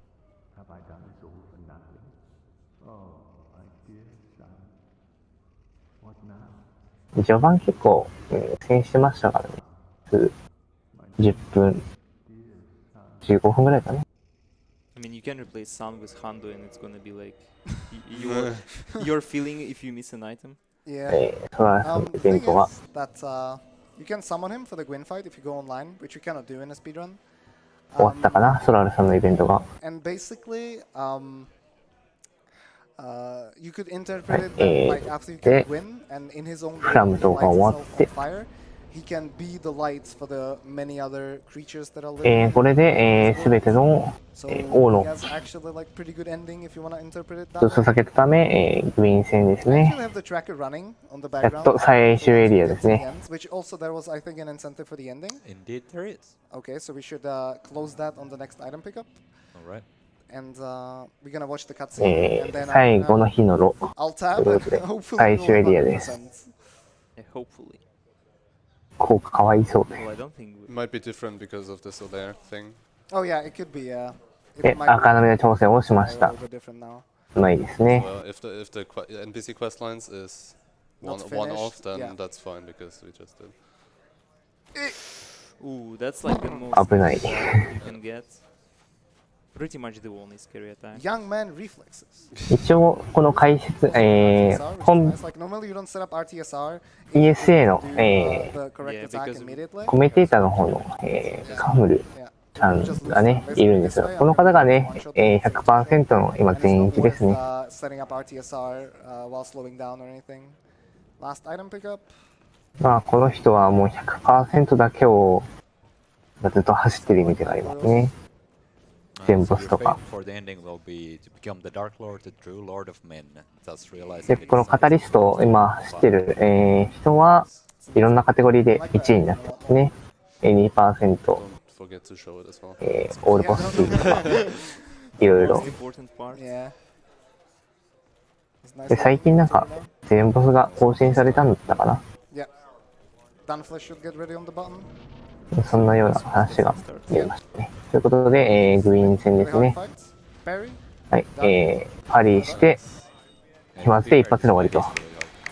序盤結構、苦戦してましたからね。10分、15分ぐらいかな。I mean, you can replace Sun with Hando and it's gonna be like your feeling if you miss an item. Yeah. ソラールさんのイベントが。That you can summon him for the Gwyn fight if you go online, which you cannot do in a speedrun. 終わったかな、ソラールさんのイベントが。And basically, you could interpret it that, like after you kill Gwyn and in his ownフラムとか終わって、 fire, he can be the lights for the many other creatures that are living. これで、すべての、王の He has actually like pretty good ending if you want to interpret it を that way. 捧げたため、グリーン戦です I ね。 actually have the tracker running on the やっ background. と最終エリアですね。 Which also there was I think an incentive for the ending. Indeed, there is. Okay, so we should close that on the next item pickup. All right. And we're gonna watch the cutscene. And then 最後の日のロ。 I'll tab という and ことで、 hopefully 最 we'll 終エリアです。 Yeah, hopefully. 効果かわいそうで。 Well, I don't think. It might be different because of the Solaire thing. Oh yeah, it could be. It で、 might 赤波の挑戦をしま be し a た。 little bit different now. うまいですね。 Well, if the NPC quest lines is Not one off, finished, then yeah. that's fine because we just did. Ooh, that's like the most 危ない。 you can get. Pretty much the only scary attack. Young man reflexes. 一応、この解説、RTSR, which is 本 nice. Like normally you don't set up RTSR. ESA の、 Do, the correct Yeah, attack because- immediately. コメンテーターの方の、カムル Yeah. さんがね、いるんですよ。この方がね、100% の今全域ですね。 Setting up RTSR while slowing down or anything. Last item pickup. まあ、この人はもう 100% だけをずっと走ってるイメージがありますね。全ボスとか。で、このカタリストを今知ってる、人はいろんなカテゴリーで1位になってますね。2%、Forget to show it as well. オールボス2とか、いろいろ Most。important part. Yeah. It's nice で、最近なんか全ボスが更新されたんだったかな。 Yeah. Dunflesh should get ready on the button. そんなような話が見えましたね。ということで、グリーン戦ですね。 Parry. はい、パリーして、飛沫で一発で終わりと。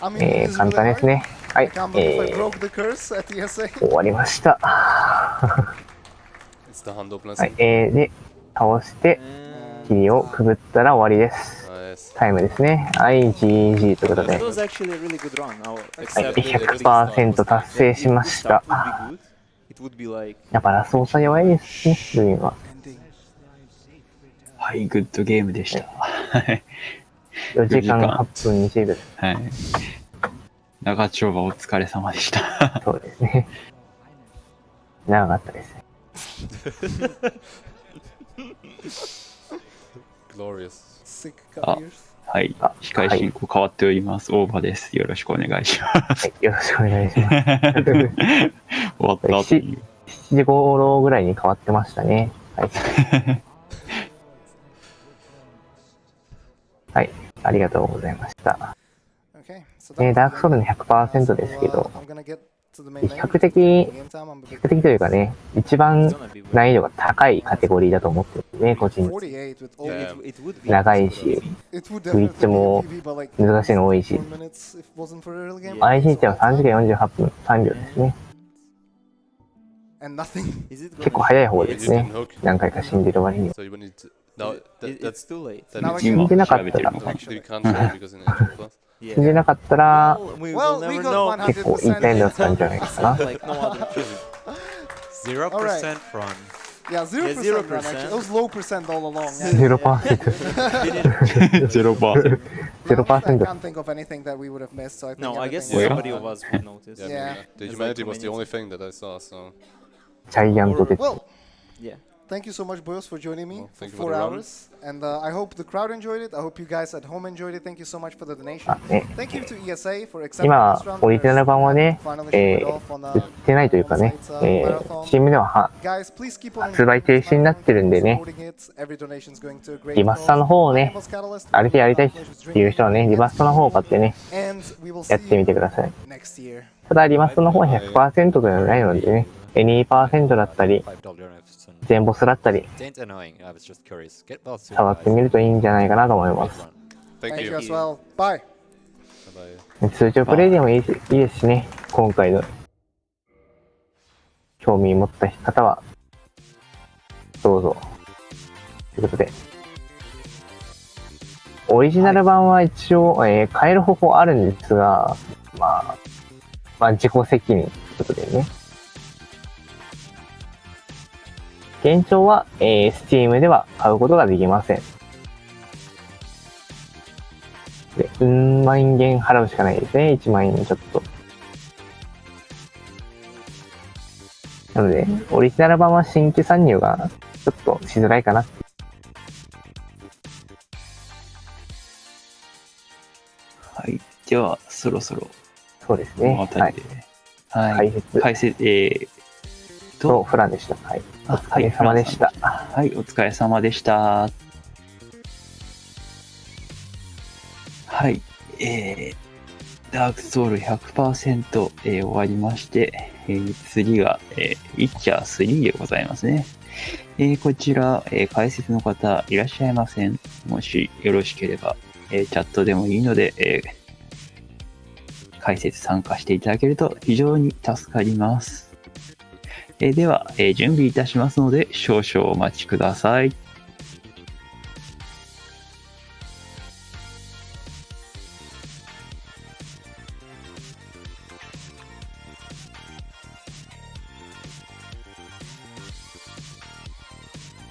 I mean, it's 簡 really 単です hard. ね。は I い、 can't believe I broke the curse at ESA. 終わりました。 It's the Hando は blessing. い、で、倒して、霧をくぐったら終わりです。 Nice. タイムですね。はい、GG ということで、 That was actually a really good run. Now, はい、 except 100% 達成しまし start た。 would be good. It would be like やっぱラスボスは弱いですね、グリーンは。はい、グッドゲームでした。はい4時間8分20秒です。はい。長丁場お疲れ様でした。そうですね。長かったですね。 Glorious. Sick あ careers. はい。司会進行変わっております。大場です。よろしくお願いします。はい、よろしくお願いします。終わった後に。 7時頃ぐらいに変わってましたね。はい。はい、ありがとうございました。Okay. So ダークソウルの 100% ですけど、 I'm gonna get 較的というかね、一番難易度が高いカテゴリーだと思ってるんでね、個人的に。長いし、スイッチも難しいの多いし。IC 値は3時間48分3秒ですね。結構早い方ですね。何回か死んでる割には。死んでなかったら、死んでなかったら、結構いいタイムだったんじゃないかな。0% run. Yeah, 0% run actually. It was low percent all along. 0%. 0%. 0%. I can't think of anything that we would have missed. So I think No, I guess everything is somebody of us would notice. Yeah. The humanity was the only thing that I saw, so. ジャイアントで。 Well, Yeah. thank you so much, Boyos, for joining me Well, for thank you 4 for the run. hours. And I hope the crowd enjoyed it. I hope you guys at home enjoyed it. Thank you so much for the donation. あね、 Thank you to ESA for accepting 今 this round. オリジナル版はね、 Finally showing it off on 売ってないというかね、Steam では Guys, please keep on 発売停止になってるんでね、 supporting it. Every donation is going to a great リマスターの方をね、あれでやりたいっていう人はね、リマスターの方を買ってね、 And we will やっ see てみ you てください。 next year. ただ、リマスターの方は 100% ではないのでね、2% だったり、全ボスだったり、 Ain't annoying. I was just curious. Get well soon. 触ってみるといいんじゃないかなと思います。 Thank Thank you. you as well. Bye. Bye. 通常プレイでもいいですしね、今回の興味持った方は、どうぞ。ということで、オリジナル版は一応、変える方法あるんですが、まあ、自己責任ということでね。現状は、Steam では買うことができません。で、万円払うしかないですね。1万円ちょっと。なので、オリジナル版は新規参入がちょっとしづらいかな。はい。では、そろそろ、そうですね。この辺りで。はい。解説、フランでした。はい。お疲れ様でした。はい、お疲れ様でした。はい。ダークソウル 100%、終わりまして、次が、ウィッチャー3でございますね。こちら、解説の方いらっしゃいません。もしよろしければ、チャットでもいいので、解説参加していただけると非常に助かります。では、準備いたしますので少々お待ちください。